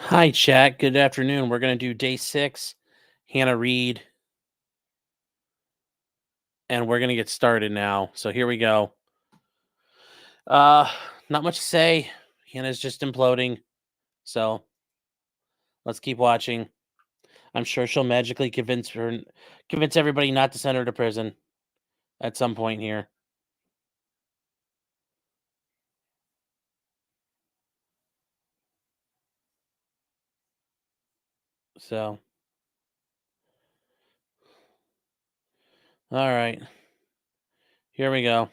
Hi, chat. Good afternoon. We're going to do day 6, Hannah Reed, and we're going to get started now. So here we go. Not much to say. Hannah's just imploding. So let's keep watching. I'm sure she'll magically convince everybody not to send her to prison at some point here. So, all right. Here we go.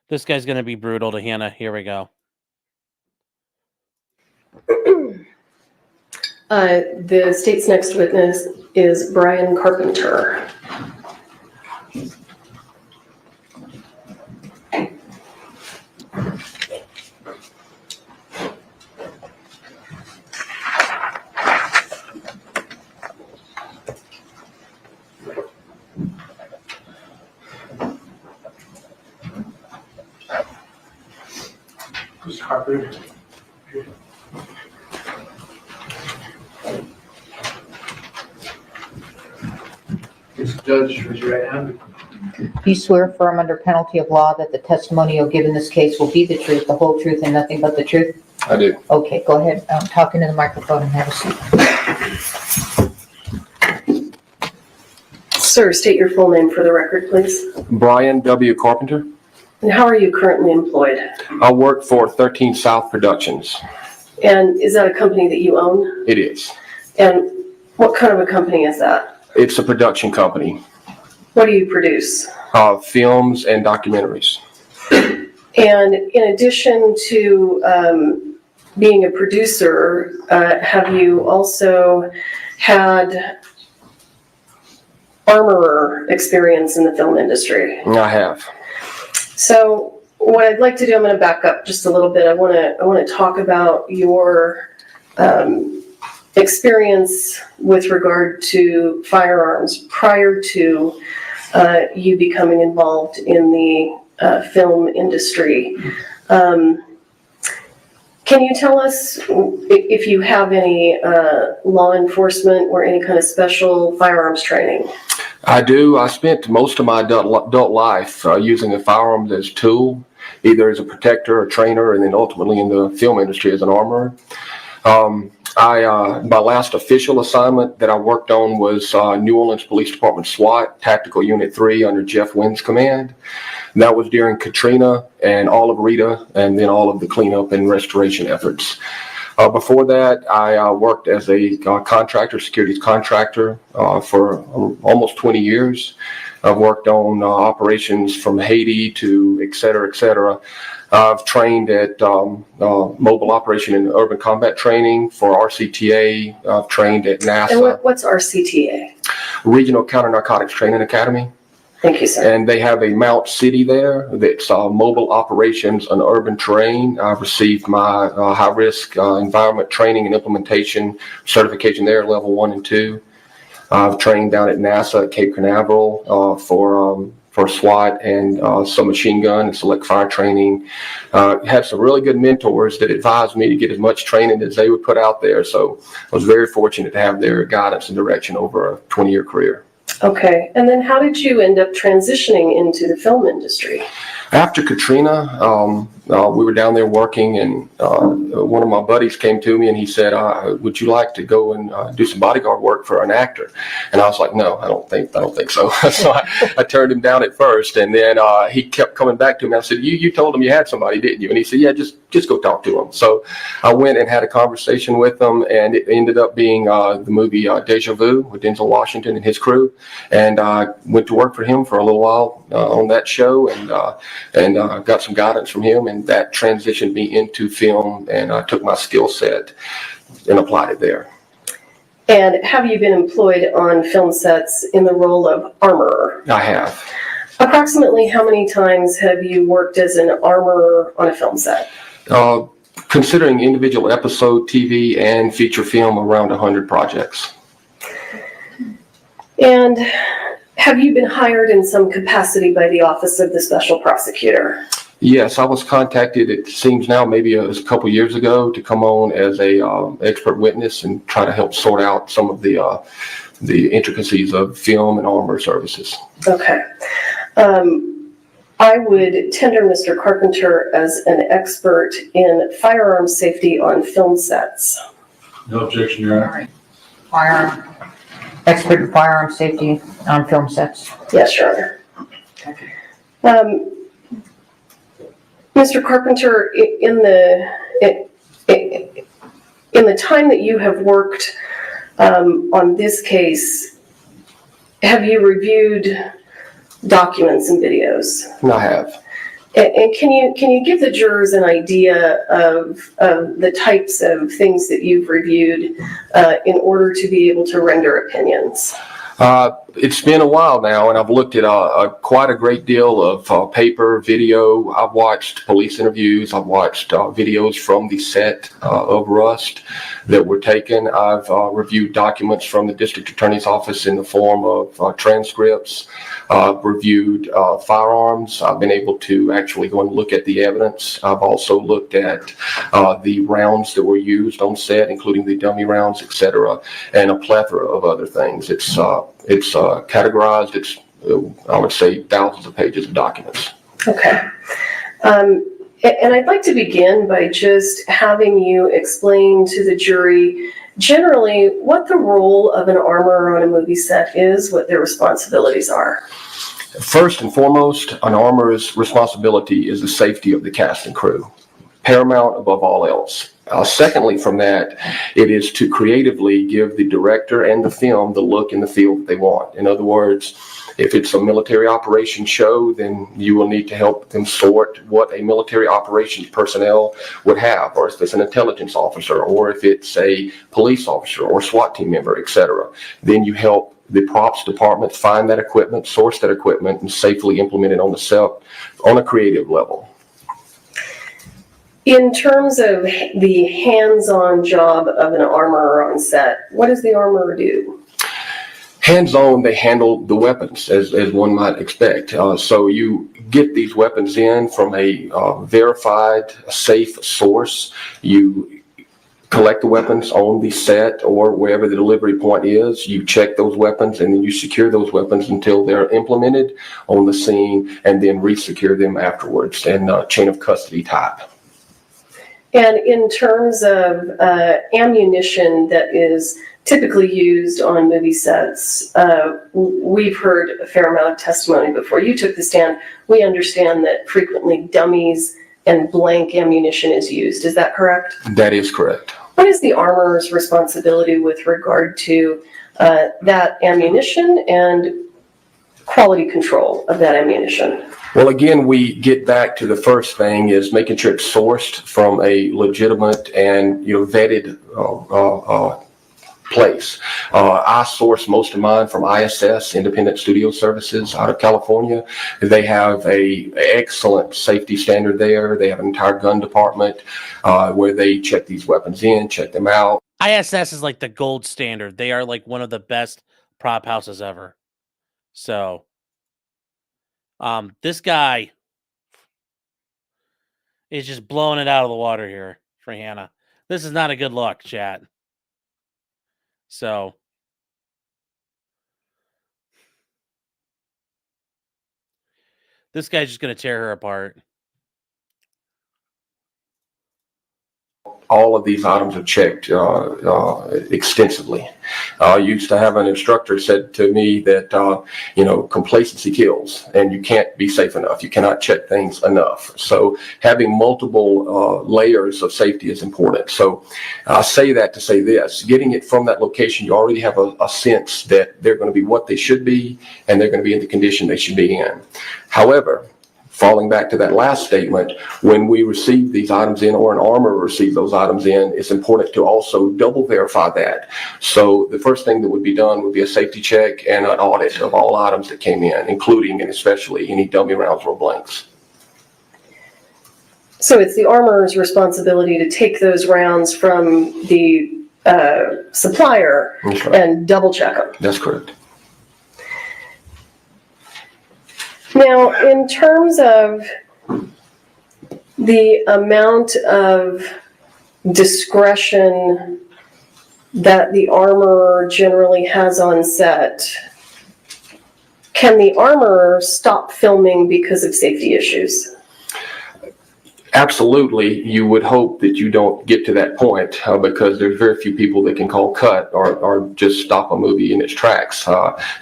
This guy's going to be brutal to Hannah. Here we go. The state's next witness is Brian Carpenter. Mr. Carpenter. Mr. Judge, raise your right hand. You swear affirm under penalty of law that the testimony you'll give in this case will be the truth, the whole truth, and nothing but the truth? I do. Okay, go ahead. Talk into the microphone and have a seat. Sir, state your full name for the record, please. Brian W. Carpenter. And how are you currently employed? I work for 13 South Productions. And is that a company that you own? It is. And what kind of a company is that? It's a production company. What do you produce? Films and documentaries. And in addition to being a producer, have you also had armorer experience in the film industry? I have. So what I'd like to do, I'm going to back up just a little bit. I want to talk about your experience with regard to firearms prior to you becoming involved in the film industry. Can you tell us if you have any law enforcement or any kind of special firearms training? I do. I spent most of my adult life using a firearm as a tool, either as a protector or trainer, and then ultimately in the film industry as an armorer. My last official assignment that I worked on was New Orleans Police Department SWAT, Tactical Unit 3 under Jeff Wynn's command. And that was during Katrina and all of Rita, and then all of the cleanup and restoration efforts. Before that, I worked as a contractor, securities contractor, for almost 20 years. I've worked on operations from Haiti to et cetera, et cetera. I've trained at mobile operation and urban combat training for RCTA. I've trained at NASA. And what's RCTA? Regional Counter Narcotics Training Academy. Thank you, sir. And they have a Mount City there that's mobile operations on urban terrain. I've received my high-risk environment training and implementation certification there, level 1 and 2. I've trained down at NASA at Cape Canaveral for SWAT and some machine gun and select fire training. Had some really good mentors that advised me to get as much training as they would put out there. So I was very fortunate to have their guidance and direction over a 20-year career. Okay, and then how did you end up transitioning into the film industry? After Katrina, we were down there working, and one of my buddies came to me and he said, "Would you like to go and do some bodyguard work for an actor?" And I was like, "No, I don't think so." So I turned him down at first, and then he kept coming back to me. I said, "You told him you had somebody, didn't you?" And he said, "Yeah, just go talk to him." So I went and had a conversation with him, and it ended up being the movie Deja Vu with Denzel Washington and his crew, and I went to work for him for a little while on that show, and got some guidance from him, and that transitioned me into film, and I took my skill set and applied it there. And have you been employed on film sets in the role of armorer? I have. Approximately how many times have you worked as an armorer on a film set? Considering individual episode TV and feature film, around 100 projects. And have you been hired in some capacity by the Office of the Special Prosecutor? Yes, I was contacted, it seems now maybe it was a couple years ago, to come on as a expert witness and try to help sort out some of the intricacies of film and armor services. Okay. I would tender Mr. Carpenter as an expert in firearm safety on film sets. No objection, Your Honor. All right. Firearm, expert in firearm safety on film sets. Yes, Your Honor. Mr. Carpenter, in the time that you have worked on this case, have you reviewed documents and videos? I have. And can you give the jurors an idea of the types of things that you've reviewed in order to be able to render opinions? It's been a while now, and I've looked at quite a great deal of paper, video. I've watched police interviews. I've watched videos from the set of Rust that were taken. I've reviewed documents from the district attorney's office in the form of transcripts. I've reviewed firearms. I've been able to actually go and look at the evidence. I've also looked at the rounds that were used on set, including the dummy rounds, etc., and a plethora of other things. It's categorized. It's, I would say, thousands of pages of documents. Okay. And I'd like to begin by just having you explain to the jury generally what the role of an armorer on a movie set is, what their responsibilities are. First and foremost, an armorer's responsibility is the safety of the cast and crew, paramount above all else. Secondly, from that, it is to creatively give the director and the film the look and the feel that they want. In other words, if it's a military operations show, then you will need to help them sort what a military operations personnel would have, or if it's an intelligence officer, or if it's a police officer or SWAT team member, etc. Then you help the props department find that equipment, source that equipment, and safely implement it on the set on a creative level. In terms of the hands-on job of an armorer on set, what does the armorer do? Hands-on, they handle the weapons as one might expect. So you get these weapons in from a verified, safe source. You collect the weapons on the set or wherever the delivery point is. You check those weapons, and then you secure those weapons until they're implemented on the scene, and then re-secure them afterwards in chain of custody type. And in terms of ammunition that is typically used on movie sets, we've heard a fair amount of testimony before you took the stand. We understand that frequently dummies and blank ammunition is used. Is that correct? That is correct. What is the armorer's responsibility with regard to that ammunition and quality control of that ammunition? Well, again, we get back to the first thing is making sure it's sourced from a legitimate and vetted place. I source most of mine from ISS, Independent Studio Services, out of California. They have a excellent safety standard there. They have an entire gun department where they check these weapons in, check them out. ISS is like the gold standard. They are like one of the best prop houses ever. So, this guy is just blowing it out of the water here for Hannah. This is not a good look, chat. So, this guy's just going to tear her apart. All of these items are checked extensively. I used to have an instructor said to me that, complacency kills, and you can't be safe enough. You cannot check things enough. So having multiple layers of safety is important. So I say that to say this, getting it from that location, you already have a sense that they're going to be what they should be, and they're going to be in the condition they should be in. However, falling back to that last statement, when we receive these items in or an armorer receives those items in, it's important to also double verify that. So the first thing that would be done would be a safety check and an audit of all items that came in, including and especially any dummy rounds or blanks. So it's the armorer's responsibility to take those rounds from the supplier and double check them. That's correct. Now, in terms of the amount of discretion that the armorer generally has on set, can the armorer stop filming because of safety issues? Absolutely, you would hope that you don't get to that point because there's very few people that can call cut or just stop a movie in its tracks.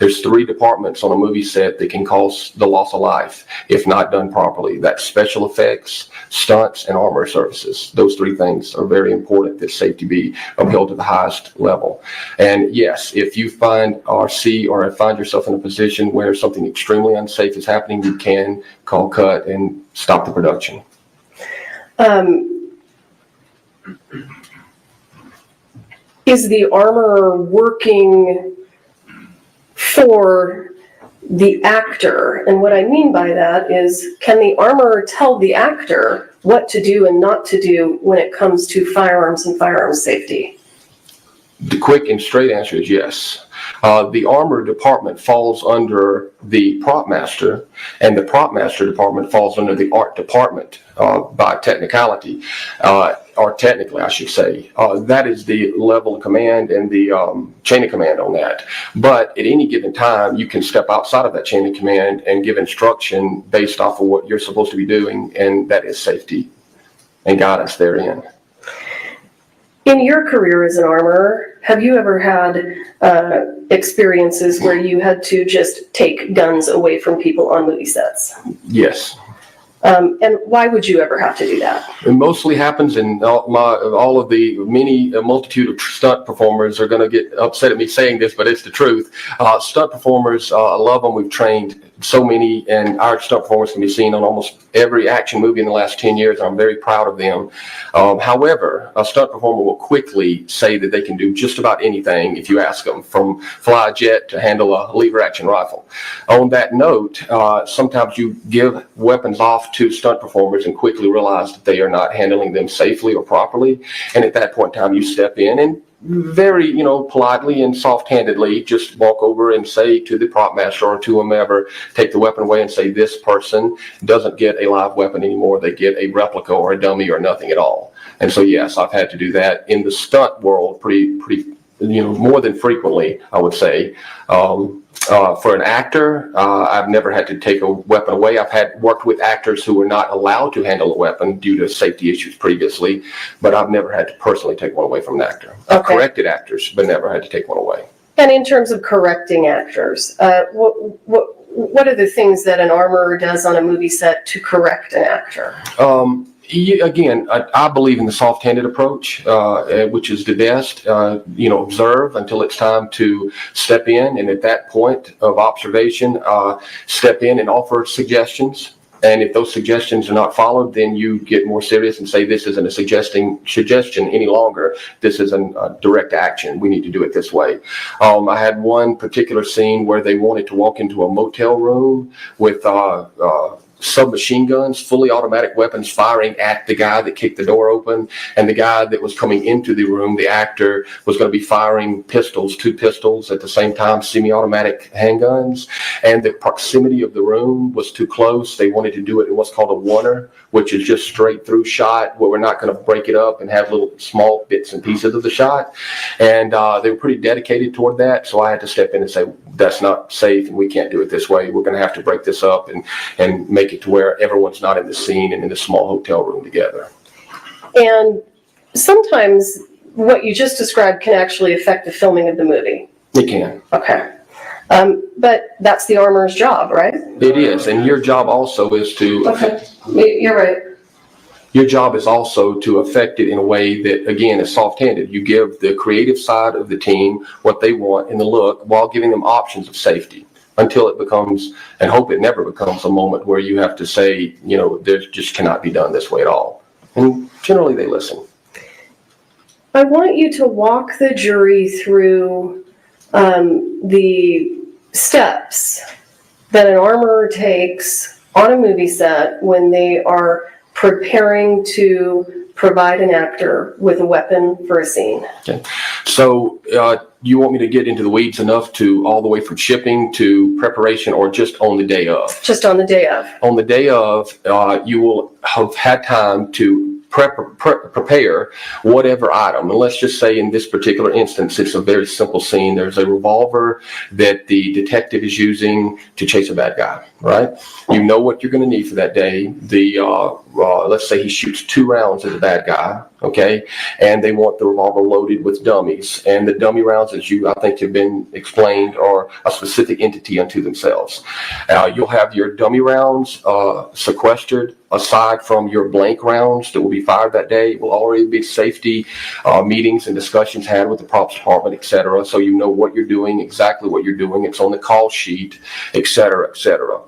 There's 3 departments on a movie set that can cause the loss of life if not done properly. That's special effects, stunts, and armor services. Those 3 things are very important that safety be upheld to the highest level. And yes, if you find or see or find yourself in a position where something extremely unsafe is happening, you can call cut and stop the production. Is the armorer working for the actor? And what I mean by that is, can the armorer tell the actor what to do and not to do when it comes to firearms and firearms safety? The quick and straight answer is yes. The armor department falls under the prop master, and the prop master department falls under the art department by technicality, or technically, I should say. That is the level of command and the chain of command on that. But at any given time, you can step outside of that chain of command and give instruction based off of what you're supposed to be doing, and that is safety and guidance therein. In your career as an armorer, have you ever had experiences where you had to just take guns away from people on movie sets? Yes. And why would you ever have to do that? It mostly happens, and all of the multitude of stunt performers are going to get upset at me saying this, but it's the truth. Stunt performers, I love them. We've trained so many, and our stunt performers can be seen on almost every action movie in the last 10 years. I'm very proud of them. However, a stunt performer will quickly say that they can do just about anything if you ask them, from fly a jet to handle a lever action rifle. On that note, sometimes you give weapons off to stunt performers and quickly realize that they are not handling them safely or properly. And at that point in time, you step in and very, politely and soft-handedly just walk over and say to the prop master or to whomever, take the weapon away and say, this person doesn't get a live weapon anymore. They get a replica or a dummy or nothing at all. And so, yes, I've had to do that in the stunt world pretty, more than frequently, I would say. For an actor, I've never had to take a weapon away. I've worked with actors who were not allowed to handle a weapon due to safety issues previously, but I've never had to personally take one away from an actor. Okay. I've corrected actors, but never had to take one away. And in terms of correcting actors, what are the things that an armorer does on a movie set to correct an actor? Again, I believe in the soft-handed approach, which is the best. Observe until it's time to step in, and at that point of observation, step in and offer suggestions. And if those suggestions are not followed, then you get more serious and say, this isn't a suggestion any longer. This is a direct action. We need to do it this way. I had one particular scene where they wanted to walk into a motel room with submachine guns, fully automatic weapons firing at the guy that kicked the door open, and the guy that was coming into the room, the actor, was going to be firing two pistols at the same time, semi-automatic handguns, and the proximity of the room was too close. They wanted to do it in what's called a oneer, which is just straight through shot, where we're not going to break it up and have little small bits and pieces of the shot. And they were pretty dedicated toward that, so I had to step in and say, that's not safe and we can't do it this way. We're going to have to break this up and make it to where everyone's not in the scene and in the small hotel room together. And sometimes what you just described can actually affect the filming of the movie. It can. Okay. But that's the armorer's job, right? It is, and your job also is to... Okay, you're right. Your job is also to affect it in a way that, again, is soft-handed. You give the creative side of the team what they want in the look while giving them options of safety until it becomes, and hope it never becomes, a moment where you have to say, this just cannot be done this way at all. And generally they listen. I want you to walk the jury through the steps that an armorer takes on a movie set when they are preparing to provide an actor with a weapon for a scene. Okay. So you want me to get into the weeds enough to all the way from shipping to preparation, or just on the day of? Just on the day of. On the day of, you will have had time to prepare whatever item. And let's just say in this particular instance, it's a very simple scene. There's a revolver that the detective is using to chase a bad guy, right? You know what you're going to need for that day. Let's say he shoots 2 rounds at the bad guy, okay? And they want the revolver loaded with dummies. And the dummy rounds, as I think have been explained, are a specific entity unto themselves. You'll have your dummy rounds sequestered aside from your blank rounds that will be fired that day. It will already be safety meetings and discussions had with the props department, et cetera. So you know what you're doing, exactly what you're doing. It's on the call sheet, et cetera, et cetera.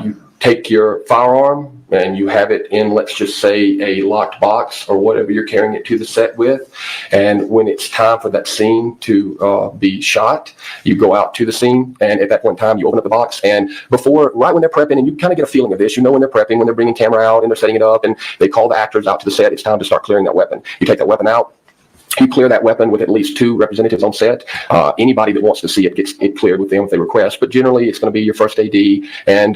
You take your firearm and you have it in, let's just say, a locked box or whatever you're carrying it to the set with. And when it's time for that scene to be shot, you go out to the scene, and at that point in time, you open up the box. And right when they're prepping, and you kind of get a feeling of this, you know when they're prepping, when they're bringing camera out and they're setting it up, and they call the actors out to the set, it's time to start clearing that weapon. You take that weapon out. You clear that weapon with at least 2 representatives on set. Anybody that wants to see it gets it cleared with them if they request. But generally, it's going to be your first AD and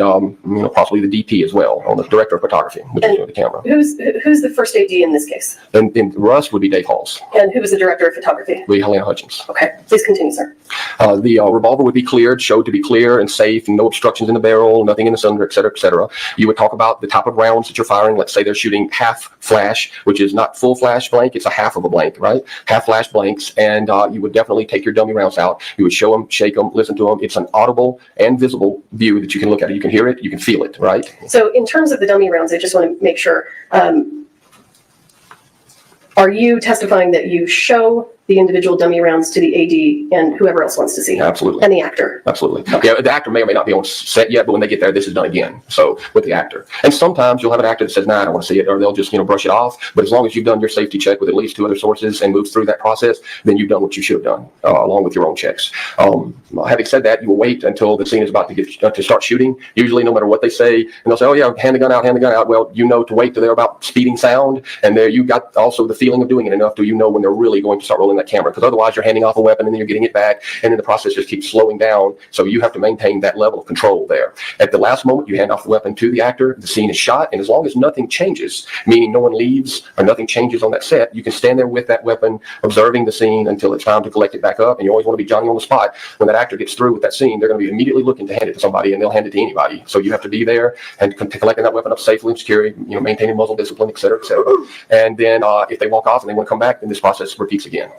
possibly the DP as well, or the director of photography, which is the camera. Who's the first AD in this case? And Russ would be Dave Halls. And who was the director of photography? Would be Halanya Hutchins. Okay, please continue, sir. The revolver would be cleared, showed to be clear and safe, and no obstructions in the barrel, nothing in the cylinder, et cetera, et cetera. You would talk about the type of rounds that you're firing. Let's say they're shooting half flash, which is not full flash blank. It's a half of a blank, right? Half flash blanks. And you would definitely take your dummy rounds out. You would show them, shake them, listen to them. It's an audible and visible view that you can look at it. You can hear it, you can feel it, right? So in terms of the dummy rounds, I just want to make sure, are you testifying that you show the individual dummy rounds to the AD and whoever else wants to see? Absolutely. And the actor? Absolutely. Okay. Yeah, the actor may or may not be on set yet, but when they get there, this is done again. So with the actor. And sometimes you'll have an actor that says, nah, I don't want to see it, or they'll just, brush it off. But as long as you've done your safety check with at least 2 other sources and moved through that process, then you've done what you should have done, along with your own checks. Having said that, you will wait until the scene is about to start shooting. Usually, no matter what they say, and they'll say, oh yeah, hand the gun out, hand the gun out. Well, to wait till they're about speeding sound, and there you got also the feeling of doing it enough till you know when they're really going to start rolling that camera. Because otherwise, you're handing off a weapon and then you're getting it back, and then the process just keeps slowing down. So you have to maintain that level of control there. At the last moment, you hand off the weapon to the actor, the scene is shot, and as long as nothing changes, meaning no one leaves or nothing changes on that set, you can stand there with that weapon, observing the scene until it's time to collect it back up. And you always want to be Johnny on the spot. When that actor gets through with that scene, they're going to be immediately looking to hand it to somebody, and they'll hand it to anybody. So you have to be there and collecting that weapon up safely and securely, maintaining muzzle discipline, et cetera, et cetera. And then if they walk off and they want to come back, then this process repeats again.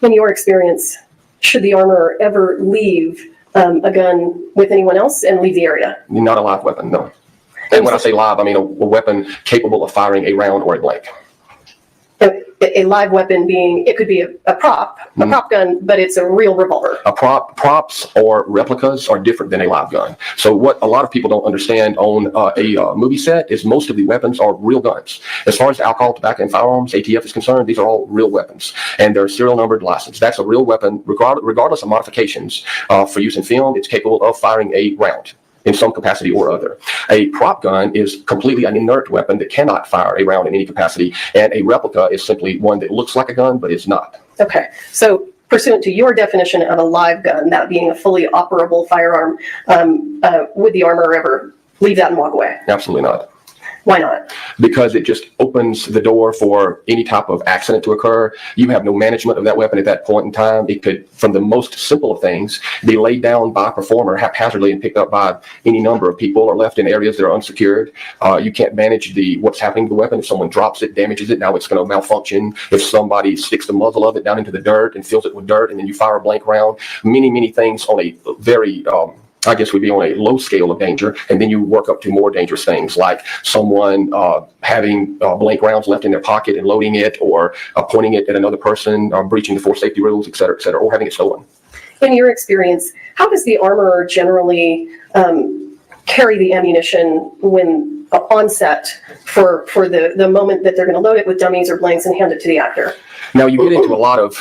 In your experience, should the armorer ever leave a gun with anyone else and leave the area? Not a live weapon, no. And when I say live, I mean a weapon capable of firing a round or a blank. A live weapon being, it could be a prop gun, but it's a real revolver. Props or replicas are different than a live gun. So what a lot of people don't understand on a movie set is most of the weapons are real guns. As far as alcohol, tobacco, and firearms, ATF is concerned, these are all real weapons. And they're serial numbered licensed. That's a real weapon, regardless of modifications for use in film. It's capable of firing a round in some capacity or other. A prop gun is completely an inert weapon that cannot fire a round in any capacity, and a replica is simply one that looks like a gun but is not. Okay, so pursuant to your definition of a live gun, that being a fully operable firearm, would the armorer ever leave that and walk away? Absolutely not. Why not? Because it just opens the door for any type of accident to occur. You have no management of that weapon at that point in time. It could, from the most simple of things, be laid down by a performer haphazardly and picked up by any number of people, or left in areas that are unsecured. You can't manage what's happening to the weapon. If someone drops it, damages it, now it's going to malfunction. If somebody sticks the muzzle of it down into the dirt and fills it with dirt, and then you fire a blank round, many things on a very I guess would be on a low scale of danger, and then you work up to more dangerous things like someone having blank rounds left in their pocket and loading it, or pointing it at another person, breaching the force safety rules, et cetera, or having it stolen. In your experience, how does the armorer generally carry the ammunition when on set for the moment that they're going to load it with dummies or blanks and hand it to the actor? Now you get into a lot of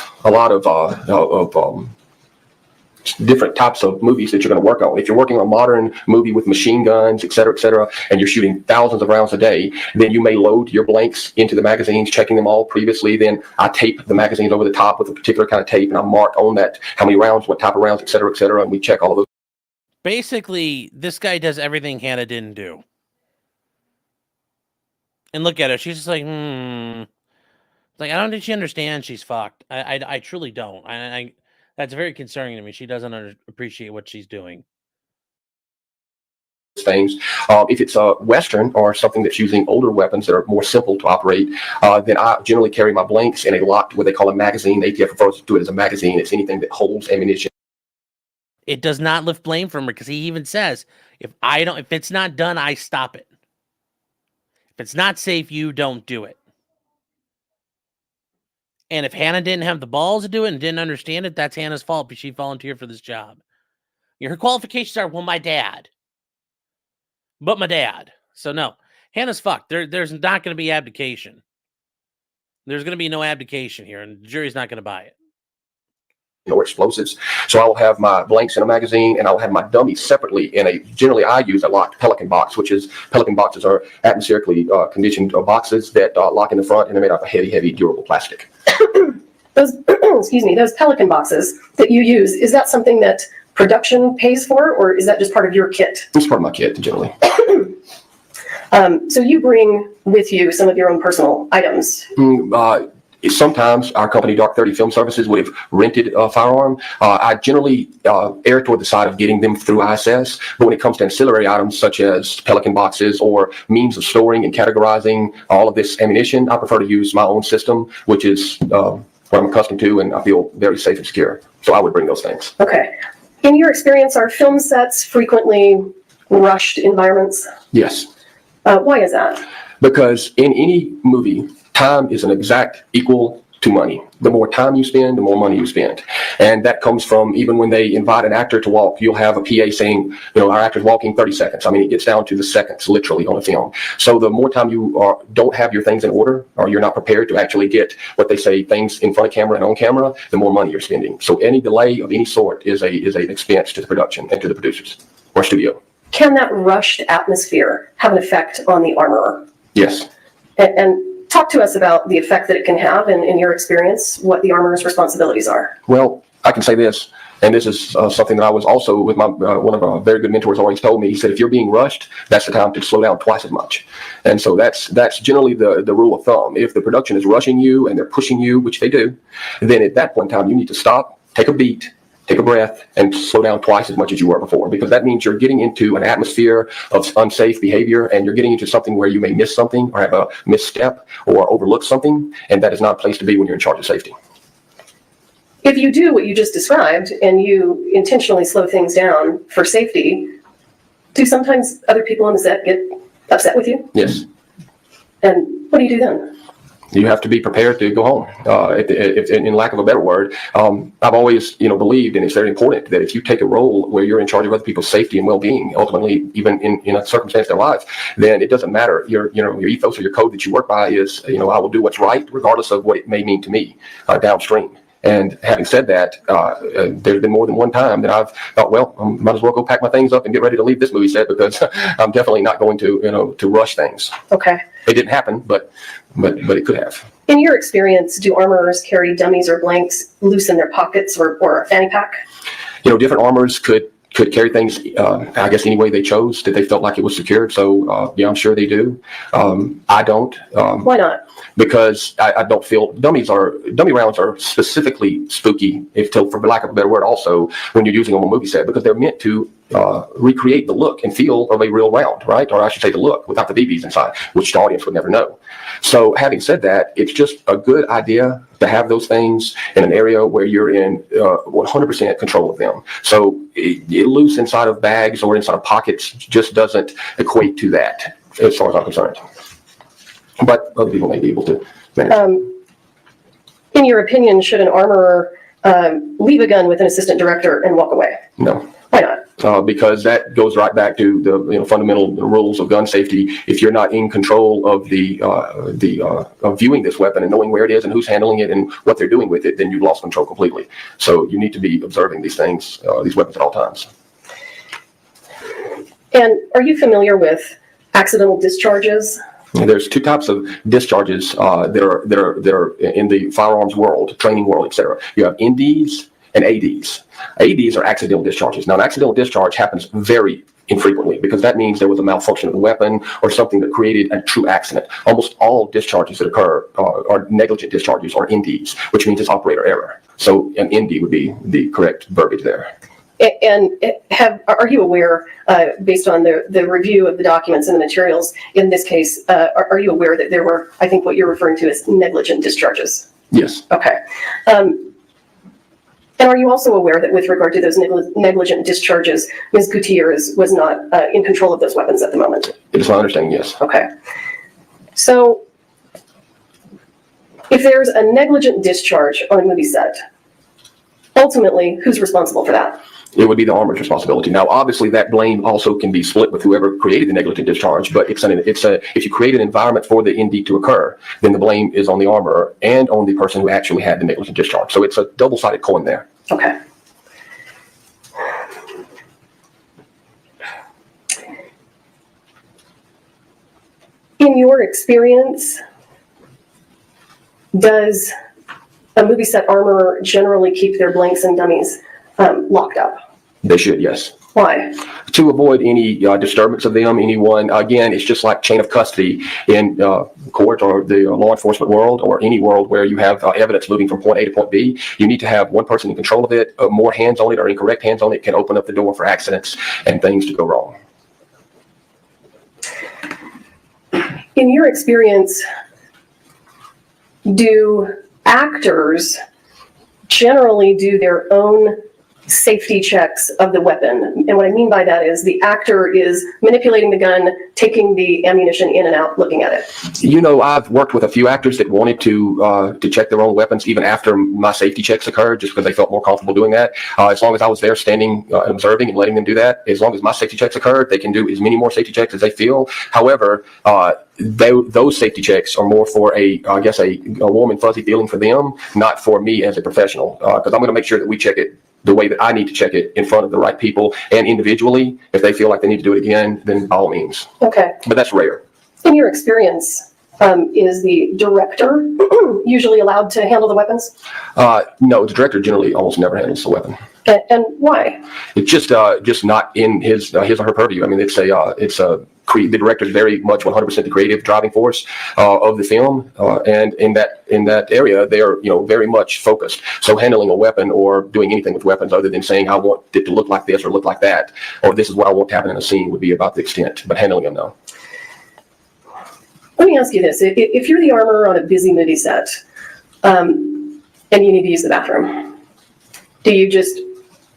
different types of movies that you're going to work on. If you're working on a modern movie with machine guns, et cetera, and you're shooting thousands of rounds a day, then you may load your blanks into the magazines, checking them all previously. Then I tape the magazines over the top with a particular kind of tape, and I mark on that how many rounds, what type of rounds, et cetera, and we check all of those. Basically, this guy does everything Hannah didn't do. And look at her. She's just like, Like, I don't think she understands she's fucked. I truly don't. I that's very concerning to me. She doesn't appreciate what she's doing. Things. If it's a Western or something that's using older weapons that are more simple to operate, then I generally carry my blanks in a locked, what they call a magazine. The ATF refers to it as a magazine. It's anything that holds ammunition. It does not lift blame from her, because he even says, if it's not done, I stop it. If it's not safe, you don't do it. And if Hannah didn't have the balls to do it and didn't understand it, that's Hannah's fault, because she volunteered for this job. Her qualifications are, well, my dad. But my dad. So no, Hannah's fucked. There's not going to be abdication. There's going to be no abdication here, and the jury's not going to buy it. Explosives. So I will have my blanks in a magazine, and I'll have my dummies separately in a, generally I use a locked Pelican box, which is, Pelican boxes are atmospherically conditioned boxes that lock in the front, and they're made out of heavy, durable plastic. Those, those Pelican boxes that you use, is that something that production pays for, or is that just part of your kit? It's part of my kit, generally. So you bring with you some of your own personal items. Sometimes our company, Dark 30 Film Services, would have rented a firearm. I generally err toward the side of getting them through ISS, but when it comes to ancillary items such as Pelican boxes or means of storing and categorizing all of this ammunition, I prefer to use my own system, which is what I'm accustomed to, and I feel very safe and secure. So I would bring those things. Okay. In your experience, are film sets frequently rushed environments? Yes. Why is that? Because in any movie, time is an exact equal to money. The more time you spend, the more money you spend. And that comes from even when they invite an actor to walk, you'll have a PA saying, our actor's walking 30 seconds. I mean, it gets down to the seconds, literally, on a film. So the more time you don't have your things in order, or you're not prepared to actually get what they say, things in front of camera and on camera, the more money you're spending. So any delay of any sort is an expense to the production and to the producers or studio. Can that rushed atmosphere have an effect on the armorer? Yes. And talk to us about the effect that it can have, and in your experience, what the armorer's responsibilities are. Well, I can say this, and this is something that I was also with my one of our very good mentors always told me. He said, if you're being rushed, that's the time to slow down twice as much. And so that's generally the rule of thumb. If the production is rushing you and they're pushing you, which they do, then at that point in time, you need to stop, take a beat, take a breath, and slow down twice as much as you were before, because that means you're getting into an atmosphere of unsafe behavior, and you're getting into something where you may miss something or have a misstep or overlook something, and that is not a place to be when you're in charge of safety. If you do what you just described and you intentionally slow things down for safety, do sometimes other people on the set get upset with you? Yes. And what do you do then? You have to be prepared to go home. If in lack of a better word, I've always, believed, and it's very important that if you take a role where you're in charge of other people's safety and well-being, ultimately, even in a circumstance of their lives, then it doesn't matter. Your ethos or your code that you work by is, I will do what's right, regardless of what it may mean to me downstream. And having said that, there's been more than one time that I've thought, well, I might as well go pack my things up and get ready to leave this movie set, because I'm definitely not going to rush things. Okay. It didn't happen, but it could have. In your experience, do armorers carry dummies or blanks loose in their pockets or a fanny pack? Different armorers could carry things, I guess, any way they chose, that they felt like it was secured. So, I'm sure they do. I don't. Why not? Because I don't feel dummy rounds are specifically spooky, for lack of a better word, also when you're using them on a movie set, because they're meant to recreate the look and feel of a real round, right? Or I should say the look without the BBs inside, which the audience would never know. So having said that, it's just a good idea to have those things in an area where you're in 100% control of them. So it loose inside of bags or inside of pockets just doesn't equate to that, as far as I'm concerned. But other people may be able to manage. In your opinion, should an armorer leave a gun with an assistant director and walk away? No. Why not? because that goes right back to the fundamental rules of gun safety. If you're not in control of of viewing this weapon and knowing where it is and who's handling it and what they're doing with it, then you've lost control completely. So you need to be observing these things, these weapons at all times. And are you familiar with accidental discharges? There's two types of discharges that are in the firearms world, training world, etc. You have NDs and ADs. ADs are accidental discharges. Now, an accidental discharge happens very infrequently because that means there was a malfunction of the weapon or something that created a true accident. Almost all discharges that occur are negligent discharges or NDs, which means it's operator error. So an ND would be the correct verbiage there. And are you aware, based on the review of the documents and the materials in this case, are you aware that there were, I think what you're referring to as negligent discharges? Yes. Okay. And are you also aware that with regard to those negligent discharges, Ms. Gutierrez was not in control of those weapons at the moment? It is my understanding, yes. Okay. So if there's a negligent discharge on a movie set, ultimately, who's responsible for that? It would be the armorer's responsibility. Now, obviously, that blame also can be split with whoever created the negligent discharge. But if you create an environment for the ND to occur, then the blame is on the armorer and on the person who actually had the negligent discharge. So it's a double-sided coin there. Okay. In your experience, does a movie set armorer generally keep their blanks and dummies locked up? They should, yes. Why? To avoid any disturbance of them, anyone. Again, it's just like chain of custody in court or the law enforcement world or any world where you have evidence moving from point A to point B. You need to have one person in control of it. More hands on it or incorrect hands on it can open up the door for accidents and things to go wrong. In your experience, do actors generally do their own safety checks of the weapon? And what I mean by that is the actor is manipulating the gun, taking the ammunition in and out, looking at it. You know, I've worked with a few actors that wanted to check their own weapons even after my safety checks occurred, just because they felt more comfortable doing that. As long as I was there standing and observing and letting them do that, as long as my safety checks occurred, they can do as many more safety checks as they feel. However, those safety checks are more for a warm and fuzzy feeling for them, not for me as a professional, because I'm going to make sure that we check it the way that I need to check it in front of the right people and individually. If they feel like they need to do it again, then by all means. Okay. But that's rare. In your experience, is the director usually allowed to handle the weapons? No, the director generally almost never handles the weapon. And why? It's just not in his or her purview. I mean, the director is very much 100% the creative driving force of the film, and in that area, they are very much focused. So handling a weapon or doing anything with weapons, other than saying I want it to look like this or look like that, or this is what I want to happen in a scene, would be about the extent. But handling them, no. Let me ask you this: if you're the armorer on a busy movie set, and you need to use the bathroom, do you just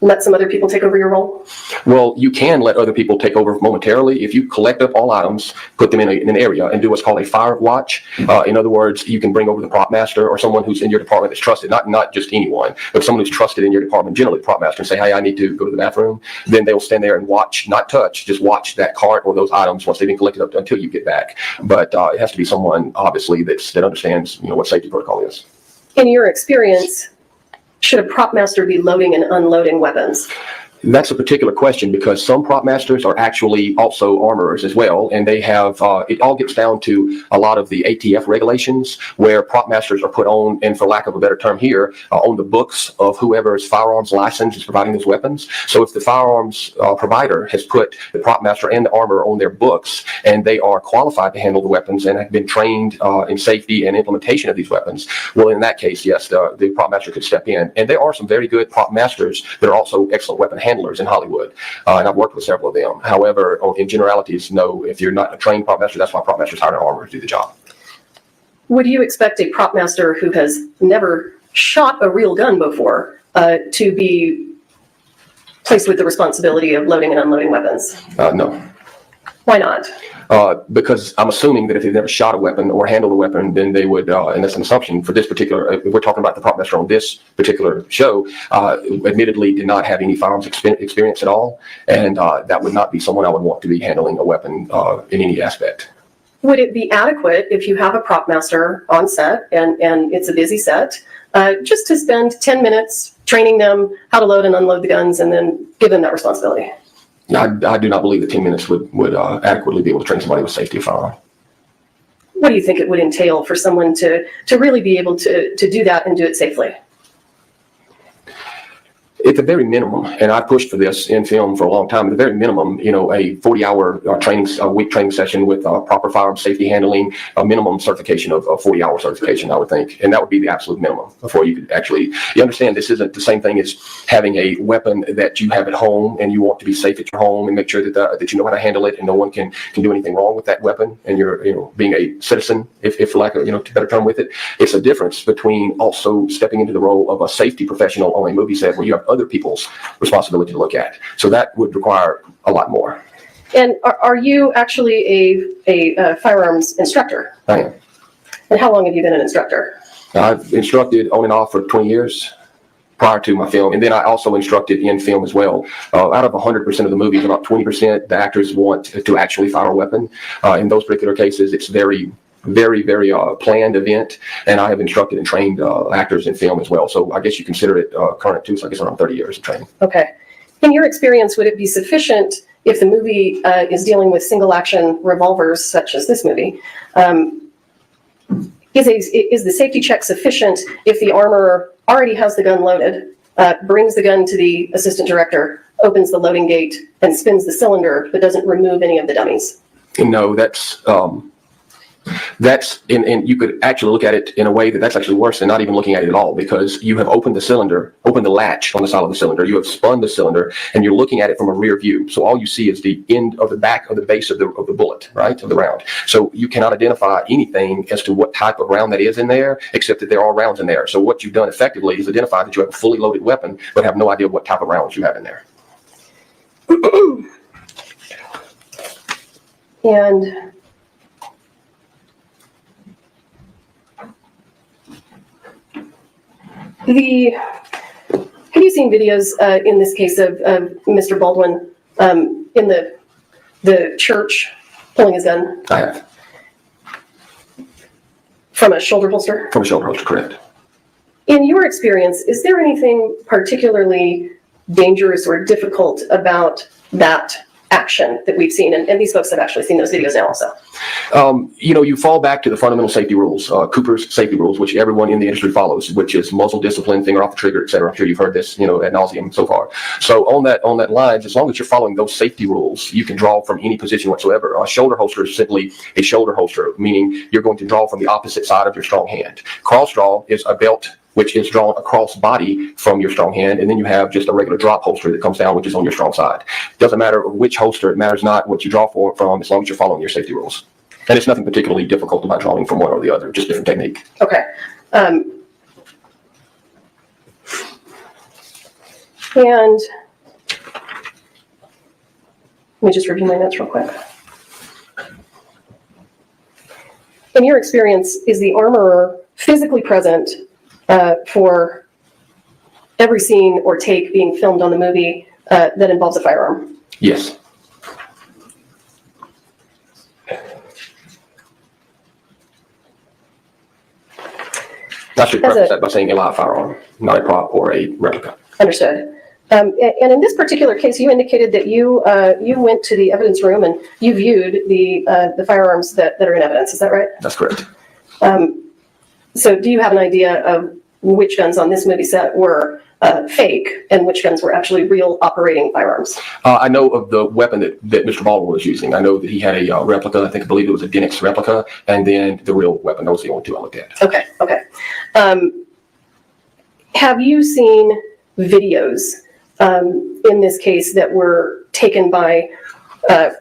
let some other people take over your role? Well, you can let other people take over momentarily if you collect up all items, put them in an area, and do what's called a fire watch. In other words, you can bring over the prop master or someone who's in your department that's trusted, not just anyone, but someone who's trusted in your department, generally the prop master, and say, hey, I need to go to the bathroom. Then they will stand there and watch, not touch, just watch that cart or those items once they've been collected up until you get back. But it has to be someone, obviously, that understands what safety protocol is. In your experience, should a prop master be loading and unloading weapons? That's a particular question because some prop masters are actually also armorers as well, and they have, it all gets down to a lot of the ATF regulations where prop masters are put on, and for lack of a better term here, on the books of whoever's firearms license is providing those weapons. So if the firearms provider has put the prop master and the armorer on their books, and they are qualified to handle the weapons and have been trained in safety and implementation of these weapons, well, in that case, yes, the prop master could step in. And there are some very good prop masters that are also excellent weapon handlers in Hollywood, and I've worked with several of them. However, in generalities, no, if you're not a trained prop master, that's why prop masters hire an armorer to do the job. Would you expect a prop master who has never shot a real gun before to be placed with the responsibility of loading and unloading weapons? No. Why not? Because I'm assuming that if they've never shot a weapon or handled a weapon, then they would, and that's an assumption for this particular, if we're talking about the prop master on this particular show, admittedly did not have any firearms experience at all. And that would not be someone I would want to be handling a weapon in any aspect. Would it be adequate if you have a prop master on set and it's a busy set, just to spend 10 minutes training them how to load and unload the guns and then give them that responsibility? I do not believe that 10 minutes would adequately be able to train somebody with safety of firearm. What do you think it would entail for someone to really be able to do that and do it safely? At the very minimum, and I pushed for this in film for a long time, at the very minimum, you know, a 40-hour week training session with proper firearm safety handling, a minimum certification of 40-hour certification, I would think. And that would be the absolute minimum before you could actually, you understand this isn't the same thing as having a weapon that you have at home and you want to be safe at your home and make sure that you know how to handle it and no one can do anything wrong with that weapon. And you're, you know, being a citizen, if for lack of, you know, better term with it. It's a difference between also stepping into the role of a safety professional on a movie set where you have other people's responsibility to look at. So that would require a lot more. And are you actually a firearms instructor? I am. And how long have you been an instructor? I've instructed on and off for 20 years prior to my film. And then I also instructed in film as well. Out of 100% of the movies, about 20% the actors want to actually fire a weapon. In those particular cases, it's very planned event, and I have instructed and trained actors in film as well. So I guess you consider it current too. So I guess around 30 years of training. Okay. In your experience, would it be sufficient if the movie is dealing with single action revolvers, such as this movie? Is the safety check sufficient if the armorer already has the gun loaded, brings the gun to the assistant director, opens the loading gate, and spins the cylinder, but doesn't remove any of the dummies? No, and you could actually look at it in a way that's actually worse than not even looking at it at all, because you have opened the latch on the side of the cylinder, you have spun the cylinder, and you're looking at it from a rear view. So all you see is the end of the back of the base of the bullet, right, of the round. So you cannot identify anything as to what type of round that is in there, except that there are rounds in there. So what you've done effectively is identify that you have a fully loaded weapon, but have no idea what type of rounds you have in there. And have you seen videos in this case of Mr. Baldwin in the church pulling his gun? I have. From a shoulder holster? From a shoulder holster, correct. In your experience, is there anything particularly dangerous or difficult about that action that we've seen? And these folks have actually seen those videos now also. You know, you fall back to the fundamental safety rules, Cooper's safety rules, which everyone in the industry follows, which is muzzle discipline, finger off the trigger, et cetera. I'm sure you've heard this, you know, ad nauseum so far. So on that lines, as long as you're following those safety rules, you can draw from any position whatsoever. A shoulder holster is simply a shoulder holster, meaning you're going to draw from the opposite side of your strong hand. Cross draw is a belt which is drawn across body from your strong hand, and then you have just a regular drop holster that comes down, which is on your strong side. Doesn't matter which holster, it matters not what you draw from, as long as you're following your safety rules. And it's nothing particularly difficult about drawing from one or the other, just different technique. Okay. And let me just review my notes real quick. In your experience, is the armorer physically present for every scene or take being filmed on the movie that involves a firearm? Yes. I should preface that by saying a live firearm, not a prop or a replica. Understood. And in this particular case, you indicated that you went to the evidence room and you viewed the firearms that are in evidence. Is that right? That's correct. So do you have an idea of which guns on this movie set were fake and which guns were actually real operating firearms? I know of the weapon that Mr. Baldwin was using. I know that he had a replica. I believe it was a Denix replica, and then the real weapon. Those are the only two I looked at. Okay. Have you seen videos in this case that were taken by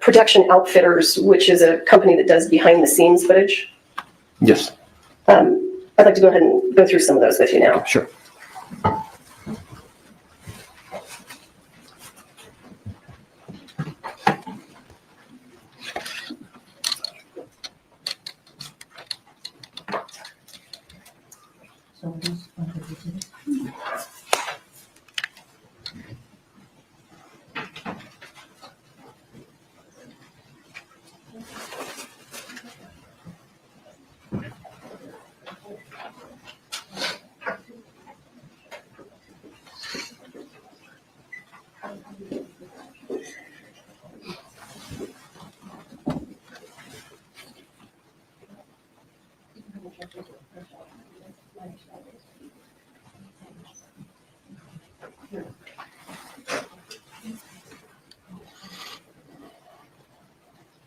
Production Outfitters, which is a company that does behind the scenes footage? Yes. I'd like to go ahead and go through some of those with you now. Sure.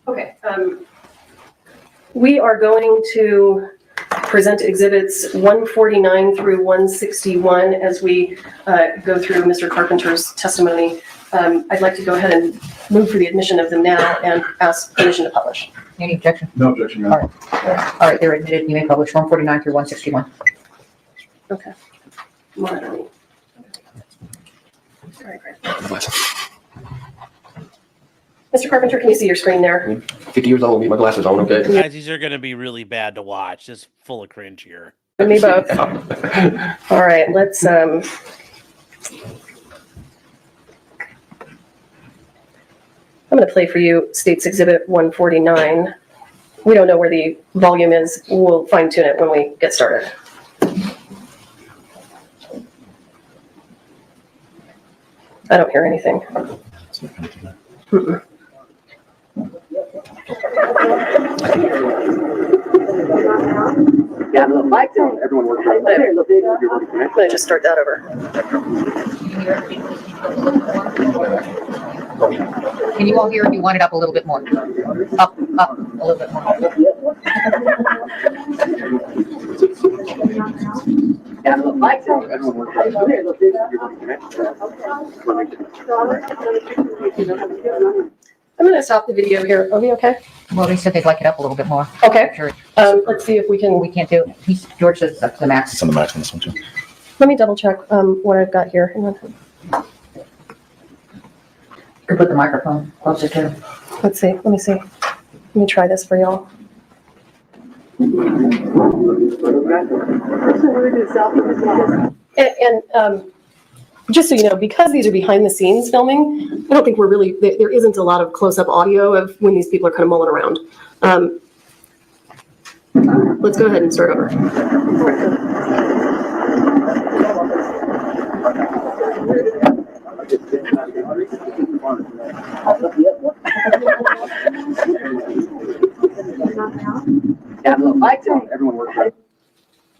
Okay, we are going to present exhibits 149 through 161 as we go through Mr. Carpenter's testimony. I'd like to go ahead and move for the admission of them now and ask permission to publish. Any objection? No objection, Your Honor. All right, they're admitted. You may publish 149 through 161. Okay. Monitoring. All right, great. Mr. Carpenter, can you see your screen there? 50 years old, need my glasses on, okay? Guys, these are going to be really bad to watch. Just full of cringe here. Me both. All right, let's, I'm going to play for you State's Exhibit 149. We don't know where the volume is. We'll fine tune it when we get started. I don't hear anything. Mm-mm. Yeah, Everyone works right. I'm going to just start that over. Can you all hear if you want it up a little bit more? Up, a little bit more. Everyone works right. I'm going to stop the video here. Are we okay? Well, they said they'd like it up a little bit more. Okay. Sure. Let's see if we can. We can't do it. George says it's up to the max. It's on the max on this one too. Let me double check what I've got here. Hang on. You could put the microphone closer to him. Let's see. Let me see. Let me try this for y'all. And just so you know, because these are behind the scenes filming, I don't think we're really, there isn't a lot of close up audio of when these people are kind of mulling around. Let's go ahead and start over. Everyone works right.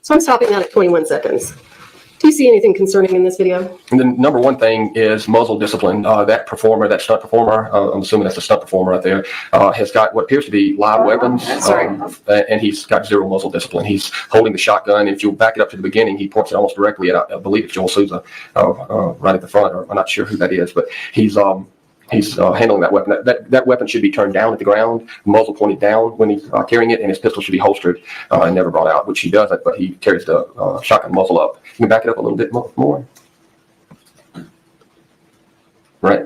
So I'm stopping that at 21 seconds. Do you see anything concerning in this video? And the number one thing is muzzle discipline. That performer, that stunt performer, I'm assuming that's a stunt performer right there, has got what appears to be live weapons, and he's got zero muzzle discipline. He's holding the shotgun. If you back it up to the beginning, he points it almost directly at, I believe it's Joel Souza, right at the front, or I'm not sure who that is, but he's handling that weapon. That weapon should be turned down at the ground, muzzle pointed down when he's carrying it, and his pistol should be holstered and never brought out, which he doesn't, but he carries the shotgun muzzle up. You can back it up a little bit more. Right.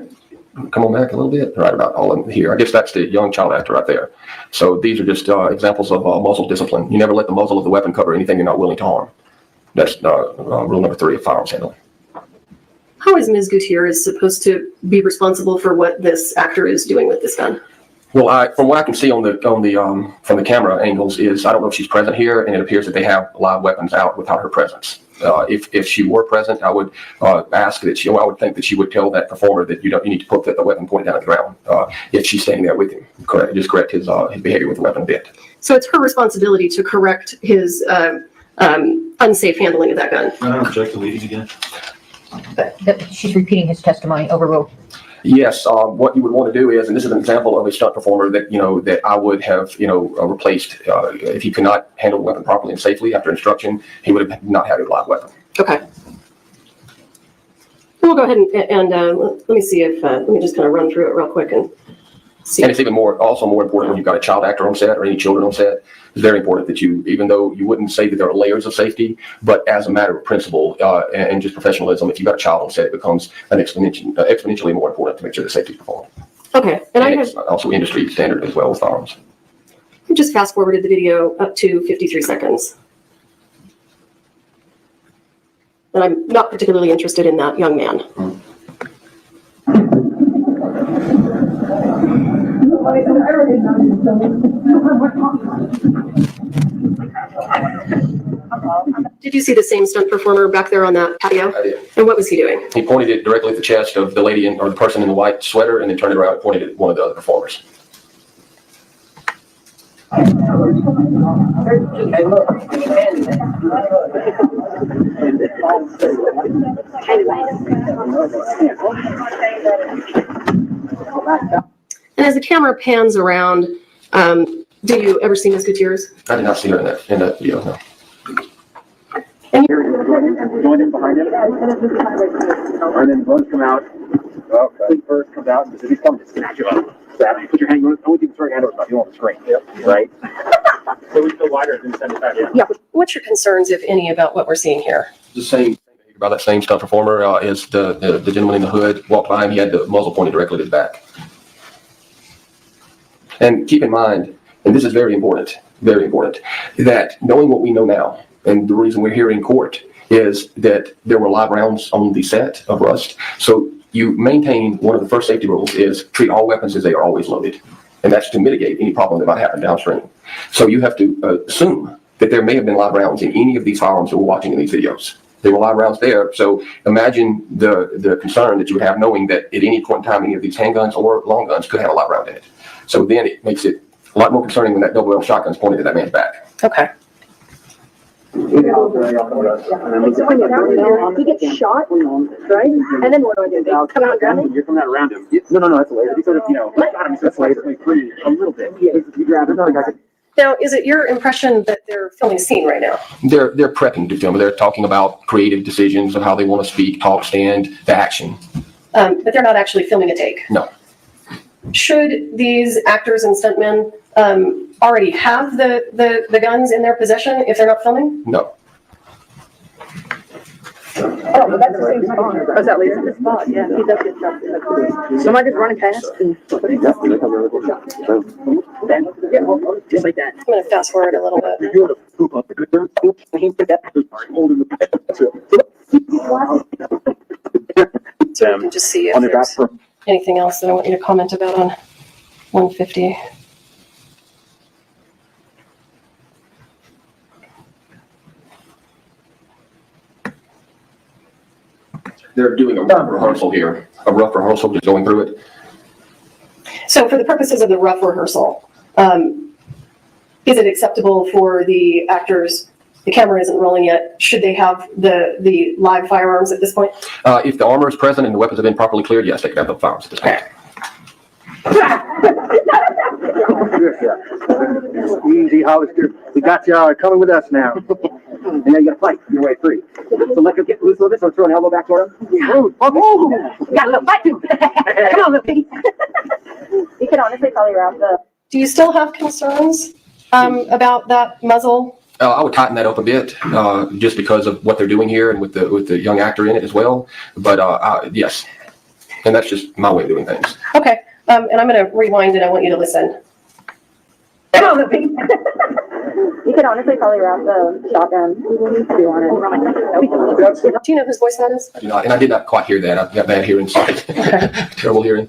Come on back a little bit. Right about all in here. I guess that's the young child actor right there. So these are just examples of muzzle discipline. You never let the muzzle of the weapon cover anything you're not willing to harm. That's rule number 3 of firearms handling. How is Ms. Gutierrez supposed to be responsible for what this actor is doing with this gun? Well, from what I can see from the camera angles is I don't know if she's present here, and it appears that they have live weapons out without her presence. If she were present, I would ask that I would think that she would tell that performer that you need to put the weapon pointed down at the ground if she's standing there with him. Just correct his behavior with the weapon a bit. So it's her responsibility to correct his unsafe handling of that gun. I don't object to leading again. She's repeating his testimony, overruled. Yes, what you would want to do is, and this is an example of a stunt performer that I would have replaced if he could not handle the weapon properly and safely after instruction. He would have not had a live weapon. Okay. We'll go ahead and let me see if let me just kind of run through it real quick and see. And it's also more important when you've got a child actor on set or any children on set. It's very important that even though you wouldn't say that there are layers of safety, but as a matter of principle and just professionalism, if you've got a child on set, it becomes exponentially more important to make sure the safety is performed. Okay, and it's also industry standard as well with firearms. I just fast forwarded the video up to 53 seconds. and I'm not particularly interested in that young man. Did you see the same stunt performer back there on that patio? I did. And what was he doing? He pointed it directly at the chest of the lady or the person in the white sweater, and then turned it around and pointed at one of the other performers. And as the camera pans around, do you ever see Ms. Gutierrez? I did not see her in that video, no. Join in behind him. And then bones come out. Okay. First comes out, and if he's coming to snatch you up. Put your hand, only thing throw your hand over the on the screen. Yep. Right? So we go wider and then send it back in. Yeah. What's your concerns, if any, about what we're seeing here? The same thing about that same stunt performer is the gentleman in the hood walked by him. He had the muzzle pointed directly to his back. And keep in mind, and this is very important, that knowing what we know now, and the reason we're here in court is that there were live rounds on the set of Rust. So you maintain one of the first safety rules is treat all weapons as they are always loaded. And that's to mitigate any problem that might happen downstream. So you have to assume that there may have been live rounds in any of these firearms that we're watching in these videos. There were live rounds there. So imagine the concern that you would have knowing that at any point in time, any of these handguns or long guns could have a live round in it. So then it makes it a lot more concerning when that double barrel shotgun's pointed at that man's back. Okay. He gets shot, right? And then what do I do? They come out and grab him? You're coming out around him. No, that's later. He sort of, got him, that's later. A little bit. Yeah, you grab him. Now, is it your impression that they're filming a scene right now? They're prepping to film. They're talking about creative decisions of how they want to speak, talk, stand, the action. But they're not actually filming a take? No. Should these actors and stuntmen already have the guns in their possession if they're not filming? No. Oh, but that's the same spot. Oh, is that later? The spot, yeah. He does get shot. Somebody just running past and just like that. I'm going to fast forward a little bit. So we can just see if there's anything else that I want you to comment about on 150. They're doing a rough rehearsal here, just going through it. So for the purposes of the rough rehearsal, is it acceptable for the actors, the camera isn't rolling yet, should they have the live firearms at this point? If the armor is present and the weapons have been properly cleared, yes, they can have the firearms at this point. Easy, Hollister. We got you coming with us now. And now you gotta fight your way free. So let him get loose a little bit, so throw an elbow back toward him. Ooh, got a little fight too. Come on, little piggy. You could honestly probably wrap the. Do you still have concerns about that muzzle? I would tighten that up a bit, just because of what they're doing here and with the young actor in it as well. But yes, and that's just my way of doing things. Okay, and I'm going to rewind and I want you to listen. Come on, little piggy. You could honestly probably wrap the shotgun if you wanted. Do you know whose voice that is? And I did not quite hear that. I've got bad hearing, sorry. Okay. Terrible hearing.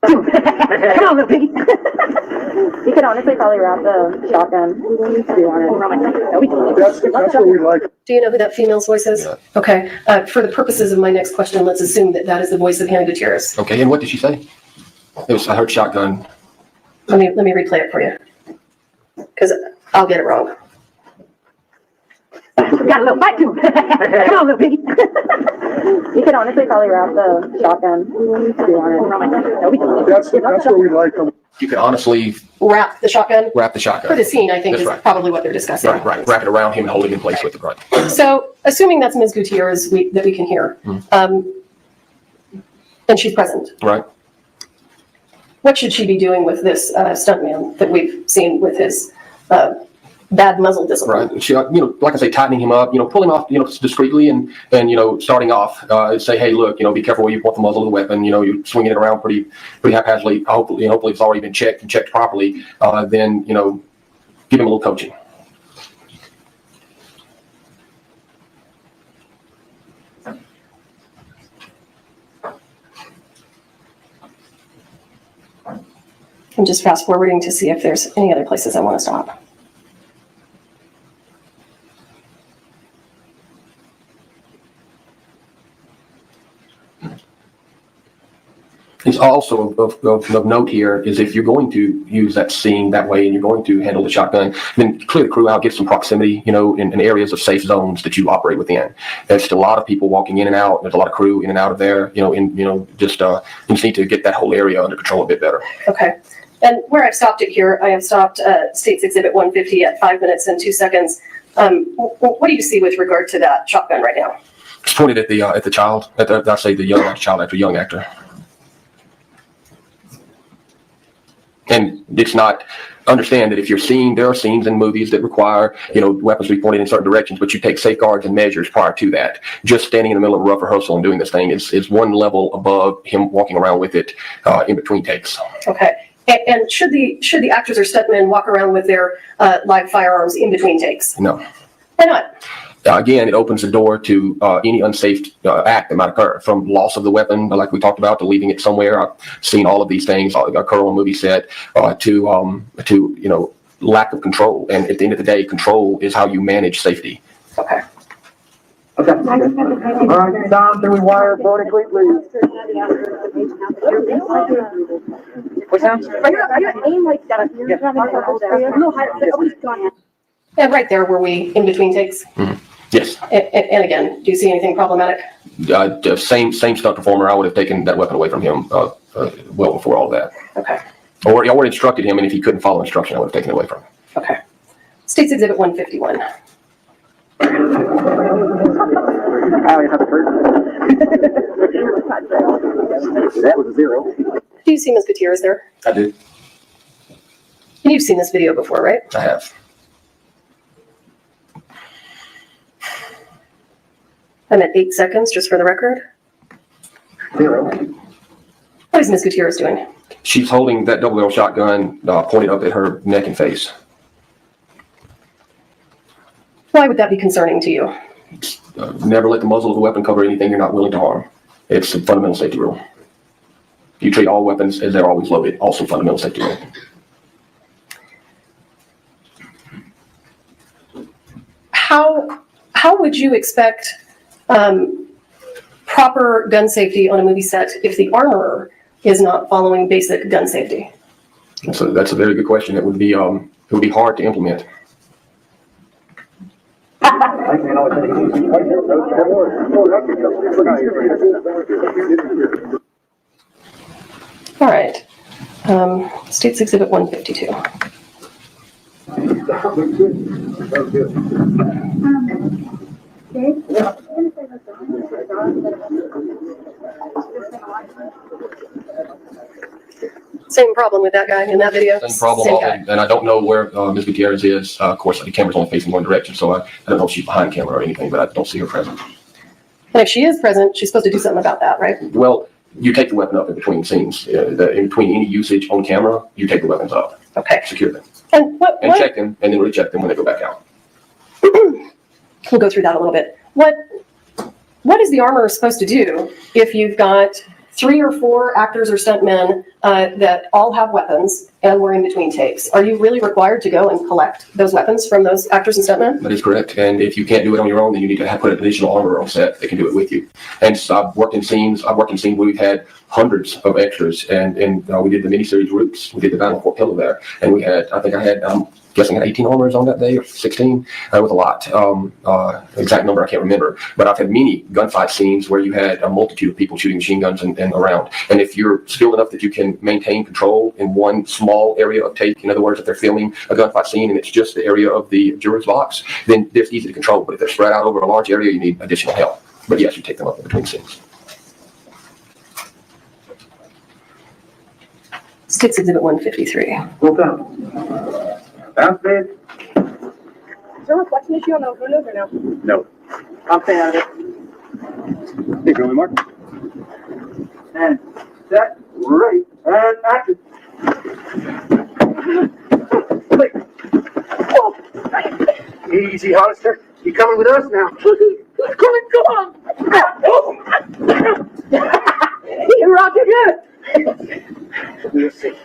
Come on, little piggy. You could honestly probably wrap the shotgun if you wanted. That's what we like. Do you know who that female's voice is? Yeah. Okay. For the purposes of my next question, let's assume that that is the voice of Hannah Gutierrez. Okay, and what did she say? I heard shotgun. Let me replay it for you, because I'll get it wrong. Got a little fight too. Come on, little piggy. You could honestly probably wrap the shotgun if you wanted. That's what we like. You could honestly Wrap the shotgun? wrap the For shotgun. the scene, I think, That's is right. probably what they're discussing. Right. Wrap it around him and hold him in place with it, right. So, assuming that's Ms. Gutierrez that we can hear, and she's present, Right. what should she be doing with this stuntman that we've seen with his bad muzzle discipline. Right. She, like I say, tightening him up, pulling off, discreetly and starting off, say, hey, look, be careful where you point the muzzle of the weapon. You're swinging it around pretty haphazardly. Hopefully it's already been checked and checked properly. Then, give him a little coaching. I'm just fast forwarding to see if there's any other places I want to stop. It's also of note here is if you're going to use that scene that way and you're going to handle the shotgun, then clear the crew out, get some proximity, in areas of safe zones that you operate within. There's a lot of people walking in and out. There's a lot of crew in and out of there, you just need to get that whole area under control a bit better. Okay. And where I've stopped it here, I have stopped State's Exhibit 150 at 5 minutes and 2 seconds. What do you see with regard to that shotgun right now? It's pointed at the child, the young child actor, young actor. And it's not, understand that if you're seeing, there are scenes in movies that require, weapons to be pointed in certain directions, but you take safeguards and measures prior to that. Just standing in the middle of a rough rehearsal and doing this thing is one level above him walking around with it in between takes. Okay. And should the actors or stuntmen walk around with their live firearms in between takes? No. Why not? Again, it opens the door to any unsafe act that might occur, from loss of the weapon, like we talked about, to leaving it somewhere. I've seen all of these things occur on a movie set, to lack of control. And at the end of the day, control is how you manage safety. Okay. Okay. All right, Tom, can we wire vertically, please? What's that? Are you aim like that? You're having to hold there. No, go ahead. And right there, were we in between takes? Mm-hmm. Yes. And again, do you see anything problematic? Same stunt performer, I would have taken that weapon away from him well before all that. Okay. Or I would have instructed him, and if he couldn't follow instruction, I would have taken it away from him. Okay. State's Exhibit 151. That was a 0. Do you see Ms. Gutierrez there? I did. And you've seen this video before, right? I have. I'm at 8 seconds, just for the record. 0. What is Ms. Gutierrez doing? She's holding that double barrel shotgun pointed up at her neck and face. Why would that be concerning to you? Never let the muzzle of the weapon cover anything you're not willing to harm. It's a fundamental safety rule. You treat all weapons as they're always loaded. Also fundamental safety rule. How would you expect proper gun safety on a movie set if the armorer is not following basic gun safety? So that's a very good question. It would be hard to implement. All right. State's Exhibit 152. Same problem with that guy in that video? Same problem, and I don't know where Ms. Gutierrez is. Of course, the camera's only facing one direction, so I don't know if she's behind the camera or anything, but I don't see her present. And if she is present, she's supposed to do something about that, right? Well, you take the weapon up in between scenes. In between any usage on camera, you take the weapons up. Okay. Secure them. And what Check them, and then recheck them when they go back out. we'll go through that a little bit. What is the armorer supposed to do if you've got 3 or 4 actors or stuntmen that all have weapons and we're in between takes? Are you really required to go and collect those weapons from those actors and stuntmen? That is correct. And if you can't do it on your own, then you need to put an additional armorer on set that can do it with you. And so I've worked in scenes where we've had hundreds of extras, and we did the miniseries Roots. We did the Battle of Fort Pillow there, and I'm guessing I had 18 armors on that day, or 16, with a lot. Exact number I can't remember, but I've had many gunfight scenes where you had a multitude of people shooting machine guns and around. And if you're skilled enough that you can maintain control in one small area of take, in other words, if they're filming a gunfight scene and it's just the area of the juror's box, then it's easy to control. But if they're spread out over a large area, you need additional help. But yes, you take them up in between scenes. State's Exhibit 153. Full time. Downstairs. Is there a reflection issue on the windows or no? No. I'm staying out of it. Hey, Billy Mark. And set, ready, and action. Wait. Oh. Easy, Hollister. You coming with us now? Come on. You're rocking good. We'll see.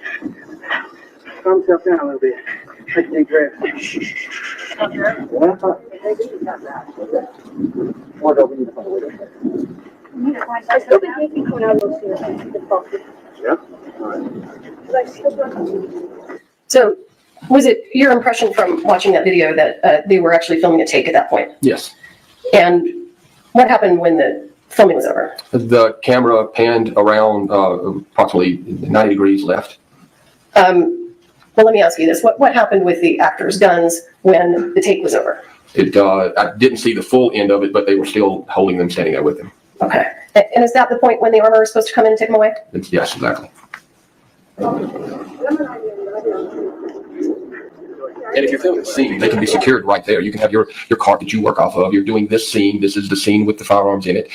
Calm yourself down a little bit. I can take care of it. I still think maybe coming out of those here. Yeah? So was it your impression from watching that video that they were actually filming a take at that point? Yes. And what happened when the filming was over? The camera panned around approximately 90 degrees left. Well, let me ask you this. What happened with the actors' guns when the take was over? I didn't see the full end of it, but they were still holding them, standing there with them. Okay. And is that the point when the armor is supposed to come in and take them away? Yes, exactly. And if you're filming a scene, they can be secured right there. You can have your cart that you work off of. You're doing this scene. This is the scene with the firearms in it.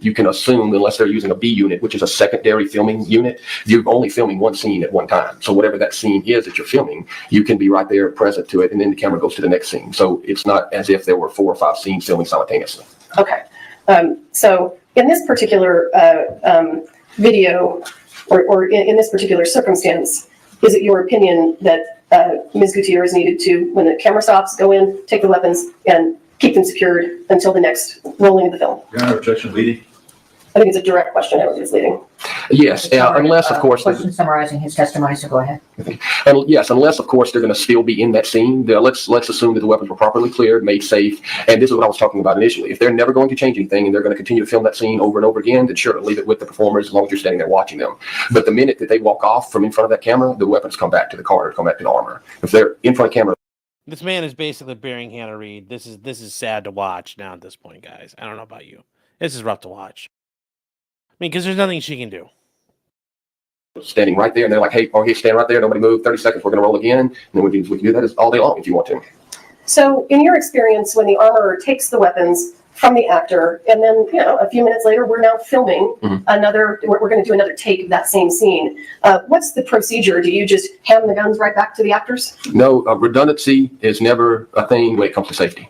You can assume, unless they're using a B unit, which is a secondary filming unit, you're only filming one scene at one time. So whatever that scene is that you're filming, you can be right there present to it, and then the camera goes to the next scene. So it's not as if there were 4 or 5 scenes filming simultaneously. Okay. So in this particular video, or in this particular circumstance, is it your opinion that Ms. Gutierrez needed to, when the camera stops, go in, take the weapons, and keep them secured until the next rolling of the film? Your Honor, objection leading. I think it's a direct question I was just leading. Yes, unless, of course, Question summarizing his testimony, so go ahead. and yes, unless, of course, they're going to still be in that scene. Let's assume that the weapons were properly cleared, made safe, and this is what I was talking about initially. If they're never going to change anything and they're going to continue to film that scene over and over again, then sure, leave it with the performers as long as you're standing there watching them. But the minute that they walk off from in front of that camera, the weapons come back to the car, come back to the armor. If they're in front of camera, This man is basically burying Hannah Reid. This is sad to watch now at this point, guys. I don't know about you. This is rough to watch. I mean, because there's nothing she can do. standing right there, and they're like, hey, stand right there, nobody move, 30 seconds, we're going to roll again, and then we can do that all day long if you want to. So in your experience, when the armorer takes the weapons from the actor, and then, a few minutes later, we're now filming we're going to do another take of that same scene. What's the procedure? Do you just hand the guns right back to the actors? No, redundancy is never a thing when it comes to safety.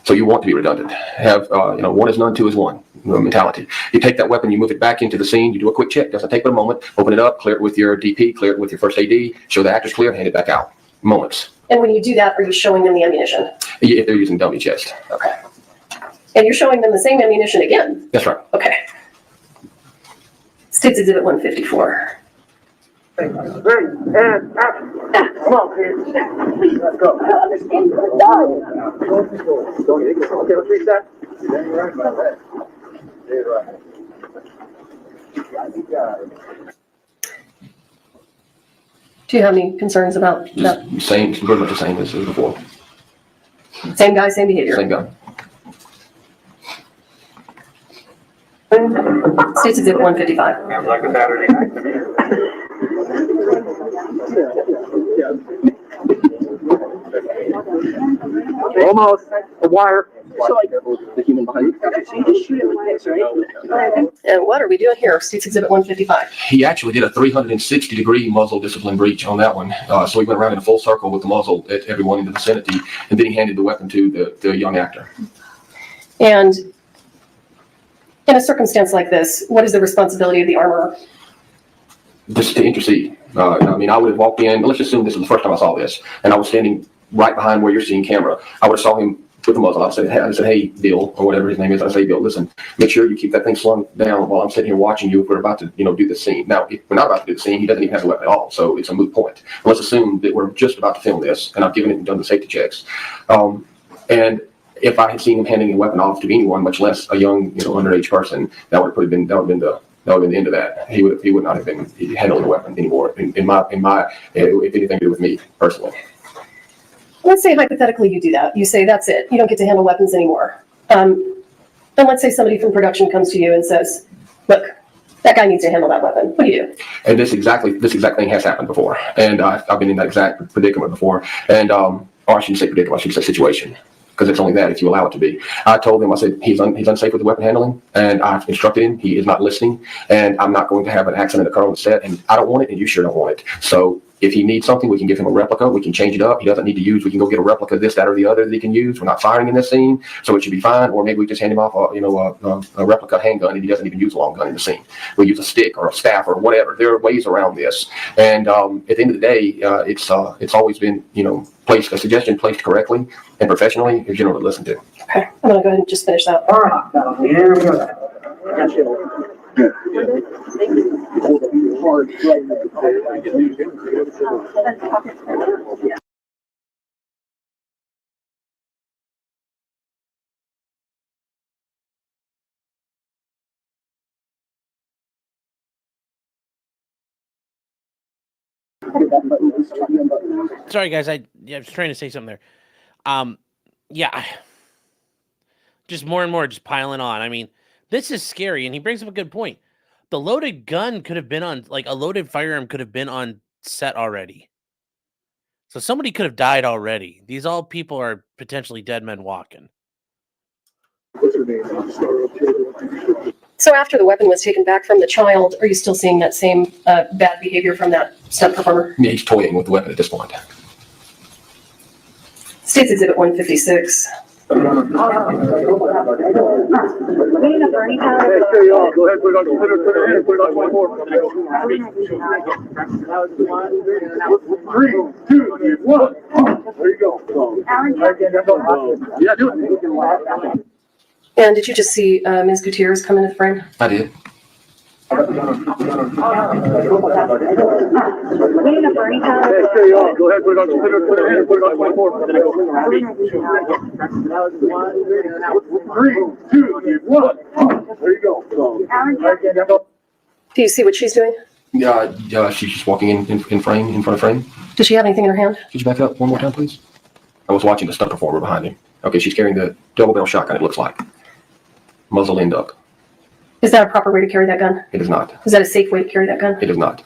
So you want to be redundant. Have, one is none, two is one mentality. You take that weapon, you move it back into the scene, you do a quick check. Doesn't take but a moment. Open it up, clear it with your DP, clear it with your first AD, show the actor's clear, hand it back out. Moments. And when you do that, are you showing them the ammunition? If they're using dummy chest. Okay. And you're showing them the same ammunition again? That's right. Okay. States Exhibit 154. Ready, and action. Come on, kids. Let's go. I don't understand what it does. Okay, let's reach that. You're right about that. You're right. Do you have any concerns about that? Same, pretty much the same as before. Same guy, same behavior? Same guy. States Exhibit 155. Sounds like a Saturday night to me. Almost. A wire. So like the human body. So you just shoot it with this, right? And what are we doing here? States Exhibit 155. He actually did a 360-degree muzzle discipline breach on that one. So he went around in a full circle with the muzzle at everyone in the vicinity, and then he handed the weapon to the young actor. And in a circumstance like this, what is the responsibility of the armorer? Just to intercede. I would have walked in, let's assume this is the first time I saw this, and I was standing right behind where you're seeing camera. I would have saw him with the muzzle. I said, hey, Bill, or whatever his name is. I say, Bill, listen, make sure you keep that thing slung down while I'm sitting here watching you if we're about to, do the scene. Now, if we're not about to do the scene, he doesn't even have the weapon at all, so it's a moot point. Let's assume that we're just about to film this, and I've given it and done the safety checks. And if I had seen him handing a weapon off to anyone, much less a young, underage person, that would have been the end of that. He would not have been handling the weapon anymore. In my, if anything to do with me personally. Let's say hypothetically you do that. You say, that's it. You don't get to handle weapons anymore. And let's say somebody from production comes to you and says, look, that guy needs to handle that weapon. What do you do? And this exact thing has happened before. And I've been in that exact predicament before. And or I shouldn't say predicament, I should say situation, because it's only that if you allow it to be. I told him, I said, he's unsafe with the weapon handling, and I've instructed him, he is not listening, and I'm not going to have an accident occur on the set, and I don't want it, and you sure don't want it. So if he needs something, we can give him a replica, we can change it up. He doesn't need to use, we can go get a replica of this, that, or the other that he can use. We're not firing in this scene, so it should be fine. Or maybe we just hand him off a replica handgun, and he doesn't even use a long gun in the scene. We use a stick or a staff or whatever. There are ways around this. And at the end of the day, it's always been, placed, a suggestion placed correctly and professionally is generally listened to. Okay, I'm gonna go ahead and just finish that. All right, here we go. Sorry, guys. I was trying to say something there. Yeah. Just more and more, just piling on. I mean, this is scary, and he brings up a good point. The loaded gun could have been on, like, a loaded firearm could have been on set already. So somebody could have died already. These all people are potentially dead men walking. So after the weapon was taken back from the child, are you still seeing that same bad behavior from that stunt performer? Yeah, he's toying with the weapon at this point. States Exhibit 156. Hey, sure, y'all. Go ahead, put it on, put it in, put it on 24. 3, 2, 1. There you go. Yeah, do it. And did you just see Ms. Gutierrez come into the frame? I did. Hey, sure, y'all. Go ahead, put it on, put it in, put it on 24. 3, 2, 1. There you go. Do you see what she's doing? Yeah, she's just walking in frame, in front of frame. Does she have anything in her hand? Could you back up one more time, please? I was watching the stunt performer behind him. Okay, she's carrying the double barrel shotgun, it looks like. Muzzle end up. Is that a proper way to carry that gun? It is not. Is that a safe way to carry that gun? It is not.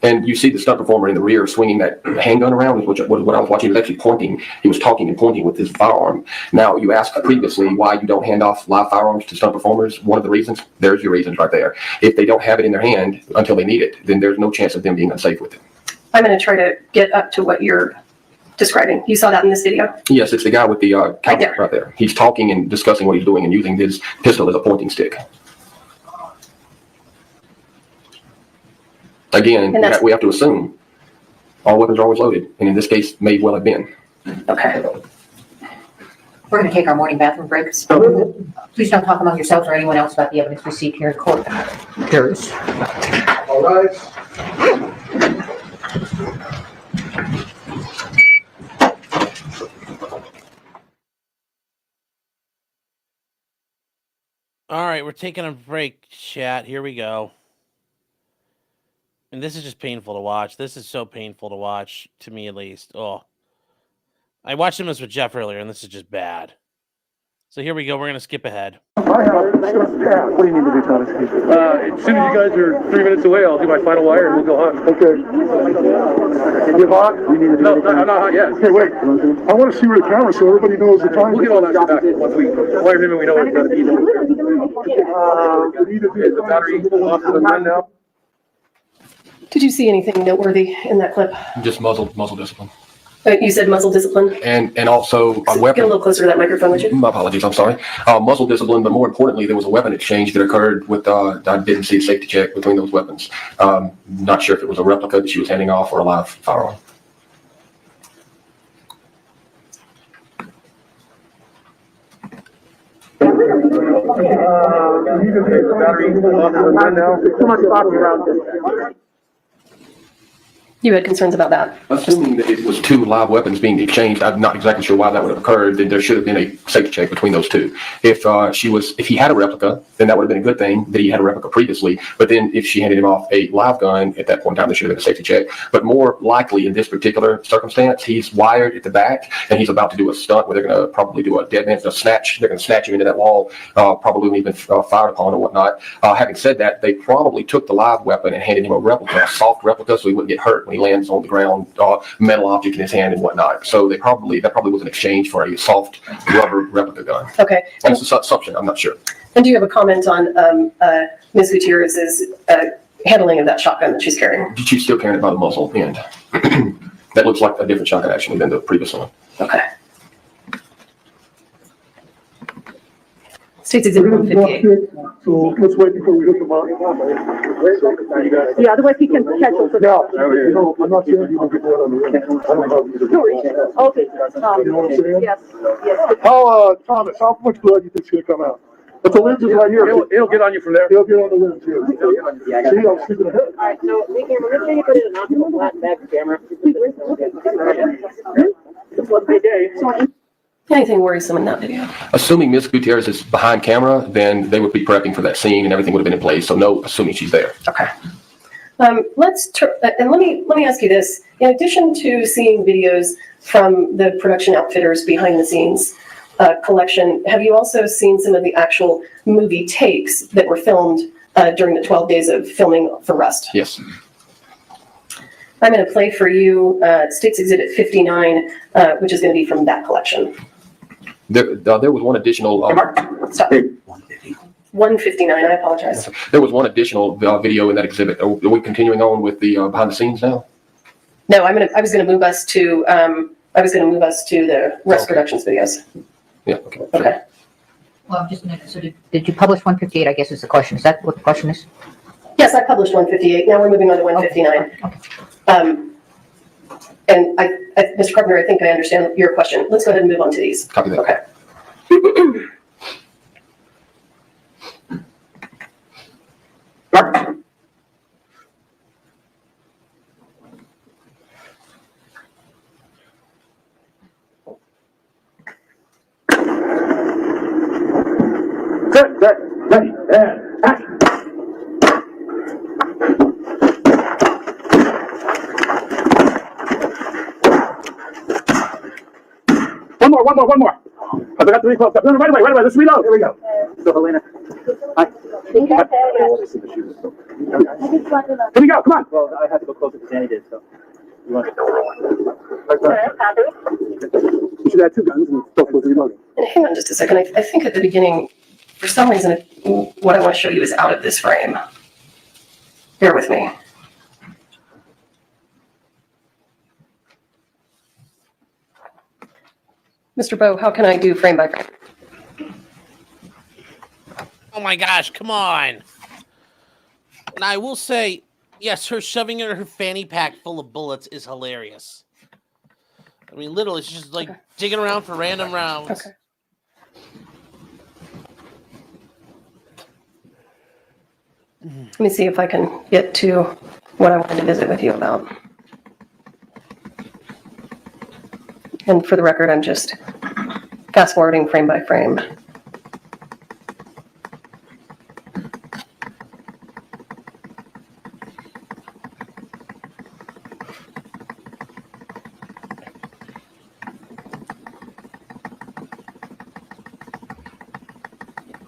And you see the stunt performer in the rear swinging that handgun around, which what I was watching, he was actually pointing. He was talking and pointing with his firearm. Now, you asked previously why you don't hand off live firearms to stunt performers. One of the reasons, there's your reasons right there. If they don't have it in their hand until they need it, then there's no chance of them being unsafe with it. I'm going to try to get up to what you're describing. You saw that in this video? Yes, it's the guy with the Right there. right there. He's talking and discussing what he's doing and using his pistol as a pointing stick. Again, we have to assume all weapons are always loaded, and in this case, may well have been. Okay. We're going to take our morning bathroom breaks. Please don't talk among yourselves or anyone else about the evidence received here in court. Carries. All right. All right, we're taking a break, chat. Here we go. And this is just painful to watch. This is so painful to watch, to me at least. Oh, I watched this with Jeff earlier, and this is just bad. So here we go. We're going to skip ahead. What do you need to do, Thomas? As soon as you guys are 3 minutes away, I'll do my final wire and we'll go hunt. Okay. You're hot? No, I'm not hot yet. Okay, wait. I want to see where the camera so everybody knows the time. We'll get all that back once we wire him and we know it's going to be. Is the battery off the run now? Did you see anything noteworthy in that clip? Just muzzle discipline. You said muzzle discipline? And also a weapon. Get a little closer to that microphone, would you? My apologies, I'm sorry. Muzzle discipline, but more importantly, there was a weapon exchange that occurred with, I didn't see a safety check between those weapons. Not sure if it was a replica that she was handing off or a live firearm. The battery off the run now. There's too much boxing around this. You had concerns about that? Assuming that it was two live weapons being exchanged, I'm not exactly sure why that would have occurred. Then there should have been a safety check between those two. If he had a replica, then that would have been a good thing that he had a replica previously. But then if she handed him off a live gun at that point in time, there should have been a safety check. But more likely in this particular circumstance, he's wired at the back and he's about to do a stunt where they're going to probably do a dead man snatch. They're going to snatch him into that wall, probably when he's been fired upon or whatnot. Having said that, they probably took the live weapon and handed him a replica, a soft replica, so he wouldn't get hurt when when he lands on the ground, metal object in his hand and whatnot. So that probably was an exchange for a soft rubber replica gun. Okay. That's the assumption. I'm not sure. And do you have a comment on Ms. Gutierrez's handling of that shotgun that she's carrying? She's still carrying it by the muzzle end. That looks like a different shotgun actually than the previous one. Okay. States Exhibit 158. So let's wait before we hit the mark. Yeah, otherwise he can catch us. No, I'm not saying you won't get that on the rim. I don't know if you Okay. You know what I'm saying? Yes, yes. How, Thomas, how much blood do you think's gonna come out? But the lens is right here. It'll get on you from there. It'll get on the lens here. See, I'm sticking ahead. All right, so we can, let's say you put it in an flat back camera. It's one big day. Anything worrisome in that video? Assuming Ms. Gutierrez is behind camera, then they would be prepping for that scene and everything would have been in place. So no, assuming she's there. Okay. And let me ask you this. In addition to seeing videos from the production outfitters behind the scenes collection, have you also seen some of the actual movie takes that were filmed during the 12 days of filming for Rust? Yes. I'm going to play for you States Exhibit 59, which is going to be from that collection. There was one additional. Stop. 159, I apologize. There was one additional video in that exhibit. Are we continuing on with the behind the scenes now? No, I was going to move us to the Rust Productions videos. Yeah. Okay. Okay. Well, just a minute. So did you publish 158, I guess is the question. Is that what the question is? Yes, I published 158. Now we're moving on to 159. And Mr. Carpenter, I think I understand your question. Let's go ahead and move on to these. Copy that. Okay. Set, ready, and action. One more. I forgot to reclose up. No, right away. Let's reload. Here we go. So, Helena. Hi. Here we go. Come on. Well, I had to go closer because Danny did, so. You want You should have two guns and both was reloading. And hang on just a second. I think at the beginning, for some reason, what I want to show you is out of this frame. Bear with me. Mr. Bowe, how can I do frame by frame? Oh my gosh, come on. And I will say, yes, her shoving in her fanny pack full of bullets is hilarious. I mean, literally, she's just like digging around for random rounds. Okay. Let me see if I can get to what I wanted to visit with you about. And for the record, I'm just fast forwarding frame by frame.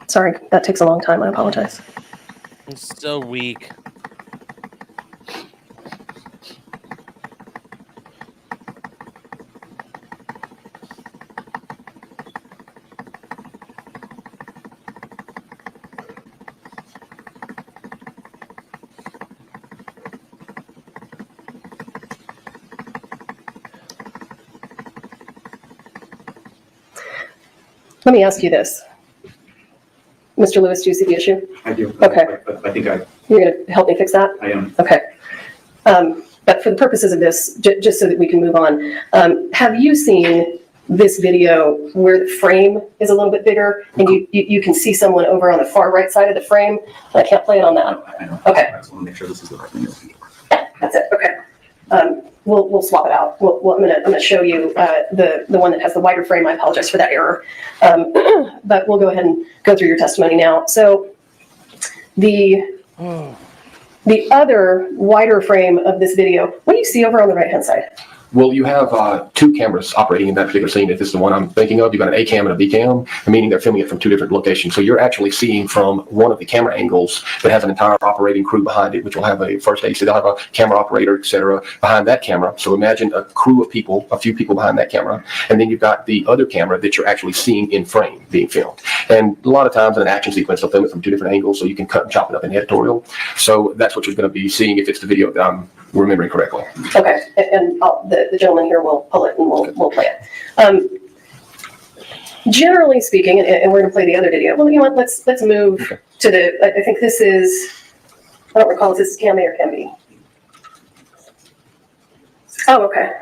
Sorry, that takes a long time. I apologize. It's so weak. Let me ask you this. Mr. Lewis, do you see the issue? I do. Okay. I think You're going to help me fix that? I am. Okay. But for the purposes of this, just so that we can move on, have you seen this video where the frame is a little bit bigger and you can see someone over on the far right side of the frame? I can't play it on that. I know. Okay. I just want to make sure this is the right thing. That's it. Okay. We'll swap it out. I'm gonna show you the one that has the wider frame. I apologize for that error, but we'll go ahead and go through your testimony now. So the other wider frame of this video, what do you see over on the right hand side? Well, you have two cameras operating in that particular scene. If this is the one I'm thinking of, you've got an A cam and a B cam, meaning they're filming it from two different locations. So you're actually seeing from one of the camera angles that has an entire operating crew behind it, which will have a first aid. So they'll have a camera operator, etc., behind that camera. So imagine a crew of people, a few people behind that camera, and then you've got the other camera that you're actually seeing in frame being filmed. And a lot of times in an action sequence, they'll film it from two different angles, so you can cut and chop it up in editorial. So that's what you're going to be seeing if it's the video that I'm remembering correctly. Okay, and the gentleman here will pull it and we'll play it. Generally speaking, and we're going to play the other video. Well, you know what? Let's move to the. I think this is. I don't recall if this is Cam A or Cam B. Oh, okay.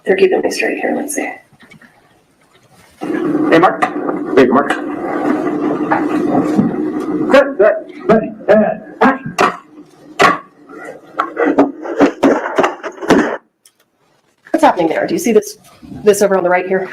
They're keeping me straight here. Let's see. Hey, Mark. Hey, Mark. Good, good, ready, and action. What's happening there? Do you see this over on the right here?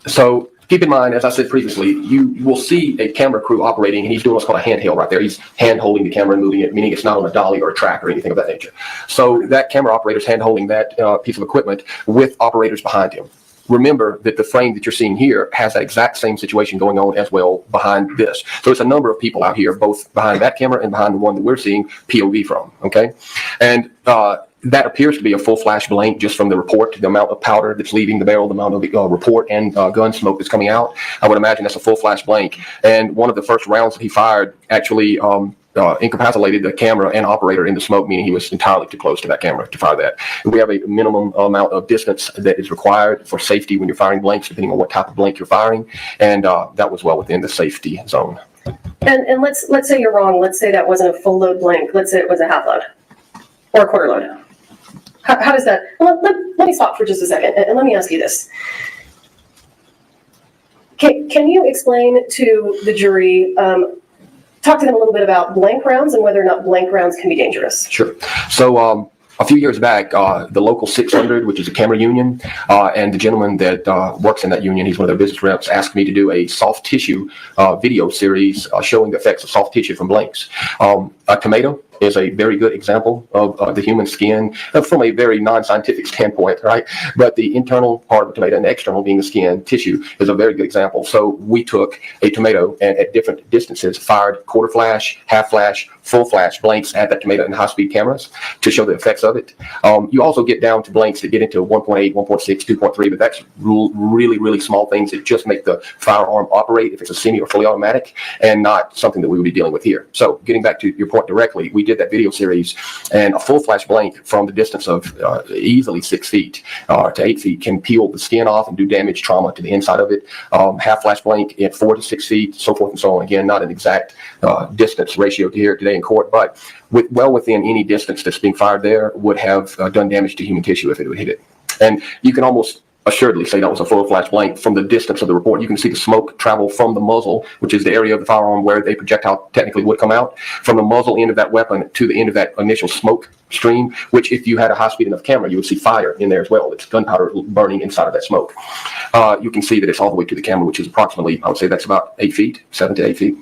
So keep in mind, as I said previously, you will see a camera crew operating, and he's doing what's called a handheld right there. He's hand holding the camera and moving it, meaning it's not on a dolly or a track or anything of that nature. So that camera operator is hand holding that piece of equipment with operators behind him. Remember that the frame that you're seeing here has that exact same situation going on as well behind this. So it's a number of people out here, both behind that camera and behind the one that we're seeing POV from, okay? And that appears to be a full flash blank just from the report, the amount of powder that's leaving the barrel, the amount of report and gun smoke that's coming out. I would imagine that's a full flash blank. And one of the first rounds that he fired actually incapacitated the camera and operator in the smoke, meaning he was entirely too close to that camera to fire that. And we have a minimum amount of distance that is required for safety when you're firing blanks, depending on what type of blank you're firing. And that was well within the safety zone. And let's say you're wrong. Let's say that wasn't a full load blank. Let's say it was a half load or a quarter load. How does that? Well, let me stop for just a second and let me ask you this. Can you explain to the jury? Talk to them a little bit about blank rounds and whether or not blank rounds can be dangerous. Sure. So a few years back, the local 600, which is a camera union, and the gentleman that works in that union, he's one of their business reps, asked me to do a soft tissue video series showing the effects of soft tissue from blanks. A tomato is a very good example of the human skin from a very non-scientific standpoint, right? But the internal part of the tomato and the external being the skin tissue is a very good example. So we took a tomato and at different distances fired quarter flash, half flash, full flash blanks at that tomato in high-speed cameras to show the effects of it. You also get down to blanks that get into 1.8, 1.6, 2.3, but that's really, really small things that just make the firearm operate if it's a semi or fully automatic and not something that we would be dealing with here. So getting back to your point directly, we did that video series, and a full flash blank from the distance of easily 6 feet to 8 feet can peel the skin off and do damage trauma to the inside of it. Half flash blank at 4 to 6 feet, so forth and so on. Again, not an exact distance ratio to here today in court, but well within any distance that's being fired there would have done damage to human tissue if it would hit it. And you can almost assuredly say that was a full flash blank from the distance of the report. You can see the smoke travel from the muzzle, which is the area of the firearm where the projectile technically would come out, from the muzzle end of that weapon to the end of that initial smoke stream, which if you had a high-speed enough camera, you would see fire in there as well. It's gunpowder burning inside of that smoke. You can see that it's all the way to the camera, which is approximately, I would say that's about 8 feet, 7 to 8 feet.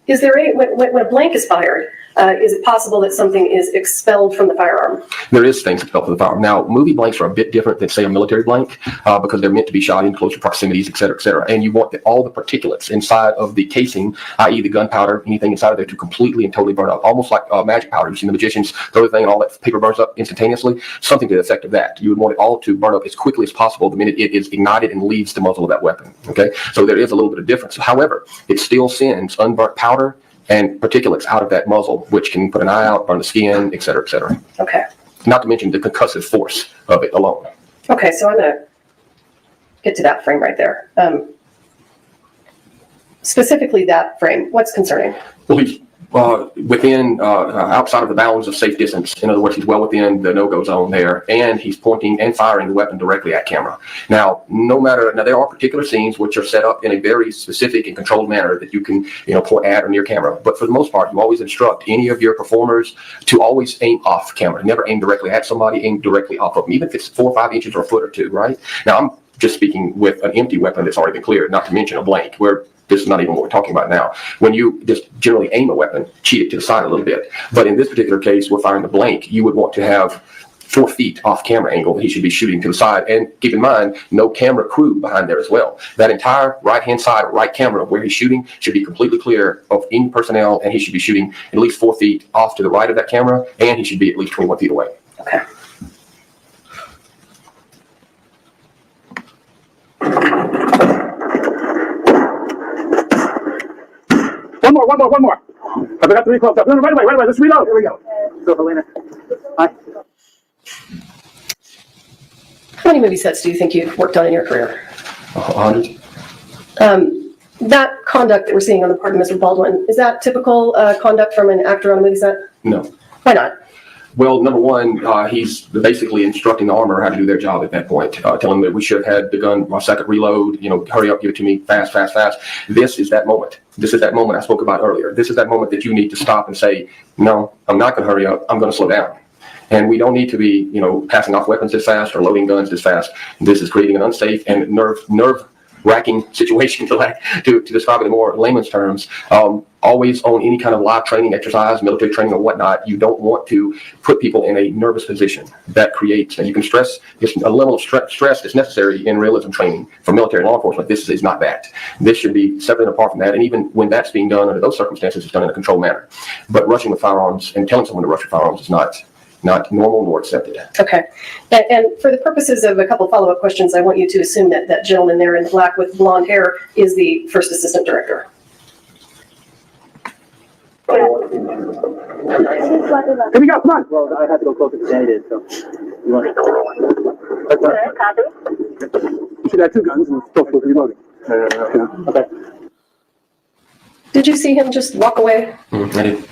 Is there any, when a blank is fired, is it possible that something is expelled from the firearm? There is things expelled from the firearm. Now, movie blanks are a bit different than, say, a military blank because they're meant to be shot in closer proximities, et cetera, et cetera. And you want all the particulates inside of the casing, i.e. the gunpowder, anything inside of there to completely and totally burn up, almost like magic powder. You've seen the magicians throw the thing and all that paper burns up instantaneously. Something to the effect of that. You would want it all to burn up as quickly as possible the minute it is ignited and leaves the muzzle of that weapon. Okay, so there is a little bit of difference. However, it still sends unburnt powder and particulates out of that muzzle, which can put an eye out, burn the skin, et cetera, et cetera. Okay. Not to mention the concussive force of it alone. Okay, so I'm going to get to that frame right there. Specifically that frame, what's concerning? Well, he's within, outside of the bounds of safe distance. In other words, he's well within the no-go zone there, and he's pointing and firing the weapon directly at camera. Now, there are particular scenes which are set up in a very specific and controlled manner that you can, point at or near camera. But for the most part, you always instruct any of your performers to always aim off camera. Never aim directly at somebody, aim directly off of them, even if it's 4 or 5 inches or a foot or two, right? Now, I'm just speaking with an empty weapon that's already been cleared, not to mention a blank, where this is not even what we're talking about now. When you just generally aim a weapon, cheat it to the side a little bit. But in this particular case, we're firing the blank. You would want to have 4 feet off camera angle that he should be shooting to the side. And keep in mind, no camera crew behind there as well. That entire right-hand side, right camera where he's shooting should be completely clear of any personnel, and he should be shooting at least 4 feet off to the right of that camera, and he should be at least 21 feet away. Okay. One more. I forgot to reclose up. No, right away. Let's reload. Here we go. So, Halanya. Hi. How many movie sets do you think you've worked on in your career? 100. That conduct that we're seeing on the part of Mr. Baldwin, is that typical conduct from an actor on a movie set? No. Why not? Well, number one, he's basically instructing the armor how to do their job at that point, telling them that we should have had the gun, my second reload, hurry up, give it to me, fast. This is that moment. This is that moment I spoke about earlier. This is that moment that you need to stop and say, no, I'm not going to hurry up. I'm going to slow down. And we don't need to be, passing off weapons this fast or loading guns this fast. This is creating an unsafe and nerve-wracking situation, to describe it in more layman's terms. Always on any kind of live training exercise, military training or whatnot, you don't want to put people in a nervous position. That creates, and you can stress, just a level of stress that's necessary in realism training for military law enforcement. This is not that. This should be separate and apart from that. And even when that's being done under those circumstances, it's done in a controlled manner. But rushing with firearms and telling someone to rush with firearms is not normal nor accepted. Okay. And for the purposes of a couple follow-up questions, I want you to assume that that gentleman there in black with blonde hair is the first assistant director. Here we go. Come on. Well, I have to go closer to Danny did, so you want You should have 2 guns and still supposed to be loading. Okay. Did you see him just walk away? I did.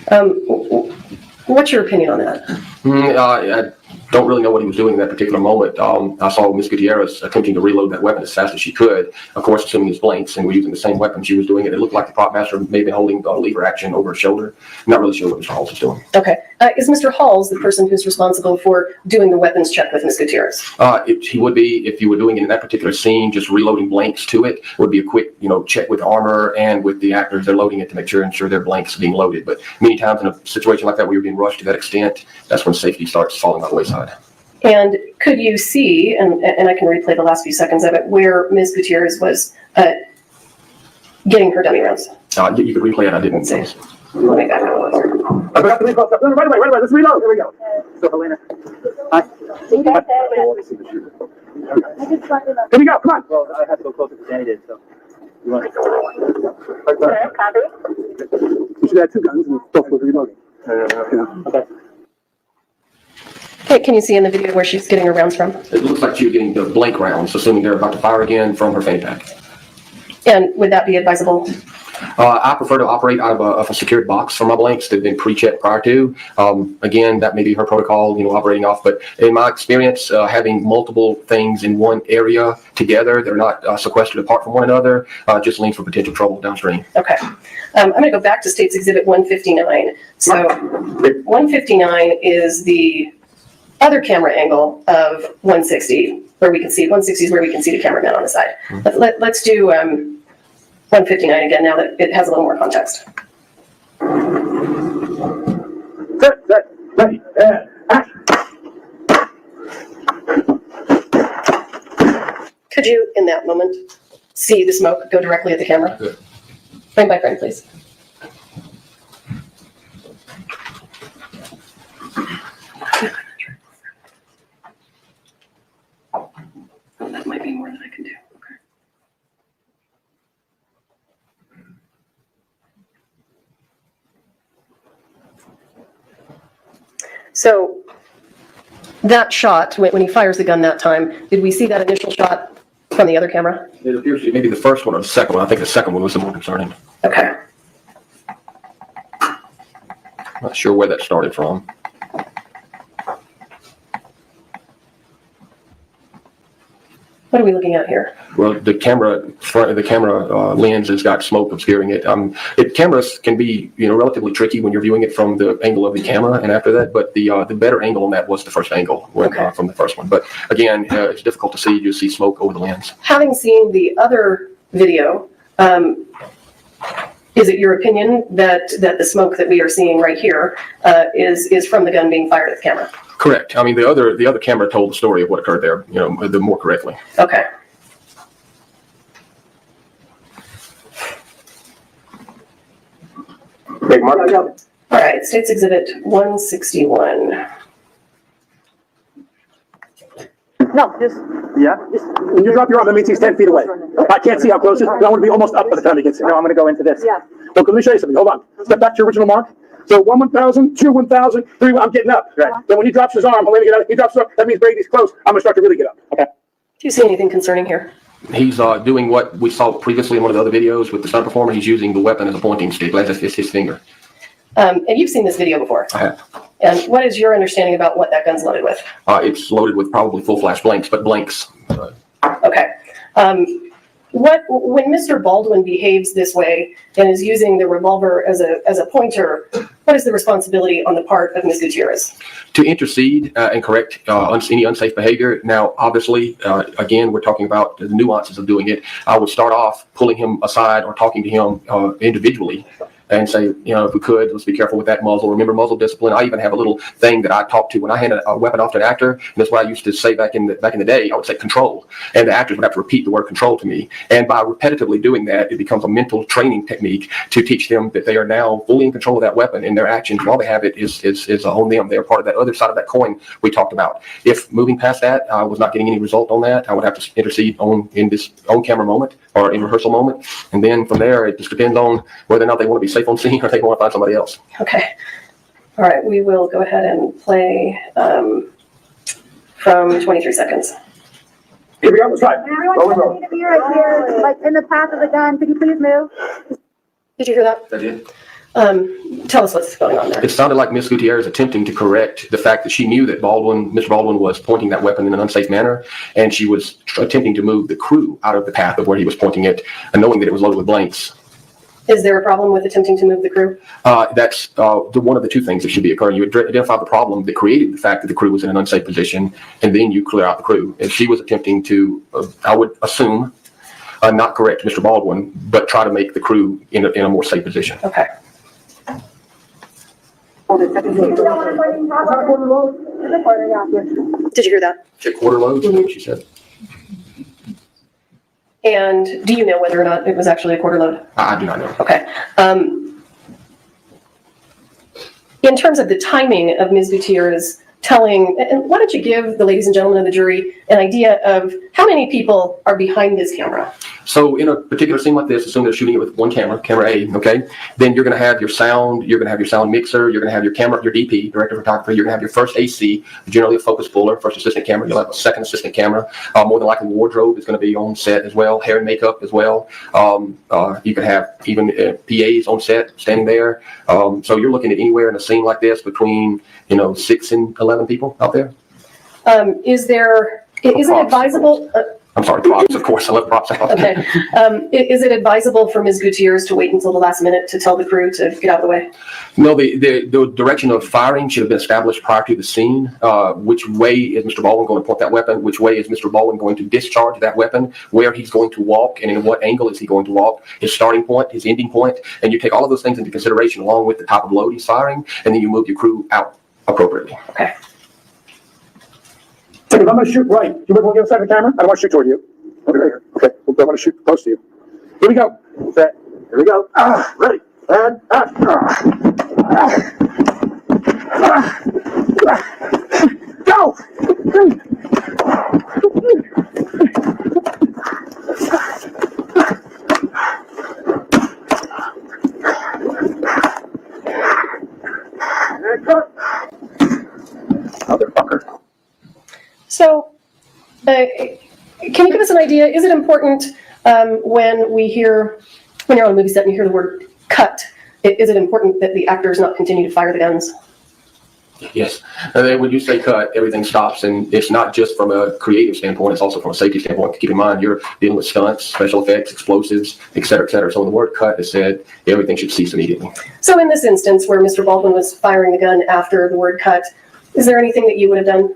What's your opinion on that? I don't really know what he was doing in that particular moment. I saw Ms. Gutierrez attempting to reload that weapon as fast as she could, of course, assuming it's blanks, and we're using the same weapon she was doing it. It looked like the prop master may have been holding lever action over his shoulder. I'm not really sure what Mr. Halls is doing. Okay. Is Mr. Halls the person who's responsible for doing the weapons check with Ms. Gutierrez? He would be, if you were doing it in that particular scene, just reloading blanks to it, would be a quick, check with the armor and with the actors. They're loading it to ensure their blanks being loaded. But many times in a situation like that, where you're being rushed to that extent, that's when safety starts falling by the wayside. And could you see, and I can replay the last few seconds of it, where Ms. Gutierrez was getting her dummy rounds? You could replay it. I didn't say. Let me back up. I forgot to reclose up. No, right away. Let's reload. Here we go. So, Halanya. Hi. Here we go. Come on. Well, I have to go closer to Danny did, so you want You should have 2 guns and still supposed to be loading. Okay. Okay, can you see in the video where she's getting her rounds from? It looks like she was getting the blank rounds, assuming they're about to fire again, from her fanny pack. And would that be advisable? I prefer to operate out of a secured box for my blanks that have been pre-checked prior to. Again, that may be her protocol, operating off. But in my experience, having multiple things in one area together, they're not sequestered apart from one another, just leads for potential trouble downstream. Okay. I'm going to go back to State's Exhibit 159. So 159 is the other camera angle of 160, where we can see 160 is where we can see the cameraman on the side. Let's do 159 again now that it has a little more context. Set, ready, and action. Could you, in that moment, see the smoke go directly at the camera? Good. Frame by frame, please. That might be more than I can do. Okay. So that shot, when he fires the gun that time, did we see that initial shot from the other camera? It appears to be maybe the first one or the second one. I think the second one was the more concerning. Okay. Not sure where that started from. What are we looking at here? Well, the camera lens has got smoke obscuring it. Cameras can be, relatively tricky when you're viewing it from the angle of the camera and after that, but the better angle on that was the first angle from the first one. But again, it's difficult to see. You see smoke over the lens. Having seen the other video, is it your opinion that the smoke that we are seeing right here is from the gun being fired at the camera? Correct. I mean, the other camera told the story of what occurred there, the more correctly. Okay. Big Mark. All right, State's Exhibit 161. No, just, Yeah? When you drop your arm, that means he's 10 feet away. I can't see how close it is. I want to be almost up by the time he gets here. No, I'm going to go into this. yeah. So let me show you something. Hold on. Step back to your original mark. So 1,000, 2, 1,000, 3, I'm getting up. Right. Then when he drops his arm, I'm letting it out. He drops his arm, that means Brady's close. I'm going to start to really get up. Okay. Do you see anything concerning here? He's doing what we saw previously in one of the other videos with the stunt performer. He's using the weapon as a pointing stick, as if it's his finger. And you've seen this video before. I have. And what is your understanding about what that gun's loaded with? It's loaded with probably full flash blanks, but blanks. Okay. When Mr. Baldwin behaves this way and is using the revolver as a pointer, what is the responsibility on the part of Ms. Gutierrez? To intercede and correct any unsafe behavior. Now, obviously, again, we're talking about the nuances of doing it. I would start off pulling him aside or talking to him individually and say, if we could, let's be careful with that muzzle. Remember muzzle discipline. I even have a little thing that I talk to when I hand a weapon off to an actor. And that's what I used to say back in the day. I would say control, and the actors would have to repeat the word control to me. And by repetitively doing that, it becomes a mental training technique to teach them that they are now fully in control of that weapon, and their actions, while they have it, is on them. They are part of that other side of that coin we talked about. If moving past that, I was not getting any result on that, I would have to intercede in this on-camera moment or in rehearsal moment, and then from there, it just depends on whether or not they want to be safe on scene or they want to find somebody else. Okay. All right, we will go ahead and play from 23 seconds. Here we go. Let's try. Everyone needs to be right here, like in the path of the gun. Could you please move? Did you hear that? I did. Tell us what's going on there. It sounded like Miss Gutierrez attempting to correct the fact that she knew that Mr. Baldwin was pointing that weapon in an unsafe manner, and she was attempting to move the crew out of the path of where he was pointing it, and knowing that it was loaded with blanks. Is there a problem with attempting to move the crew? That's one of the two things that should be occurring. You identify the problem that created the fact that the crew was in an unsafe position, and then you clear out the crew. If she was attempting to, I would assume, not correct Mr. Baldwin, but try to make the crew in a more safe position. Okay. Did you hear that? Check quarter loads, is what she said. And do you know whether or not it was actually a quarter load? I do not know. Okay. In terms of the timing of Ms. Gutierrez telling, and why don't you give the ladies and gentlemen of the jury an idea of how many people are behind this camera? So in a particular scene like this, assume they're shooting it with one camera A, okay? Then you're going to have your sound, you're going to have your sound mixer, you're going to have your camera, your DP, director of photography, you're going to have your first AC, generally a focus puller, first assistant camera, you'll have a second assistant camera. More than likely wardrobe is going to be on set as well, hair and makeup as well. You can have even PAs on set standing there. So you're looking at anywhere in a scene like this between, 6 and 11 people out there. Is it advisable? I'm sorry, props, of course, I left props out. Okay. Is it advisable for Ms. Gutierrez to wait until the last minute to tell the crew to get out of the way? No, the direction of firing should have been established prior to the scene. Which way is Mr. Baldwin going to point that weapon? Which way is Mr. Baldwin going to discharge that weapon? Where he's going to walk and in what angle is he going to walk? His starting point, his ending point, and you take all of those things into consideration along with the type of load he's firing, and then you move your crew out appropriately. Okay. If I'm going to shoot right, you might want to get inside the camera. I don't want to shoot toward you. Okay, right here. Okay, well, I want to shoot close to you. Here we go. Set. Here we go. Ready. And go. Motherfucker. So, can you give us an idea? Is it important when you're on a movie set and you hear the word cut, is it important that the actors not continue to fire the guns? Yes. And then when you say cut, everything stops, and it's not just from a creative standpoint, it's also from a safety standpoint. Keep in mind, you're dealing with stunts, special effects, explosives, et cetera, et cetera. So when the word cut is said, everything should cease immediately. So in this instance where Mr. Baldwin was firing the gun after the word cut, is there anything that you would have done?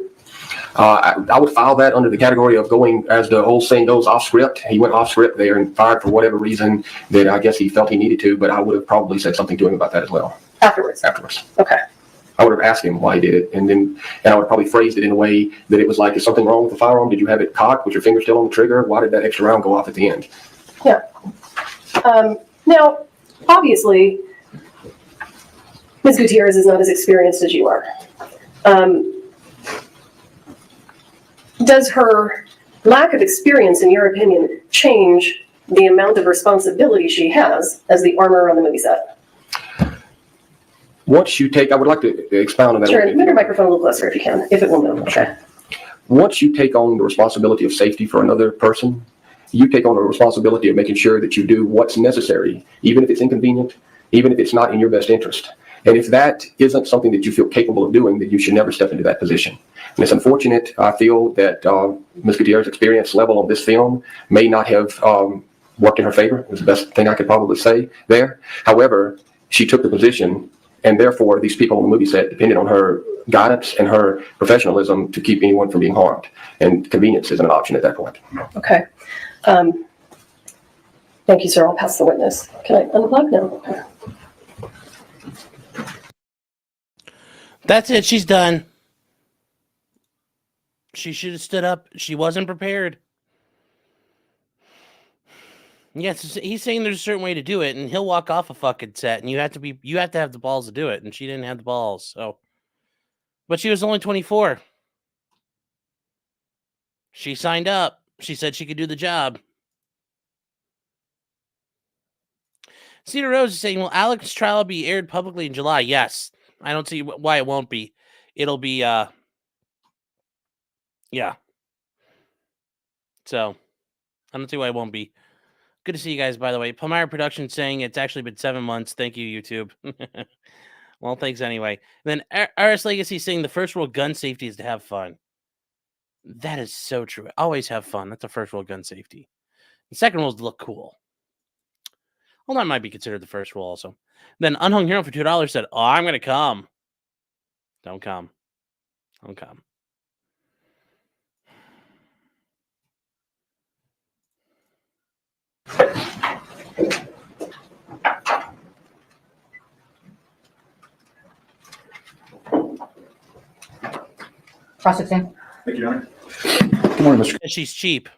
I would file that under the category of going, as the old saying goes, off script. He went off script there and fired for whatever reason that I guess he felt he needed to, but I would have probably said something to him about that as well. Afterwards? Okay. I would have asked him why he did it, and I would probably phrased it in a way that it was like, is something wrong with the firearm? Did you have it cocked with your finger still on the trigger? Why did that extra round go off at the end? Yeah. Now, obviously, Ms. Gutierrez is not as experienced as you are. Does her lack of experience, in your opinion, change the amount of responsibility she has as the armor on the movie set? Once you take, I would like to expound on that. Sure, move your microphone a little closer if you can, if it will move. Okay. Once you take on the responsibility of safety for another person, you take on the responsibility of making sure that you do what's necessary, even if it's inconvenient, even if it's not in your best interest. And if that isn't something that you feel capable of doing, then you should never step into that position. And it's unfortunate, I feel, that Ms. Gutierrez's experience level on this film may not have worked in her favor. It was the best thing I could probably say there. However, she took the position, and therefore these people on the movie set depended on her guidance and her professionalism to keep anyone from being harmed. And convenience isn't an option at that point. Okay. Thank you, sir. I'll pass the witness. Can I unplug now? Okay. That's it. She's done. She should have stood up. She wasn't prepared. Yes, he's saying there's a certain way to do it, and he'll walk off a fucking set, and you have to have the balls to do it, and she didn't have the balls. So, but she was only 24. She signed up. She said she could do the job. Cedar Rose is saying, will Alec's trial be aired publicly in July? Yes. I don't see why it won't be. It'll be, yeah. So, I don't see why it won't be. Good to see you guys, by the way. Palmyra Productions saying it's actually been 7 months. Thank you, YouTube. Well, thanks anyway. And then RS Legacy saying the first rule of gun safety is to have fun. That is so true. Always have fun. That's the first rule of gun safety. The second rule is to look cool. Well, that might be considered the first rule also. Then Unhung Hero for $2 said, oh, I'm going to come. Don't come. Don't come. Cross-examine. Thank you, Your Honor. Good morning, Mr. She's cheap.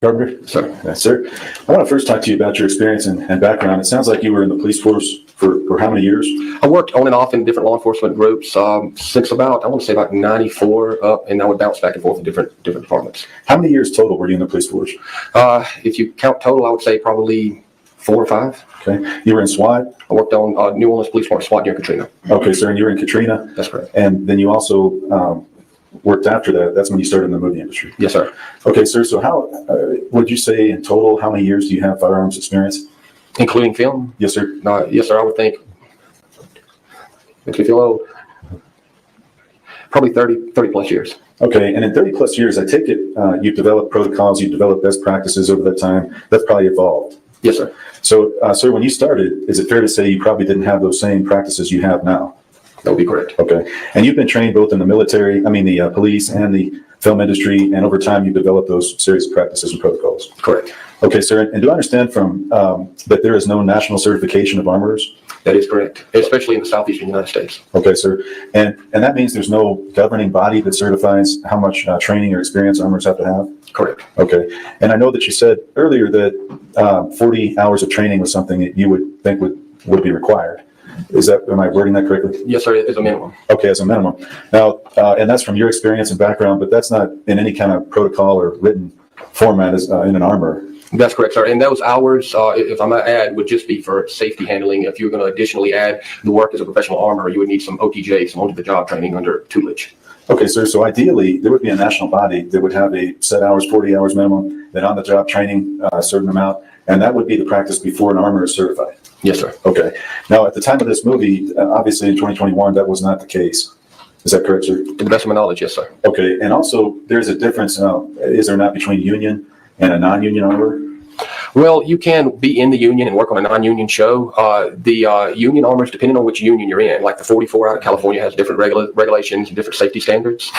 Carpenter. Sir. Yes, sir. I want to first talk to you about your experience and background. It sounds like you were in the police force for how many years? I worked on and off in different law enforcement groups since about, I want to say about 94 up, and I would bounce back and forth in different departments. How many years total were you in the police force? If you count total, I would say probably 4 or 5. Okay. You were in SWAT? I worked on New Orleans Police Department SWAT near Katrina. Okay, sir. And you were in Katrina? That's correct. And then you also worked after that. That's when you started in the movie industry. Yes, sir. Okay, sir. So how would you say in total, how many years do you have firearms experience? Including film? Yes, sir. Yes, sir. I would think. Makes me feel old. Probably 30 plus years. Okay, and in 30 plus years, I take it you've developed protocols, you've developed best practices over that time. That's probably evolved. Yes, sir. So, sir, when you started, is it fair to say you probably didn't have those same practices you have now? That would be correct. Okay, and you've been trained both in the military, the police and the film industry, and over time you've developed those series of practices and protocols. Correct. Okay, sir, and do I understand from that there is no national certification of armorers? That is correct, especially in the southeastern United States. Okay, sir, and that means there's no governing body that certifies how much training or experience armorers have to have? Correct. Okay, and I know that you said earlier that 40 hours of training was something that you would think would be required. Am I wording that correctly? Yes, sir, as a minimum. Okay, as a minimum. Now, and that's from your experience and background, but that's not in any kind of protocol or written format as in an armor. That's correct, sir. And those hours, if I might add, would just be for safety handling. If you're going to additionally add the work as a professional armorer, you would need some OTJ, some on-the-job training under tutelage. Okay, sir. So ideally, there would be a national body that would have a set hours, 40 hours minimum, then on-the-job training a certain amount, And that would be the practice before an armor is certified. Yes, sir. Okay. Now, at the time of this movie, obviously in 2021, that was not the case. Is that correct, sir? To the best of my knowledge, yes, sir. Okay. And also, there's a difference now, is there not, between union and a non-union armor? Well, you can be in the union and work on a non-union show. The union armors, depending on which union you're in, like the 44 out of California has different regulations and different safety standards.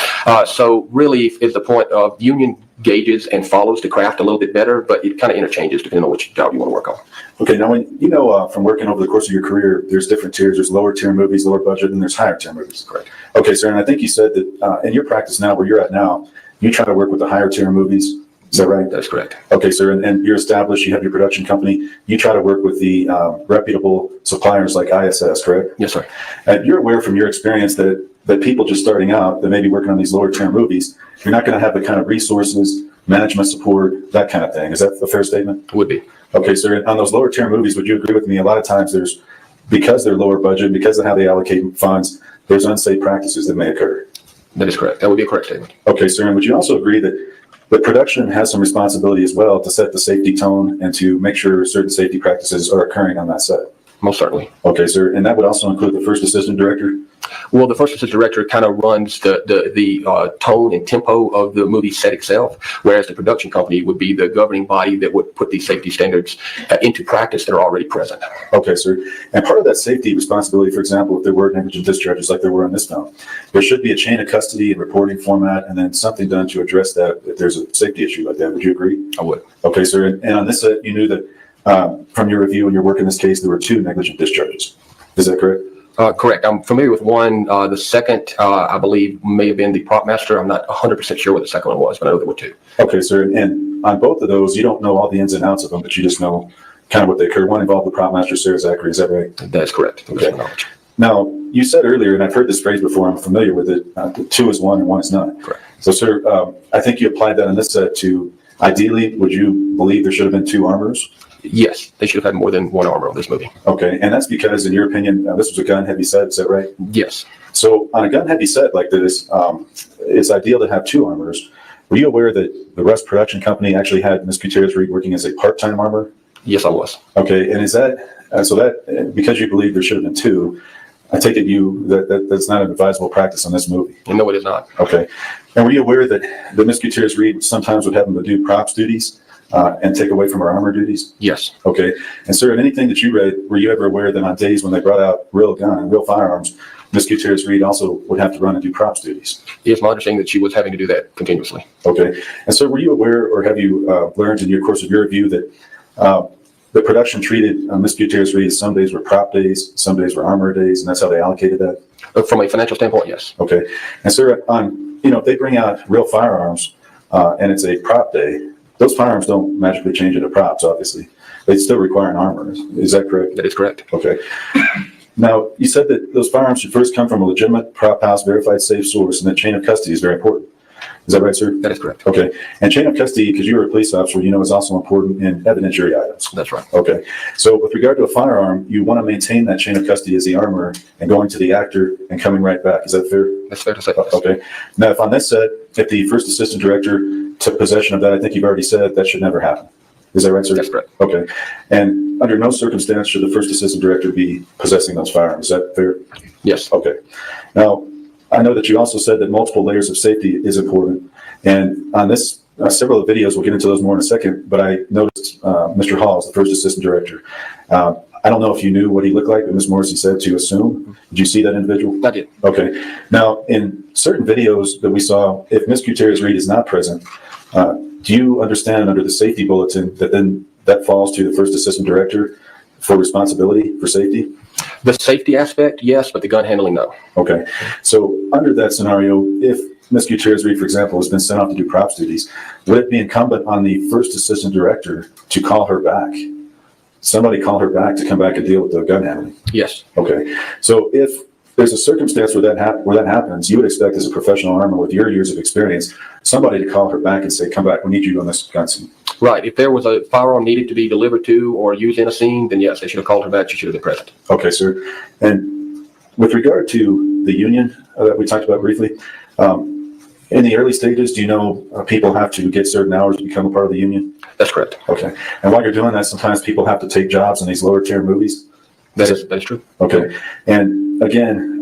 So really is the point of union gauges and follows the craft a little bit better, but it kind of interchanges depending on which job you want to work on. Okay, now from working over the course of your career, there's different tiers. There's lower tier movies, lower budget, and there's higher tier movies. Correct. Okay, sir, and I think you said that in your practice now, where you're at now, you try to work with the higher tier movies. Is that right? That's correct. Okay, sir, and you're established, you have your production company, you try to work with the reputable suppliers like ISS, correct? Yes, sir. And you're aware from your experience that people just starting out, that may be working on these lower tier movies, you're not going to have the kind of resources, management support, that kind of thing. Is that a fair statement? Would be. Okay, sir, on those lower tier movies, would you agree with me? A lot of times because they're lower budget, because of how they allocate funds, there's unsafe practices that may occur. That is correct. That would be a correct statement. Okay, sir, and would you also agree that production has some responsibility as well to set the safety tone and to make sure certain safety practices are occurring on that set? Most certainly. Okay, sir, and that would also include the first assistant director? Well, the first assistant director kind of runs the tone and tempo of the movie set itself, whereas the production company would be the governing body that would put these safety standards into practice that are already present. Okay, sir. And part of that safety responsibility, for example, if there were negligent discharges like there were in this film, there should be a chain of custody and reporting format and then something done to address that if there's a safety issue like that. Would you agree? I would. Okay, sir. And on this set, you knew that from your review and your work in this case, there were 2 negligent discharges. Is that correct? Correct. I'm familiar with one. The second, I believe, may have been the prop master. I'm not 100% sure what the second one was, but I know there were 2. Okay, sir. And on both of those, you don't know all the ins and outs of them, but you just know kind of what they occurred. One involved the prop master, Sarah Zachary. Is that right? That is correct. Okay. Knowledge. Now, you said earlier, and I've heard this phrase before, I'm familiar with it, 2 is 1 and 1 is none. Correct. So, sir, I think you applied that in this set to, ideally, would you believe there should have been 2 armors? Yes, they should have had more than one armor on this movie. Okay, and that's because, in your opinion, this was a gun-heavy set, is that right? Yes. So, on a gun-heavy set like this, it's ideal to have 2 armors. Were you aware that the Rust Production Company actually had Ms. Gutierrez-Reed working as a part-time armor? Yes, I was. Okay, and is that, so that, because you believe there should have been 2, I take it that's not an advisable practice on this movie? No, it is not. Okay, and were you aware that Ms. Gutierrez-Reed sometimes would have them to do props duties and take away from her armor duties? Yes. Okay, and sir, in anything that you read, were you ever aware that on days when they brought out real firearms, Ms. Gutierrez-Reed also would have to run and do props duties? It's my understanding that she was having to do that continuously. Okay, and sir, were you aware, or have you learned in your course of your review that the production treated Ms. Gutierrez-Reed as some days were prop days, some days were armor days, and that's how they allocated that? From a financial standpoint, yes. Okay, and sir, if they bring out real firearms and it's a prop day, those firearms don't magically change into props, obviously. They still require an armor. Is that correct? That is correct. Okay. Now, you said that those firearms should first come from a legitimate prop house, verified safe source, and that chain of custody is very important. Is that right, sir? That is correct. Okay. And chain of custody, because you were a police officer, is also important in evidentiary items. That's right. Okay. So with regard to a firearm, you want to maintain that chain of custody as the armor and going to the actor and coming right back. Is that fair? That's fair to say. Yes. Okay. Now, if on this set, if the first assistant director took possession of that, I think you've already said that should never happen. Is that right, sir? That's correct. Okay. And under no circumstance should the first assistant director be possessing those firearms. Is that fair? Yes. Okay. Now, I know that you also said that multiple layers of safety is important. And on this, several of the videos, we'll get into those more in a second, but I noticed Mr. Halls, the first assistant director. I don't know if you knew what he looked like, but Ms. Morrissey said to assume. Did you see that individual? I did. Okay. Now, in certain videos that we saw, if Ms. Gutierrez-Reed is not present, do you understand under the safety bulletin that then that falls to the first assistant director for responsibility for safety? The safety aspect, yes, but the gun handling, no. Okay. So under that scenario, if Ms. Gutierrez-Reed, for example, has been sent off to do props duties, would it be incumbent on the first assistant director to call her back? Somebody call her back to come back and deal with the gun handling? Yes. Okay. So if there's a circumstance where that happens, you would expect as a professional armor with your years of experience, somebody to call her back and say, come back, we need you on this gun scene. Right. If there was a firearm needed to be delivered to or used in a scene, then yes, they should have called her back. She should have been present. Okay, sir. And with regard to the union that we talked about briefly, In the early stages, do you know people have to get certain hours to become a part of the union? That's correct. Okay. And while you're doing that, sometimes people have to take jobs in these lower tier movies? That is true. Okay. And again,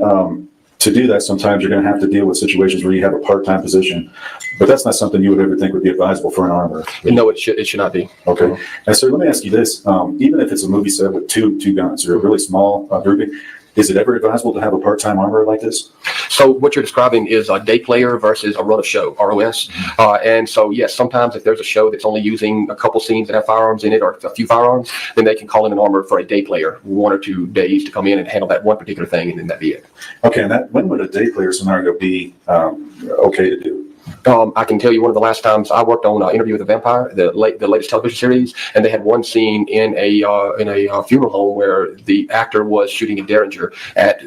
to do that, sometimes you're going to have to deal with situations where you have a part-time position, but that's not something you would ever think would be advisable for an armorer. No, it should not be. Okay. And so let me ask you this, even if it's a movie set with two guns or a really small grouping, is it ever advisable to have a part-time armorer like this? So what you're describing is a day player versus a run of show, ROS. And so, yes, sometimes if there's a show that's only using a couple scenes that have firearms in it or a few firearms, then they can call in an armorer for a day player, 1 or 2 days to come in and handle that one particular thing, and then that'd be it. Okay, and when would a day player scenario be okay to do? I can tell you one of the last times I worked on Interview with a Vampire, the latest television series, and they had one scene in a funeral home where the actor was shooting a derringer at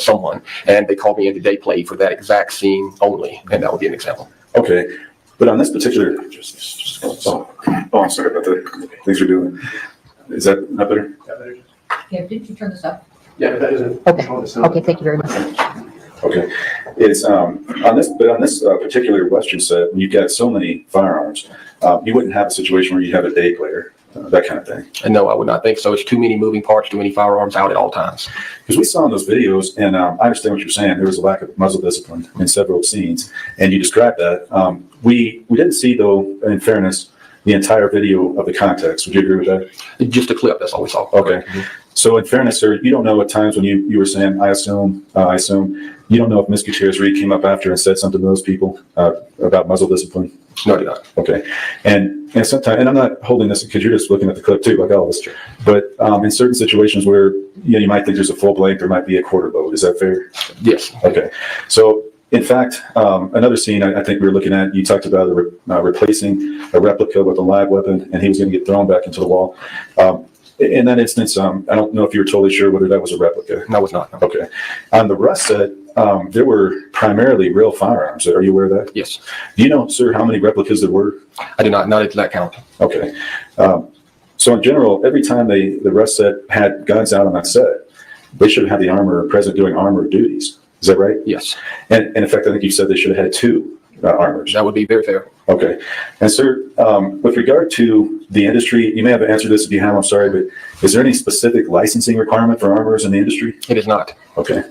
someone, and they called me in to day play for that exact scene only, and that would be an example. Okay, but on this particular, I'm sorry about that. Thanks for doing it. Is that not better? Yeah, didn't you turn this up? Yeah, but that isn't. Okay, thank you very much. Okay, it's on this particular Western set, when you've got so many firearms, you wouldn't have a situation where you have a day player, that kind of thing. And no, I would not think so. It's too many moving parts, too many firearms out at all times. Because we saw in those videos, and I understand what you're saying, there was a lack of muzzle discipline in several scenes, and you described that. We didn't see, though, in fairness, the entire video of the context. Would you agree with that? Just a clip, that's all we saw. Okay. So in fairness, sir, you don't know at times when you were saying, I assume, you don't know if Ms. Gutierrez-Reed came up after and said something to those people about muzzle discipline? No, I did not. Okay. And sometimes, and I'm not holding this because you're just looking at the clip too, like all of us, but in certain situations where you might think there's a full blank, there might be a quarter load. Is that fair? Yes. Okay. So in fact, another scene I think we were looking at, you talked about replacing a replica with a live weapon, and he was going to get thrown back into the wall. In that instance, I don't know if you were totally sure whether that was a replica. No, I was not. No. Okay. On the Rust set, there were primarily real firearms. Are you aware of that? Yes. Do you know, sir, how many replicas there were? I did not at that count. Okay. So in general, every time the Rust set had guns out on that set, they should have had the armorer present doing armor duties. Is that right? Yes. And in fact, I think you said they should have had 2 armors. That would be very fair. Okay. And sir, with regard to the industry, you may have answered this if you have, I'm sorry, but is there any specific licensing requirement for armorers in the industry? It is not. Okay.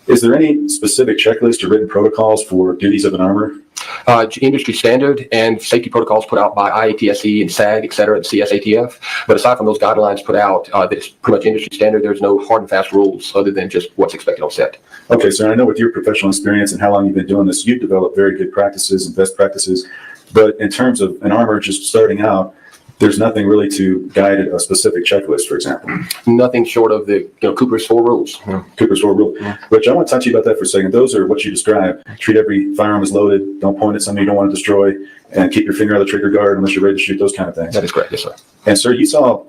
Is there any specific checklist or written protocols for duties of an armorer? Industry standard and safety protocols put out by IATSE and SAG, et cetera, and CSATF. But aside from those guidelines put out, that's pretty much industry standard. There's no hard and fast rules other than just what's expected on set. Okay, so I know with your professional experience and how long you've been doing this, you've developed very good practices and best practices. But in terms of an armorer just starting out, there's nothing really to guide a specific checklist, for example. Nothing short of the Cooper's 4 rules. Cooper's 4 rule. But I want to talk to you about that for a second. Those are what you described. Treat every firearm as loaded. Don't point at something you don't want to destroy. And keep your finger on the trigger guard unless you're ready to shoot, those kind of things. That is correct, yes, sir. And sir, you saw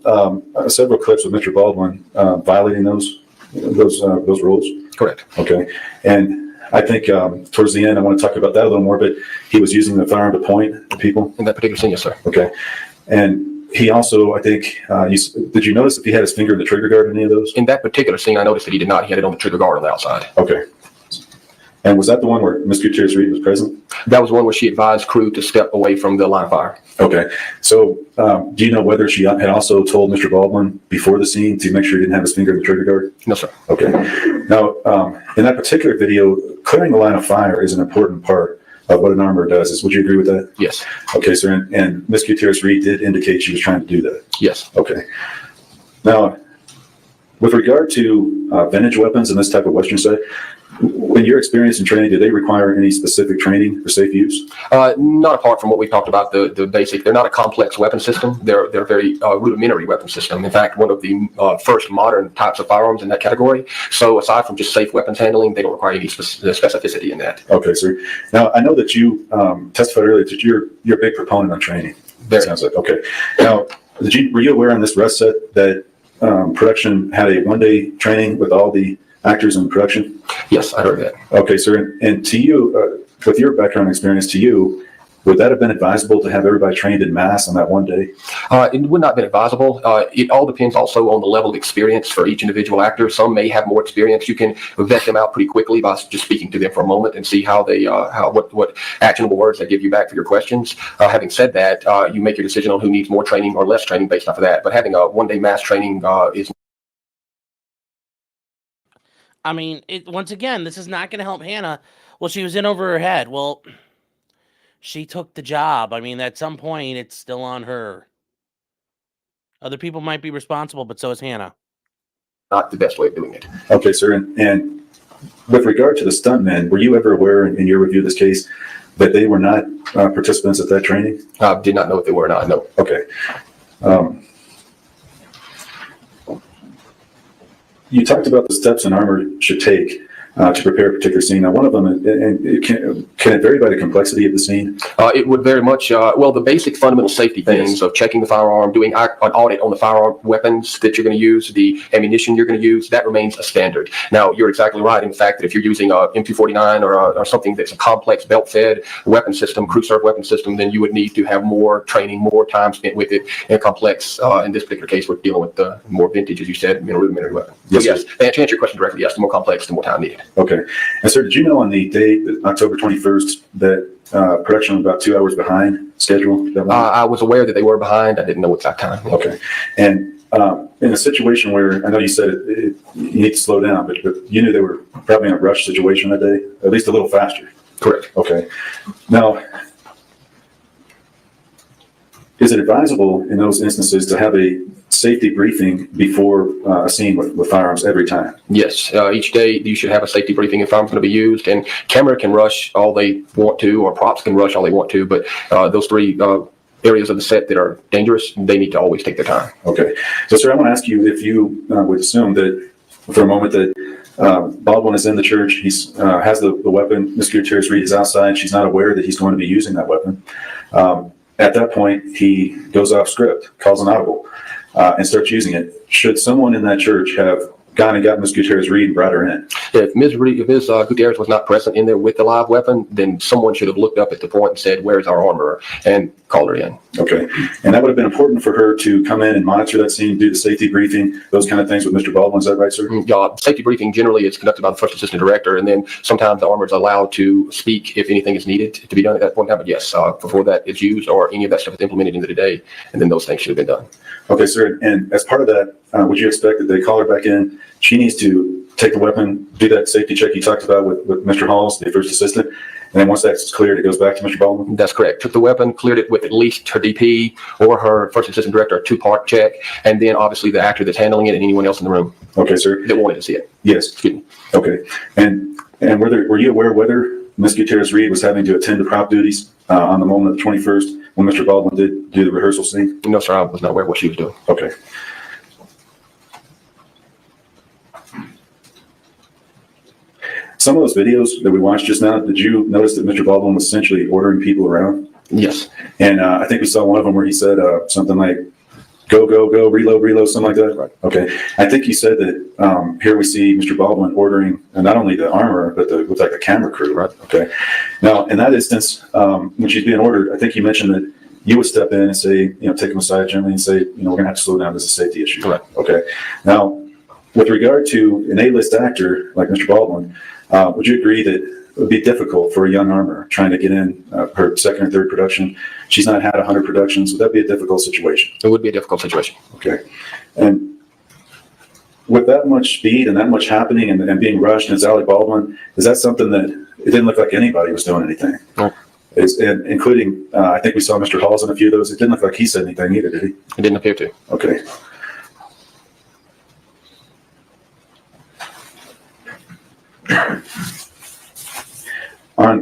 several clips with Mr. Baldwin violating those rules? Correct. Okay. And I think towards the end, I want to talk about that a little more, but he was using the firearm to point at people? In that particular scene, yes, sir. Okay. And he also, I think, did you notice if he had his finger in the trigger guard in any of those? In that particular scene, I noticed that he did not. He had it on the trigger guard on the outside. Okay. And was that the one where Ms. Gutierrez-Reed was present? That was one where she advised crew to step away from the line of fire. Okay. So do you know whether she had also told Mr. Baldwin before the scene to make sure he didn't have his finger in the trigger guard? No, sir. Okay. Now, in that particular video, clearing the line of fire is an important part of what an armorer does. Would you agree with that? Yes. Okay, sir. And Ms. Gutierrez-Reed did indicate she was trying to do that? Yes. Okay. Now, with regard to vintage weapons in this type of Western set, in your experience in training, do they require any specific training for safe use? Not apart from what we talked about, the basic. They're not a complex weapon system. They're very rudimentary weapon system. In fact, one of the first modern types of firearms in that category. So aside from just safe weapons handling, they don't require any specificity in that. Okay, sir. Now, I know that you testified earlier that you're a big proponent on training. Very. Sounds like, okay. Now, were you aware on this rest set that production had a one-day training with all the actors in production? Yes, I heard that. Okay, sir. And to you, with your background experience, to you, Would that have been advisable to have everybody trained in mass on that one day? It would not have been advisable. It all depends also on the level of experience for each individual actor. Some may have more experience. You can vet them out pretty quickly by just speaking to them for a moment and see how they, what actionable words they give you back for your questions. Having said that, you make your decision on who needs more training or less training based off of that. But having a one-day mass training is. I mean, once again, this is not going to help Hannah. Well, she was in over her head. Well, she took the job. I mean, at some point, it's still on her. Other people might be responsible, but so is Hannah. Not the best way of doing it. Okay, sir. And with regard to the stuntmen, were you ever aware in your review of this case that they were not participants at that training? Did not know if they were or not. No. Okay. You talked about the steps an armor should take to prepare a particular scene. Now, one of them, and can it vary by the complexity of the scene? It would very much, the basic fundamental safety things of checking the firearm, doing an audit on the firearm weapons that you're going to use, the ammunition you're going to use, that remains a standard. Now, you're exactly right in the fact that if you're using a M249 or something that's a complex belt-fed weapon system, crew-served weapon system, then you would need to have more training, more time spent with it in a complex, in this particular case, we're dealing with the more vintage, as you said, rudimentary weapon. Yes, so yes, to answer your question directly, yes, the more complex, the more time needed. Okay. And sir, did you know on the day, October 21st, that production was about 2 hours behind schedule? I was aware that they were behind. I didn't know exact time. Okay. And in a situation where, I know you said you need to slow down, but you knew they were probably in a rush situation that day, at least a little faster. Correct. Okay. Now, is it advisable in those instances to have a safety briefing before a scene with firearms every time? Yes. Each day you should have a safety briefing if firearms going to be used, and camera can rush all they want to, or props can rush all they want to, but those three areas of the set that are dangerous, they need to always take their time. Okay. So, sir, I want to ask you if you would assume that for a moment that Baldwin is in the church, he's has the weapon, Ms. Gutierrez Reed is outside, she's not aware that he's going to be using that weapon. At that point, he goes off script, calls an audible, and starts using it. Should someone in that church have gone and got Ms. Gutierrez Reed and brought her in? If Ms. Gutierrez was not present in there with the live weapon, then someone should have looked up at the point and said, "Where's our armorer?" and called her in. Okay. And that would have been important for her to come in and monitor that scene, do the safety briefing, those kind of things with Mr. Baldwin. Is that right, sir? Safety briefing generally is conducted by the first assistant director, and then sometimes the armorer is allowed to speak if anything is needed to be done at that point in time. But yes, before that is used or any of that stuff is implemented into the day, and then those things should have been done. Okay, sir. And as part of that, would you expect that they call her back in? She needs to take the weapon, do that safety check you talked about with Mr. Halls, the first assistant, and then once that's cleared, it goes back to Mr. Baldwin? That's correct. Took the weapon, cleared it with at least her DP or her first assistant director, a two-part check, and then obviously the actor that's handling it and anyone else in the room. Okay, sir. That wanted to see it. Yes. Excuse me. Okay. And were you aware whether Ms. Gutierrez Reed was having to attend to prop duties on the moment of the 21st when Mr. Baldwin did do the rehearsal scene? No, sir. I was not aware of what she was doing. Okay. Some of those videos that we watched just now, did you notice that Mr. Baldwin was essentially ordering people around? Yes. And I think we saw one of them where he said something like, go, go, go, reload, reload, something like that. Right. Okay. I think you said that here we see Mr. Baldwin ordering not only the armor, but with like the camera crew. Right. Okay. Now, in that instance, when she's being ordered, I think you mentioned that you would step in and say, take him aside gently and say, we're going to have to slow down. This is a safety issue. Right. Okay. Now, with regard to an A-list actor like Mr. Baldwin, would you agree that it would be difficult for a young armorer trying to get in her second or third production? She's not had 100 productions. Would that be a difficult situation? It would be a difficult situation. Okay. And with that much speed and that much happening and being rushed, and it's Alec Baldwin, is that something that it didn't look like anybody was doing anything? No. And including, I think we saw Mr. Halls in a few of those. It didn't look like he said anything either, did he? It didn't appear to. Okay.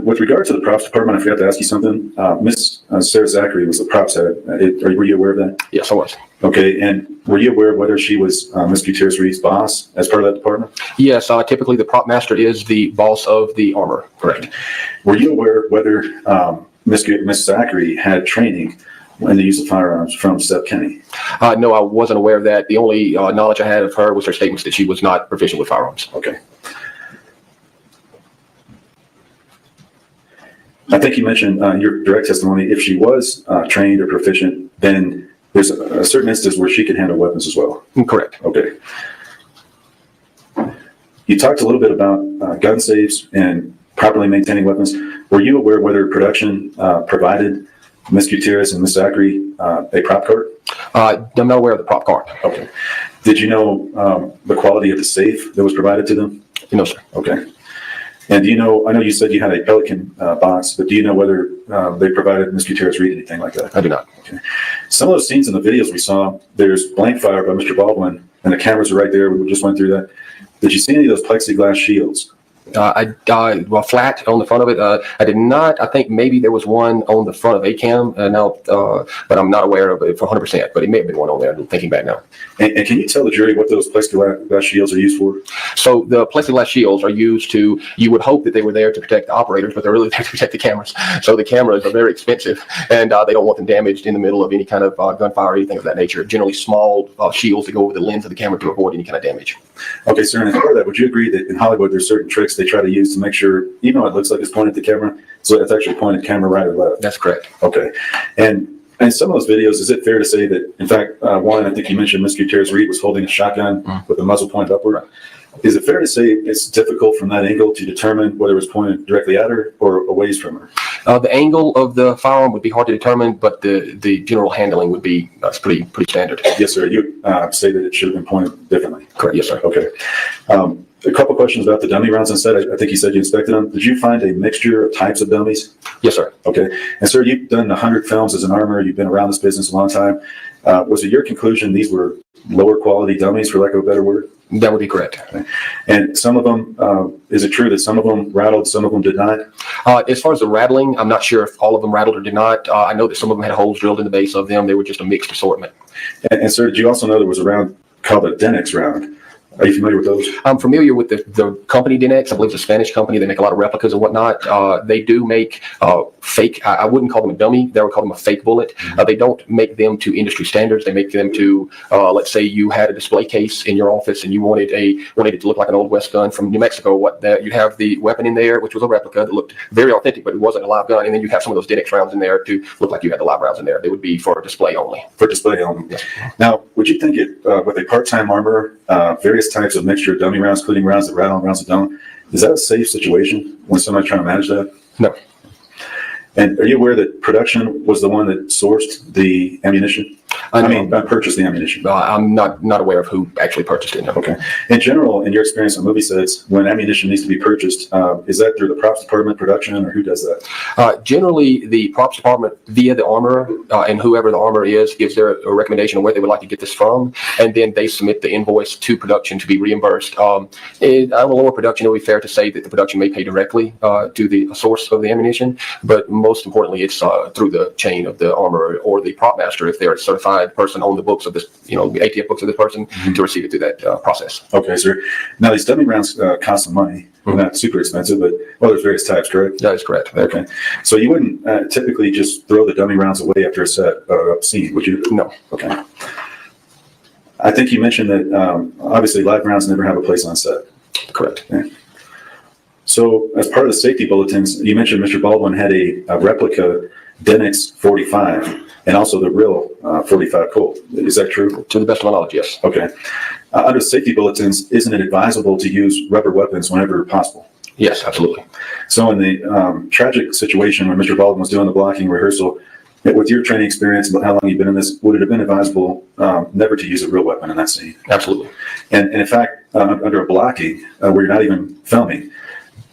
With regard to the props department, I forgot to ask you something. Miss Sarah Zachary was the props head. Were you aware of that? Yes, I was. Okay, and were you aware of whether she was Miss Gutierrez Reed's boss as part of that department? Yes, typically the prop master is the boss of the armor. Correct. Were you aware whether Miss Zachary had training in the use of firearms from Seth Kenny? No, I wasn't aware of that. The only knowledge I had of her was her statements that she was not proficient with firearms. Okay. I think you mentioned your direct testimony, if she was trained or proficient, then there's a certain instance where she can handle weapons as well. Correct. Okay. You talked a little bit about gun safes and properly maintaining weapons. Were you aware whether production provided Ms. Gutierrez and Ms. Zachary a prop cart? I'm not aware of the prop cart. Okay. Did you know the quality of the safe that was provided to them? No, sir. Okay. And do you know, I know you said you had a Pelican box, but do you know whether they provided Ms. Gutierrez Reed anything like that? I do not. Okay. Some of those scenes in the videos we saw, there's blank fire by Mr. Baldwin, and the cameras are right there. We just went through that. Did you see any of those plexiglass shields? Well, flat on the front of it. I did not. I think maybe there was one on the front of ACAM but I'm not aware of it for 100%, but it may have been one on there. I'm thinking back now. And can you tell the jury what those plexiglass shields are used for? So the plexiglass shields are used to, you would hope that they were there to protect the operators, but they're really there to protect the cameras. So the cameras are very expensive, and they don't want them damaged in the middle of any kind of gunfire or anything of that nature. Generally small shields that go over the lens of the camera to avoid any kind of damage. Okay, sir, and as part of that, would you agree that in Hollywood there's certain tricks they try to use to make sure, even though it looks like it's pointed at the camera, so it's actually pointed camera right or left? That's correct. Okay. And in some of those videos, is it fair to say that, in fact, one, I think you mentioned Ms. Gutierrez Reed was holding a shotgun with the muzzle pointed upward. Right. Is it fair to say it's difficult from that angle to determine whether it was pointed directly at her or away from her? The angle of the firearm would be hard to determine, but the general handling would be pretty standard. Yes, sir. You say that it should have been pointed differently. Correct. Yes, sir. Okay. A couple questions about the dummy rounds instead. I think you said you inspected them. Did you find a mixture of types of dummies? Yes, sir. Okay. And sir, you've done 100 films as an armor. You've been around this business a long time. Was it your conclusion these were lower quality dummies, for lack of a better word? That would be correct. Okay. And some of them, is it true that some of them rattled, some of them did not? As far as the rattling, I'm not sure if all of them rattled or did not. I know that some of them had holes drilled in the base of them. They were just a mixed assortment. And sir, did you also know there was a round called a Denix round? Are you familiar with those? I'm familiar with the company Denex. I believe it's a Spanish company. They make a lot of replicas and whatnot. They do make fake, I wouldn't call them a dummy. They would call them a fake bullet. They don't make them to industry standards. They make them to, let's say you had a display case in your office and you wanted it to look like an Old West gun from New Mexico. You have the weapon in there, which was a replica that looked very authentic, but it wasn't a live gun. And then you have some of those Denex rounds in there to look like you had the live rounds in there. They would be for display only. For display only. Yes. Now, would you think it, with a part-time armor, various types of mixture of dummy rounds, including rounds that rattle and rounds that don't, is that a safe situation when somebody's trying to manage that? No. And are you aware that production was the one that sourced the ammunition? Purchased the ammunition. I'm not aware of who actually purchased it. No. Okay. In general, in your experience on movie sets, when ammunition needs to be purchased, is that through the props department, production, or who does that? Generally, the props department via the armorer and whoever the armorer is gives their a recommendation of where they would like to get this from, and then they submit the invoice to production to be reimbursed. On a lower production, it would be fair to say that the production may pay directly to the source of the ammunition, but most importantly, it's through the chain of the armorer or the prop master if they're a certified person on the books of this, the ATF books of this person, to receive it through that process. Okay, sir. Now, these dummy rounds cost some money. They're not super expensive, but, there's various types, correct? That is correct. Okay. So you wouldn't typically just throw the dummy rounds away after a scene, would you? No. Okay. I think you mentioned that obviously live rounds never have a place on set. Correct. Okay. So as part of the safety bulletins, you mentioned Mr. Baldwin had a replica Denix 45 and also the real 45 Colt. Is that true? To the best of my knowledge, yes. Okay. Under safety bulletins, isn't it advisable to use rubber weapons whenever possible? Yes, absolutely. So in the tragic situation when Mr. Baldwin was doing the blocking rehearsal, with your training experience and how long you've been in this, would it have been advisable never to use a real weapon in that scene? Absolutely. And in fact, under a blocking where you're not even filming,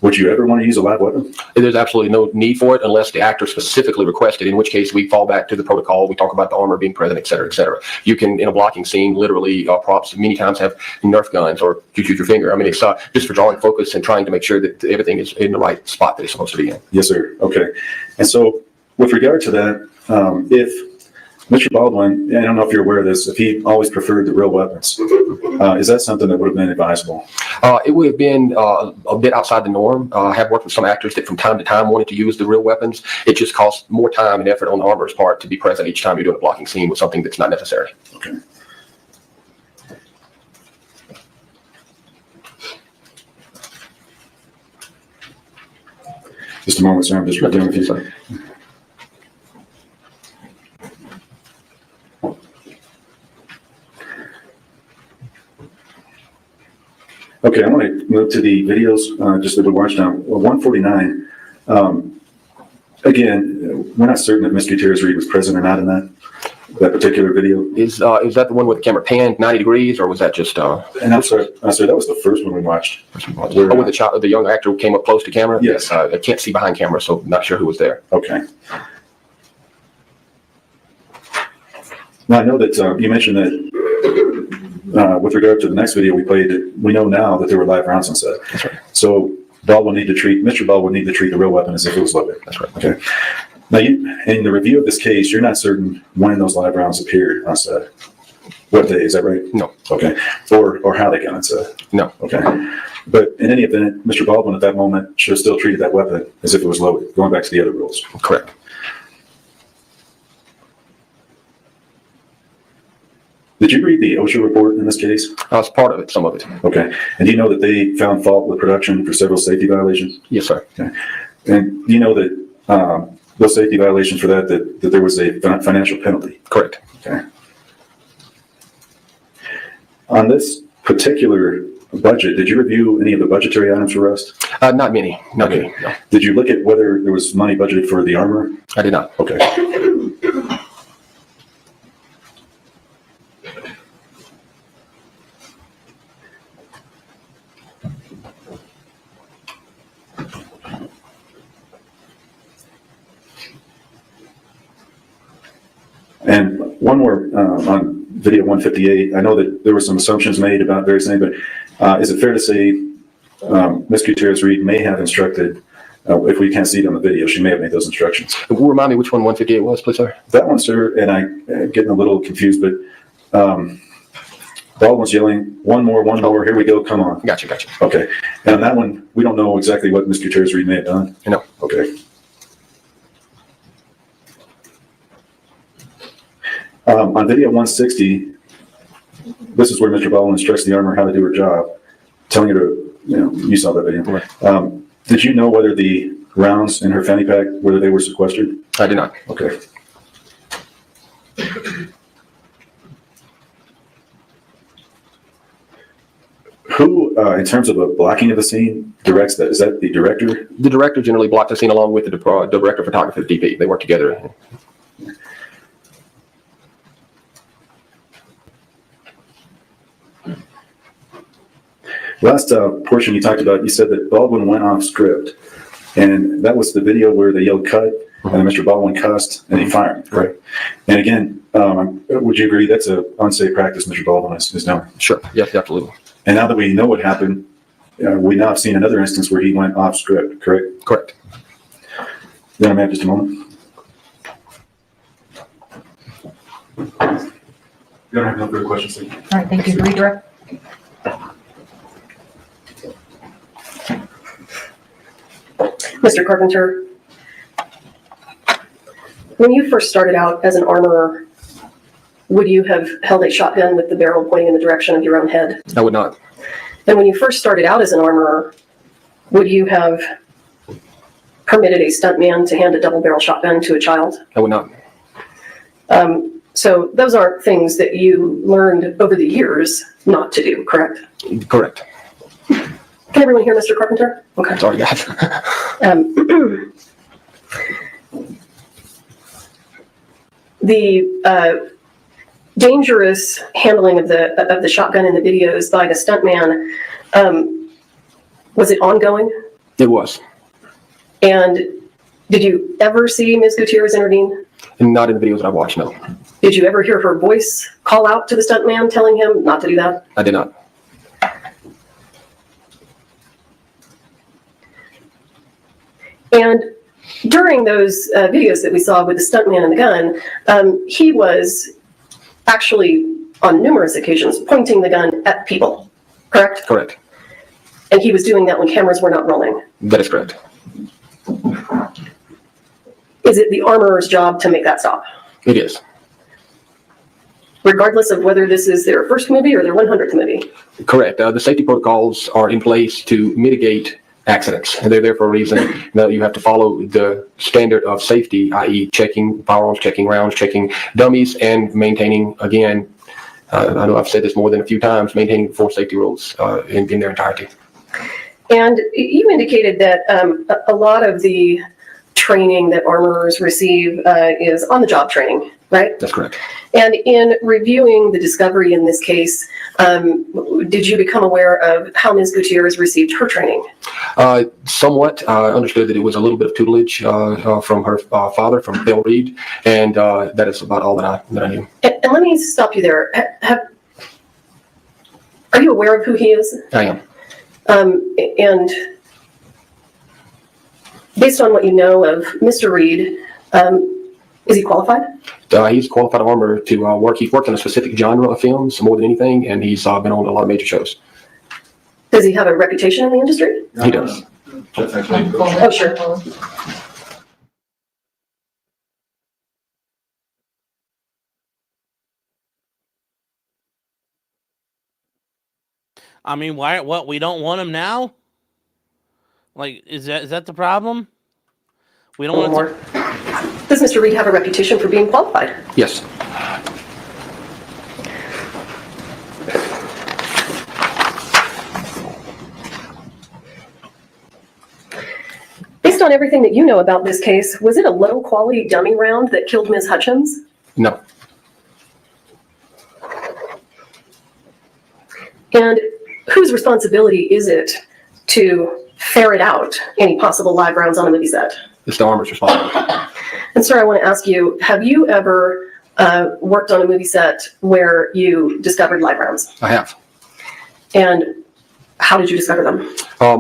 would you ever want to use a live weapon? There's absolutely no need for it unless the actor specifically requested, in which case we fall back to the protocol. We talk about the armor being present, et cetera, et cetera. You can, in a blocking scene, literally props many times have Nerf guns or you shoot your finger. It's just for drawing focus and trying to make sure that everything is in the right spot that it's supposed to be in. Yes, sir. Okay. And so with regard to that, if Mr. Baldwin, I don't know if you're aware of this, if he always preferred the real weapons, is that something that would have been advisable? It would have been a bit outside the norm. I have worked with some actors that from time to time wanted to use the real weapons. It just costs more time and effort on the armorer's part to be present each time you're doing a blocking scene with something that's not necessary. Okay. Just a moment, sir. I'm just reviewing with you. Okay, I want to move to the videos, just that we watched now. 149. Again, we're not certain if Ms. Gutierrez-Reed was present or not in that particular video. Is that the one with the camera panned 90 degrees, or was that just? And I'm sorry, that was the first one we watched. Where the young actor came up close to camera? Yes. I can't see behind camera, so not sure who was there. Okay. Now, I know that you mentioned that with regard to the next video we played, we know now that there were live rounds on set. That's right. So Mr. Baldwin need to treat the real weapon as if it was loaded. That's right. Okay. Now, in the review of this case, you're not certain when those live rounds appeared on set. What day, is that right? No. Okay. Or how they got on set? No. Okay. But in any event, Mr. Baldwin at that moment should have still treated that weapon as if it was loaded, going back to the other rules. Correct. Did you read the OSHA report in this case? I was part of it, some of it. Okay. And do you know that they found fault with production for several safety violations? Yes, sir. Okay. And do you know that those safety violations for that there was a financial penalty? Correct. Okay. On this particular budget, did you review any of the budgetary items for Rust? Not many. Not many. No. Did you look at whether there was money budgeted for the armor? I did not. Okay. And one more on video 158. I know that there were some assumptions made about various things, but is it fair to say Ms. Gutierrez-Reed may have instructed, if we can't see it on the video, she may have made those instructions? Remind me which one 158 was, please, sir? That one, sir, and I'm getting a little confused, but Baldwin's yelling, one more, here we go, come on. Gotcha. Okay. And on that one, we don't know exactly what Ms. Gutierrez-Reed may have done? No. Okay. On video 160, this is where Mr. Baldwin instructs the armor how to do her job, telling her to, you saw that video. Right. Did you know whether the rounds in her fanny pack, whether they were sequestered? I did not. Okay. Who, in terms of the blocking of the scene, directs that? Is that the director? The director generally blocked the scene along with the director of photography, the DP. They work together. Last portion you talked about, you said that Baldwin went off script, and that was the video where they yelled cut, and then Mr. Baldwin cussed, and he fired. Right. And again, would you agree that's an unsafe practice Mr. Baldwin is doing? Sure. Yes, absolutely. And now that we know what happened, we now have seen another instance where he went off script, correct? Correct. You want to have just a moment? You don't have no further questions, sir. All right, thank you. Redirect. Mr. Carpenter, when you first started out as an armorer, would you have held a shotgun with the barrel pointing in the direction of your own head? I would not. And when you first started out as an armorer, would you have permitted a stuntman to hand a double barrel shotgun to a child? I would not. So those aren't things that you learned over the years not to do, correct? Correct. Can everyone hear Mr. Carpenter? Okay. Sorry, guys. The dangerous handling of the shotgun in the videos by the stuntman, was it ongoing? It was. And did you ever see Ms. Gutierrez intervene? And not in the videos that I watched, no. Did you ever hear her voice call out to the stuntman telling him not to do that? I did not. And during those videos that we saw with the stuntman and the gun, he was actually on numerous occasions pointing the gun at people, correct? Correct. And he was doing that when cameras were not rolling. That is correct. Is it the armorer's job to make that stop? It is. Regardless of whether this is their first movie or their 100th movie? Correct. The safety protocols are in place to mitigate accidents. And they're there for a reason. Now you have to follow the standard of safety, i.e. checking firearms, checking rounds, checking dummies, and maintaining, again, I know I've said this more than a few times, maintaining 4 safety rules in their entirety. And you indicated that a lot of the training that armorers receive is on-the-job training, right? That's correct. And in reviewing the discovery in this case, did you become aware of how Ms. Gutierrez received her training? Somewhat. I understood that it was a little bit of tutelage from her father, from Bill Reed, and that is about all that I knew. And let me stop you there. Are you aware of who he is? I am. And based on what you know of Mr. Reed, is he qualified? He's a qualified armorer to work. He's worked in a specific genre of films more than anything, and he's been on a lot of major shows. Does he have a reputation in the industry? He does. Oh, sure. I mean, why? What? We don't want him now? Like, is that the problem? We don't want more. Does Mr. Reed have a reputation for being qualified? Yes. Based on everything that you know about this case, was it a low-quality dummy round that killed Ms. Hutchins? No. And whose responsibility is it to ferret out any possible live rounds on a movie set? It's the armorer's responsibility. And sir, I want to ask you, have you ever worked on a movie set where you discovered live rounds? I have. And how did you discover them?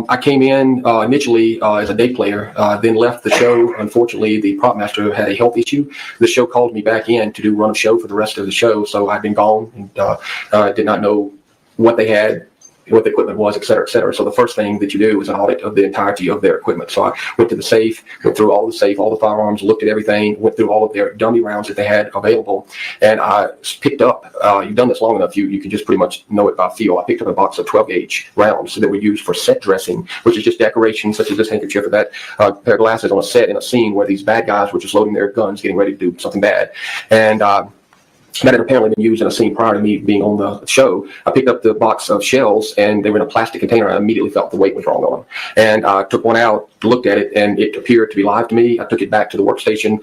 I came in initially as a day player, then left the show. Unfortunately, the prop master had a health issue. The show called me back in to run a show for the rest of the show, so I'd been gone and did not know what they had, what the equipment was, et cetera, et cetera. So the first thing that you do is an audit of the entirety of their equipment. So I went to the safe, went through all the safe, all the firearms, looked at everything, went through all of their dummy rounds that they had available. And I picked up, you've done this long enough, you can just pretty much know it by feel. I picked up a box of 12-gauge rounds that were used for set dressing, which is just decoration such as this handkerchief or that pair of glasses on a set in a scene where these bad guys were just loading their guns, getting ready to do something bad. And that had apparently been used in a scene prior to me being on the show. I picked up the box of shells and they were in a plastic container. I immediately felt the weight was wrong on them. And I took one out, looked at it, and it appeared to be live to me. I took it back to the workstation,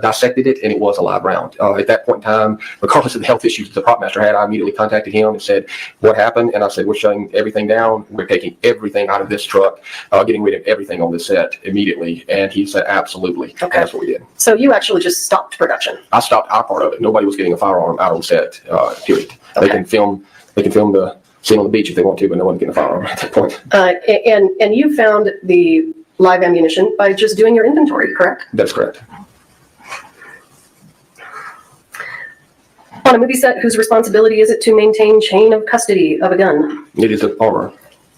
dissected it, and it was a live round. At that point in time, regardless of the health issues the prop master had, I immediately contacted him and said, what happened? And I said, we're shutting everything down. We're taking everything out of this truck, getting rid of everything on the set immediately. And he said, absolutely. Okay. That's what we did. So you actually just stopped production? I stopped our part of it. Nobody was getting a firearm out on set, period. Okay. They can film the scene on the beach if they want to, but no one's getting a firearm at that point. And you found the live ammunition by just doing your inventory, correct? That's correct. On a movie set, whose responsibility is it to maintain chain of custody of a gun? It is the armor.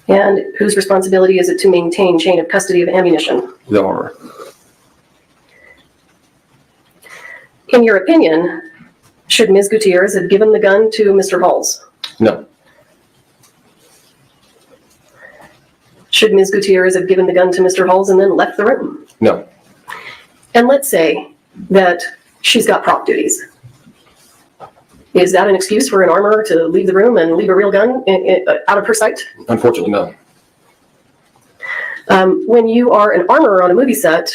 And whose responsibility is it to maintain chain of custody of ammunition? The armor. In your opinion, should Ms. Gutierrez have given the gun to Mr. Halls? No. Should Ms. Gutierrez have given the gun to Mr. Halls and then left the room? No. And let's say that she's got prop duties. Is that an excuse for an armorer to leave the room and leave a real gun out of her sight? Unfortunately, no. When you are an armorer on a movie set,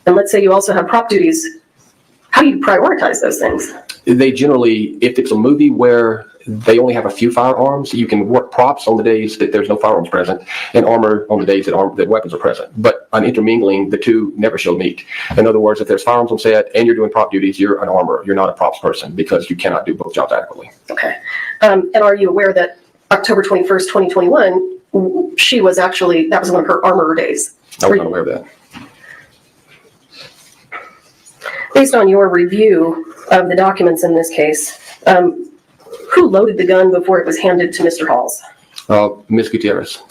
and let's say you also have prop duties, how do you prioritize those things? They generally, if it's a movie where they only have a few firearms, you can work props on the days that there's no firearms present and armor on the days that weapons are present. But on intermingling, the two never shall meet. In other words, if there's firearms on set and you're doing prop duties, you're an armorer. You're not a props person because you cannot do both jobs adequately. Okay. And are you aware that October 21st, 2021, she was actually, that was one of her armorer days? I was not aware of that. Based on your review of the documents in this case, who loaded the gun before it was handed to Mr. Halls? Ms. Gutierrez.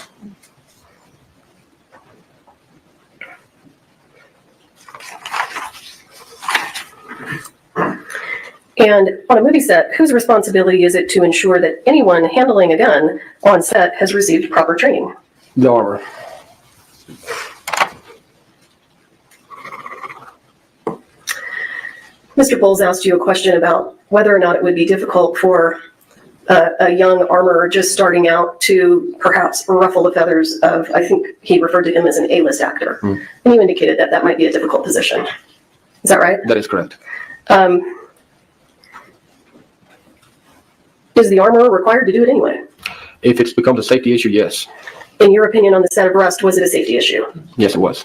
And on a movie set, whose responsibility is it to ensure that anyone handling a gun on set has received proper training? The armor. Mr. Bowles asked you a question about whether or not it would be difficult for a young armorer just starting out to perhaps ruffle the feathers of, I think he referred to him as an A-list actor. And you indicated that that might be a difficult position. Is that right? That is correct. Is the armorer required to do it anyway? If it's becomes a safety issue, yes. In your opinion on the set of Rust, was it a safety issue? Yes, it was.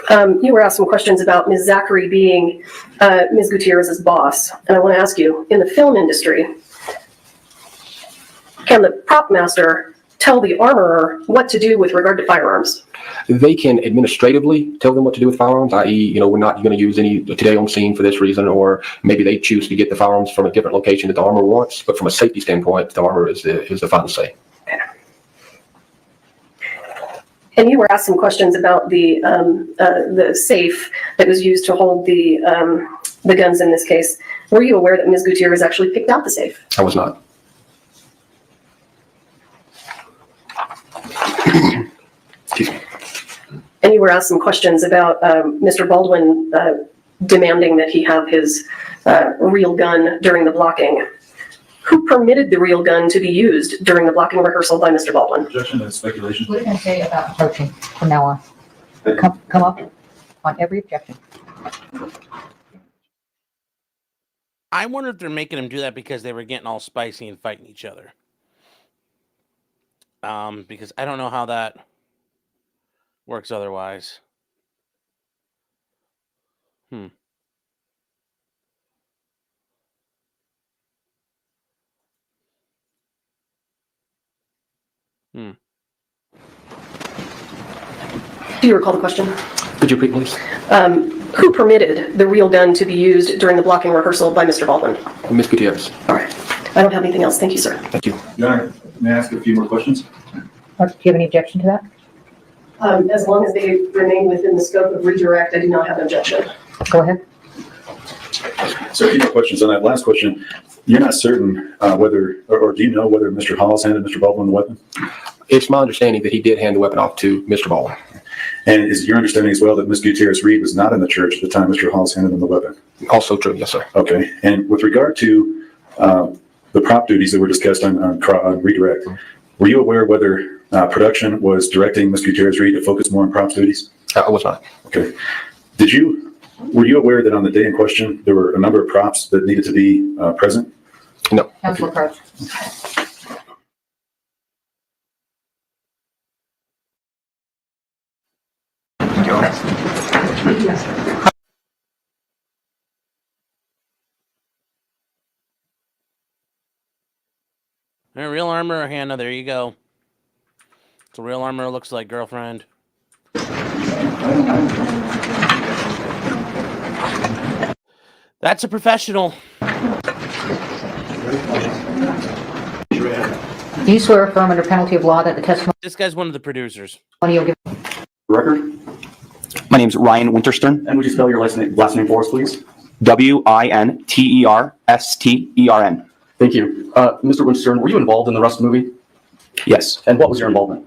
You were asked some questions about Ms. Zachary being Ms. Gutierrez's boss. And I want to ask you, in the film industry, can the prop master tell the armorer what to do with regard to firearms? They can administratively tell them what to do with firearms, i.e., we're not going to use any today on scene for this reason, or maybe they choose to get the firearms from a different location that the armorer wants. But from a safety standpoint, the armorer is the final say. And you were asked some questions about the safe that was used to hold the guns in this case. Were you aware that Ms. Gutierrez actually picked out the safe? I was not. Excuse me. And you were asked some questions about Mr. Baldwin demanding that he have his real gun during the blocking. Who permitted the real gun to be used during the blocking rehearsal by Mr. Baldwin? Objection and speculation. What are you going to say about approaching from now on? Come up on every objection. I wonder if they're making him do that because they were getting all spicy and fighting each other. Because I don't know how that works otherwise. Do you recall the question? Could you repeat, please? Who permitted the real gun to be used during the blocking rehearsal by Mr. Baldwin? Ms. Gutierrez. All right. I don't have anything else. Thank you, sir. Thank you. Your Honor, may I ask a few more questions? Do you have any objection to that? As long as they remain within the scope of redirect, I do not have an objection. Go ahead. So a few more questions on that last question. You're not certain whether, or do you know whether Mr. Halls handed Mr. Baldwin the weapon? It's my understanding that he did hand the weapon off to Mr. Baldwin. And is your understanding as well that Ms. Gutierrez Reed was not in the church at the time Mr. Halls handed him the weapon? Also true, yes, sir. Okay. And with regard to the prop duties that were discussed on redirect, were you aware whether production was directing Ms. Gutierrez Reed to focus more on props duties? I was not. Okay. Were you aware that on the day in question, there were a number of props that needed to be present? No. Councilor Crouch. All right, real armor, Hannah. There you go. It's a real armor looks like, girlfriend. That's a professional. Do you swear or affirm under penalty of law that the testimony This guy's one of the producers. you'll give? Record. My name's Ryan Winterstern. And would you spell your last name for us, please? Winterstern. Thank you. Mr. Winterstern, were you involved in the Rust movie? Yes, And what was your involvement?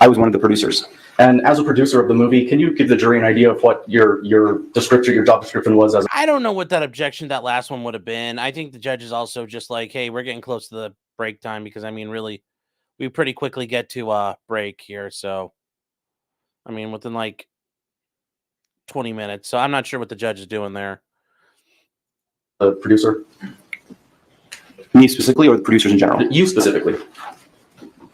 I was one of the producers. And as a producer of the movie, can you give the jury an idea of what your description, your job description was as I don't know what that objection, that last one would have been. I think the judge is also just like, hey, we're getting close to the break time because, I mean, really, we pretty quickly get to break here. So, I mean, within like 20 minutes. So I'm not sure what the judge is doing there. a producer? Me specifically, or the producers in general? You specifically.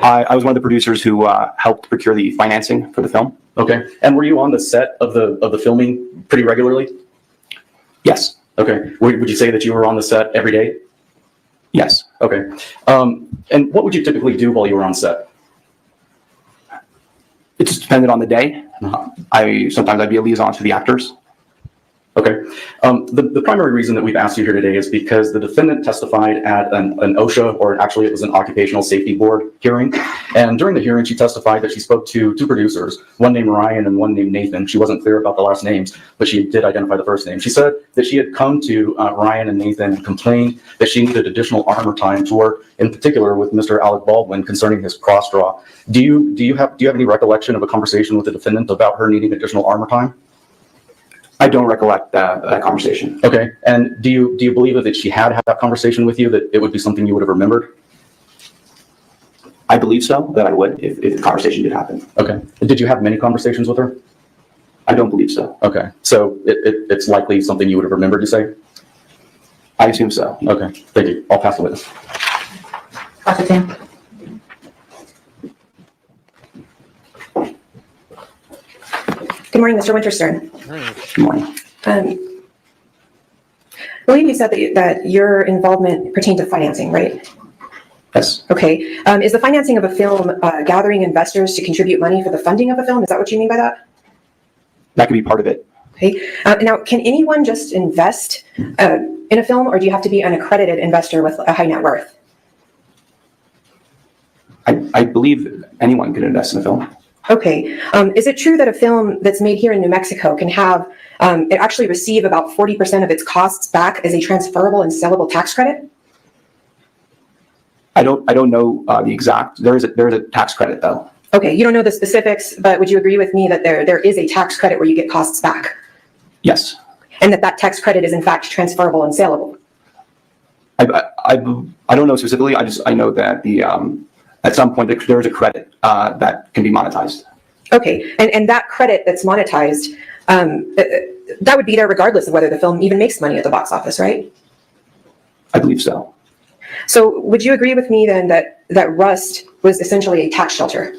I was one of the producers who helped procure the financing for the film. Okay. And were you on the set of the filming pretty regularly? Yes. Okay. Would you say that you were on the set every day? Yes. Okay. And what would you typically do while you were on set? It just depended on the day. Sometimes I'd be a liaison to the actors. Okay. The primary reason that we've asked you here today is because the defendant testified at an OSHA, or actually it was an Occupational Safety Board hearing. And during the hearing, she testified that she spoke to two producers, one named Ryan and one named Nathan. She wasn't clear about the last names, but she did identify the first name. She said that she had come to Ryan and Nathan and complained that she needed additional armor time to work, in particular with Mr. Alec Baldwin concerning his cross draw. Do you have any recollection of a conversation with the defendant about her needing additional armor time? I don't recollect that conversation. Okay, and do you believe that she had that conversation with you, that it would be something you would have remembered? I believe so, that I would, if the conversation did happen. Okay, did you have many conversations with her? I don't believe so. Okay, so it's likely something you would have remembered, you say? I assume so. Okay, thank you. I'll pass the witness. Dr. Tim? Good morning, Mr. Winterstern. Good morning. I believe you said that your involvement pertained to financing, right? Yes. Okay. Is the financing of a film gathering investors to contribute money for the funding of a film? Is that what you mean by that? That could be part of it. Okay. Now, can anyone just invest in a film, or do you have to be an accredited investor with a high net worth? I believe anyone could invest in a film. Okay. Is it true that a film that's made here in New Mexico can have, it actually receive about 40% of its costs back as a transferable and sellable tax credit? I don't know the exact, there is a tax credit though. Okay, you don't know the specifics, but would you agree with me that there is a tax credit where you get costs back? Yes. And that tax credit is in fact transferable and saleable? I don't know specifically, I know that at some point there is a credit that can be monetized. Okay, and that credit that's monetized, that would be there regardless of whether the film even makes money at the box office, right? I believe so. So would you agree with me then that Rust was essentially a tax shelter?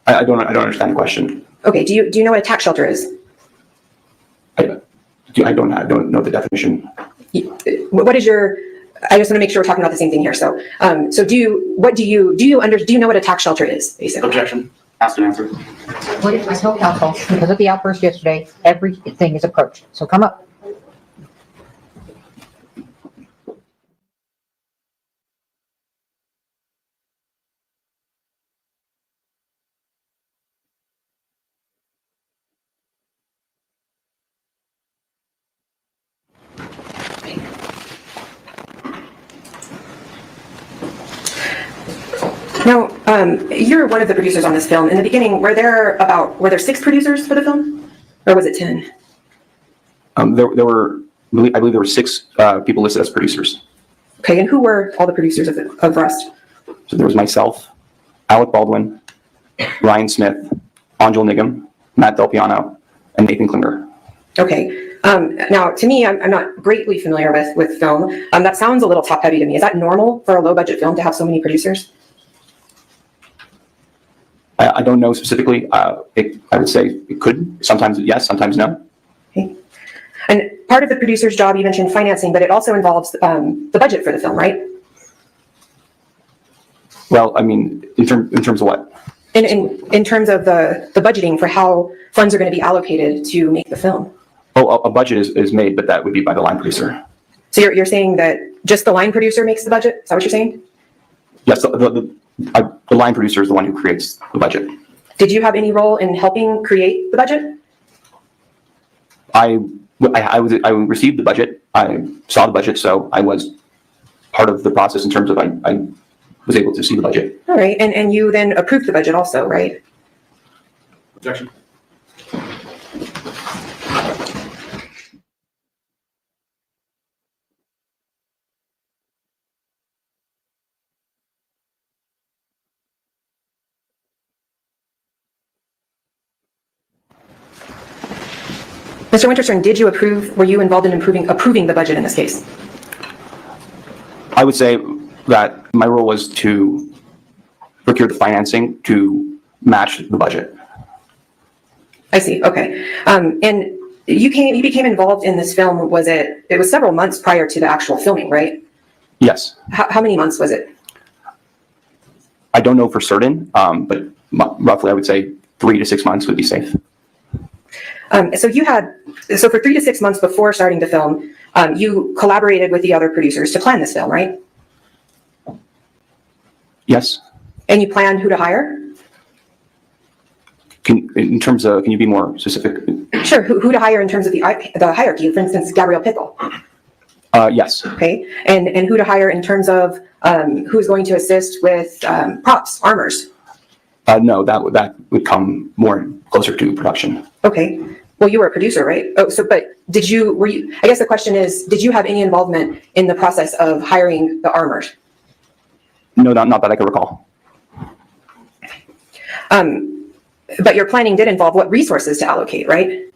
I don't understand the question. Okay, do you know what a tax shelter is? I don't know the definition. What is your, I just want to make sure we're talking about the same thing here. So do you know what a tax shelter is, basically? Objection. Asked and answered. I told counsel, because of the outburst yesterday, everything is approached. So come up. Now, you're one of the producers on this film. In the beginning, were there 6 producers for the film? Or was it 10? There were, I believe there were 6 people listed as producers. Okay, and who were all the producers of Rust? So there was myself, Alec Baldwin, Ryan Smith, Angel Nigam, Matt Del Piano, and Nathan Klinger. Okay. Now, to me, I'm not greatly familiar with film. That sounds a little top heavy to me. Is that normal for a low budget film to have so many producers? I don't know specifically. I would say it could. Sometimes yes, sometimes no. Okay. And part of the producer's job, you mentioned financing, but it also involves the budget for the film, right? Well, I mean, in terms of what? In terms of the budgeting for how funds are going to be allocated to make the film. Oh, a budget is made, but that would be by the line producer. So you're saying that just the line producer makes the budget? Is that what you're saying? Yes, the line producer is the one who creates the budget. Did you have any role in helping create the budget? I received the budget. I saw the budget, so I was part of the process in terms of I was able to see the budget. All right, and you then approved the budget also, right? Objection. Mr. Winterstern, were you involved in approving the budget in this case? I would say that my role was to procure the financing to match the budget. I see, okay. And you became involved in this film, it was several months prior to the actual filming, right? Yes. How many months was it? I don't know for certain, but roughly I would say 3 to 6 months would be safe. So for 3 to 6 months before starting to film, you collaborated with the other producers to plan this film, right? Yes. And you planned who to hire? Can you be more specific? Sure, who to hire in terms of the hierarchy, for instance, Gabrielle Pickle. Yes. Okay, and who to hire in terms of who's going to assist with props, armors? No, that would come more closer to production. Okay, well, you were a producer, right? Oh, so, but I guess the question is, did you have any involvement in the process of hiring the armors? No, not that I can recall. But your planning did involve what resources to allocate, right?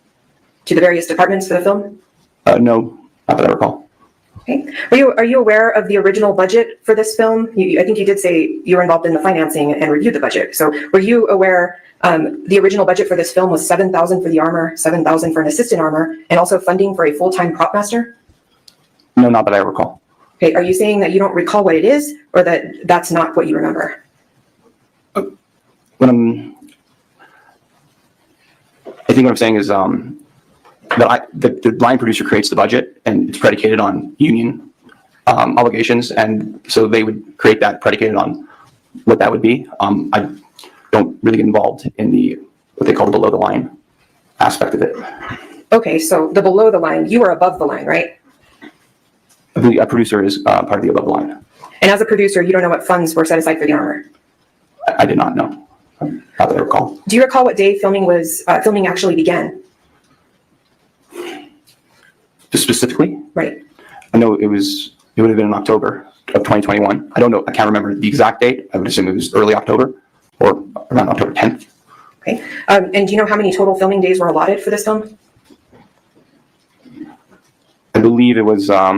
To the various departments for the film? No, not that I recall. Okay. Are you aware of the original budget for this film? I think you did say you were involved in the financing and reviewed the budget. So were you aware the original budget for this film was $7,000 for the armor, $7,000 for an assistant armor, and also funding for a full-time prop master? No, not that I recall. Okay. Are you saying that you don't recall what it is, or that that's not what you remember? I think what I'm saying is that the line producer creates the budget, and it's predicated on union obligations, and so they would create that predicated on what that would be. I don't really get involved in what they call the below the line aspect of it. Okay, so the below the line, you are above the line, right? A producer is part of the above the line. And as a producer, you don't know what funds were set aside for the armor? I did not know. Not that I recall. Do you recall what day filming actually began? Just specifically? Right. I know it would have been in October of 2021. I don't know. I can't remember the exact date. I would assume it was early October or around October 10th. Okay. And do you know how many total filming days were allotted for this film? I believe it was, at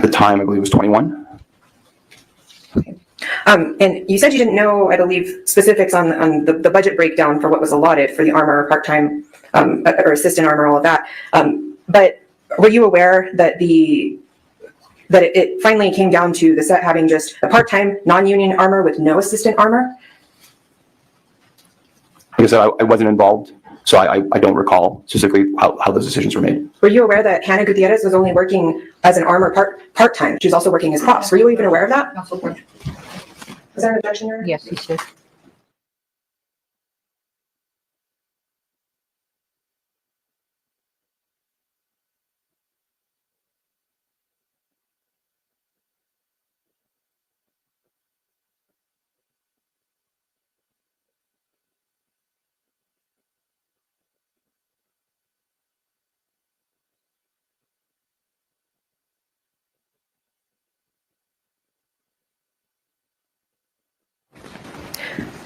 the time, I believe it was 21. Okay. And you said you didn't know, I believe, specifics on the budget breakdown for what was allotted for the armor, part-time, or assistant armor, all of that. But were you aware that it finally came down to the set having just a part-time, non-union armor with no assistant armor? Like I said, I wasn't involved, so I don't recall specifically how those decisions were made. Were you aware that Hannah Gutierrez was only working as an armor part-time? She was also working as props. Were you even aware of that? Council Board. Was there an objection there? Yes, he said.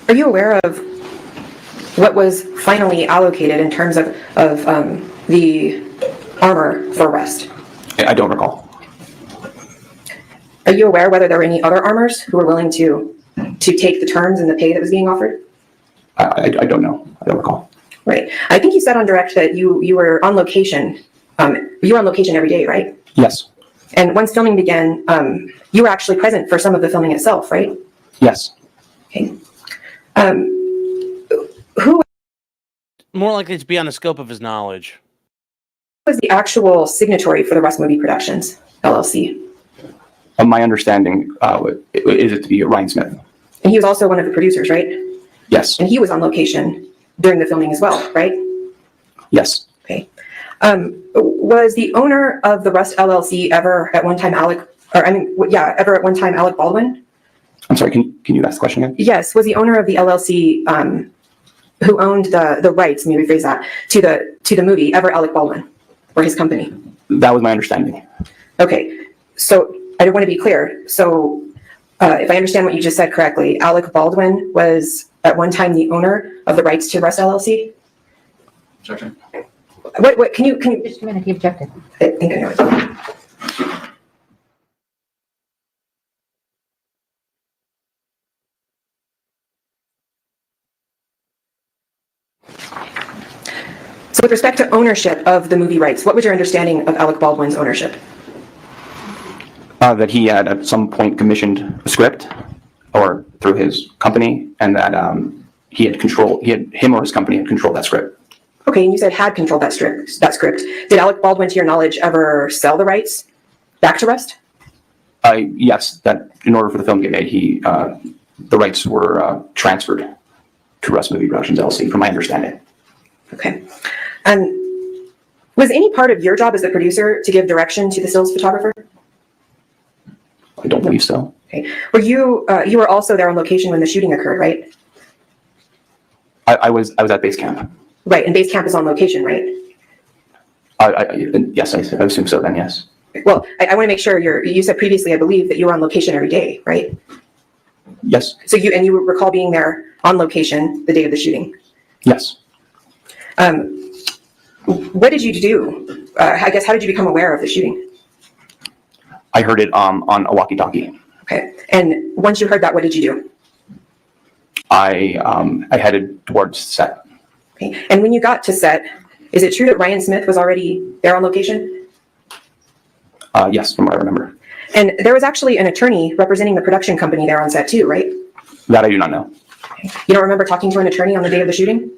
Are you aware of what was finally allocated in terms of the armor for Rest? I don't recall. Are you aware whether there were any other armors who were willing to take the terms and the pay that was being offered? I don't know. I don't recall. Right. I think you said on direct that you were on location. You were on location every day, right? Yes. And once filming began, you were actually present for some of the filming itself, right? Yes. Okay. Who More likely to be on the scope of his knowledge. was the actual signatory for the Rust Movie Productions, LLC? My understanding is it to be Ryan Smith. And he was also one of the producers, right? Yes. And he was on location during the filming as well, right? Yes. Okay. Was the owner of the Rust LLC ever at one time Alec Baldwin? I'm sorry, can you ask the question again? Yes. Was the owner of the LLC who owned the rights, let me rephrase that, to the movie ever Alec Baldwin or his company? That was my understanding. Okay. So I want to be clear. So if I understand what you just said correctly, Alec Baldwin was at one time the owner of the rights to Rust LLC? Objection. What can you Just a minute, he objected. I think I know it. So with respect to ownership of the movie rights, what was your understanding of Alec Baldwin's ownership? That he had at some point commissioned a script or through his company, and that him or his company had controlled that script. Okay, and you said had controlled that script. Did Alec Baldwin, to your knowledge, ever sell the rights back to Rust? Yes, that in order for the film to get made, the rights were transferred to Rust Movie Productions LLC, from my understanding. Okay. Was any part of your job as the producer to give direction to the stills photographer? I don't believe so. Okay. Were you were also there on location when the shooting occurred, right? I was at base camp. Right, and base camp is on location, right? Yes, I assume so then, yes. Well, I want to make sure you said previously, I believe, that you were on location every day, right? Yes. So you recall being there on location the day of the shooting? Yes. What did you do? I guess, how did you become aware of the shooting? I heard it on a walkie-talkie. Okay, and once you heard that, what did you do? I headed towards set. Okay, and when you got to set, is it true that Ryan Smith was already there on location? Yes, from what I remember. And there was actually an attorney representing the production company there on set too, right? That I do not know. Okay. You don't remember talking to an attorney on the day of the shooting?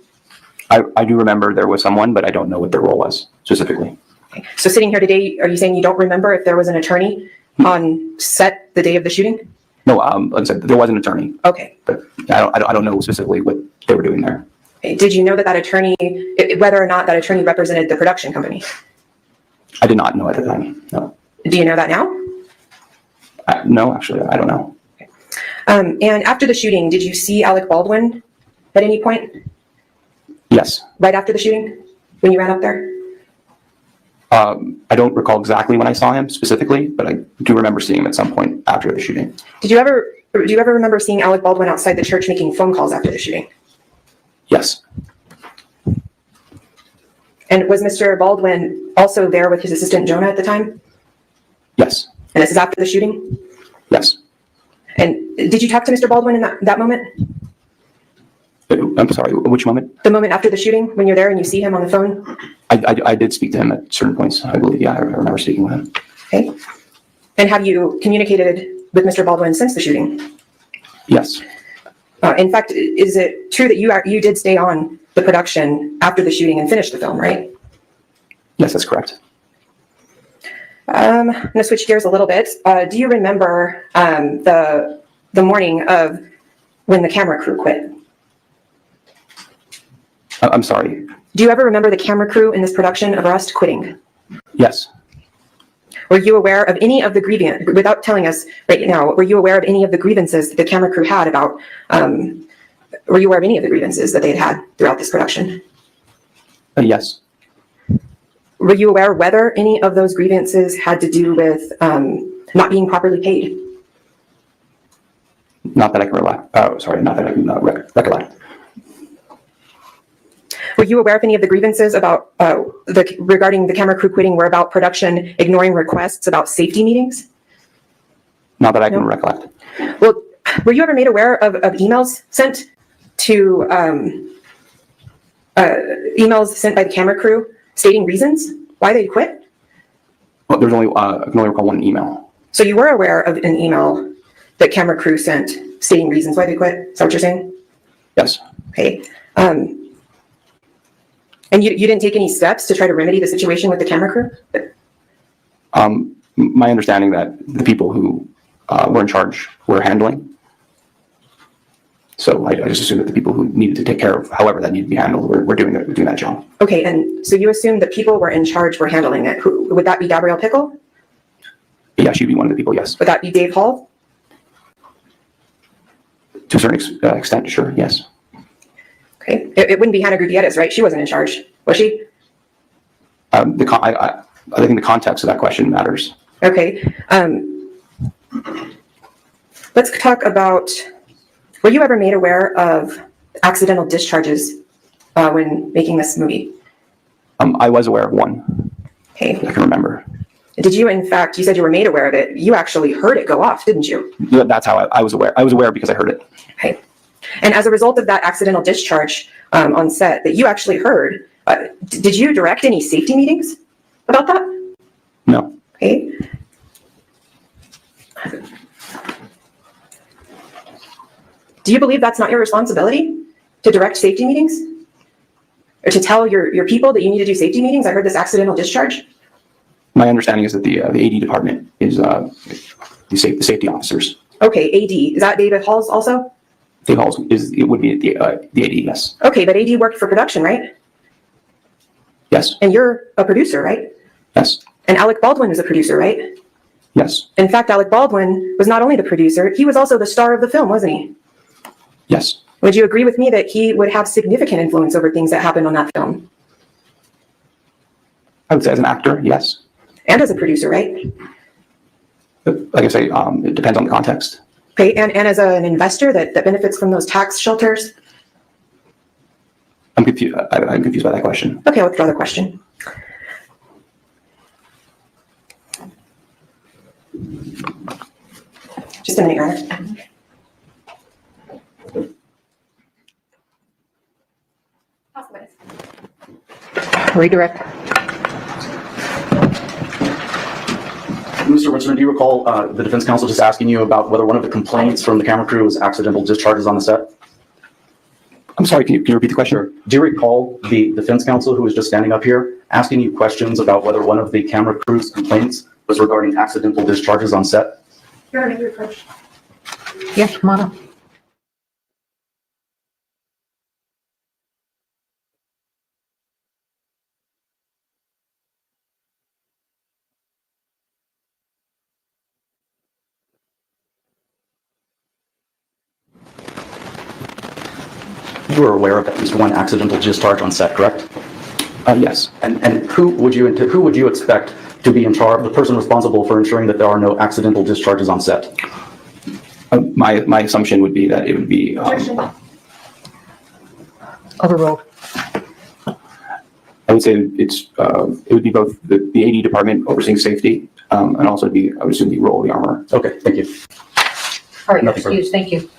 I do remember there was someone, but I don't know what their role was specifically. Okay. So sitting here today, are you saying you don't remember if there was an attorney on set the day of the shooting? No, like I said, there was an attorney, Okay. but I don't know specifically what they were doing there. Okay. Did you know that attorney, whether or not that attorney represented the production company? I did not know at the time, no. Do you know that now? No, actually, I don't know. And after the shooting, did you see Alec Baldwin at any point? Yes. Right after the shooting, when you ran up there? I don't recall exactly when I saw him specifically, but I do remember seeing him at some point after the shooting. Do you ever remember seeing Alec Baldwin outside the church making phone calls after the shooting? Yes. And was Mr. Baldwin also there with his assistant Jonah at the time? Yes. And this is after the shooting? Yes. And did you talk to Mr. Baldwin in that moment? I'm sorry, which moment? The moment after the shooting, when you're there and you see him on the phone? I did speak to him at certain points, I believe. Yeah, I remember speaking with him. Okay. And have you communicated with Mr. Baldwin since the shooting? Yes. In fact, is it true that you did stay on the production after the shooting and finish the film, right? Yes, that's correct. I'm going to switch gears a little bit. Do you remember the morning of when the camera crew quit? I'm sorry. Do you ever remember the camera crew in this production of Rust quitting? Yes. Were you aware of any of the grievances, without telling us right now, were you aware of any of the grievances that the camera crew had about, were you aware of any of the grievances that they had throughout this production? Yes. Were you aware whether any of those grievances had to do with not being properly paid? Not that I can recollect. Were you aware of any of the grievances about regarding the camera crew quitting were about production ignoring requests about safety meetings? Not that I can recollect. Well, were you ever made aware of emails sent to emails sent by the camera crew stating reasons why they quit? Well, there's only I can only recall one email. So you were aware of an email that camera crew sent stating reasons why they quit? Is that what you're saying? Yes. Okay. And you didn't take any steps to try to remedy the situation with the camera crew? My understanding that the people who were in charge were handling. So I just assumed that the people who needed to take care of however that needed to be handled were doing that job. Okay, and so you assumed that people were in charge were handling it. Who would that be? Gabrielle Pickle? Yeah, she'd be one of the people, yes. Would that be Dave Hall? To a certain extent, sure, yes. Okay, it wouldn't be Hannah Gutierrez, right? She wasn't in charge, was she? I think the context of that question matters. Okay, let's talk about, were you ever made aware of accidental discharges when making this movie? I was aware of one. Okay. I can remember. Did you, in fact, you said you were made aware of it. You actually heard it go off, didn't you? That's how I was aware. I was aware because I heard it. Okay. And as a result of that accidental discharge on set that you actually heard, did you direct any safety meetings about that? No. Okay. Do you believe that's not your responsibility to direct safety meetings? or to tell your people that you need to do safety meetings? I heard this accidental discharge. My understanding is that the AD department is the safety officers. Okay, AD, is that David Halls also? Dave Halls would be the AD, yes. Okay, but AD worked for production, right? Yes, And you're a producer, right? yes, And Alec Baldwin was a producer, right? yes, In fact, Alec Baldwin was not only the producer, he was also the star of the film, wasn't he? yes. Would you agree with me that he would have significant influence over things that happened on that film? I would say as an actor, yes. And as a producer, right? But like I say, it depends on the context. Okay, and as an investor that benefits from those tax shelters? I'm confused. I'm confused by that question. Okay, I'll withdraw the question. Just a minute, Your Honor. Redirect. Mr. Winston, do you recall the defense counsel just asking you about whether one of the complaints from the camera crew was accidental discharges on the set? I'm sorry, can you repeat the question? Sure. Do you recall the defense counsel who was just standing up here asking you questions about whether one of the camera crew's complaints was regarding accidental discharges on set? Your Honor, your question. Yes, come on up. You were aware of at least one accidental discharge on set, correct? Yes. And who would you expect to be in charge, the person responsible for ensuring that there are no accidental discharges on set? My assumption would be that it would be Overruled. I would say it would be both the AD department overseeing safety and also I would assume the role of the armorer. Okay, thank you. All right, you're Nothing further. excused, thank you.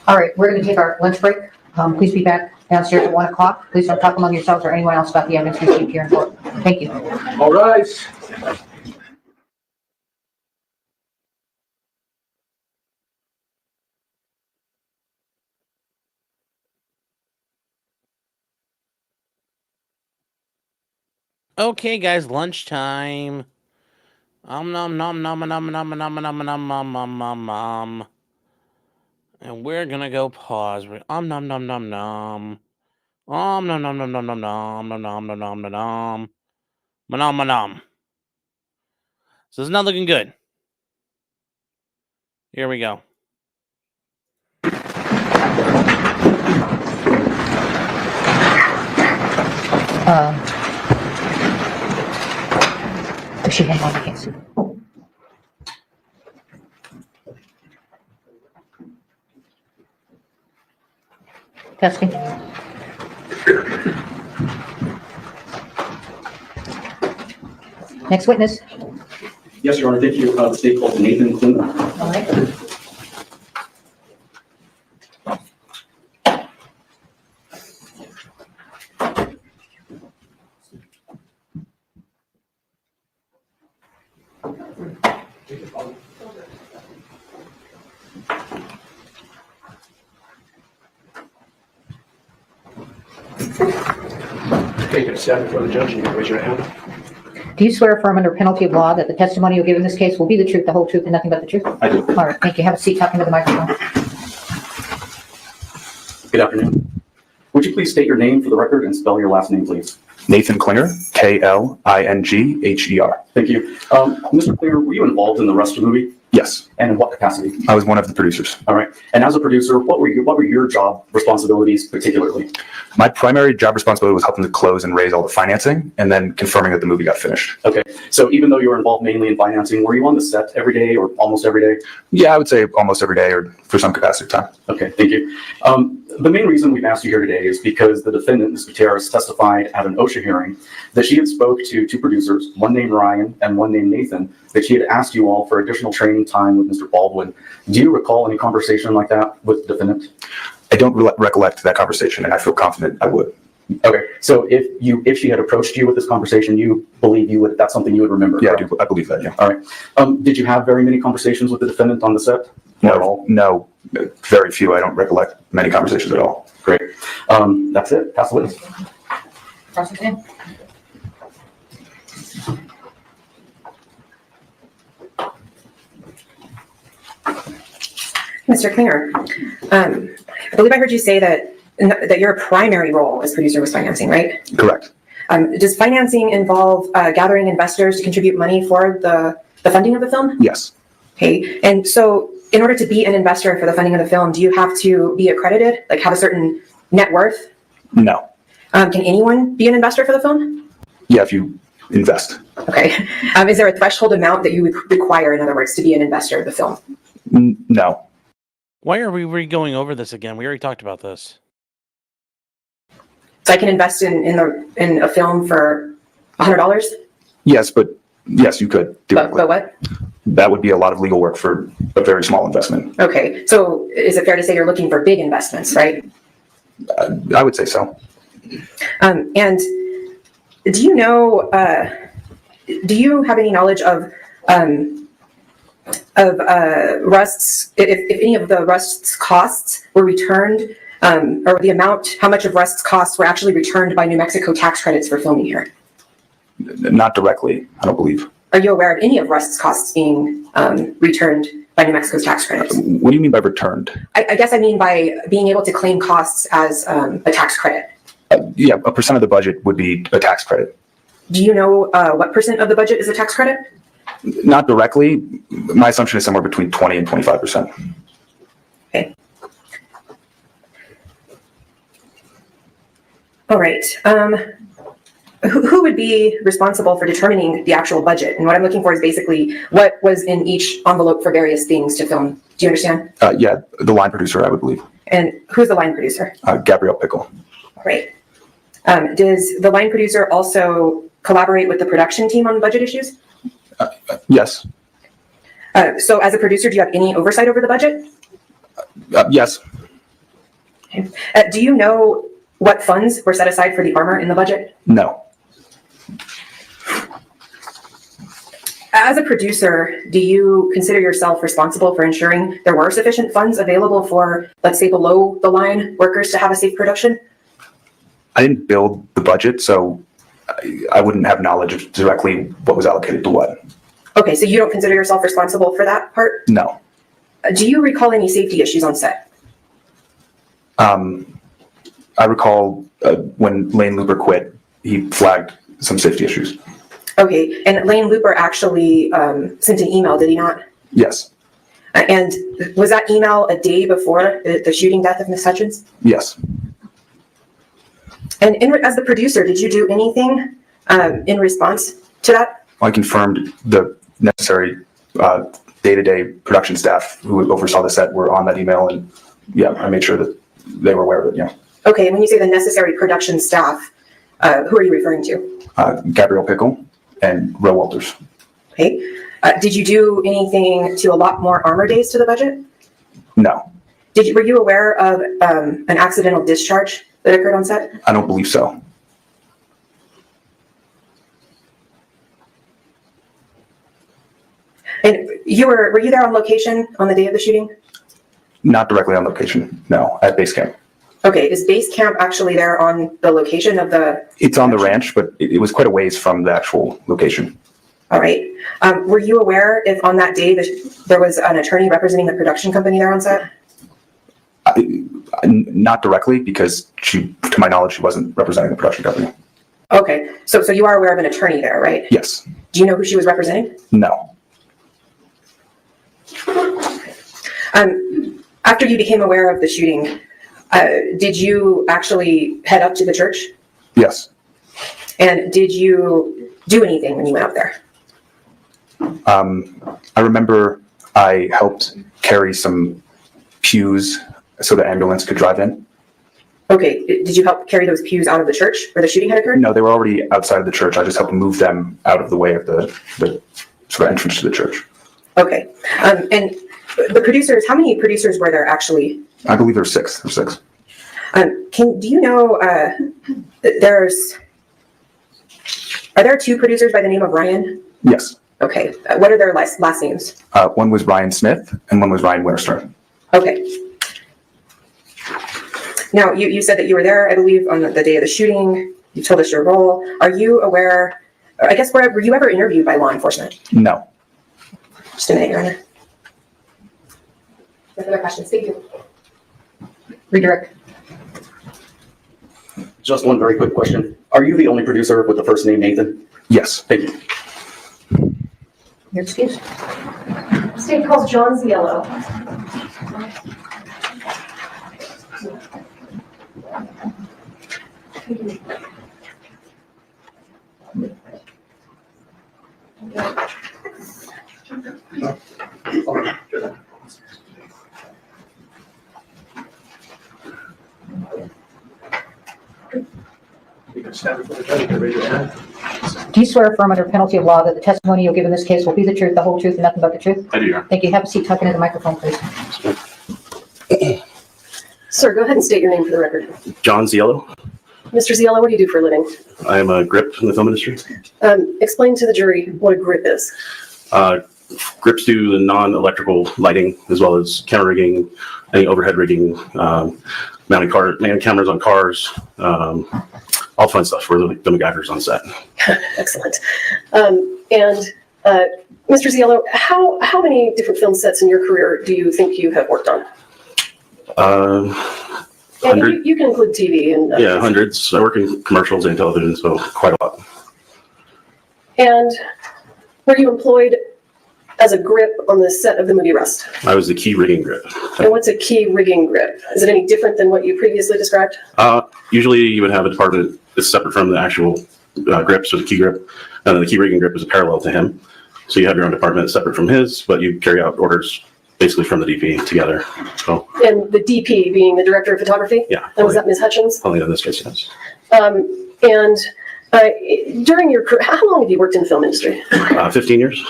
All right, we're going to take our lunch break. Please be back downstairs at 1 o'clock. Please don't talk among yourselves or anyone else about the evidence received here in court. Thank you. All right. Okay, guys, lunchtime. Nom nom nom nom nom nom nom nom nom nom nom nom nom. And we're gonna go pause. Nom nom nom nom nom. Nom nom nom nom nom nom nom nom nom nom nom nom nom nom nom. So it's not looking good. Here we go. Does she hang on? I can't see. Testing. Next witness. Yes, Your Honor, thank you. The state called Nathan Klinger. All right. Okay, you can stand before the judge and you can raise your hand. Do you swear affirm under penalty of law that the testimony you give in this case will be the truth, the whole truth, and nothing but the truth? I do. All right, thank you. Have a seat talking to the microphone. Good afternoon. Would you please state your name for the record and spell your last name, please? Nathan Klinger, Klingher. Thank you. Mr. Klinger, were you involved in the Ruster movie? Yes, And in what capacity? I was one of the producers. All right. And as a producer, what were your job responsibilities particularly? My primary job responsibility was helping to close and raise all the financing and then confirming that the movie got finished. Okay. So even though you were involved mainly in financing, were you on the set every day or almost every day? Yeah, I would say almost every day or for some capacity of time. Okay, thank you. The main reason we've asked you here today is because the defendant, Ms. Gutierrez, testified at an OSHA hearing that she had spoke to two producers, one named Ryan and one named Nathan, that she had asked you all for additional training time with Mr. Baldwin. Do you recall any conversation like that with the defendant? I don't recollect that conversation, and I feel confident I would. Okay, so if she had approached you with this conversation, you believe that's something you would remember? Yeah, correct? I believe that, yeah. All right. Did you have very many conversations with the defendant on the set? No, very few. I don't recollect many conversations at all. Great. That's it. Pass the witness. Prosecuting. Mr. Klinger, I believe I heard you say that your primary role as producer was financing, right? Correct. Does financing involve gathering investors to contribute money for the funding of the film? Yes. Okay, and so in order to be an investor for the funding of the film, do you have to be accredited, like have a certain net worth? No. Can anyone be an investor for the film? Yeah, if you invest. Okay. Is there a threshold amount that you would require, in other words, to be an investor of the film? No. Why are we going over this again? We already talked about this. So I can invest in a film for $100? Yes, but yes, you could. But what? That would be a lot of legal work for a very small investment. Okay, so is it fair to say you're looking for big investments, right? I would say so. And do you know, do you have any knowledge of Rust's, if any of the Rust's costs were returned, or the amount, how much of Rust's costs were actually returned by New Mexico tax credits for filming here? Not directly, I don't believe. Are you aware of any of Rust's costs being returned by New Mexico's tax credits? What do you mean by returned? I guess I mean by being able to claim costs as a tax credit. Yeah, a percent of the budget would be a tax credit. Do you know what percent of the budget is a tax credit? Not directly. My assumption is somewhere between 20 and 25%. Okay. All right. Who would be responsible for determining the actual budget? And what I'm looking for is basically what was in each envelope for various things to film. Do you understand? Yeah, the line producer, I would believe. And who's the line producer? Gabrielle Pickle. Great. Does the line producer also collaborate with the production team on budget issues? Yes. So as a producer, do you have any oversight over the budget? Yes. Okay. Do you know what funds were set aside for the armor in the budget? No. As a producer, do you consider yourself responsible for ensuring there were sufficient funds available for, let's say, below the line workers to have a safe production? I didn't build the budget, so I wouldn't have knowledge of directly what was allocated to what. Okay, so you don't consider yourself responsible for that part? No. Do you recall any safety issues on set? I recall when Lane Looper quit, he flagged some safety issues. Okay, and Lane Looper actually sent an email, did he not? Yes. And was that email a day before the shooting death of Ms. Hutchins? Yes. And as the producer, did you do anything in response to that? I confirmed the necessary day-to-day production staff who oversaw the set were on that email, and yeah, I made sure that they were aware of it, yeah. Okay, and when you say the necessary production staff, who are you referring to? Gabrielle Pickle and Roe Walters. Okay. Did you do anything to allot more armor days to the budget? No. Were you aware of an accidental discharge that occurred on set? I don't believe so. And were you there on location on the day of the shooting? Not directly on location, no, at base camp. Okay, is base camp actually there on the location of the? It's on the ranch, but it was quite a ways from the actual location. All right. Were you aware if on that day there was an attorney representing the production company there on set? Not directly, because to my knowledge, she wasn't representing the production company. Okay, so you are aware of an attorney there, right? Yes. Do you know who she was representing? No. After you became aware of the shooting, did you actually head up to the church? Yes. And did you do anything when you went up there? I remember I helped carry some pews so the ambulance could drive in. Okay, did you help carry those pews out of the church where the shooting had occurred? No, they were already outside of the church. I just helped move them out of the way of the sort of entrance to the church. Okay, and the producers, how many producers were there actually? I believe there were six. Do you know, are there two producers by the name of Ryan? Yes. Okay, what are their last names? One was Ryan Smith and one was Ryan Winterstern. Okay. Now, you said that you were there, I believe, on the day of the shooting. You told us your role. Are you aware, or I guess, were you ever interviewed by law enforcement? No. Just a minute, Your Honor. No further questions. Thank you. Redirect. Just one very quick question. Are you the only producer with the first name Nathan? Yes. Thank you. Your excuse. State calls John Ziello. You can stand before the judge and raise your hand. Do you swear affirm under penalty of law that the testimony you'll give in this case will be the truth, the whole truth, and nothing but the truth? I do, Your Honor. Thank you. Have a seat. Talking to the microphone, please. Sir, go ahead and state your name for the record. John Ziello. Mr. Ziello, what do you do for a living? I am a grip in the film industry. Explain to the jury what a grip is. Grips do the non-electrical lighting as well as camera rigging, any overhead rigging, mounting cameras on cars, all fun stuff for the MacGyvers on set. Excellent. Mr. Ziello, how many different film sets in your career do you think you have worked on? 100. You can include TV and Yeah, hundreds. I work in commercials and television, so quite a lot. And were you employed as a grip on the set of the movie Rust? I was the key rigging grip. And what's a key rigging grip? Is it any different than what you previously described? Usually you would have a department that's separate from the actual grips or the key grip, and then the key rigging grip is parallel to him. So you have your own department separate from his, but you carry out orders basically from the DP together. So. And the DP being the director of photography? Yeah. And was that Ms. Hutchins? Only in this case, yes. During your career, how long have you worked in the film industry? 15 years.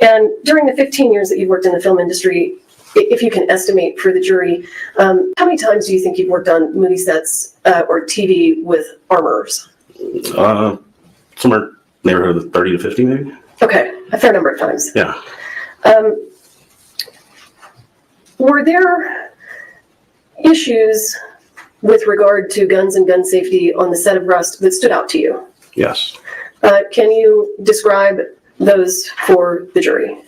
And during the 15 years that you've worked in the film industry, if you can estimate for the jury, how many times do you think you've worked on movie sets or TV with armorers? Somewhere neighborhood of 30 to 50 maybe. Okay, a fair number of times. Yeah. Were there issues with regard to guns and gun safety on the set of Rust that stood out to you? Yes. Can you describe those for the jury?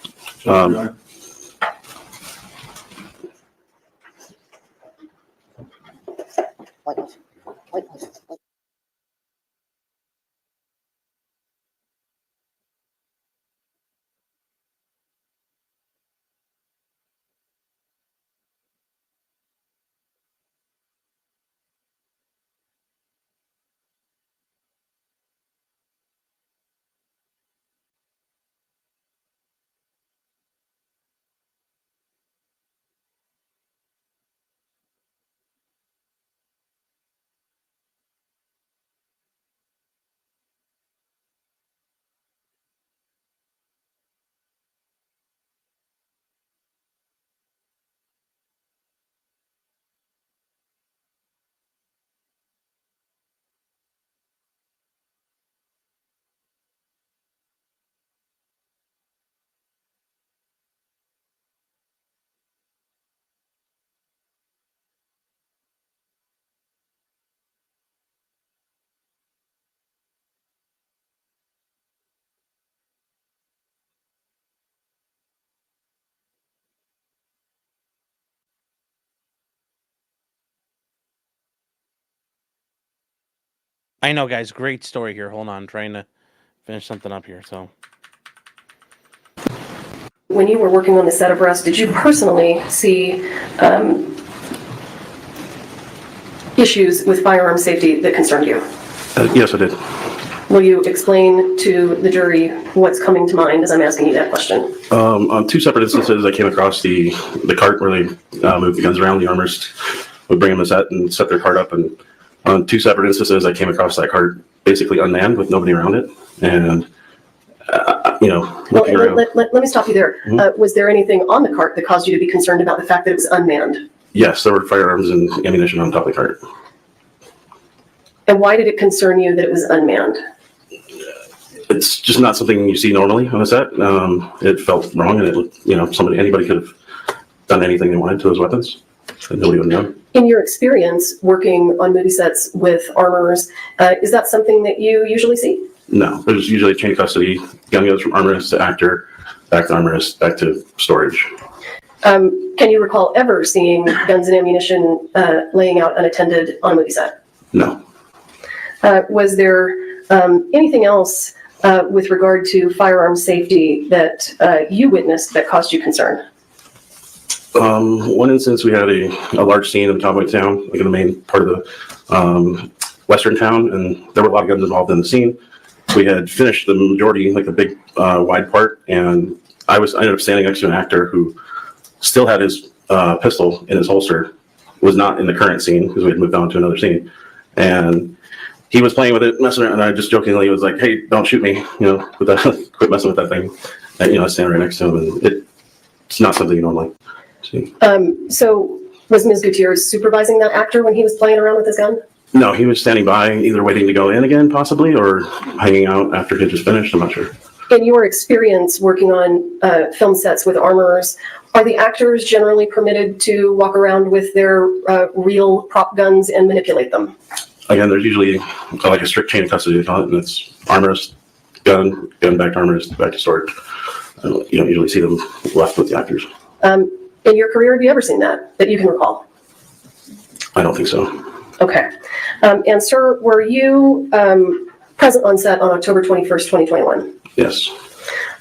I know, guys. Great story here. Hold on. Trying to finish something up here. So. When you were working on the set of Rust, did you personally see issues with firearm safety that concerned you? Yes, I did. Will you explain to the jury what's coming to mind as I'm asking you that question? On two separate instances, I came across the cart where they moved the guns around. The armors would bring them to set and set their cart up. And on two separate instances, I came across that cart basically unmanned with nobody around it. And, Well, let me stop you there. Mm-hmm. Was there anything on the cart that caused you to be concerned about the fact that it was unmanned? Yes, there were firearms and ammunition on top of the cart. And why did it concern you that it was unmanned? It's just not something you see normally on a set. It felt wrong, and anybody could have done anything they wanted to those weapons. Nobody would know. In your experience working on movie sets with armors, is that something that you usually see? No, there's usually chain of custody. Gun goes from armorist to actor, back to armorist, back to storage. Can you recall ever seeing guns and ammunition laying out unattended on a movie set? No. Was there anything else with regard to firearm safety that you witnessed that caused you concern? One instance, we had a large scene in the cowboy town, like in the main part of the western town, and there were a lot of guns involved in the scene. We had finished the majority, like the big wide part, and I ended up standing next to an actor who still had his pistol in his holster, was not in the current scene because we had moved on to another scene, and he was playing with it, messing around, and I just jokingly was like, "Hey, don't shoot me, with that, quit messing with that thing." And, I stand right next to him, and it's not something you normally see. So was Ms. Gutierrez supervising that actor when he was playing around with his gun? No, he was standing by, either waiting to go in again, possibly, or hanging out after he had just finished. I'm not sure. In your experience working on film sets with armors, are the actors generally permitted to walk around with their real prop guns and manipulate them? Again, there's usually like a strict chain of custody, and it's armorist, gun back to armorist, back to storage. You don't usually see them left with the actors. In your career, have you ever seen that you can recall? I don't think so. Okay. And sir, were you present on set on October 21st, 2021? Yes.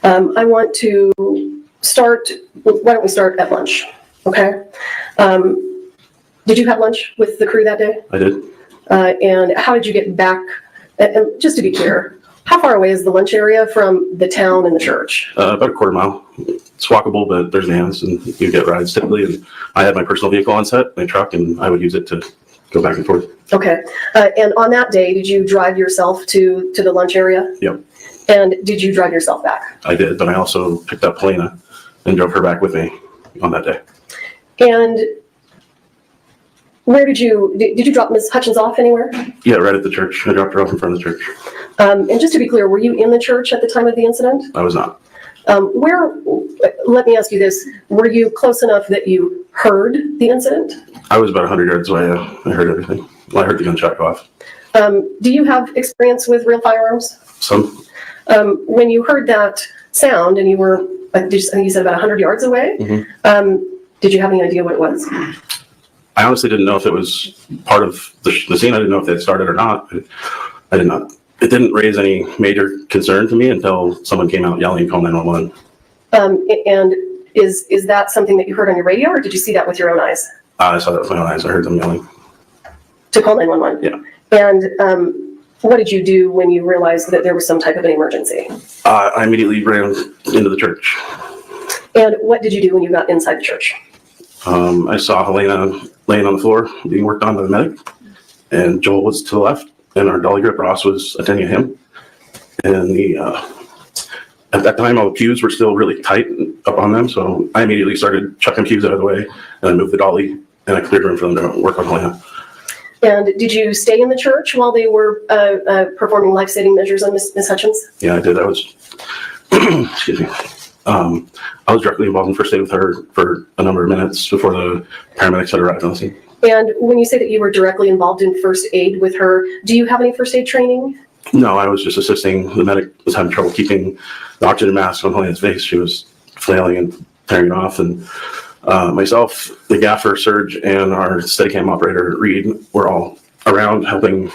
I want to start, why don't we start at lunch, okay? Did you have lunch with the crew that day? I did. And how did you get back? And just to be clear, how far away is the lunch area from the town and the church? About a quarter mile. It's walkable, but there's vans, and you get rides typically. And I had my personal vehicle on set, my truck, and I would use it to go back and forth. Okay. And on that day, did you drive yourself to the lunch area? Yep. And did you drive yourself back? I did, but I also picked up Helena and drove her back with me on that day. And where did you drop Ms. Hutchins off anywhere? Yeah, right at the church. I dropped her off in front of the church. And just to be clear, were you in the church at the time of the incident? I was not. Let me ask you this, were you close enough that you heard the incident? I was about 100 yards away. I heard everything. Well, I heard the gunshot go off. Do you have experience with real firearms? Some. When you heard that sound and you were, I think you said about 100 yards away, did you have any idea what it was? I honestly didn't know if it was part of the scene. I didn't know if they had started or not. I did not. It didn't raise any major concern to me until someone came out yelling, "Call 911." And is that something that you heard on your radio, or did you see that with your own eyes? I saw that with my own eyes. I heard them yelling. To call 911? Yeah. And what did you do when you realized that there was some type of an emergency? I immediately ran into the church. And what did you do when you got inside the church? I saw Helena laying on the floor being worked on by the medic, and Joel was to the left, and our dolly grip Ross was attending him. And at that time, all the pews were still really tight up on them, so I immediately started chucking pews out of the way, and I moved the dolly, and I cleared room for them to work on Helena. And did you stay in the church while they were performing life-saving measures on Ms. Hutchins? Yeah, I did. I was, excuse me. I was directly involved in first aid with her for a number of minutes before the paramedics had arrived on the scene. And when you say that you were directly involved in first aid with her, do you have any first aid training? No, I was just assisting. The medic was having trouble keeping the oxygen mask on Helena's face. She was flailing and tearing it off. And myself, the gaffer, Serge, and our Steadicam operator, Reed, were all around helping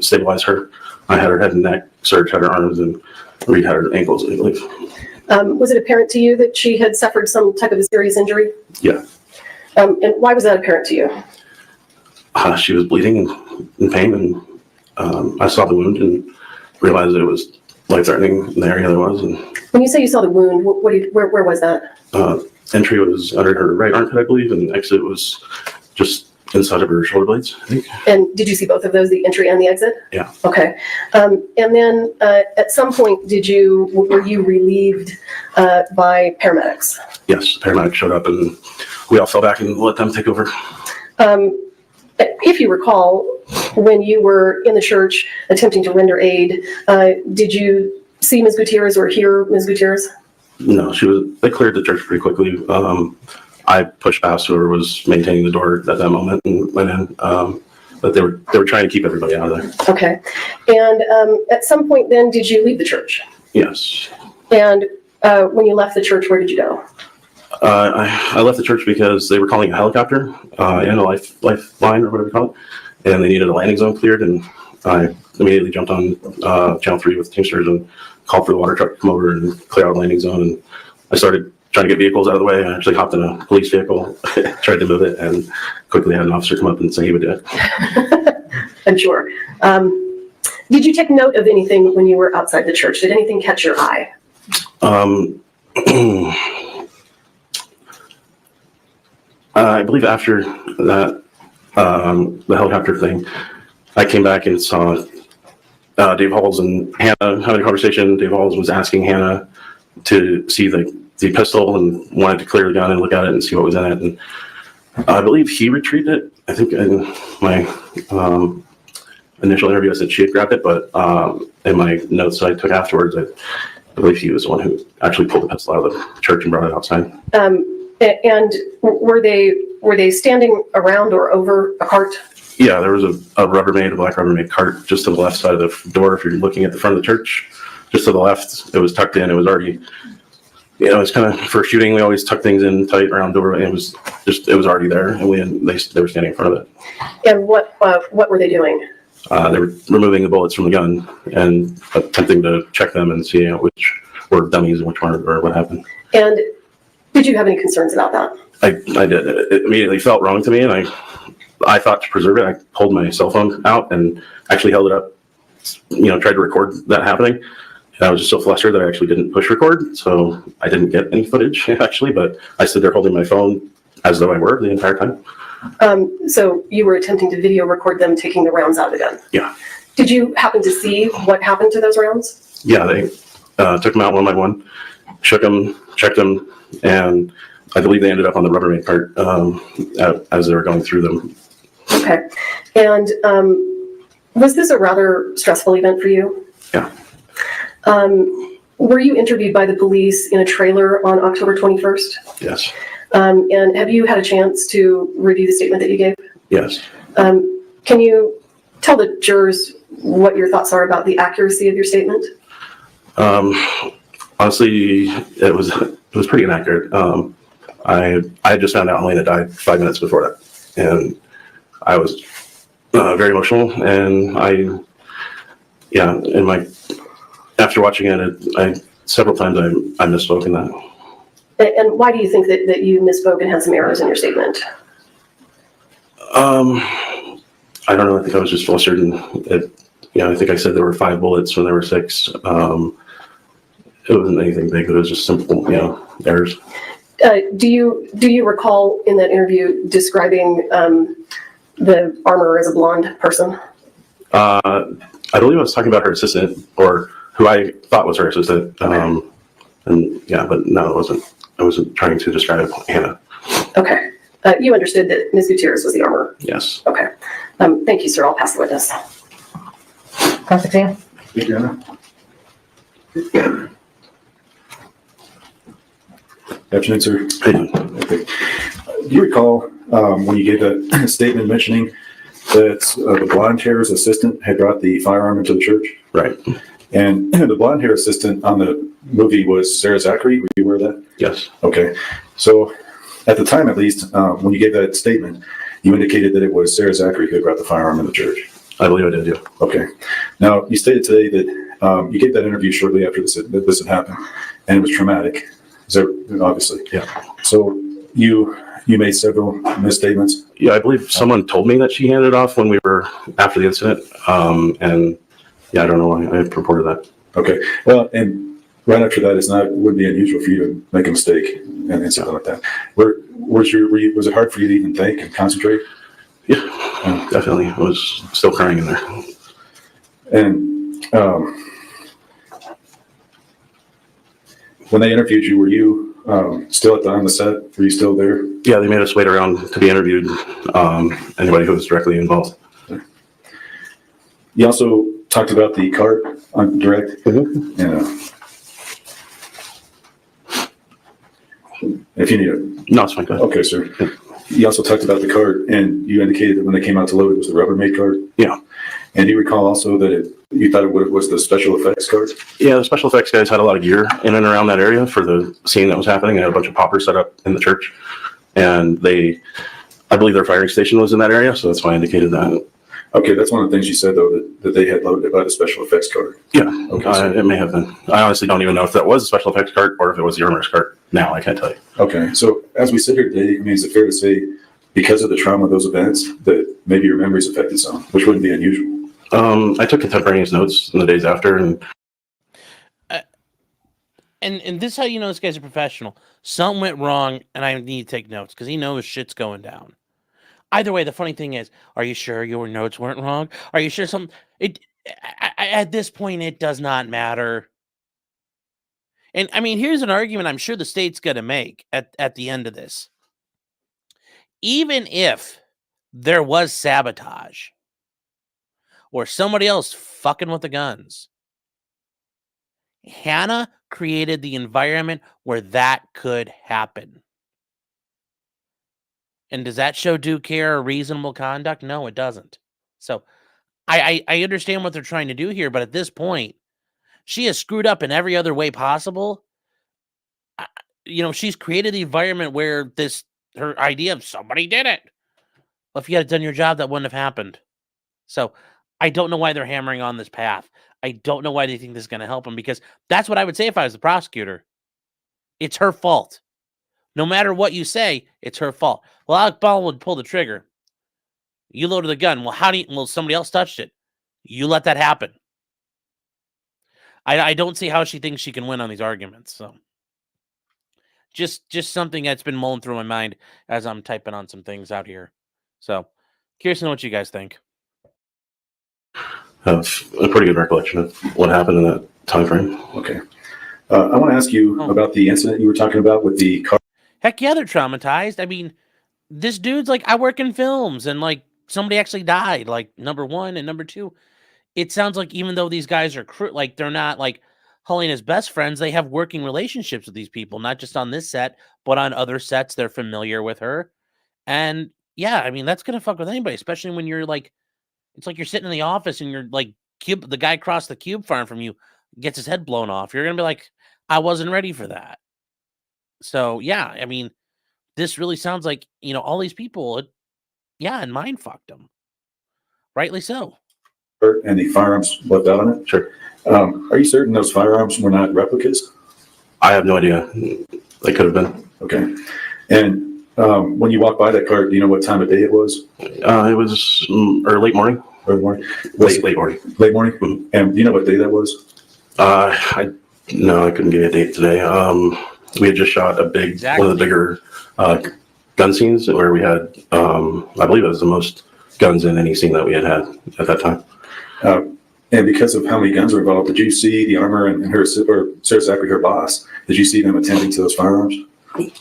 stabilize her. I had her head and neck, Serge had her arms, and Reed had her ankles, I believe. Was it apparent to you that she had suffered some type of a serious injury? Yeah. And why was that apparent to you? She was bleeding and in pain, and I saw the wound and realized that it was life-threatening in the area there was. And when you say you saw the wound, where was that? Entry was under her right armpit, I believe, and exit was just inside of her shoulder blades, I think. And did you see both of those, the entry and the exit? Yeah. Okay. And then at some point, were you relieved by paramedics? Yes, paramedics showed up and we all fell back and let them take over. If you recall, when you were in the church attempting to render aid, did you see Ms. Gutierrez or hear Ms. Gutierrez? No, they cleared the church pretty quickly. I pushed past whoever was maintaining the door at that moment and went in. But they were trying to keep everybody out of there. Okay. And at some point then, did you leave the church? Yes. And when you left the church, where did you go? I left the church because they were calling a helicopter and a lifeline or whatever you call it, and they needed a landing zone cleared. And I immediately jumped on Channel 3 with Teamsters and called for the water truck to come over and clear out the landing zone. And I started trying to get vehicles out of the way. I actually hopped in a police vehicle, tried to move it, and quickly had an officer come up and say he would do it. I'm sure. Did you take note of anything when you were outside the church? Did anything catch your eye? I believe after that, the helicopter thing, I came back and saw Dave Halls and Hannah having a conversation. Dave Halls was asking Hannah to see the pistol and wanted to clear the gun and look at it and see what was in it. And I believe he retrieved it. I think in my initial interview I said she had grabbed it, but in my notes I took afterwards, I believe he was the one who actually pulled the pistol out of the church and brought it outside. And were they standing around or over a cart? Yeah, there was a black Rubbermaid cart just to the left side of the door. If you're looking at the front of the church, just to the left, it was tucked in. It was already, it's kind of, for shooting, we always tuck things in tight around the door. And it was already there, and they were standing in front of it. And what were they doing? They were removing the bullets from the gun and attempting to check them and see which were dummies and which weren't, or what happened. And did you have any concerns about that? I did. It immediately felt wrong to me, and I thought to preserve it, I pulled my cell phone out and actually held it up, tried to record that happening. And I was just so flustered that I actually didn't push record, so I didn't get any footage actually, but I stood there holding my phone as though I were the entire time. So you were attempting to video record them taking the rounds out of the gun? Yeah. Did you happen to see what happened to those rounds? Yeah, they took them out one by one, shook them, checked them, and I believe they ended up on the Rubbermaid cart as they were going through them. Okay. And was this a rather stressful event for you? Yeah. Were you interviewed by the police in a trailer on October 21st? Yes. And have you had a chance to review the statement that you gave? Yes. Can you tell the jurors what your thoughts are about the accuracy of your statement? Honestly, it was pretty inaccurate. I had just found out Helena died 5 minutes before that, and I was very emotional. And after watching it, several times I misspoke in that. And why do you think that you misspoke and had some errors in your statement? I don't know. I think I was just flustered, and I think I said there were 5 bullets when there were 6. It wasn't anything big. It was just simple, errors. Do you recall in that interview describing the armorer as a blonde person? I believe I was talking about her assistant, or who I thought was her assistant. Okay. But no, it wasn't. I wasn't trying to describe Hannah. Okay. You understood that Ms. Gutierrez was the armorer? Yes. Okay. Thank you, sir. I'll pass the witness. Cross-exam. Thank you, Anna. Afternoon, sir. Okay. Do you recall when you gave that statement mentioning that the blonde hair's assistant had brought the firearm into the church? Right. And the blonde hair assistant on the movie was Sarah Zachary. Were you aware of that? Yes. Okay. So at the time, at least, when you gave that statement, you indicated that it was Sarah Zachary who had brought the firearm in the church. I believe I did, yeah. Okay. Now, you stated today that you gave that interview shortly after this had happened, and it was traumatic. Is that obviously? Yeah. So you made several misstatements? Yeah, I believe someone told me that she handed it off when we were after the incident. I don't know why I reported that. Okay. Well, and right after that, wouldn't be unusual for you to make a mistake and something like that. Was it hard for you to even think and concentrate? Yeah, definitely. I was still crying in there. And when they interviewed you, were you still on the set? Were you still there? Yeah, they made us wait around to be interviewed. Anybody who was directly involved. You also talked about the cart on direct. Mm-hmm. Yeah. If you need it. No, it's fine. Go ahead. Okay, sir. You also talked about the cart, and you indicated that when they came out to load, it was the Rubbermaid cart. Yeah. And you recall also that you thought it was the special effects cart? Yeah, the special effects guys had a lot of gear in and around that area for the scene that was happening. They had a bunch of poppers set up in the church, and I believe their firing station was in that area, so that's why I indicated that. Okay, that's one of the things you said, though, that they had loaded it by the special effects cart. Yeah, Okay, it may have been. I honestly don't even know if that was a special effects cart or if it was the armorer's cart. Now I can't tell you. Okay, so as we sit here today, I mean, is it fair to say, because of the trauma of those events, that maybe your memory's affected some, which wouldn't be unusual? I took contemporaneous notes in the days after, and this is how you know this guy's a professional. Something went wrong, and I need to take notes because he knows shit's going down. Either way, the funny thing is, are you sure your notes weren't wrong? Are you sure at this point, it does not matter. And I mean, here's an argument I'm sure the state's going to make at the end of this. Even if there was sabotage or somebody else fucking with the guns, Hannah created the environment where that could happen. And does that show due care or reasonable conduct? No, it doesn't. So I understand what they're trying to do here, but at this point, she has screwed up in every other way possible. She's created the environment where her idea of somebody did it. Well, if you had done your job, that wouldn't have happened. So I don't know why they're hammering on this path. I don't know why they think this is going to help them, because that's what I would say if I was the prosecutor. It's her fault. No matter what you say, it's her fault. Well, Alec Baldwin would pull the trigger. You loaded the gun. Well, somebody else touched it. You let that happen. I don't see how she thinks she can win on these arguments. So just something that's been mulling through my mind as I'm typing on some things out here. So curious to know what you guys think. I have a pretty good recollection of what happened in that time frame. Okay. I want to ask you about the incident you were talking about with the car. Heck yeah, they're traumatized. I mean, this dude's like, I work in films, and like somebody actually died, like number one, and number two. It sounds like even though these guys are like, they're not like Helena's best friends, they have working relationships with these people, not just on this set, but on other sets. They're familiar with her. And yeah, I mean, that's going to fuck with anybody, especially when you're like, it's like you're sitting in the office and you're like, the guy across the cube farm from you gets his head blown off. You're going to be like, I wasn't ready for that. So yeah, I mean, this really sounds like, all these people, and mind fucked them. Rightly so. And the firearms left out on it? Sure. Are you certain those firearms were not replicas? I have no idea. They could have been. Okay. And when you walked by that cart, do you know what time of day it was? It was late morning. Early morning? Late morning. Late morning? Mm-hmm. And do you know what day that was? I couldn't give you a date today. We had just shot one of the bigger gun scenes where we had, I believe it was the most guns in any scene that we had at that time. And because of how many guns were involved, did you see the armor and her, or Sarah Zachary, her boss, did you see them attending to those firearms?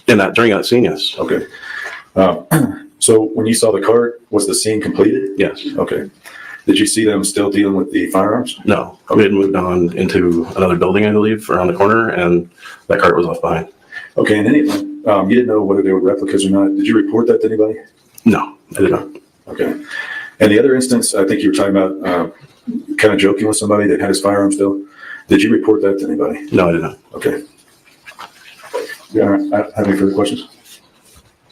During that scene, yes. Okay. So when you saw the cart, was the scene completed? Yes. Okay. Did you see them still dealing with the firearms? No. We had moved on into another building, I believe, around the corner, and that cart was left behind. Okay. And then you didn't know whether they were replicas or not. Did you report that to anybody? No, I did not. Okay. And the other instance, I think you were talking about kind of joking with somebody that had his firearm still. Did you report that to anybody? No, I did not. Okay. Yeah, have any further questions?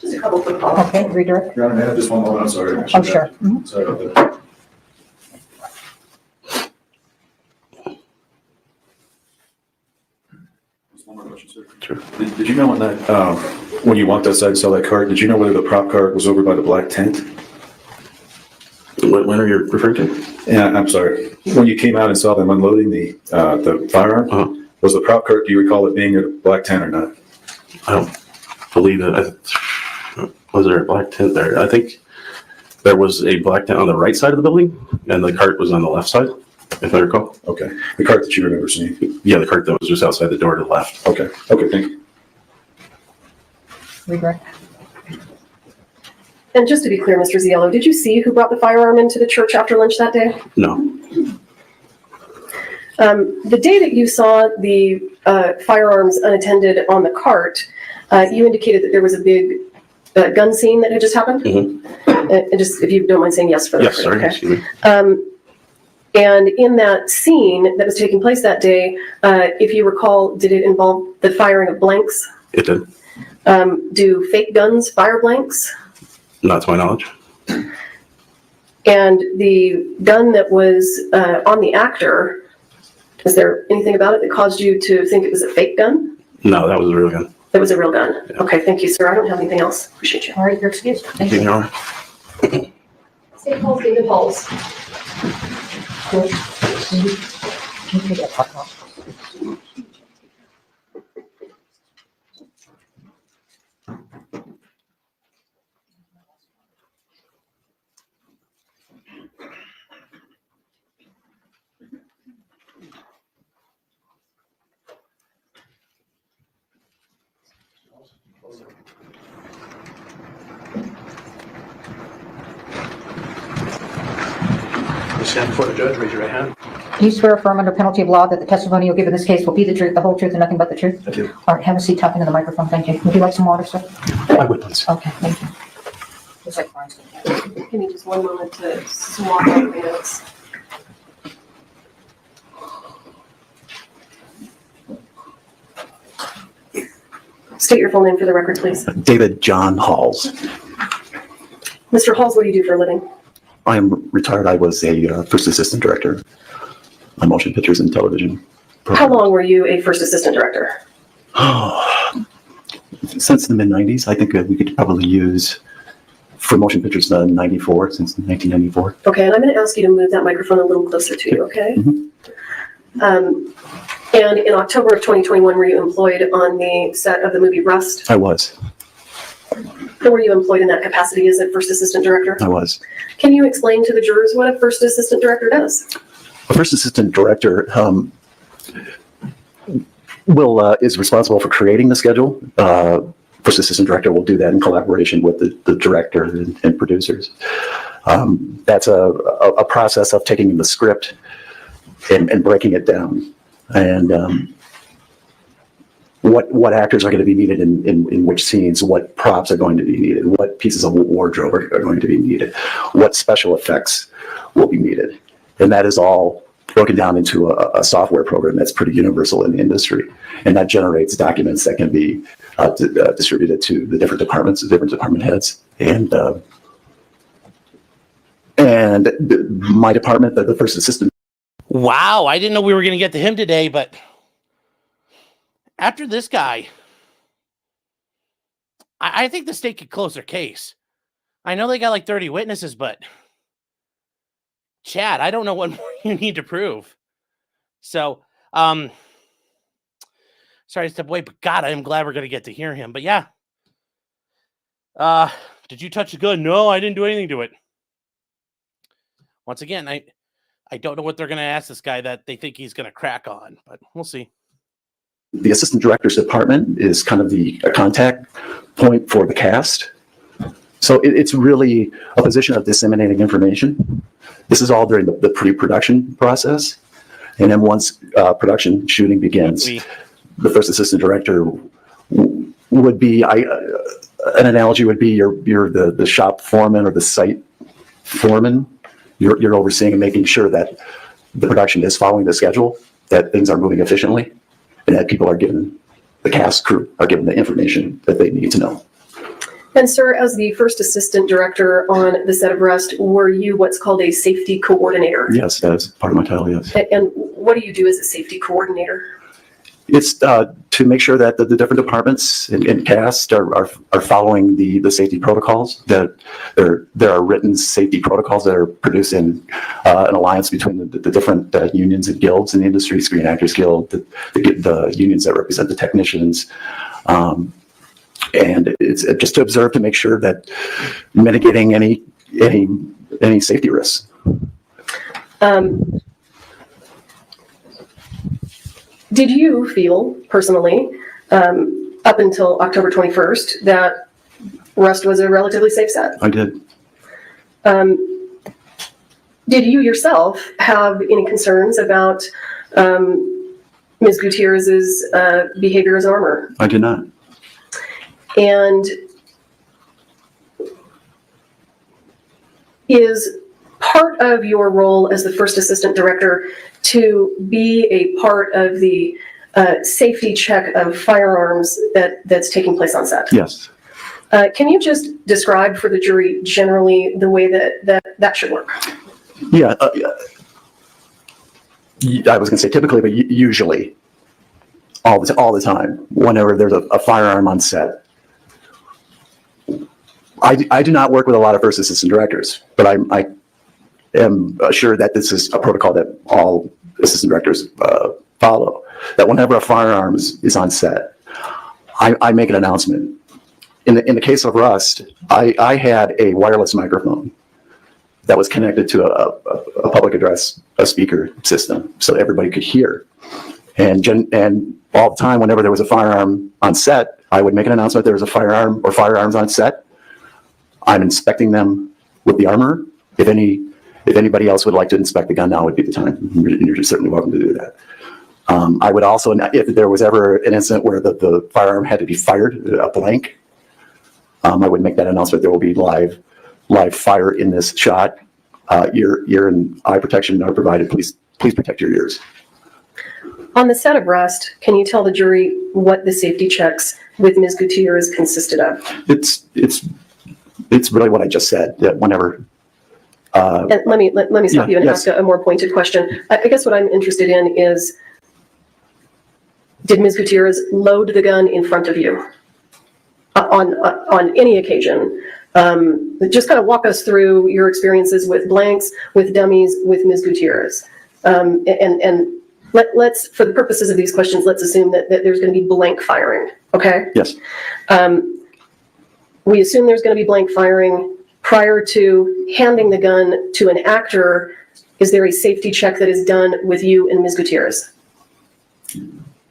Just a couple quick calls. Okay, redirect. Your Honor, may I have just one moment? I'm sorry. Oh, sure. Mhm. Sorry about that. Just one more question, sir. Sure. Did you know when you walked outside and saw that cart, did you know whether the prop cart was over by the black tent? When are you referring to? Yeah, I'm sorry. When you came out and saw them unloading the firearm, was the prop cart, do you recall it being a black tent or not? I don't believe it. Was there a black tent there? I think there was a black tent on the right side of the building, and the cart was on the left side, if I recall. Okay. The cart that you remember seeing? Yeah, the cart that was just outside the door to the left. Okay. Okay, thank you. Redirect. And just to be clear, Mr. Ziello, did you see who brought the firearm into the church after lunch that day? No. The day that you saw the firearms unattended on the cart, You indicated that there was a big gun scene that had just happened? And just, if you don't mind saying yes for that. Yes, sorry, Okay. excuse me. And in that scene that was taking place that day, if you recall, did it involve the firing of blanks? It did, Do fake guns fire blanks? not to my knowledge. And the gun that was on the actor, is there anything about it that caused you to think it was a fake gun? No, that was a real gun. It was a real gun. Okay, thank you, sir. I don't have anything else. Appreciate you. All right, you're excused. Thank Thank you, you. Your Honor. State Hall, David Halls. Can you take that puck off? Stand before the judge, raise your right hand. Do you swear affirm under penalty of law that the testimony you'll give in this case will be the truth, the whole truth, and nothing but the truth? I do. All right, have a seat, talking to the microphone. Thank you. Would you like some water, sir? I would, please. Okay, thank you. Looks like mine's gonna be- Give me just one moment to swap out the notes. State your full name for the record, please. David John Halls. Mr. Halls, what do you do for a living? I am retired. I was a first assistant director on motion pictures and television. How long were you a first assistant director? Since the mid-90s, I think we could probably use for motion pictures 94, since 1994. Okay, and I'm going to ask you to move that microphone a little closer to you, okay? And in October of 2021, were you employed on the set of the movie Rust? I was. Or were you employed in that capacity as a first assistant director? I was. Can you explain to the jurors what a first assistant director does? A first assistant director is responsible for creating the schedule. First assistant director will do that in collaboration with the director and producers. That's a process of taking the script and breaking it down. And what actors are going to be needed in which scenes, what props are going to be needed, what pieces of wardrobe are going to be needed, what special effects will be needed. And that is all broken down into a software program that's pretty universal in the industry. And that generates documents that can be distributed to the different departments, the different department heads. And my department, the first assistant. Wow, I didn't know we were going to get to him today, but after this guy, I think the state could close their case. I know they got like 30 witnesses, but Chad, I don't know what more you need to prove. So, sorry to step away, but God, I am glad we're going to get to hear him. But yeah. Did you touch the gun? No, I didn't do anything to it. Once again, I don't know what they're going to ask this guy that they think he's going to crack on, but we'll see. The assistant director's department is kind of the contact point for the cast. So it's really a position of disseminating information. This is all during the pre-production process. And then once production shooting begins, the first assistant director would be, an analogy would be you're the shop foreman or the site foreman. You're overseeing and making sure that the production is following the schedule, that things are moving efficiently, and that people are given, the cast crew are given the information that they need to know. And sir, as the first assistant director on the set of Rust, were you what's called a safety coordinator? Yes, that is part of my title, yes. And what do you do as a safety coordinator? It's to make sure that the different departments and cast are following the safety protocols, that there are written safety protocols that are produced in an alliance between the different unions and guilds in the industry, Screen Actors Guild, the unions that represent the technicians. And it's just to observe to make sure that mitigating any safety risks. Did you feel personally, up until October 21st, that Rust was a relatively safe set? I did. Did you yourself have any concerns about Ms. Gutierrez's behavior as armor? I did not. And is part of your role as the first assistant director to be a part of the safety check of firearms that's taking place on set? Yes. Can you just describe for the jury generally the way that should work? Yeah. I was going to say typically, but usually, all the time, whenever there's a firearm on set. I do not work with a lot of first assistant directors, but I am assured that this is a protocol that all assistant directors follow. That whenever a firearm is on set, I make an announcement. In the case of Rust, I had a wireless microphone that was connected to a public address, a speaker system, so everybody could hear. And all the time, whenever there was a firearm on set, I would make an announcement there was a firearm or firearms on set. I'm inspecting them with the armorer. If anybody else would like to inspect the gun, now would be the time. You're certainly welcome to do that. I would also, if there was ever an incident where the firearm had to be fired, a blank, I would make that announcement. There will be live fire in this shot. Ear and eye protection are provided. Please protect your ears. On the set of Rust, can you tell the jury what the safety checks with Ms. Gutierrez consisted of? It's really what I just said. That whenever. And let me stop you and ask a more pointed question. I guess what I'm interested in is, did Ms. Gutierrez load the gun in front of you on any occasion? Just kind of walk us through your experiences with blanks, with dummies, with Ms. Gutierrez. And let's, for the purposes of these questions, let's assume that there's going to be blank firing, okay? Yes. We assume there's going to be blank firing. Prior to handing the gun to an actor, is there a safety check that is done with you and Ms. Gutierrez?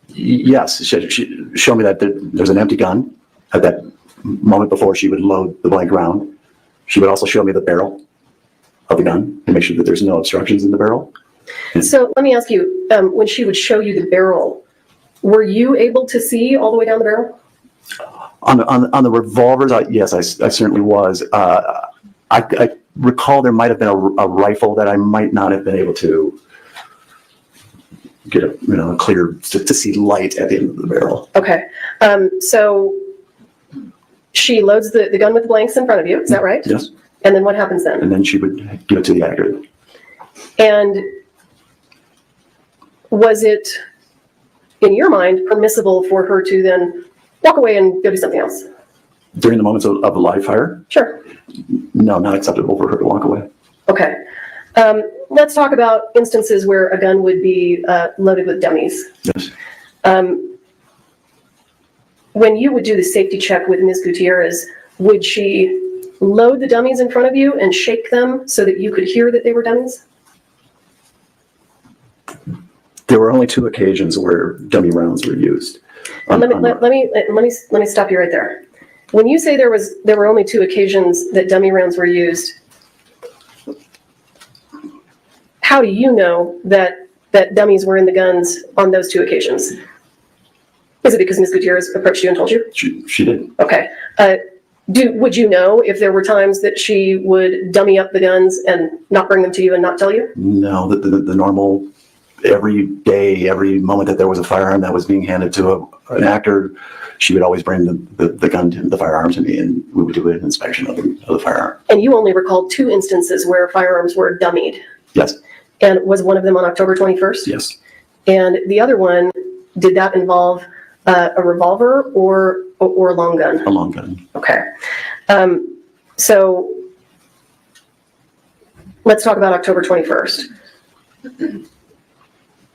Yes. She showed me that there's an empty gun at that moment before she would load the blank round. She would also show me the barrel of the gun to make sure that there's no obstructions in the barrel. So let me ask you, when she would show you the barrel, were you able to see all the way down the barrel? On the revolvers, yes, I certainly was. I recall there might have been a rifle that I might not have been able to get a clear to see light at the end of the barrel. Okay, so she loads the gun with blanks in front of you, is that right? Yes. And then what happens then? And then she would give it to the actor. And was it, in your mind, permissible for her to then walk away and go do something else? During the moments of a live fire? Sure. No, not acceptable for her to walk away. Okay. Let's talk about instances where a gun would be loaded with dummies. Yes. When you would do the safety check with Ms. Gutierrez, would she load the dummies in front of you and shake them so that you could hear that they were dummies? There were only 2 occasions where dummy rounds were used. Let me stop you right there. When you say there were only 2 occasions that dummy rounds were used, how do you know that dummies were in the guns on those 2 occasions? Is it because Ms. Gutierrez approached you and told you? She did. Okay. Would you know if there were times that she would dummy up the guns and not bring them to you and not tell you? No, the normal, every day, every moment that there was a firearm that was being handed to an actor, she would always bring the gun, the firearm to me, and we would do an inspection of the firearm. And you only recall 2 instances where firearms were dummied? Yes. And was one of them on October 21st? Yes. And the other one, did that involve a revolver or a long gun? A long gun. Okay. So let's talk about October 21st.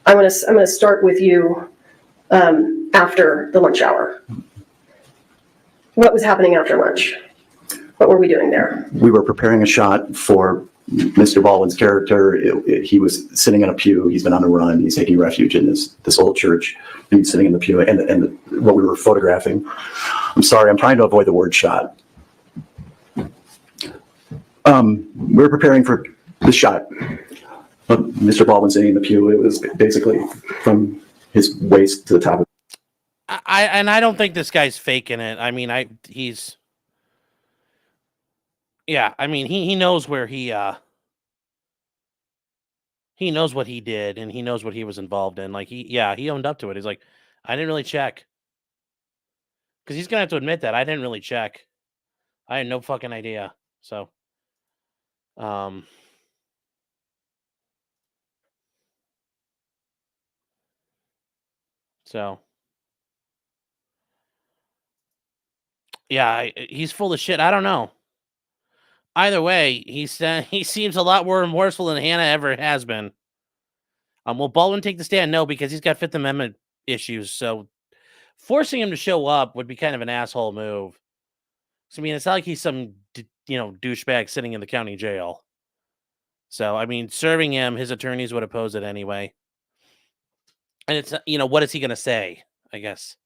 I'm gonna start with you after the lunch hour. What was happening after lunch? What were we doing there? We were preparing a shot for Mr. Baldwin's character. He was sitting in a pew. He's been on the run. He's taking refuge in this old church. And he's sitting in the pew. And what we were photographing, I'm sorry, I'm trying to avoid the word shot. We were preparing for the shot. Mr. Baldwin sitting in the pew. It was basically from his waist to the top of. I don't think this guy's faking it. I mean, he knows where he knows what he did, and he knows what he was involved in. Like he owned up to it. He's like, I didn't really check. Because he's gonna have to admit that I didn't really check. I had no fucking idea. So yeah, he's full of shit. I don't know. Either way, he seems a lot more remorseful than Hannah ever has been. Will Baldwin take the stand? No, because he's got Fifth Amendment issues. So forcing him to show up would be kind of an asshole move. So, I mean, it's not like he's some douchebag sitting in the county jail. So, I mean, serving him, his attorneys would oppose it anyway. And it's what is he going to say? I guess.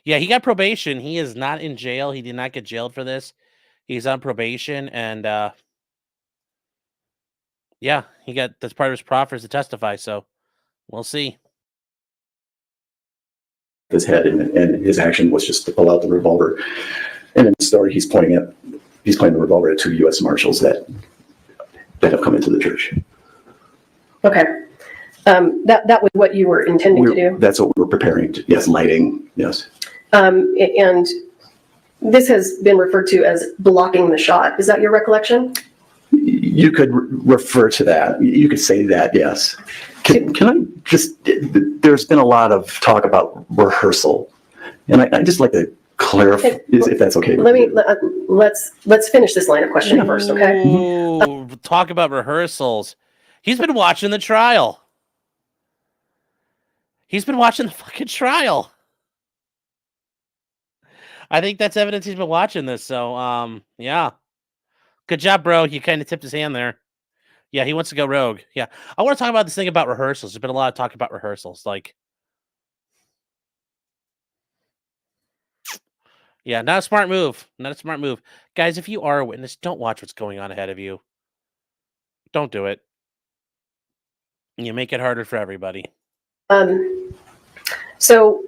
Yeah, he got probation. He is not in jail. He did not get jailed for this. He's on probation, and that's part of his proffers to testify. So we'll see. His head and his action was just to pull out the revolver. And in the story, he's pointing the revolver at 2 U.S. Marshals that have come into the church. Okay. That was what you were intending to do? That's what we were preparing to, yes, lighting, yes. And this has been referred to as blocking the shot. Is that your recollection? You could refer to that. You could say that, yes. Can I just, there's been a lot of talk about rehearsal. And I'd just like to clarify, if that's okay. Let's finish this line of questioning first, okay? Ooh, talk about rehearsals. He's been watching the trial. He's been watching the fucking trial. I think that's evidence he's been watching this. So, yeah. Good job, bro. You kind of tipped his hand there. Yeah, he wants to go rogue. Yeah. I want to talk about this thing about rehearsals. There's been a lot of talk about rehearsals. Like, yeah, not a smart move. Not a smart move. Guys, if you are a witness, don't watch what's going on ahead of you. Don't do it. You make it harder for everybody. So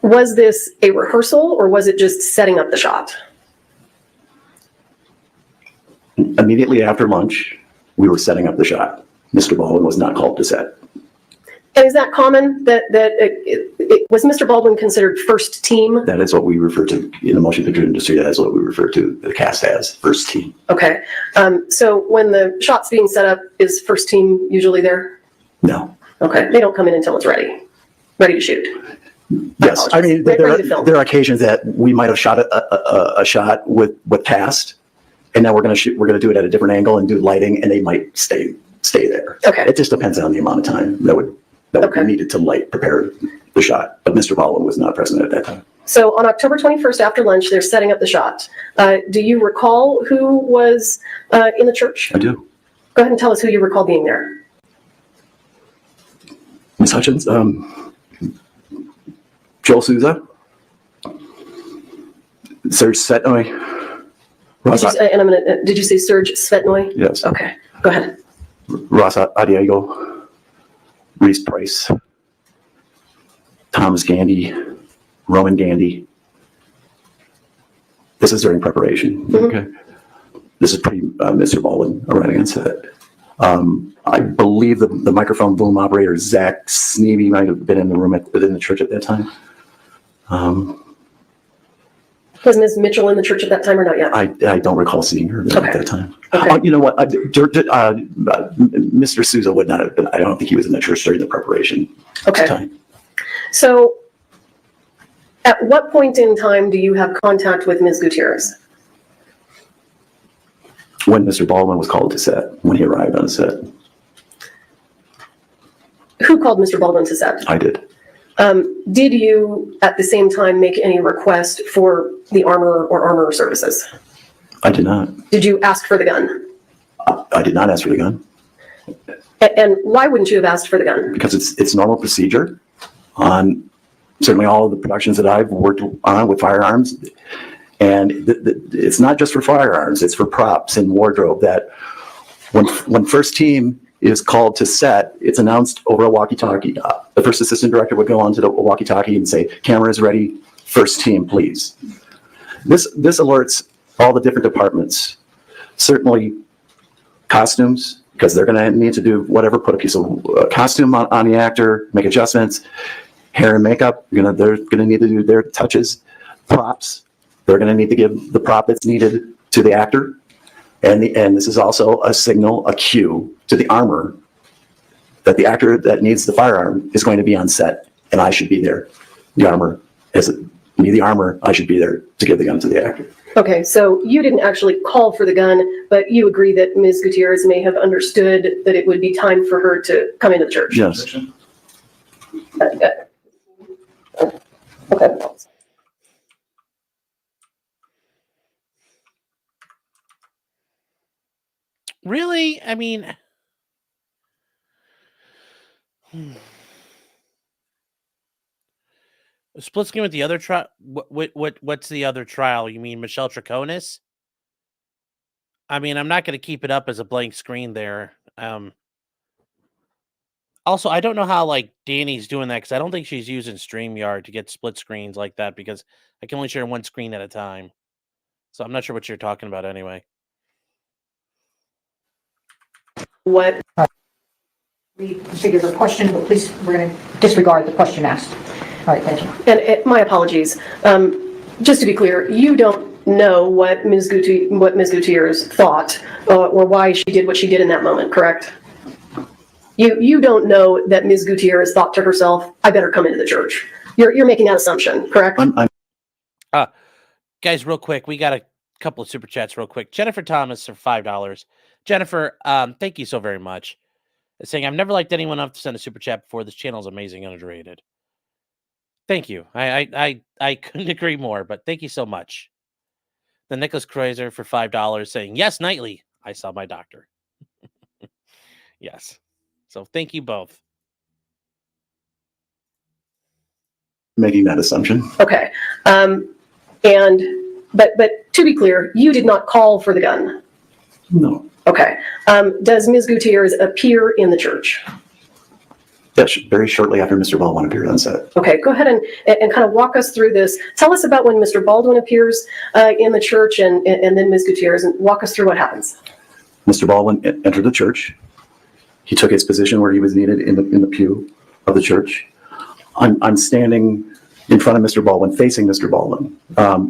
was this a rehearsal or was it just setting up the shot? Immediately after lunch, we were setting up the shot. Mr. Baldwin was not called to set. And is that common that was Mr. Baldwin considered first team? That is what we refer to in the motion picture industry. That is what we refer to the cast as first team. Okay. So when the shot's being set up, is first team usually there? No. Okay. They don't come in until it's ready to shoot. Yes. I mean, there are occasions that we might have shot a shot with cast, and now we're going to do it at a different angle and do lighting, and they might stay there. Okay. It just depends on the amount of time that would be needed to prepare the shot. But Mr. Baldwin was not present at that time. So on October 21st after lunch, they're setting up the shot. Do you recall who was in the church? I do. Go ahead and tell us who you recall being there. Ms. Hutchins, Joel Souza, Serge Svetnoy. Did you say Serge Svetnoy? Yes. Okay, go ahead. Ross Adiego, Reese Price, Thomas Gandy, Roman Gandy. This is during preparation. Mm-hmm. Okay. This is Mr. Baldwin arriving on set. I believe the microphone boom operator, Zach Sneeby, might have been in the room within the church at that time. Was Ms. Mitchell in the church at that time or not yet? I don't recall seeing her at that time. Okay. You know what? Mr. Souza would not have been. I don't think he was in the church during the preparation time. So at what point in time do you have contact with Ms. Gutierrez? When Mr. Baldwin was called to set, when he arrived on set. Who called Mr. Baldwin to set? I did. Did you at the same time make any request for the armor or armor services? I did not. Did you ask for the gun? I did not ask for the gun. And why wouldn't you have asked for the gun? Because it's normal procedure on certainly all of the productions that I've worked on with firearms. And it's not just for firearms, it's for props and wardrobe that when first team is called to set, it's announced over a walkie-talkie. The first assistant director would go onto the walkie-talkie and say, camera is ready, first team, please. This alerts all the different departments. Certainly costumes, because they're going to need to do whatever, put a piece of costume on the actor, make adjustments. Hair and makeup, they're going to need to do their touches. Props, they're going to need to give the prop that's needed to the actor. And this is also a signal, a cue to the armor that the actor that needs the firearm is going to be on set, and I should be there. The armor, I should be there to give the gun to the actor. Okay, so you didn't actually call for the gun, but you agree that Ms. Gutierrez may have understood that it would be time for her to come into the church? Yes. Okay. Really? I mean, split screen with the other trial. What's the other trial? You mean Michelle Troconis? I mean, I'm not going to keep it up as a blank screen there. Also, I don't know how like Danny's doing that because I don't think she's using StreamYard to get split screens like that because I can only share one screen at a time. So I'm not sure what you're talking about anyway. What? We figured a question, but please, we're going to disregard the question asked. All right, thank you. And my apologies. Just to be clear, you don't know what Ms. Gutierrez thought or why she did what she did in that moment, correct? You don't know that Ms. Gutierrez thought to herself, I better come into the church. You're making that assumption, correct? Guys, real quick, we got a couple of super chats real quick. Jennifer Thomas for $5. Jennifer, thank you so very much. Saying, I've never liked anyone enough to send a super chat before. This channel is amazing and underrated. Thank you. I couldn't agree more, but thank you so much. The Nicholas Kreuzer for $5 saying, yes, nightly. I saw my doctor. Yes. So thank you both. Making that assumption. Okay. But to be clear, you did not call for the gun. No. Okay. Does Ms. Gutierrez appear in the church? Yes, very shortly after Mr. Baldwin appeared on set. Okay, go ahead and kind of walk us through this. Tell us about when Mr. Baldwin appears in the church and then Ms. Gutierrez, and walk us through what happens. Mr. Baldwin entered the church. He took his position where he was needed in the pew of the church. I'm standing in front of Mr. Baldwin, facing Mr. Baldwin.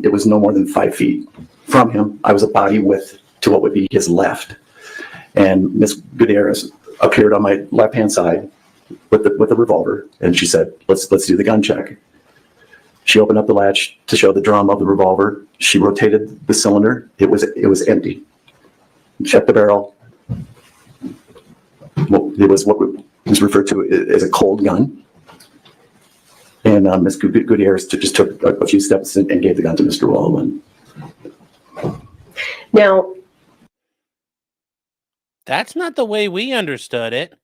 It was no more than 5 feet from him. I was a body width to what would be his left. And Ms. Gutierrez appeared on my left-hand side with the revolver, and she said, let's do the gun check. She opened up the latch to show the drum of the revolver. She rotated the cylinder. It was empty. Checked the barrel. Well, it was what was referred to as a cold gun. And Ms. Gutierrez just took a few steps and gave the gun to Mr. Baldwin. Now, that's not the way we understood it.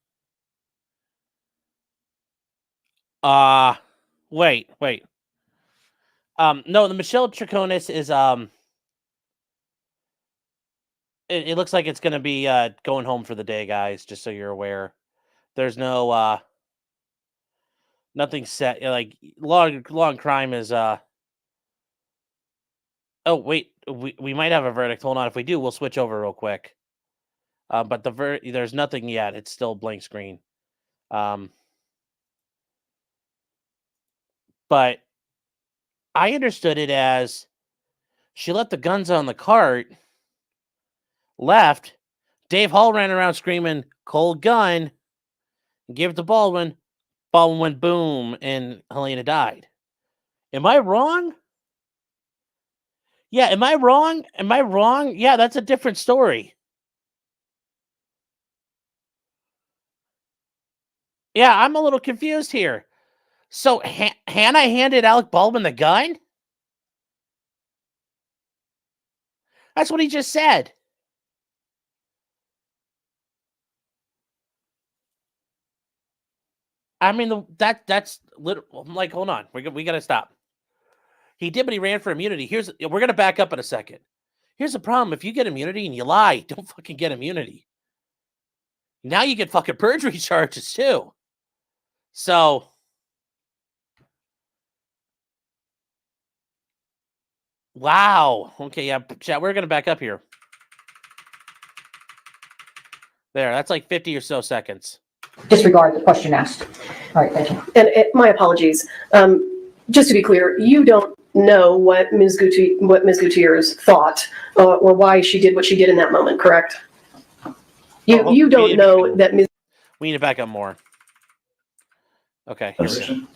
Wait. No, the Michelle Troconis is, it looks like it's going to be, going home for the day, guys, just so you're aware. There's no, nothing set, like, long crime is, oh, wait, we might have a verdict. Hold on. If we do, we'll switch over real quick. But there's nothing yet. It's still blank screen. But I understood it as she left the guns on the cart, left. Dave Hall ran around screaming, cold gun, and gave it to Baldwin. Baldwin went boom, and Helena died. Am I wrong? Yeah, am I wrong? Yeah, that's a different story. Yeah, I'm a little confused here. So Hannah handed Alec Baldwin the gun? That's what he just said. I mean, that's literal. I'm like, hold on, we got to stop. He did, but he ran for immunity. We're gonna back up in a second. Here's the problem: if you get immunity and you lie, don't fucking get immunity. Now you get fucking perjury charges too. So wow. Okay, yeah, chat. We're gonna back up here. There, that's like 50 or so seconds. Disregard the question asked. All right, thank you. And my apologies. Just to be clear, you don't know what Ms. Gutierrez thought or why she did what she did in that moment, correct? You don't know that Ms. We need to back up more. Okay. Here we go.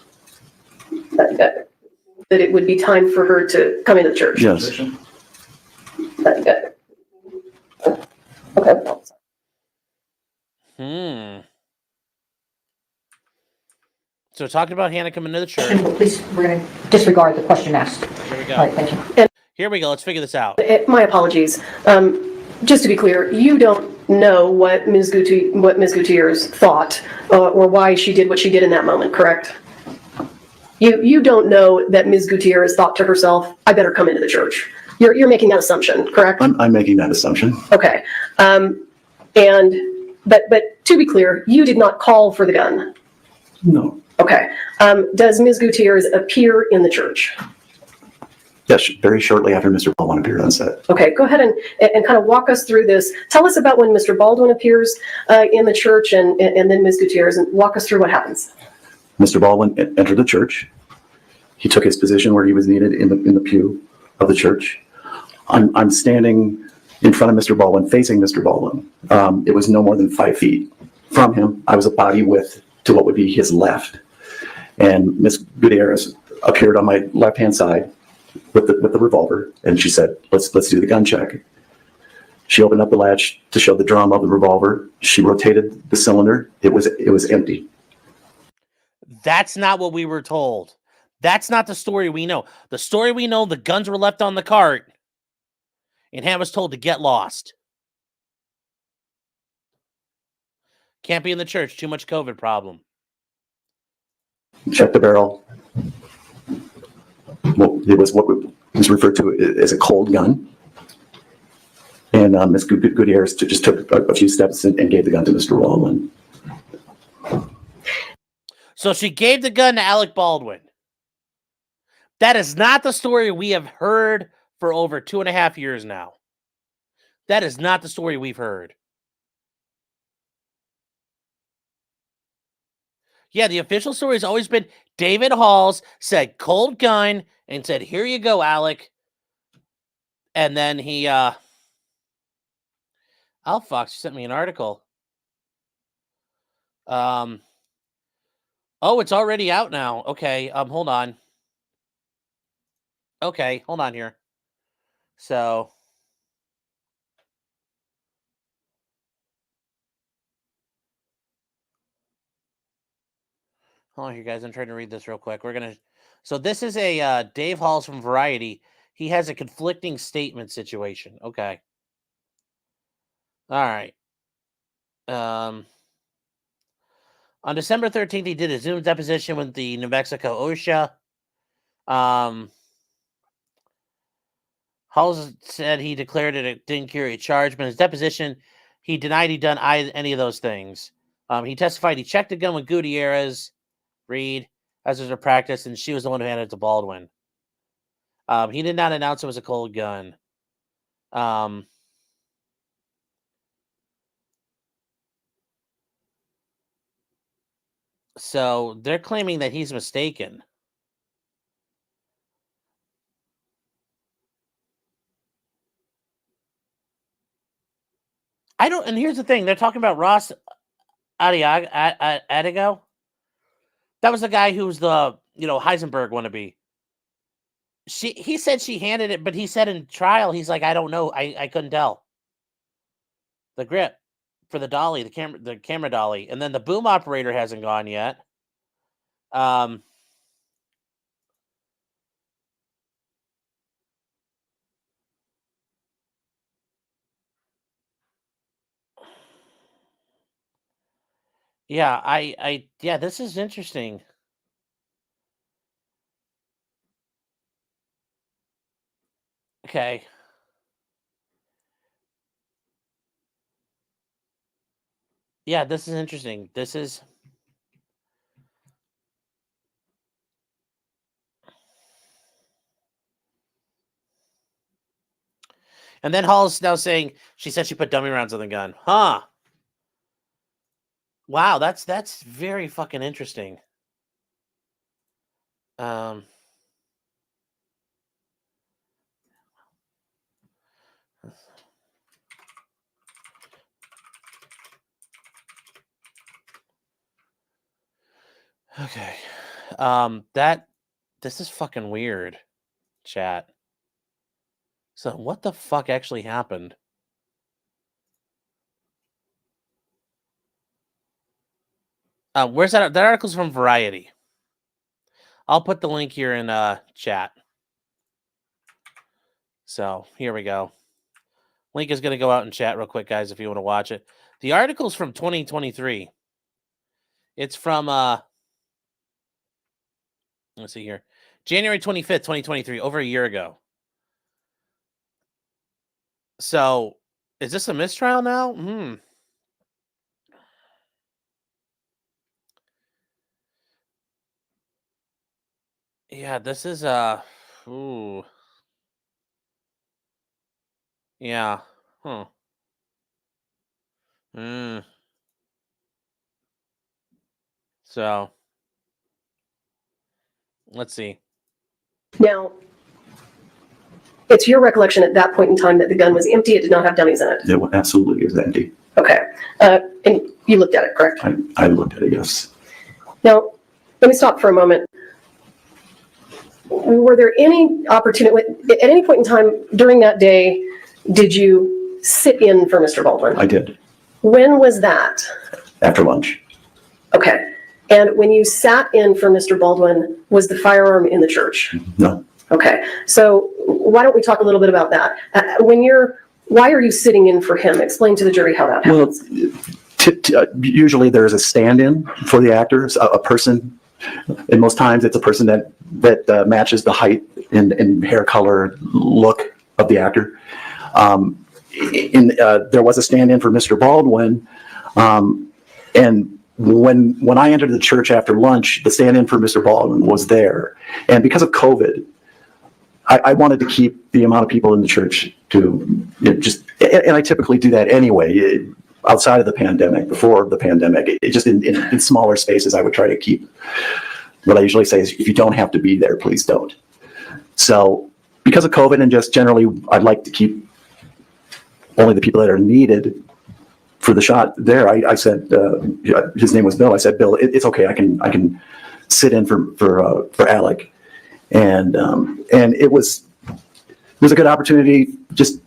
that it would be time for her to come into the church. Yes. Okay. So talking about Hannah coming to the church. Please, we're going to disregard the question asked. Here we go. All right, thank you. Here we go. Let's figure this out. My apologies. Just to be clear, you don't know what Ms. Gutierrez thought or why she did what she did in that moment, correct? You don't know that Ms. Gutierrez thought to herself, I better come into the church. You're making that assumption, correct? I'm making that assumption. Okay. But to be clear, you did not call for the gun. No. Okay. Does Ms. Gutierrez appear in the church? Yes, very shortly after Mr. Baldwin appeared on set. Okay, go ahead and kind of walk us through this. Tell us about when Mr. Baldwin appears in the church and then Ms. Gutierrez, and walk us through what happens. Mr. Baldwin entered the church. He took his position where he was needed in the pew of the church. I'm standing in front of Mr. Baldwin, facing Mr. Baldwin. It was no more than 5 feet from him. I was a body width to what would be his left. And Ms. Gutierrez appeared on my left-hand side with the revolver, and she said, let's do the gun check. She opened up the latch to show the drum of the revolver. She rotated the cylinder. It was empty. That's not what we were told. That's not the story we know. The story we know, the guns were left on the cart, and Hannah was told to get lost. Can't be in the church. Too much COVID problem. Check the barrel. Well, it was what was referred to as a cold gun. And Ms. Gutierrez just took a few steps and gave the gun to Mr. Baldwin. So she gave the gun to Alec Baldwin. That is not the story we have heard for over 2.5 years now. That is not the story we've heard. Yeah, the official story has always been David Halls said cold gun and said, here you go, Alec. And then he, oh, Fox sent me an article. Oh, it's already out now. Okay, hold on. Okay, hold on here. So, hold on here, guys. I'm trying to read this real quick. So this is a Dave Halls from Variety. He has a conflicting statement situation. Okay. All right. On December 13th, he did a Zoom deposition with the New Mexico OSHA. Halls said he declared it didn't carry a charge, but in his deposition, he denied he'd done any of those things. He testified he checked the gun with Gutierrez, Reed, as was her practice, and she was the one who handed it to Baldwin. He did not announce it was a cold gun. So they're claiming that he's mistaken. And here's the thing, they're talking about Ross Adigo. That was the guy who was the, Heisenberg wannabe. He said she handed it, but he said in trial, he's like, I don't know. I couldn't tell. The grip for the dolly, the camera dolly. And then the boom operator hasn't gone yet. Yeah, this is interesting. Okay. Yeah, this is interesting. This is. And then Hall's now saying she said she put dummy rounds on the gun. Huh. Wow, that's very fucking interesting. Okay. This is fucking weird, chat. So what the fuck actually happened? Where's that? That article's from Variety. I'll put the link here in chat. So here we go. Link is going to go out in chat real quick, guys, if you want to watch it. The article's from 2023. It's from let's see here. January 25th, 2023, over a year ago. So is this a mistrial now? Yeah, this is ooh. Yeah. Huh. So let's see. Now, it's your recollection at that point in time that the gun was empty. It did not have dummies in it. It absolutely is empty. Okay. And you looked at it, correct? I looked at it, yes. Now, let me stop for a moment. Were there any opportunity, at any point in time during that day, did you sit in for Mr. Baldwin? I did. When was that? After lunch. Okay. And when you sat in for Mr. Baldwin, was the firearm in the church? No. Okay. So why don't we talk a little bit about that? Why are you sitting in for him? Explain to the jury how that happens. Well, usually there's a stand-in for the actor, a person, and most times it's a person that matches the height and hair color look of the actor. There was a stand-in for Mr. Baldwin, and when I entered the church after lunch, the stand-in for Mr. Baldwin was there, and because of COVID, I wanted to keep the amount of people in the church to and I typically do that anyway. Outside of the pandemic, before the pandemic, just in smaller spaces, I would try to keep. What I usually say is, if you don't have to be there, please don't. So, because of COVID and just generally, I'd like to keep only the people that are needed for the shot there. I said, his name was Bill. I said, Bill, it's okay. I can sit in for Alec, and it was a good opportunity. Just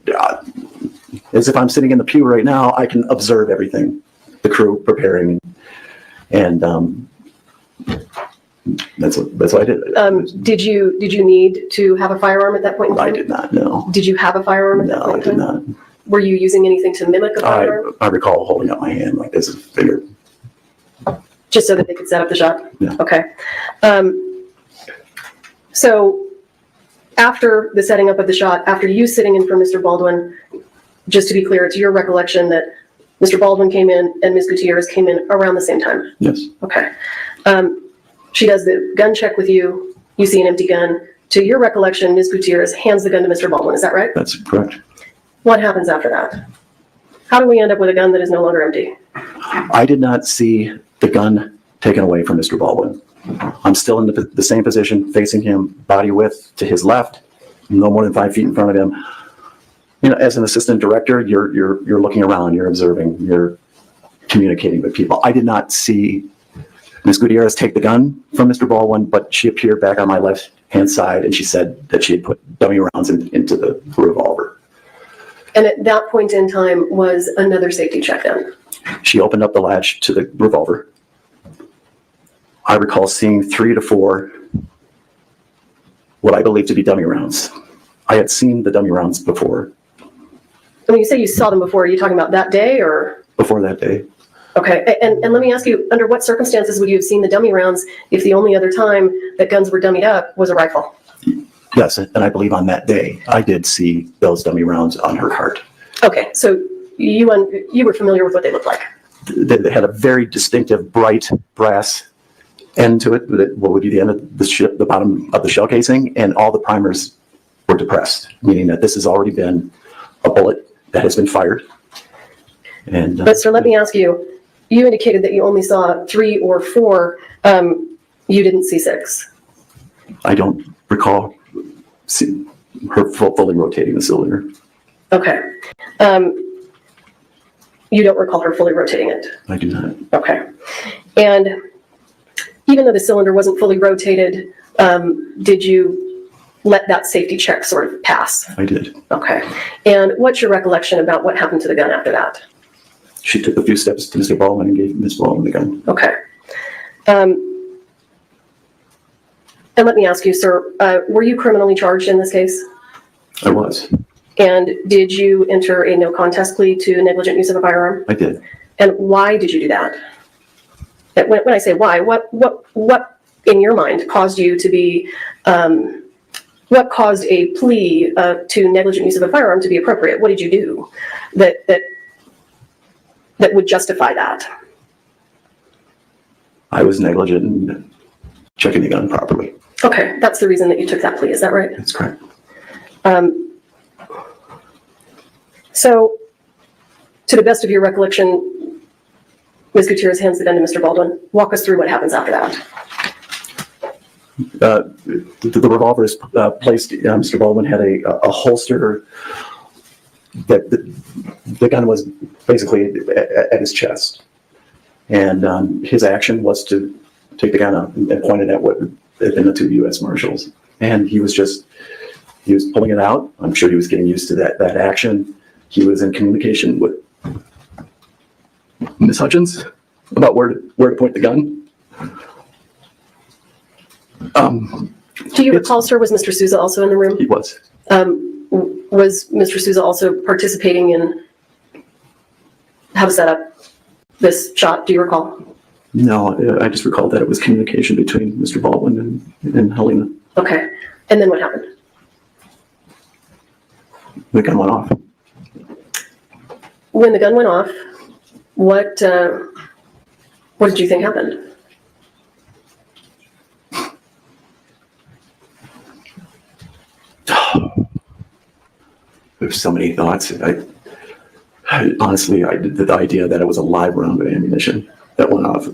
as if I'm sitting in the pew right now, I can observe everything, the crew preparing, and that's what I did. Did you need to have a firearm at that point in time? I did not. No. Did you have a firearm at that point in time? No, I did not. Were you using anything to mimic a firearm? I recall holding up my hand like this, is bigger. Just so that they could set up the shot? Yeah. Okay. So after the setting up of the shot, after you sitting in for Mr. Baldwin, just to be clear, it's your recollection that Mr. Baldwin came in and Ms. Gutierrez came in around the same time? Yes. Okay. She does the gun check with you. You see an empty gun. To your recollection, Ms. Gutierrez hands the gun to Mr. Baldwin. Is that right? That's correct. What happens after that? How do we end up with a gun that is no longer empty? I did not see the gun taken away from Mr. Baldwin. I'm still in the same position, facing him, body width to his left, no more than 5 feet in front of him. You know, as an assistant director, you're looking around, you're observing, you're communicating with people. I did not see Ms. Gutierrez take the gun from Mr. Baldwin, but she appeared back on my left-hand side, and she said that she had put dummy rounds into the revolver. And at that point in time, was another safety check done? She opened up the latch to the revolver. I recall seeing 3 to 4 what I believe to be dummy rounds. I had seen the dummy rounds before. When you say you saw them before, are you talking about that day or? Before that day. Okay, and let me ask you, under what circumstances would you have seen the dummy rounds if the only other time that guns were dummied up was a rifle? Yes, and I believe on that day, I did see those dummy rounds on her cart. Okay, so you were familiar with what they looked like? that had a very distinctive bright brass end to it, what would be the end of the bottom of the shell casing, and all the primers were depressed, meaning that this has already been a bullet that has been fired. And But sir, let me ask you, you indicated that you only saw 3 or 4, you didn't see 6. I don't recall her fully rotating the cylinder. Okay. You don't recall her fully rotating it? I do not. Okay. And even though the cylinder wasn't fully rotated, did you let that safety check sort of pass? I did. Okay. And what's your recollection about what happened to the gun after that? She took a few steps to Mr. Baldwin and gave Ms. Baldwin the gun. Okay. And let me ask you, sir, were you criminally charged in this case? I was. And did you enter a no contest plea to negligent use of a firearm? I did. And why did you do that? When I say why, what in your mind caused you to be, what caused a plea to negligent use of a firearm to be appropriate? What did you do that would justify that? I was negligent in checking the gun properly. Okay, that's the reason that you took that plea, is that right? That's correct. So, to the best of your recollection, Ms. Gutierrez hands the gun to Mr. Baldwin. Walk us through what happens after that. The revolver is placed, Mr. Baldwin had a holster that the gun was basically at his chest. And his action was to take the gun up and point it at what had been the 2 U.S. Marshals. And he was pulling it out. I'm sure he was getting used to that action. He was in communication with Ms. Hutchins about where to point the gun. Do you recall, sir, was Mr. Souza also in the room? He was. Was Mr. Souza also participating in how to set up this shot? Do you recall? No, I just recall that it was communication between Mr. Baldwin and Helena. Okay. And then what happened? The gun went off. When the gun went off, what did you think happened? There's so many thoughts. Honestly, the idea that it was a live round of ammunition that went off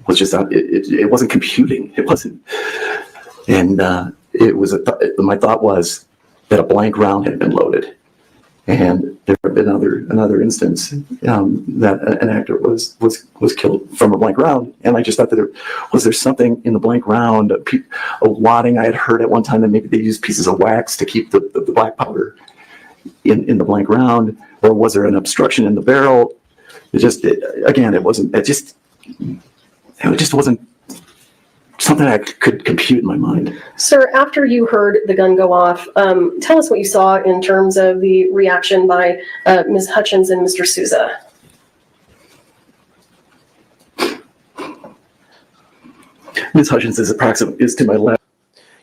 was just it wasn't computing. It wasn't, and it was my thought was that a blank round had been loaded, and there had been another instance that an actor was killed from a blank round, and I just thought that there was something in the blank round, a wadding. I had heard at one time that maybe they used pieces of wax to keep the black powder in the blank round, or was there an obstruction in the barrel? It just wasn't something I could compute in my mind. Sir, after you heard the gun go off, tell us what you saw in terms of the reaction by Ms. Hutchins and Mr. Souza. Ms. Hutchins is to my left.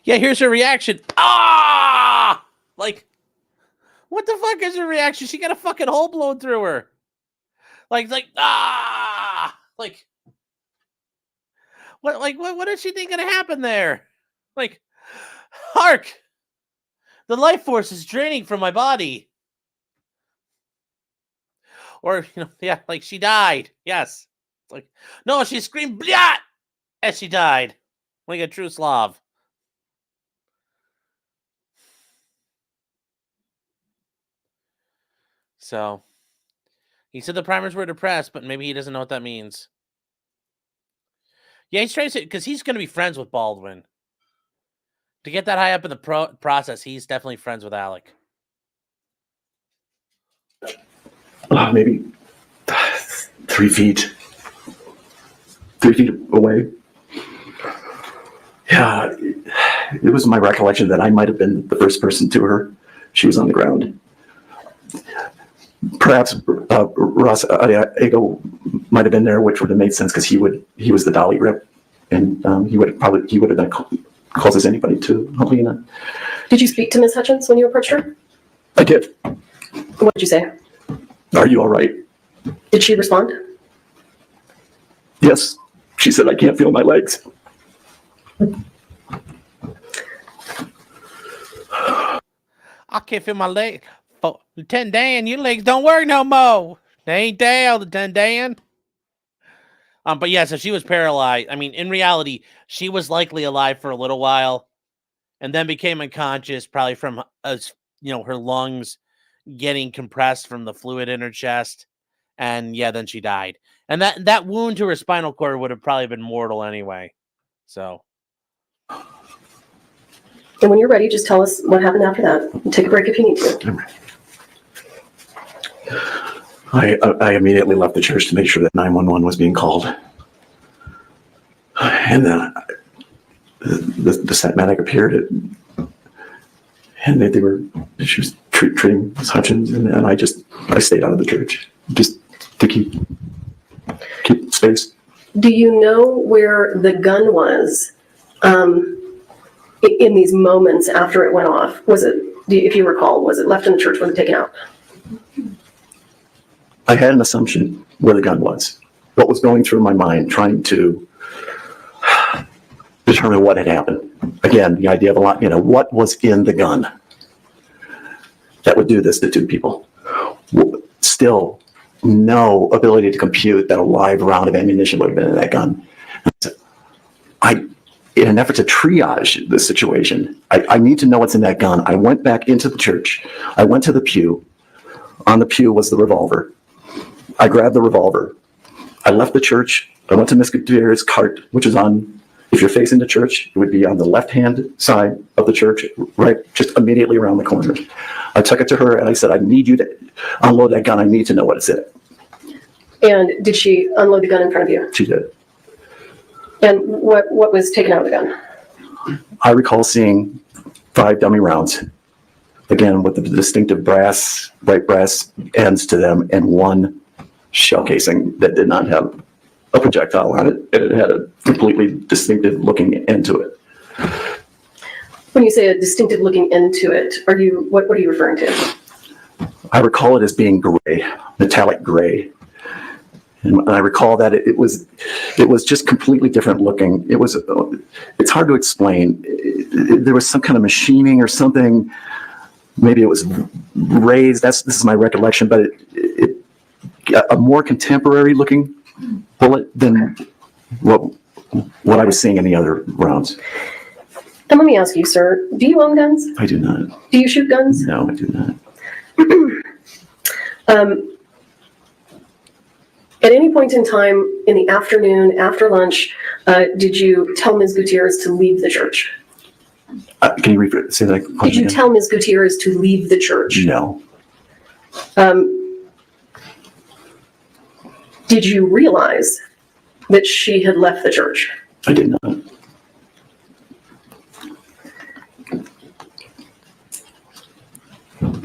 Yeah, here's her reaction. Ah! Like, what the fuck is her reaction? She got a fucking hole blown through her. Like, ah! Like, what does she think gonna happen there? Like, hark! The life force is draining from my body. Or, yeah, like she died. Yes. It's like, no, she screamed blyat as she died. Like a true Slav. So, he said the primers were depressed, but maybe he doesn't know what that means. Yeah, he's trying to say, because he's going to be friends with Baldwin. To get that high up in the process, he's definitely friends with Alec. Maybe 3 feet. 3 feet away. Yeah, it was my recollection that I might have been the first person to her. She was on the ground. Perhaps Ross Ego might have been there, which would have made sense because he was the dolly rep, and he would have done close as anybody to Helena. Did you speak to Ms. Hutchins when you approached her? I did. What did you say? Are you all right? Did she respond? Yes. She said, I can't feel my legs. I can't feel my leg. Lieutenant Dan, your legs don't work no more. They ain't there, Lieutenant Dan. But yeah, so she was paralyzed. I mean, in reality, she was likely alive for a little while, and then became unconscious, probably from her lungs getting compressed from the fluid in her chest, and yeah, then she died. And that wound to her spinal cord would have probably been mortal anyway. So. And when you're ready, just tell us what happened after that. And take a break if you need to. I immediately left the church to make sure that 911 was being called. And then the set medic appeared, and she was treating Ms. Hutchins, and I stayed out of the church just to keep space. Do you know where the gun was in these moments after it went off? Was it, if you recall, was it left in the church? Was it taken out? I had an assumption where the gun was. What was going through my mind, trying to determine what had happened. Again, the idea of what was in the gun that would do this to two people. Still, no ability to compute that a live round of ammunition would have been in that gun. In an effort to triage the situation, I need to know what's in that gun. I went back into the church. I went to the pew. On the pew was the revolver. I grabbed the revolver. I left the church. I went to Miss Gutierrez's cart, which is on, if you're facing the church, it would be on the left-hand side of the church, right, just immediately around the corner. I took it to her and I said, I need you to unload that gun. I need to know what it's in. And did she unload the gun in front of you? She did. And what was taken out of the gun? I recall seeing 5 dummy rounds, again, with the distinctive bright brass ends to them, and one shell casing that did not have a projectile on it, and it had a completely distinctive looking end to it. When you say a distinctive looking end to it, what are you referring to? I recall it as being gray, metallic gray. And I recall that it was just completely different looking. It's hard to explain. There was some kind of machining or something. Maybe it was raised. This is my recollection, but a more contemporary looking bullet than what I was seeing in the other rounds. And let me ask you, sir, do you own guns? I do not. Do you shoot guns? No, I do not. At any point in time in the afternoon, after lunch, did you tell Ms. Gutierrez to leave the church? Can you say that question Did you again? tell Ms. Gutierrez to leave the church? No. Did you realize that she had left the church? I did not.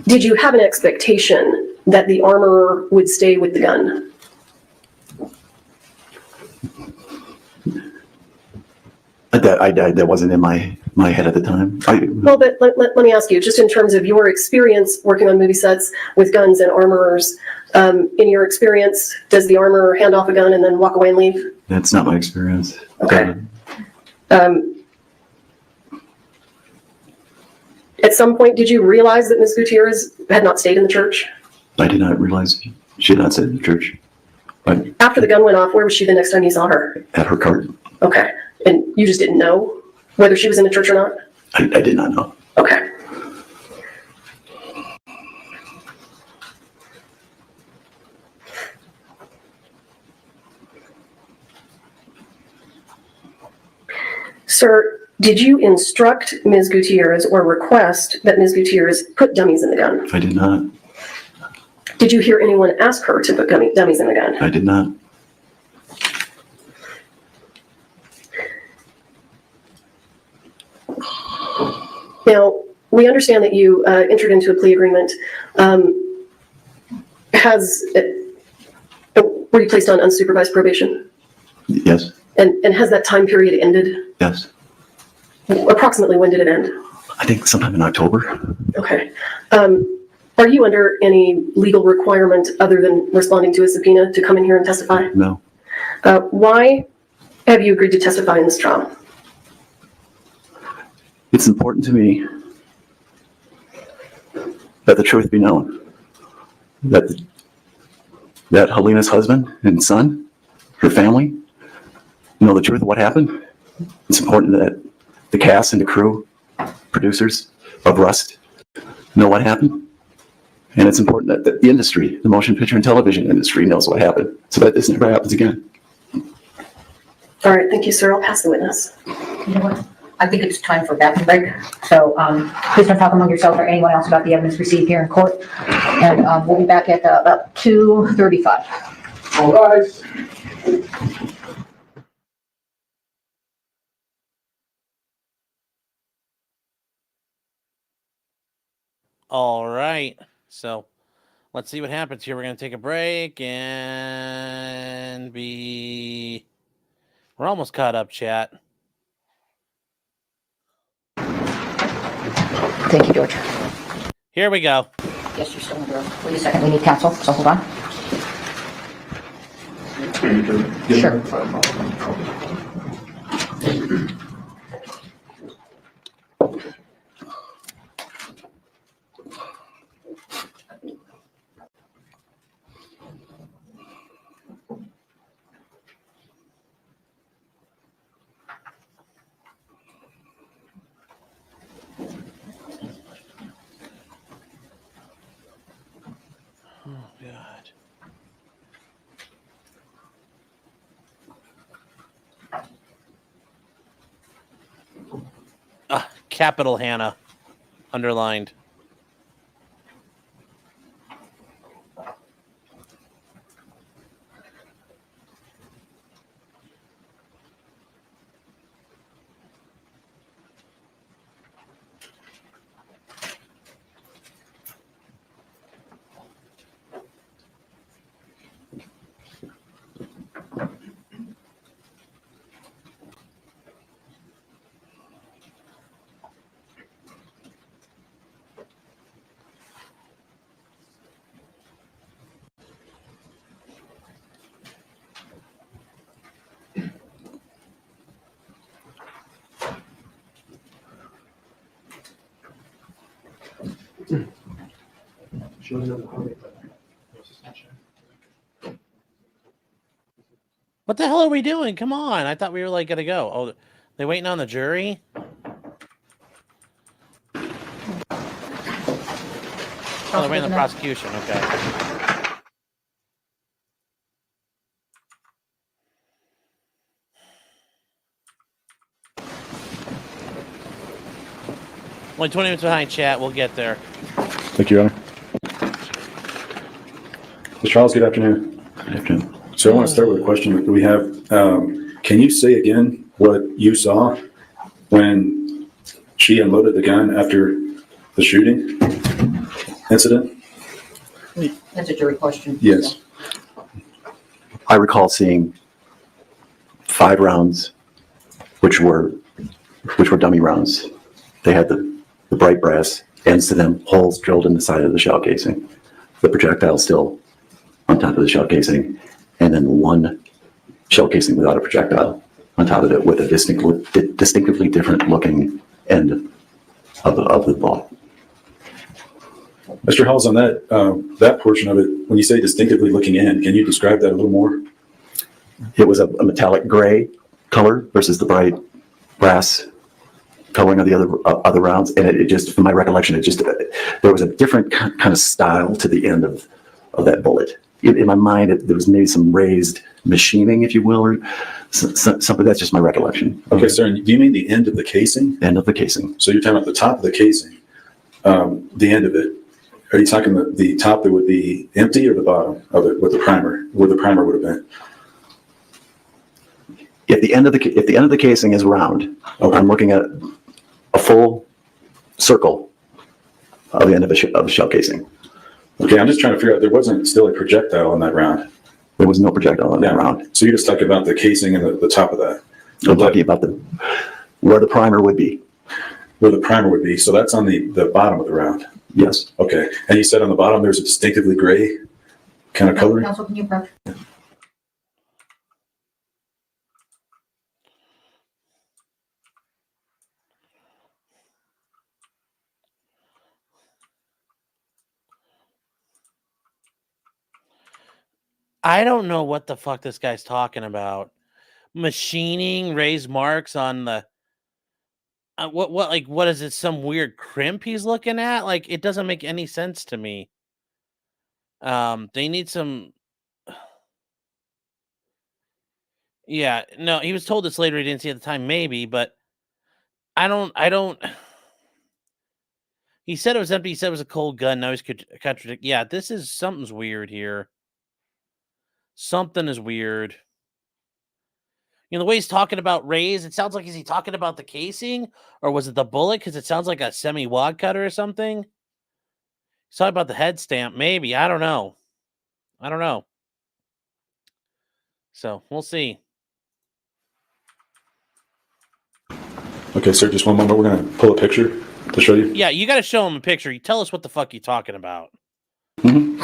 Did you have an expectation that the armorer would stay with the gun? That wasn't in my head at the time. Well, but let me ask you, just in terms of your experience working on movie sets with guns and armorers, in your experience, does the armorer hand off a gun and then walk away and leave? That's not my experience. Okay. At some point, did you realize that Ms. Gutierrez had not stayed in the church? I did not realize she had not stayed in the church. After the gun went off, where was she the next time you saw her? At her cart. Okay. And you just didn't know whether she was in the church or not? I did not know. Okay. Sir, did you instruct Ms. Gutierrez or request that Ms. Gutierrez put dummies in the gun? I did not. Did you hear anyone ask her to put dummies in the gun? I did not. Now, we understand that you entered into a plea agreement. Were you placed on unsupervised probation? Yes. And has that time period ended? Yes. Approximately when did it end? I think sometime in October. Okay. Are you under any legal requirement other than responding to a subpoena to come in here and testify? No. Why have you agreed to testify in this trial? It's important to me that the truth be known. That Helena's husband and son, her family, know the truth of what happened. It's important that the cast and the crew, producers of Rust, know what happened. And it's important that the industry, the motion picture and television industry, knows what happened so that this never happens again. All right, thank you, sir. I'll pass the witness. You know what? I think it's time for a bathroom break. So please don't talk among yourselves or anyone else about the evidence received here in court. And we'll be back at about 2:35. All rise. All right. So let's see what happens here. We're going to take a break and we're almost caught up, chat. Thank you, George. Here we go. Yes, you're still in the room. Wait a second. We need counsel, so hold on. Sure. Oh, God. Capital Hannah. Underlined. What the hell are we doing? Come on. I thought we were like going to go. Oh, they waiting on the jury? Oh, they're waiting on the prosecution. Okay. Only 20 minutes behind, chat. We'll get there. Thank you, Your Honor. Mr. Charles, good afternoon. Good afternoon. So I want to start with a question that we have. Can you say again what you saw when she unloaded the gun after the shooting incident? That's a jury question. Yes. I recall seeing 5 rounds, which were dummy rounds. They had the bright brass ends to them, holes drilled in the side of the shell casing. The projectile still on top of the shell casing, and then one shell casing without a projectile on top of it with a distinctively different looking end of the ball. Mr. Halls, on that portion of it, when you say distinctively looking in, can you describe that a little more? It was a metallic gray color versus the bright brass coloring of the other rounds, and it just, from my recollection, there was a different kind of style to the end of that bullet. In my mind, there was maybe some raised machining, if you will, or something. That's just my recollection. Okay, sir. And do you mean the end of the casing? End of the casing. So you're talking about the top of the casing, the end of it. Are you talking the top that would be empty or the bottom of it with the primer, where the primer would have been? If the end of the casing is round, okay, I'm looking at a full circle of the end of the shell casing. Okay, I'm just trying to figure out, there wasn't still a projectile on that round. There was no projectile on that round. So you're just talking about the casing and the top of that. I'm talking about where the primer would be. Where the primer would be. So that's on the bottom of the round. Yes. Okay. And you said on the bottom there's a distinctively gray kind of color? Counsel, can you approach? I don't know what the fuck this guy's talking about. Machining raised marks on the what is it, some weird crimp he's looking at? Like, it doesn't make any sense to me. They need some. Yeah, no, he was told this later, he didn't see at the time, maybe, but I don't he said it was empty, he said it was a cold gun, now he's contradict. Yeah, something's weird here. Something is weird. You know, the way he's talking about rays, it sounds like, is he talking about the casing, or was it the bullet? Because it sounds like a semi-wad cutter or something. He's talking about the head stamp, maybe. I don't know. So, we'll see. Okay, sir, just one moment. We're going to pull a picture to show you. Yeah, you got to show him a picture. You tell us what the fuck you're talking about. Mm-hmm.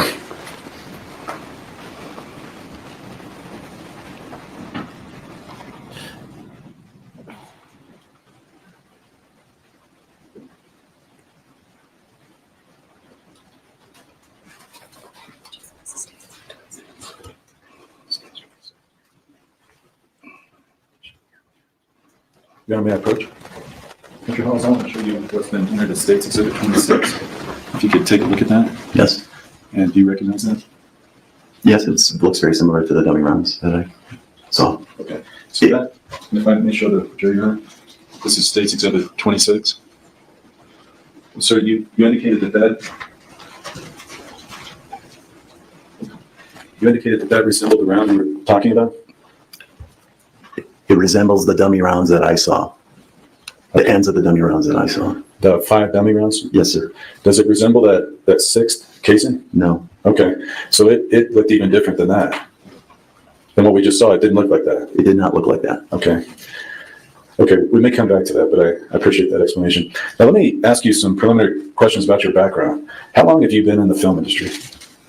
May I approach? Mr. Halls, I want to show you what's been entered as State's Exhibit 26. If you could take a look at that. Yes. And do you recognize that? Yes, it looks very similar to the dummy rounds that I saw. Okay. See that? And if I may show the jury here, this is State's Exhibit 26. Sir, you indicated that resembled the round you were talking about? It resembles the dummy rounds that I saw. The ends of the dummy rounds that I saw. The 5 dummy rounds? Yes, sir. Does it resemble that 6th casing? No. Okay. So it looked even different than that. Than what we just saw. It didn't look like that. It did not look like that. Okay. Okay, we may come back to that, but I appreciate that explanation. Now let me ask you some preliminary questions about your background. How long have you been in the film industry?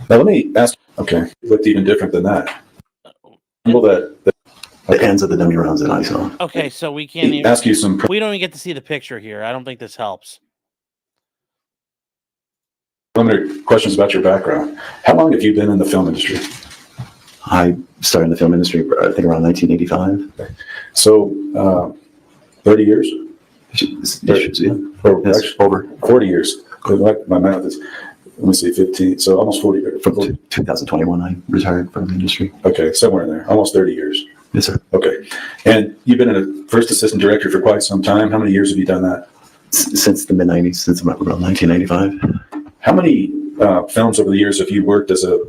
Now let me ask, okay, it looked even different than that. The ends of the dummy rounds that I saw. Okay, so we can't even ask you some. We don't even get to see the picture here. I don't think this helps. Preliminary questions about your background. How long have you been in the film industry? I started in the film industry, I think, around 1985. Okay. So, 30 years? Yeah. Yes, over 40 years. My math is, let me see, 15. So almost 40 years. From 2021, I retired from the industry. Okay, somewhere in there. Almost 30 years. Yes, sir. Okay. And you've been a first assistant director for quite some time. How many years have you done that? Since the mid-90s, since around 1995. How many films over the years have you worked as a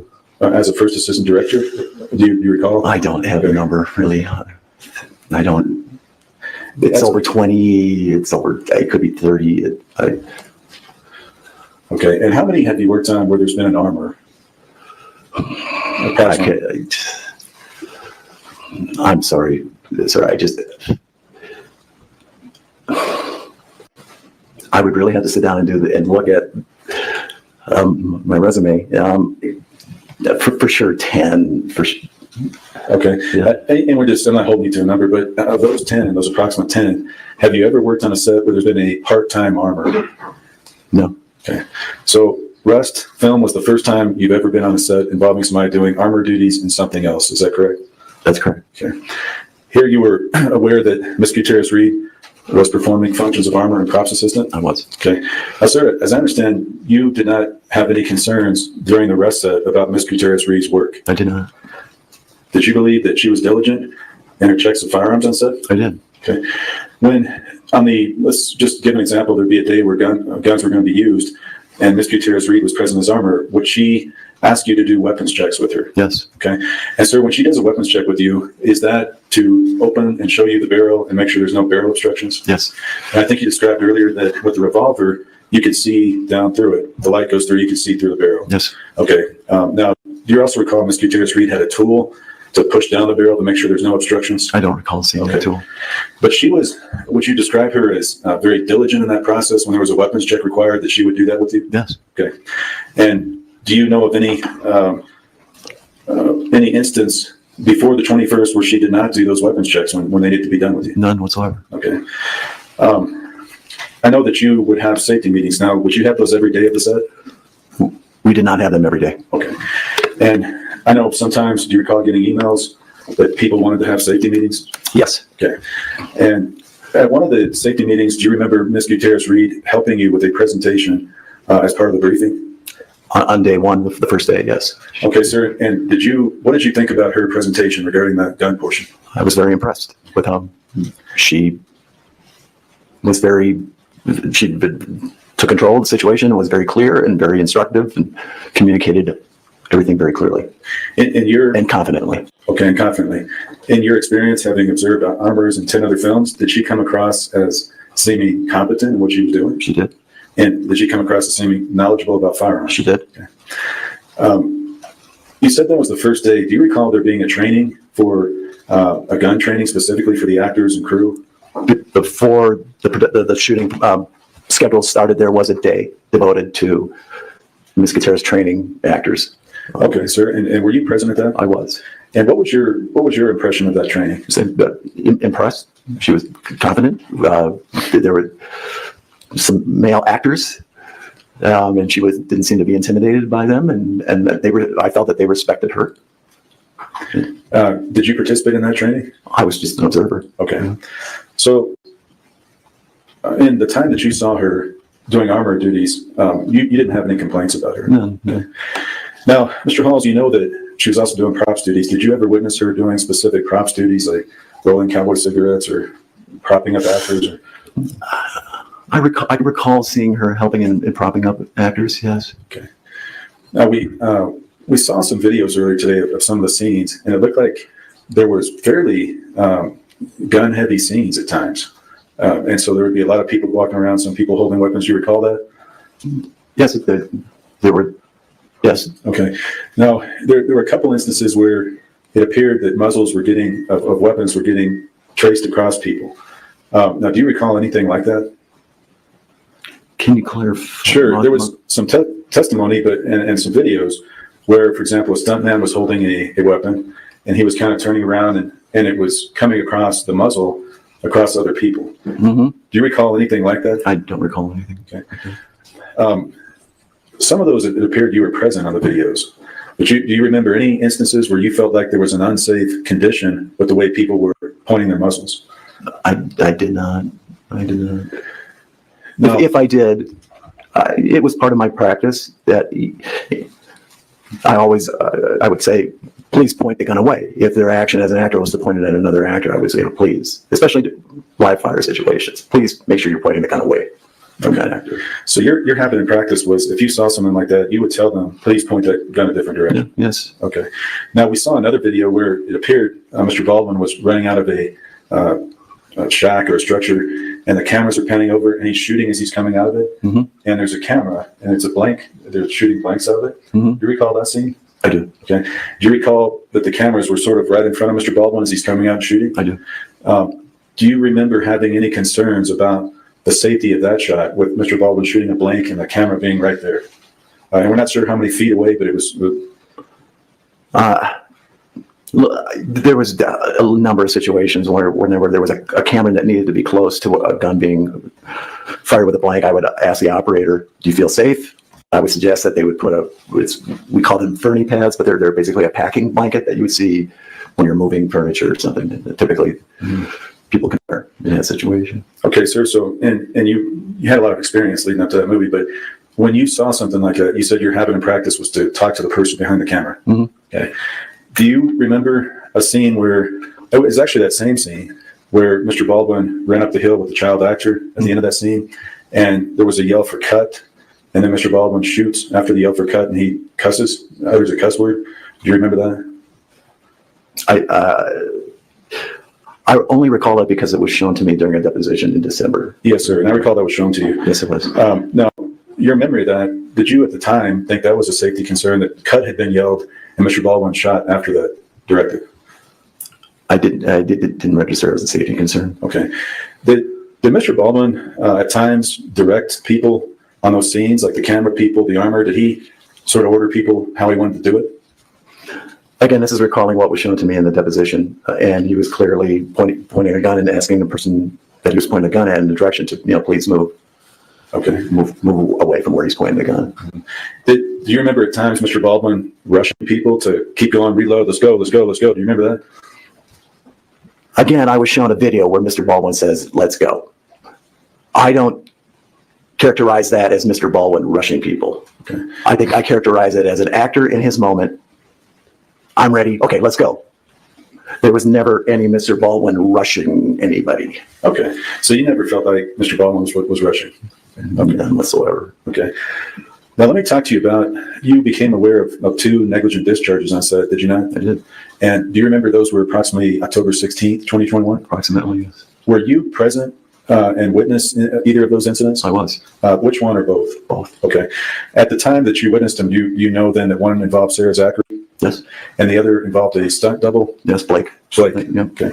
first assistant director? Do you recall? I don't have a number, really. I don't. It's over 20. It could be 30. Okay. And how many have you worked on where there's been an armor? I'm sorry, sir. I would really have to sit down and look at my resume. For sure, 10. For sure. Okay. Yeah. And I'm not holding you to a number, but of those 10, those approximate 10, have you ever worked on a set where there's been a part-time armor? No. Okay. So Rust Film was the first time you've ever been on a set involving somebody doing armor duties and something else. Is that correct? That's correct. Okay. Here you were aware that Ms. Gutierrez-Reed was performing functions of armor and props assistant? I was. Okay. Sir, as I understand, you did not have any concerns during the Rust set about Ms. Gutierrez-Reed's work. I did not. Did you believe that she was diligent in her checks of firearms on set? I did. Okay. Let's just give an example, there'd be a day where guns were going to be used and Ms. Gutierrez-Reed was present as armor. Would she ask you to do weapons checks with her? Yes. Okay. And sir, when she does a weapons check with you, is that to open and show you the barrel and make sure there's no barrel obstructions? Yes. And I think you described earlier that with the revolver, you could see down through it. The light goes through, you can see through the barrel. Yes. Okay. Now, do you also recall Ms. Gutierrez-Reed had a tool to push down the barrel to make sure there's no obstructions? I don't recall seeing that tool. But she was, would you describe her as very diligent in that process when there was a weapons check required, that she would do that with you? Yes. Okay. And do you know of any instance before the 21st where she did not do those weapons checks when they needed to be done with you? None whatsoever. Okay. I know that you would have safety meetings. Now, would you have those every day at the set? We did not have them every day. Okay. And I know sometimes, do you recall getting emails that people wanted to have safety meetings? Yes. Okay. And at one of the safety meetings, do you remember Ms. Gutierrez-Reed helping you with a presentation as part of the briefing? On day one, the first day, yes. Okay, sir. And what did you think about her presentation regarding that gun portion? I was very impressed with how she took control of the situation and was very clear and very instructive and communicated everything very clearly and confidently. Okay, and confidently. In your experience, having observed Armors and 10 other films, did she come across as seeming competent in what she was doing? She did. And did she come across as seeming knowledgeable about firearms? She did. Okay. You said that was the first day. Do you recall there being a training for a gun training specifically for the actors and crew? Before the shooting schedule started, there was a day devoted to Ms. Gutierrez training actors. Okay, sir. And were you present at that? I was. And what was your impression of that training? Impressed. She was confident. There were some male actors, and she didn't seem to be intimidated by them, and I felt that they respected her. Did you participate in that training? I was just an observer. Okay. So in the time that you saw her doing armor duties, you didn't have any complaints about her? No. Okay. Now, Mr. Halls, you know that she was also doing props duties. Did you ever witness her doing specific props duties, like rolling cowboy cigarettes or propping up actors? I recall seeing her helping in propping up actors, yes. Okay. Now, we saw some videos earlier today of some of the scenes, and it looked like there was fairly gun-heavy scenes at times. And so there would be a lot of people walking around, some people holding weapons. Do you recall that? Yes, there were. Yes. Okay. Now, there were a couple instances where it appeared that muzzles of weapons were getting traced across people. Now, do you recall anything like that? Can you clarify? Sure. There was some testimony, and some videos where, for example, a stuntman was holding a weapon, and he was kind of turning around, and it was coming across the muzzle across other people. Mm-hmm. Do you recall anything like that? I don't recall anything. Okay. Some of those, it appeared you were present on the videos, but do you remember any instances where you felt like there was an unsafe condition with the way people were pointing their muzzles? I did not. No. If I did, it was part of my practice that I always, I would say, please point the gun away. If their action as an actor was to point it at another actor, I would say, please, especially live fire situations, please make sure you're pointing the gun away from that actor. So your habit in practice was, if you saw something like that, you would tell them, please point that gun a different direction. Yeah, yes. Okay. Now, we saw another video where it appeared Mr. Baldwin was running out of a shack or a structure, and the cameras are panning over, and he's shooting as he's coming out of it. Mm-hmm. And there's a camera, and it's a blank. They're shooting blanks out of it. Mm-hmm. Do you recall that scene? I do. Okay. Do you recall that the cameras were sort of right in front of Mr. Baldwin as he's coming out and shooting? I do. Do you remember having any concerns about the safety of that shot with Mr. Baldwin shooting a blank and the camera being right there? And we're not sure how many feet away, but it was. There was a number of situations where whenever there was a camera that needed to be close to a gun being fired with a blank, I would ask the operator, do you feel safe? I would suggest that they would put we call them Fernie pads, but they're basically a packing blanket that you would see when you're moving furniture or something. Typically, people can wear in that situation. Okay, sir. So, and you had a lot of experience leading up to that movie, but when you saw something like that, you said your habit and practice was to talk to the person behind the camera. Mm-hmm. Okay. Do you remember a scene where, it was actually that same scene, where Mr. Baldwin ran up the hill with the child actor at the end of that scene, and there was a yell for cut, and then Mr. Baldwin shoots after the yell for cut, and he cusses, utters a cuss word? Do you remember that? I only recall that because it was shown to me during a deposition in December. Yes, sir, and I recall that was shown to you. Yes, it was. Now, your memory of that, did you at the time think that was a safety concern, that cut had been yelled and Mr. Baldwin shot after that directive? didn't register as a safety concern. Okay. Did Mr. Baldwin at times direct people on those scenes, like the camera people, the armor? Did he sort of order people how he wanted to do it? Again, this is recalling what was shown to me in the deposition, and he was clearly pointing a gun and asking the person that he was pointing the gun at in the direction to, please move. Okay. Move away from where he's pointing the gun. Do you remember at times Mr. Baldwin rushing people to keep going, reload, let's go, let's go, let's go? Do you remember that? Again, I was shown a video where Mr. Baldwin says, let's go. I don't characterize that as Mr. Baldwin rushing people. Okay. I think I characterize it as an actor in his moment. I'm ready. Okay, let's go. There was never any Mr. Baldwin rushing anybody. Okay. So you never felt like Mr. Baldwin was rushing? None whatsoever. Okay. Now let me talk to you about, you became aware of 2 negligent discharges on set, did you not? I did. And do you remember those were approximately October 16th, 2021? Approximately, yes. Were you present and witnessed either of those incidents? I was. Which one or both? Both. Okay. At the time that you witnessed them, you know then that one involved Sarah Zachary? Yes. And the other involved a stunt double? Yes, Blake. Blake. Yep. Okay.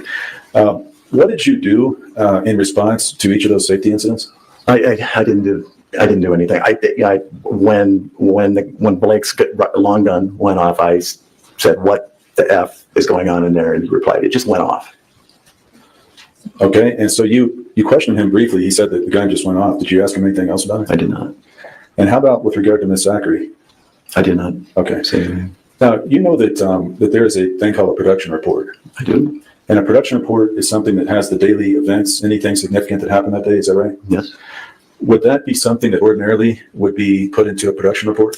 What did you do in response to each of those safety incidents? I didn't do anything. When Blake's long gun went off, I said, "What the F is going on in there?" And he replied, "It just went off." Okay. And so you questioned him briefly. He said that the gun just went off. Did you ask him anything else about it? I did not. And how about with regard to Miss Zachary? I did not. Okay. Say anything. Now, you know that that there is a thing called a production report. I do. And a production report is something that has the daily events, anything significant that happened that day. Is that right? Yes. Would that be something that ordinarily would be put into a production report?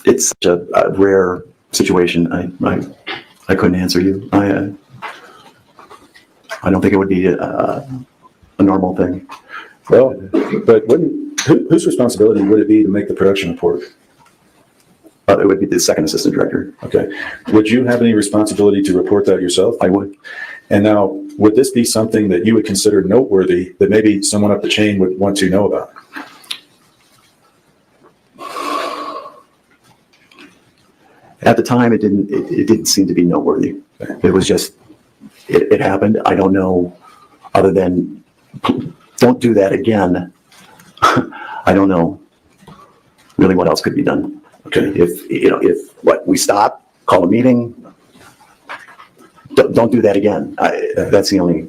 It's such a rare situation. I couldn't answer you. I don't think it would be a normal thing. Well, but whose responsibility would it be to make the production report? It would be the second assistant director. Okay. Would you have any responsibility to report that yourself? I would. And now, would this be something that you would consider noteworthy that maybe someone up the chain would want to know about? At the time, it didn't seem to be noteworthy. It was just, it happened. I don't know, other than, don't do that again. I don't know really what else could be done. Okay. If we stop, call a meeting, don't do that again. That's the only.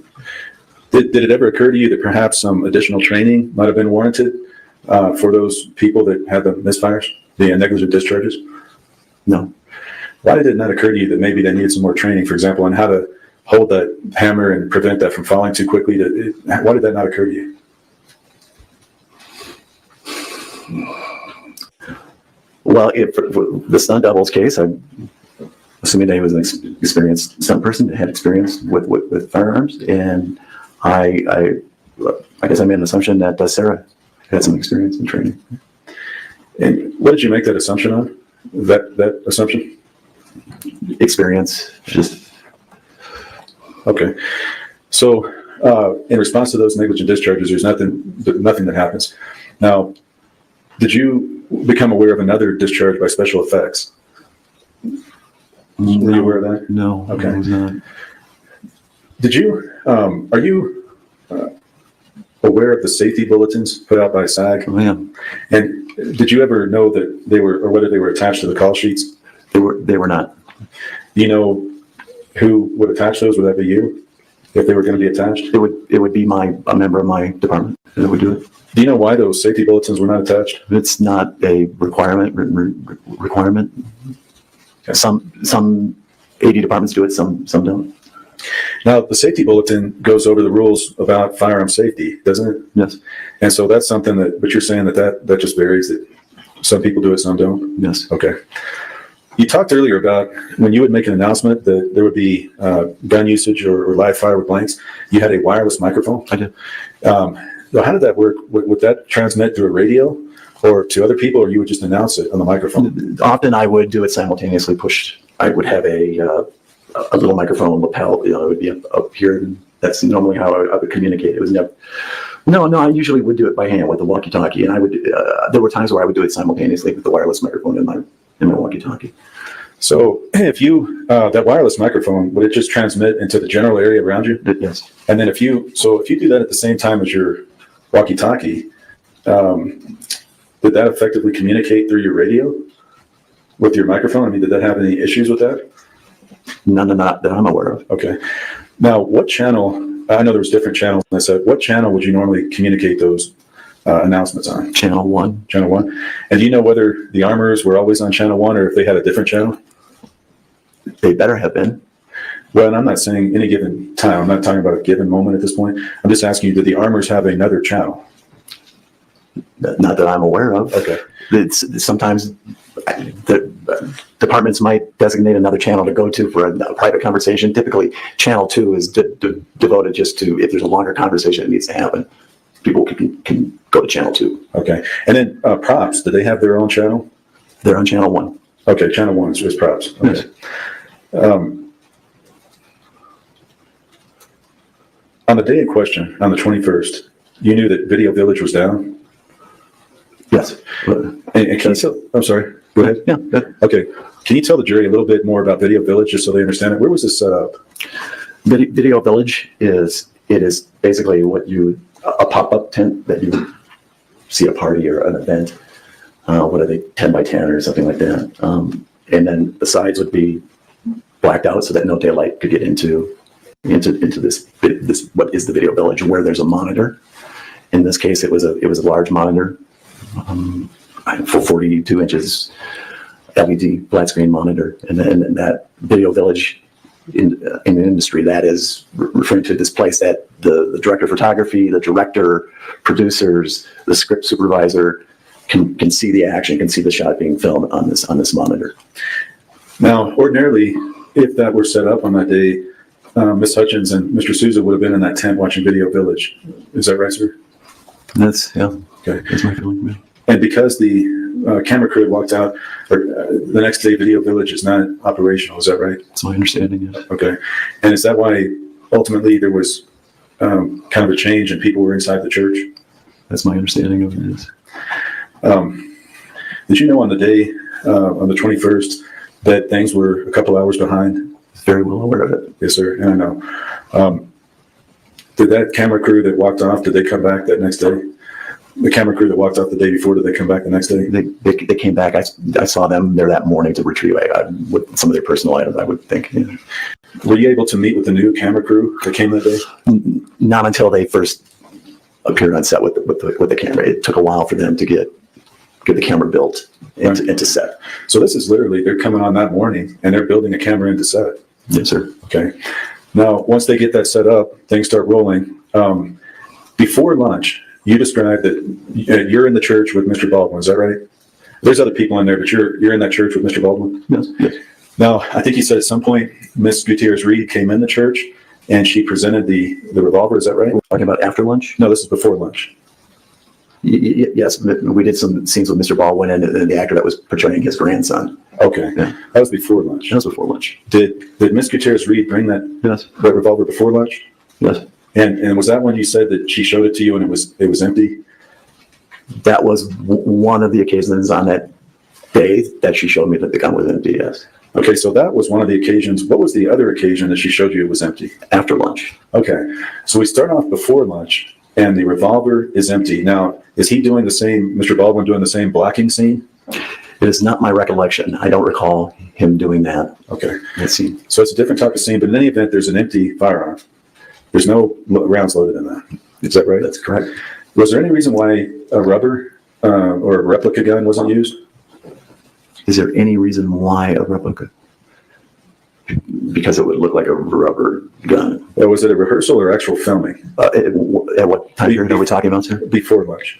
Did it ever occur to you that perhaps some additional training might have been warranted for those people that had the misfires, the negligent discharges? No. Why did it not occur to you that maybe they needed some more training, for example, on how to hold that hammer and prevent that from falling too quickly? Why did that not occur to you? Well, for the stunt doubles case, I'm assuming that he was an experienced stunt person that had experience with firearms, and I guess I made an assumption that Sarah had some experience in training. And what did you make that assumption on? That assumption? Experience, just. Okay. So in response to those negligent discharges, there's nothing that happens. Now, did you become aware of another discharge by special effects? Were you aware of that? No. Okay. I was not. Did you, are you aware of the safety bulletins put out by SAG? I am. And did you ever know that they were, or whether they were attached to the call sheets? They were not. Do you know who would attach those? Would that be you? If they were going to be attached? It would be a member of my department that would do it. Do you know why those safety bulletins were not attached? It's not a requirement. Okay. Some AD departments do it, some don't. Now, the safety bulletin goes over the rules about firearm safety, doesn't it? Yes. And so that's something but you're saying that just varies, that some people do it, some don't? Yes. Okay. You talked earlier about when you would make an announcement that there would be gun usage or live fire with blanks, you had a wireless microphone? I did. How did that work? Would that transmit through a radio or to other people, or you would just announce it on the microphone? Often I would do it simultaneously. I would have a little microphone lapel. It would be up here. And that's normally how I would communicate. It was never. No. I usually would do it by hand with the walkie-talkie, and I would. There were times where I would do it simultaneously with the wireless microphone in my walkie-talkie. So if you, that wireless microphone, would it just transmit into the general area around you? Yes. And then if you do that at the same time as your walkie-talkie, did that effectively communicate through your radio with your microphone? I mean, did that have any issues with that? None that I'm aware of. Okay. Now, what channel, I know there was different channels, and I said, what channel would you normally communicate those announcements on? Channel 1. Channel 1. And do you know whether the armorers were always on channel 1 or if they had a different channel? They better have been. Well, and I'm not saying any given time. I'm not talking about a given moment at this point. I'm just asking you, did the armorers have another channel? Not that I'm aware of. Okay. Sometimes the departments might designate another channel to go to for a private conversation. Typically, channel 2 is devoted just to if there's a longer conversation that needs to happen. People can go to channel 2. Okay. And then props, do they have their own channel? They're on channel 1. Okay, channel 1 is props. Okay. Yes. On the day in question, on the 21st, you knew that Video Village was down? Yes. And can you tell, I'm sorry, go ahead. Yeah. Okay. Can you tell the jury a little bit more about Video Village just so they understand it? Where was this set up? Video Village is basically a pop-up tent that you would see at a party or an event. What are they, 10 by 10 or something like that. And then the sides would be blacked out so that no daylight could get into this what is the Video Village, where there's a monitor. In this case, it was a large monitor, for 42 inches LED flat screen monitor, and then that Video Village in the industry, that is referring to this place that the director of photography, the director, producers, the script supervisor can see the action, can see the shot being filmed on this monitor. Now, ordinarily, if that were set up on that day, Ms. Hutchins and Mr. Souza would have been in that tent watching Video Village. Is that right, sir? That's Okay. That's my feeling. Yeah. And because the camera crew had walked out, or the next day Video Village is not operational, is that right? That's my understanding. Yeah. Okay. And is that why ultimately there was kind of a change and people were inside the church? That's my understanding of it. Is. Did you know on the day, on the 21st, that things were a couple hours behind? Very well aware of it. Yes, sir. And I know. Did that camera crew that walked off, did they come back that next day? The camera crew that walked off the day before, did they come back the next day? They came back. I saw them there that morning to retrieve with some of their personal items, I would think. Yeah. Were you able to meet with the new camera crew that came that day? Not until they first appeared on set with the camera. It took a while for them to get the camera built into set. So this is literally, they're coming on that morning and they're building a camera into set. Yes, sir. Okay. Now, once they get that set up, things start rolling. Before lunch, you described that you're in the church with Mr. Baldwin. Is that right? There's other people in there, but you're in that church with Mr. Baldwin? Yes. Yes. Now, I think you said at some point, Miss Gutierrez-Reed came in the church and she presented the revolver. Is that right? We're talking about after lunch? No, this is before lunch. Yes, we did some scenes with Mr. Baldwin and the actor that was portraying his grandson. Okay. Yeah. That was before lunch. That was before lunch. Did Miss Gutierrez-Reed bring that revolver before lunch? Yes. And was that when you said that she showed it to you and it was empty? That was one of the occasions on that day that she showed me that the gun was empty, yes. Okay, so that was one of the occasions. What was the other occasion that she showed you it was empty? After lunch. Okay, so we start off before lunch and the revolver is empty. Now, is he doing the same, Mr. Baldwin doing the same blacking scene? It is not my recollection. I don't recall him doing that. Okay. Let's see. So it's a different type of scene, but in any event, there's an empty firearm. There's no rounds loaded in that. Is that right? That's correct. Was there any reason why a rubber or a replica gun wasn't used? Is there any reason why a replica? Because it would look like a rubber gun. Was it a rehearsal or actual filming? At what time period are we talking about, sir? Before lunch.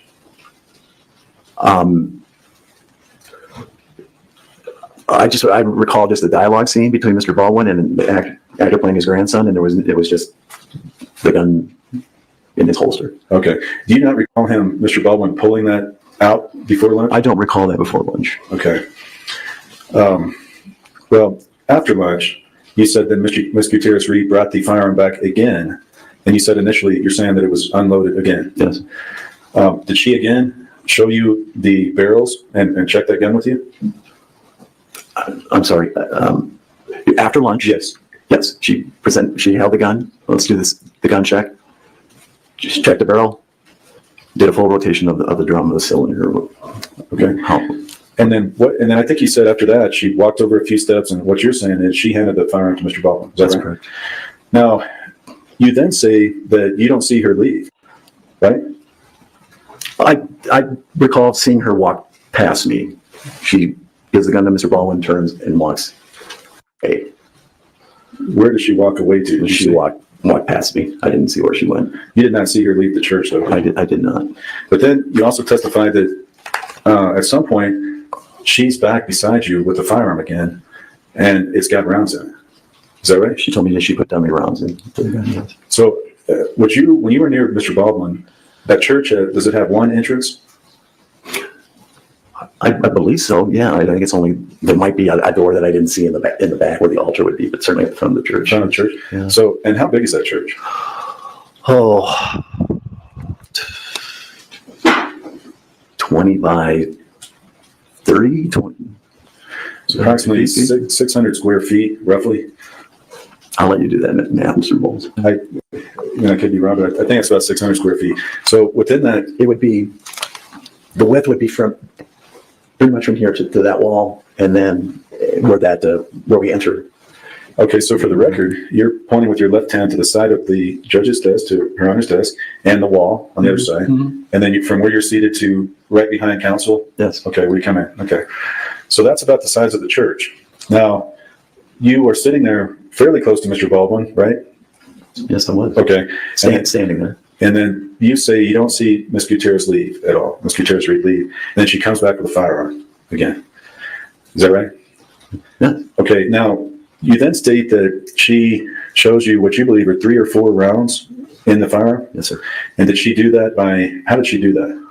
I recall just the dialogue scene between Mr. Baldwin and the actor playing his grandson, and it was just the gun in his holster. Okay. Do you not recall him, Mr. Baldwin, pulling that out before lunch? I don't recall that before lunch. Okay. Well, after lunch, you said that Ms. Gutierrez-Reed brought the firearm back again, and you said initially you're saying that it was unloaded again. Yes. Did she again show you the barrels and check that gun with you? I'm sorry, after lunch? Yes. Yes, she held the gun. Let's do this, the gun check. Just checked the barrel, did a full rotation of the drum of the cylinder. Okay. And then I think you said after that, she walked over a few steps, and what you're saying is she handed the firearm to Mr. Baldwin. Is that That's right? correct. Now, you then say that you don't see her leave, right? I recall seeing her walk past me. She gives the gun to Mr. Baldwin, turns and walks away. Where did she walk away to? She walked past me. I didn't see where she went. You did not see her leave the church, though. I did not. But then you also testified that at some point she's back beside you with the firearm again, and it's got rounds in it. Is that right? She told me that she put dummy rounds in the gun, yes. So, when you were near Mr. Baldwin, that church, does it have one entrance? I believe so. Yeah, I think it's only, there might be a door that I didn't see in the back where the altar would be, but certainly at the front of the church. Front of the church. Yeah. So, and how big is that church? Oh, 20 by 30, 20. So approximately 600 square feet, roughly. I'll let you do that math, Mr. Bowles. I could be wrong, but I think it's about 600 square feet. So within that, It would be, the width would be from, pretty much from here to that wall, and then where we enter. okay, so for the record, you're pointing with your left hand to the side of the judge's desk, to Her Honor's desk, and the wall on the other side. Mhm. And then from where you're seated to right behind counsel. Yes. Okay, where you come in. Okay. So that's about the size of the church. Now, you are sitting there fairly close to Mr. Baldwin, right? Yes, I was. Okay. Standing there. And then you say you don't see Miss Gutierrez leave at all. Miss Gutierrez leave. And then she comes back with a firearm again. Is that right? Yeah. Okay. Now, you then state that she shows you what you believe are 3 or 4 rounds in the firearm. Yes, sir. And did she do that how did she do that?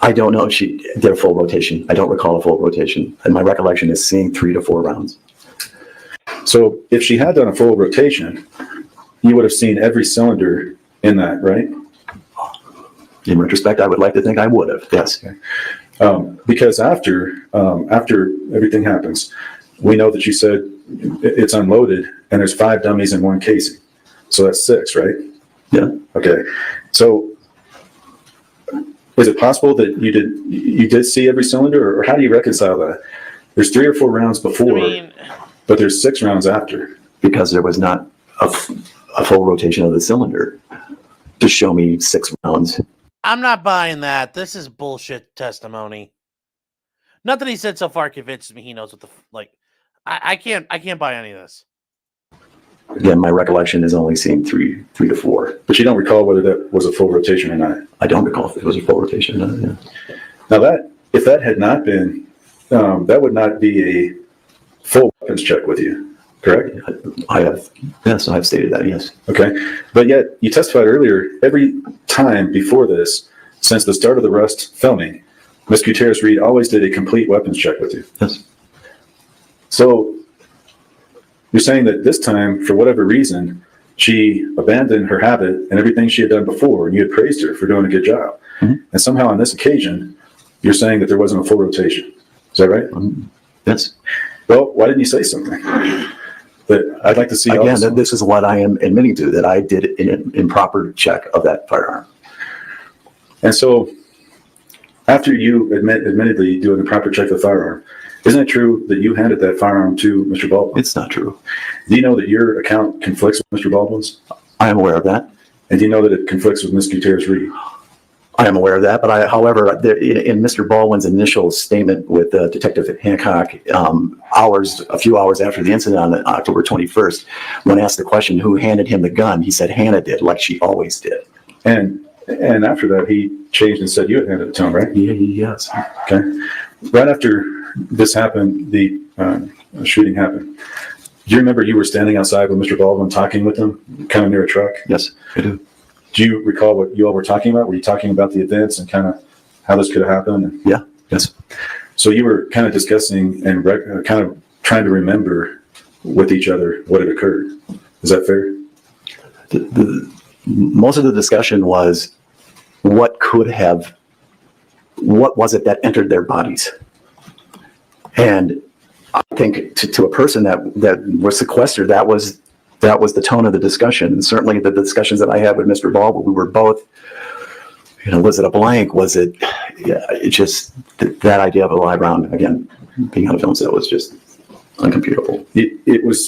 I don't know if she did a full rotation. I don't recall a full rotation. And my recollection is seeing 3 to 4 rounds. So if she had done a full rotation, you would have seen every cylinder in that, right? In retrospect, I would like to think I would have, yes. Because after everything happens, we know that you said it's unloaded and there's 5 dummies in 1 casing. So that's 6, right? Yeah. Okay. So is it possible that you did see every cylinder, or how do you reconcile that? There's 3 or 4 rounds before, but there's 6 rounds after. Because there was not a full rotation of the cylinder to show me 6 rounds. I'm not buying that. This is bullshit testimony. Nothing he said so far convinces me he knows what I can't buy any of this. Again, my recollection is only seeing 3 to 4. But you don't recall whether that was a full rotation or not. I don't recall if it was a full rotation or not, yeah. Now if that had not been, that would not be a full weapons check with you, correct? I've stated that, yes. Okay. But yet you testified earlier, every time before this, since the start of the Rust filming, Ms. Gutierrez-Reed always did a complete weapons check with you. Yes. So you're saying that this time, for whatever reason, she abandoned her habit and everything she had done before, and you had praised her for doing a good job. Mm-hmm. And somehow on this occasion, you're saying that there wasn't a full rotation. Is that right? Yes. Well, why didn't you say something? That I'd like to see. Again, this is what I am admitting to, that I did an improper check of that firearm. And so after you admittedly do an improper check of the firearm, isn't it true that you handed that firearm to Mr. Baldwin? It's not true. Do you know that your account conflicts with Mr. Baldwin's? I am aware of that. And do you know that it conflicts with Ms. Gutierrez-Reed? I am aware of that, but however, in Mr. Baldwin's initial statement with Detective Hancock, a few hours after the incident on October 21st, when asked the question who handed him the gun, he said Hannah did, like she always did. And after that, he changed and said you had handed it to him, right? Yes. Okay. Right after this happened, the shooting happened. Do you remember you were standing outside with Mr. Baldwin talking with him, kind of near a truck? Yes, I do. Do you recall what you all were talking about? Were you talking about the events and kind of how this could have happened? Yeah, yes. So you were kind of discussing and kind of trying to remember with each other what had occurred. Is that fair? Most of the discussion was what was it that entered their bodies? And I think to a person that was sequestered, that was the tone of the discussion. And certainly the discussions that I had with Mr. Baldwin, we were both, was it a blank? Was it, it just, that idea of a live round, again, being on a film set was just uncomputable.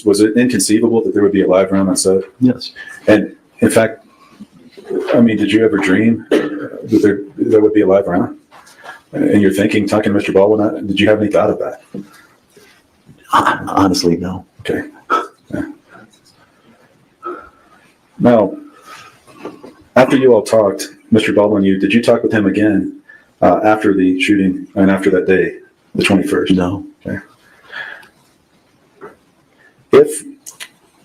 Was it inconceivable that there would be a live round on set? Yes. And in fact, I mean, did you ever dream that there would be a live round? And you're thinking, talking to Mr. Baldwin, did you have any thought of that? Honestly, no. Okay. Yeah. Now, after you all talked, Mr. Baldwin, did you talk with him again after the shooting and after that day, the 21st? No. Okay. If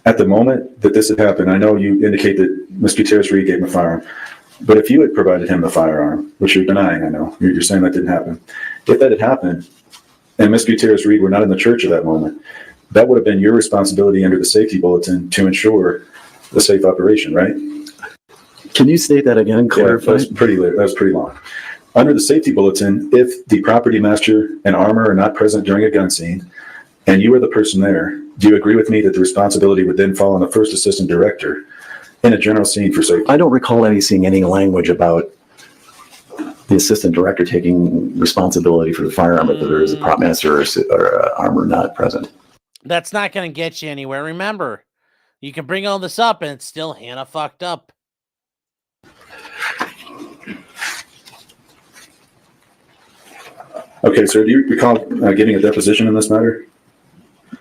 at the moment that this had happened, I know you indicate that Ms. Gutierrez-Reed gave him a firearm, but if you had provided him the firearm, which you're denying, I know, you're saying that didn't happen. If that had happened and Ms. Gutierrez-Reed were not in the church at that moment, that would have been your responsibility under the safety bulletin to ensure the safe operation, right? Can you state that again? Clarify. Yeah, that was pretty long. Under the safety bulletin, if the property master and armor are not present during a gun scene, and you are the person there, do you agree with me that the responsibility would then fall on the first assistant director in a general scene for safety? I don't recall seeing any language about the assistant director taking responsibility for the firearm if there is a prop master or armor not present. That's not going to get you anywhere. Remember, you can bring all this up and it's still Hannah fucked up. Okay, sir, do you recall giving a deposition in this matter?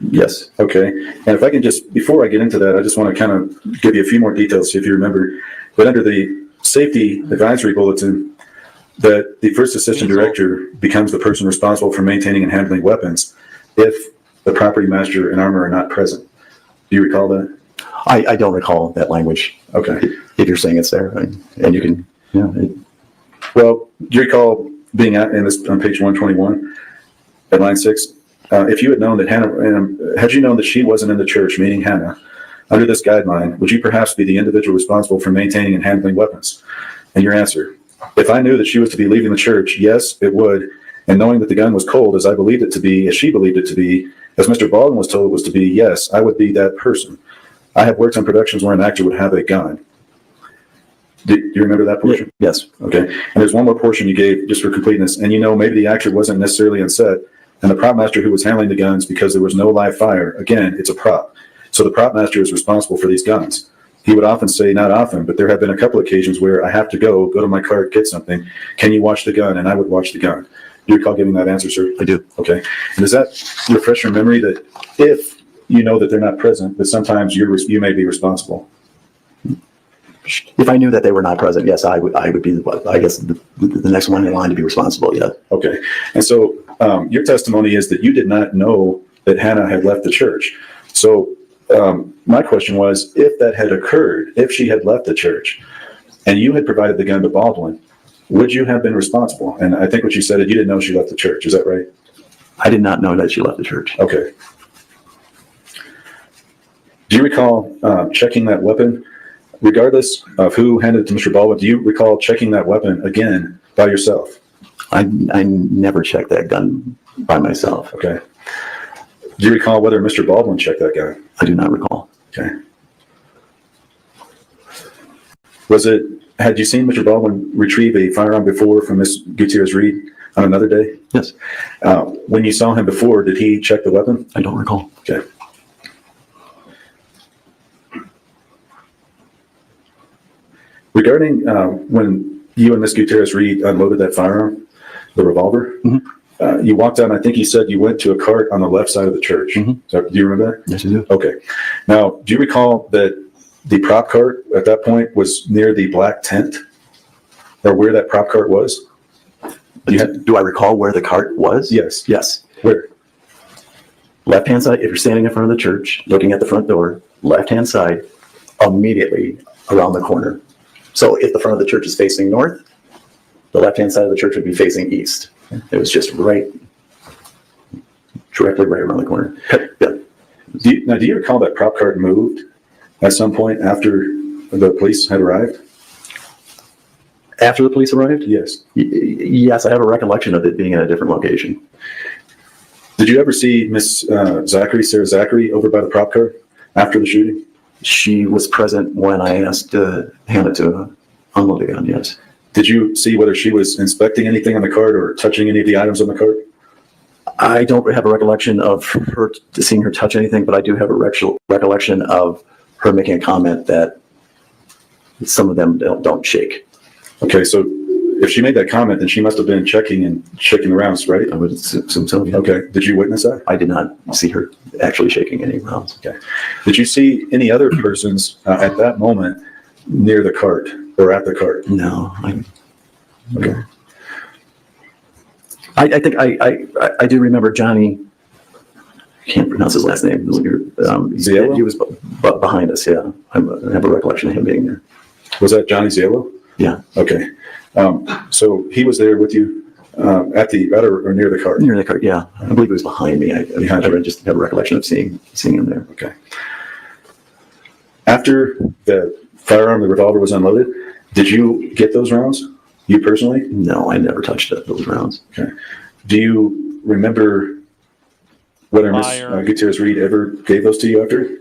Yes. Okay, and if I can just, before I get into that, I just want to kind of give you a few more details, see if you remember. But under the safety advisory bulletin, that the first assistant director becomes the person responsible for maintaining and handling weapons if the property master and armor are not present. Do you recall that? I don't recall that language. Okay. If you're saying it's there, and you can, Well, do you recall being in this on page 121 at line 6? If you had known that Hannah, had you known that she wasn't in the church, meaning Hannah, under this guideline, would you perhaps be the individual responsible for maintaining and handling weapons? And your answer: if I knew that she was to be leaving the church, yes, it would. And knowing that the gun was cold, as I believed it to be, as she believed it to be, as Mr. Baldwin was told it was to be, yes, I would be that person. I have worked on productions where an actor would have a gun. Do you remember that portion? Yes. Okay. And there's one more portion you gave just for completeness. And maybe the actor wasn't necessarily on set, and the prop master who was handling the guns, because there was no live fire, again, it's a prop. So the prop master is responsible for these guns. He would often say, not often, but there have been a couple occasions where I have to go to my car, get something. Can you watch the gun? And I would watch the gun. Do you recall giving that answer, sir? I do. Okay. And does that refresh your memory that if you know that they're not present, that sometimes you may be responsible? If I knew that they were not present, yes, I would be, I guess, the next one in line to be responsible, yeah. Okay. And so your testimony is that you did not know that Hannah had left the church. So my question was, if that had occurred, if she had left the church and you had provided the gun to Baldwin, would you have been responsible? And I think what you said is you didn't know she left the church. Is that right? I did not know that she left the church. Okay. Do you recall checking that weapon? Regardless of who handed it to Mr. Baldwin, do you recall checking that weapon again by yourself? I never checked that gun by myself. Okay. Do you recall whether Mr. Baldwin checked that gun? I do not recall. Okay. Had you seen Mr. Baldwin retrieve a firearm before from Ms. Gutierrez-Reed on another day? Yes. When you saw him before, did he check the weapon? I don't recall. Okay. Regarding when you and Ms. Gutierrez-Reed unloaded that firearm, the revolver, you walked out, and I think you said you went to a cart on the left side of the church. So, do you remember that? Yes, I do. Okay. Now, do you recall that the prop cart at that point was near the black tent, or where that prop cart was? Do I recall where the cart was? Yes. Yes. Where? Left-hand side, if you're standing in front of the church, looking at the front door, left-hand side, immediately around the corner. So if the front of the church is facing north, the left-hand side of the church would be facing east. It was just directly right around the corner. Yeah. Do you recall that prop cart moved at some point after the police had arrived? After the police arrived? Yes. Yes, I have a recollection of it being in a different location. Did you ever see Miss Sarah Zachary, over by the prop car after the shooting? She was present when I asked Hannah to unload the gun, yes. Did you see whether she was inspecting anything on the cart or touching any of the items on the cart? I don't have a recollection of her seeing her touch anything, but I do have a recollection of her making a comment that some of them don't shake. Okay, so if she made that comment, then she must have been checking the rounds, right? I would assume so. Yeah. Okay, did you witness that? I did not see her actually shaking any rounds. Okay. Did you see any other persons at that moment near the cart or at the cart? No. Okay. I think I do remember Johnny. I can't pronounce his last name. Ziello? He was behind us. Yeah, I have a recollection of him being there. Was that Johnny Ziello? Yeah. Okay. So he was there with you at or near the cart? Near the cart. Yeah, I believe he was behind me. I just have a recollection of seeing him there. Okay. After the firearm, the revolver, was unloaded, did you get those rounds? You personally? No, I never touched those rounds. Okay. Do you remember whether Miss Gutierrez Reed ever gave those to you after?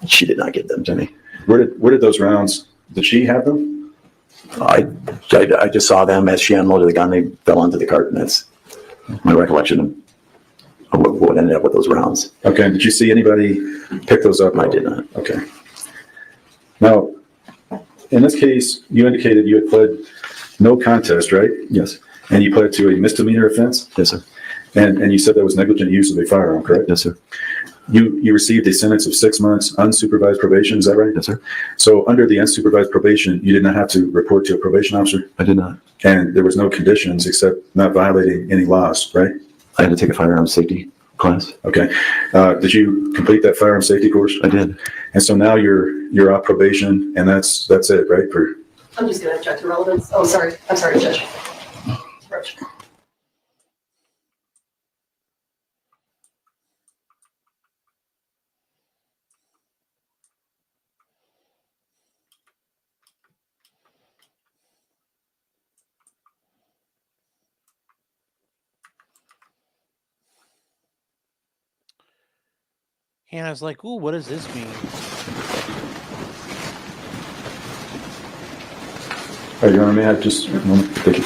She did not give them to me. Where did those rounds? Did she have them? I just saw them as she unloaded the gun. They fell onto the cart, and that's my recollection of what ended up with those rounds. Okay. Did you see anybody pick those up? I did not. Okay. Now, in this case, you indicated you had pled no contest, right? Yes. And you pled to a misdemeanor offense? Yes, sir. And you said that was negligent use of a firearm, correct? Yes, sir. You received a sentence of 6 months unsupervised probation, is that right? Yes, sir. So under the unsupervised probation, you did not have to report to a probation officer? I did not. And there was no conditions except not violating any laws, right? I had to take a firearm safety class. Okay. Did you complete that firearm safety course? I did. And so now you're off probation, and that's it, right? I'm just gonna check the relevance. Oh, sorry. I'm sorry, Judge. Roach. Hannah's like, ooh, what does this mean? All right, you want me to have just a moment? Thank you.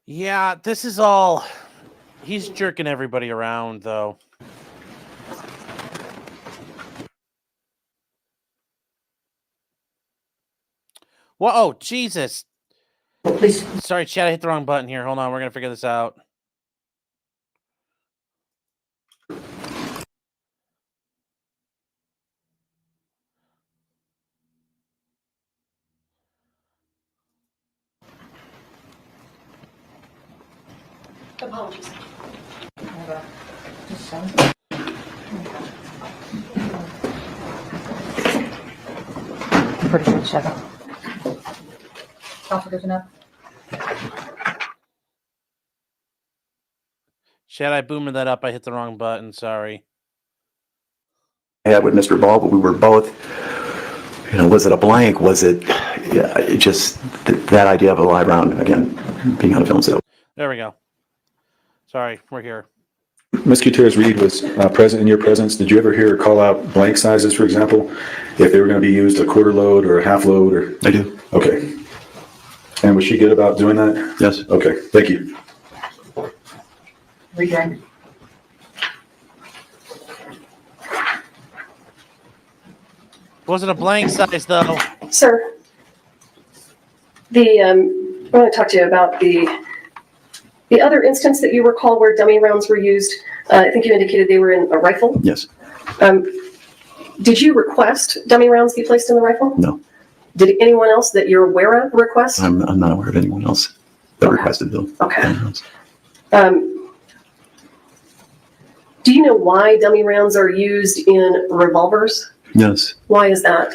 Yeah, this is all. He's jerking everybody around, though. Whoa, oh, Jesus. Please. Sorry, Chad, I hit the wrong button here. Hold on, we're going to figure this out. Apologies. I'm pretty sure it's 7. Counselor, there's enough. Chad, I boomed that up. I hit the wrong button. Sorry. I had with Mr. Ball, but we were both, was it a blank? Was it, just that idea of a live round, again, being on a film set. There we go. Sorry, we're here. Ms. Gutierrez Reed was present in your presence. Did you ever hear her call out blank sizes, for example, if they were going to be used a quarter load or a half load? Or I do. Okay. And was she good about doing that? Yes. Okay. Thank you. Rejoin. Wasn't a blank size, though. Sir, I want to talk to you about the other instance that you recall where dummy rounds were used. I think you indicated they were in a rifle. Yes. Did you request dummy rounds be placed in the rifle? No. Did anyone else that you're aware of request? I'm not aware of anyone else that requested them. Okay. Do you know why dummy rounds are used in revolvers? Yes. Why is that?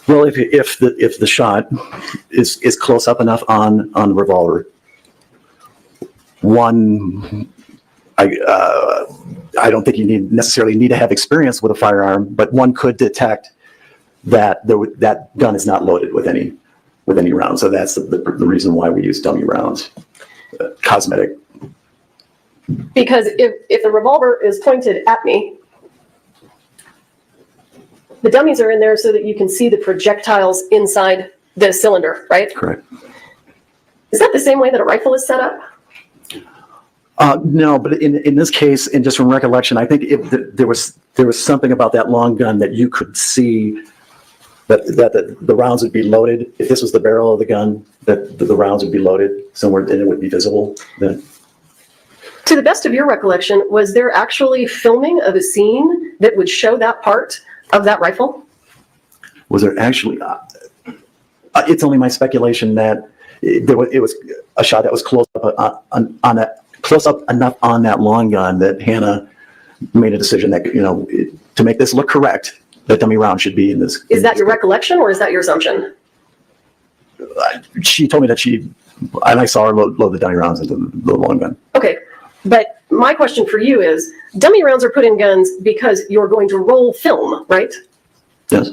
Well, if the shot is close up enough on the revolver, I don't think you necessarily need to have experience with a firearm, but one could detect that that gun is not loaded with any with any round. So that's the reason why we use dummy rounds, cosmetic. Because if the revolver is pointed at me, the dummies are in there so that you can see the projectiles inside the cylinder, right? Correct. Is that the same way that a rifle is set up? No, but in this case, and just from recollection, I think there was something about that long gun that you could see that the rounds would be loaded. If this was the barrel of the gun, that the rounds would be loaded somewhere and it would be visible then. To the best of your recollection, was there actually filming of a scene that would show that part of that rifle? Was there actually, it's only my speculation that it was a shot that was close up close up enough on that long gun that Hannah made a decision that, to make this look correct, that dummy round should be in this. Is that your recollection or is that your assumption? She told me that and I saw her load the dummy rounds into the long gun. Okay, but my question for you is, dummy rounds are put in guns because you're going to roll film, right? Yes.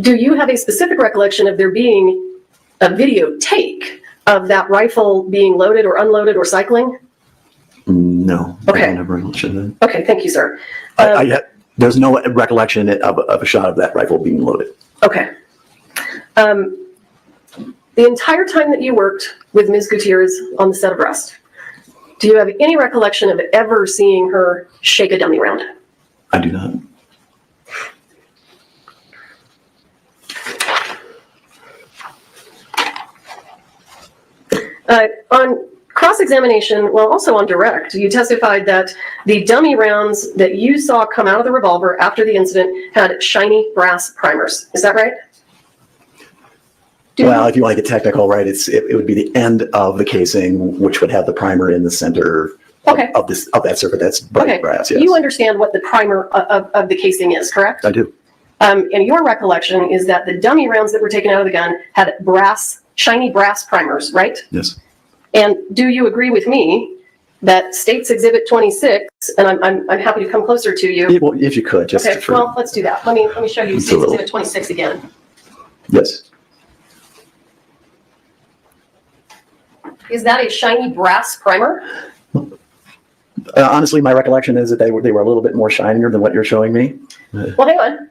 Do you have a specific recollection of there being a video take of that rifle being loaded or unloaded or cycling? No. Okay. I never mentioned that. Okay, thank you, sir. There's no recollection of a shot of that rifle being loaded. Okay. The entire time that you worked with Ms. Gutierrez on the set of Rust, do you have any recollection of ever seeing her shake a dummy round? I do not. On cross-examination, well, also on direct, you testified that the dummy rounds that you saw come out of the revolver after the incident had shiny brass primers. Is that right? Well, if you want to get technical, right, it would be the end of the casing, which would have the primer in the center of that circuit. That's bright brass. Yes. You understand what the primer of the casing is, correct? I do. And your recollection is that the dummy rounds that were taken out of the gun had shiny brass primers, right? Yes. And do you agree with me that State's Exhibit 26, and I'm happy to come closer to you. Well, if you could, just Okay, well, let's do that. Let me show you State's Exhibit 26 again. Yes. Is that a shiny brass primer? Honestly, my recollection is that they were a little bit more shinier than what you're showing me. Well, hang on.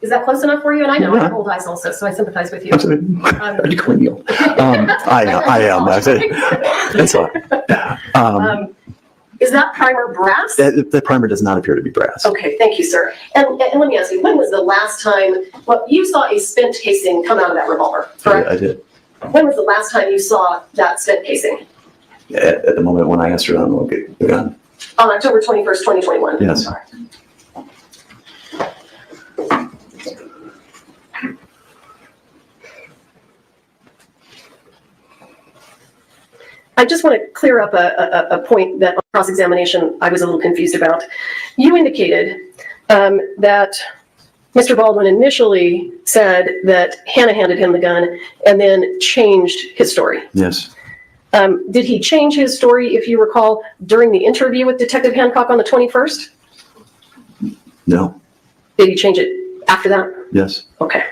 Is that close enough for you? And I know I have old eyes also, so I sympathize with you. Absolutely. Cranial. I am. That's all. Is that primer brass? The primer does not appear to be brass. Okay, thank you, sir. And let me ask you, when was the last time, well, you saw a spent casing come out of that revolver, correct? I did. When was the last time you saw that spent casing? At the moment when I asked her to unload the gun. On October 21st, 2021? Yes. Sorry. I just want to clear up a point that on cross-examination I was a little confused about. You indicated that Mr. Baldwin initially said that Hannah handed him the gun and then changed his story. Yes. Did he change his story, if you recall, during the interview with Detective Hancock on the 21st? No. Did he change it after that? Yes. Okay.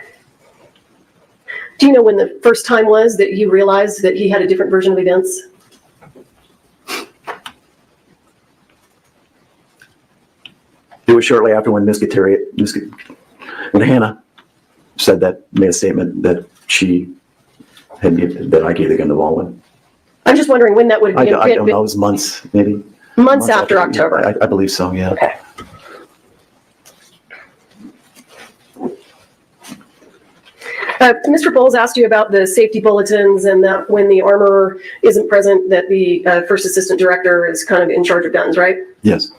Do you know when the first time was that you realized that he had a different version of events? It was shortly after when when Hannah said that, made a statement that that I gave the gun to Baldwin. I'm just wondering when that would have been. I don't know, it was months, maybe. Months after October. I believe so, yeah. Okay. Mr. Bowles asked you about the safety bulletins and that when the armorer isn't present, that the first assistant director is kind of in charge of guns, right? Yes.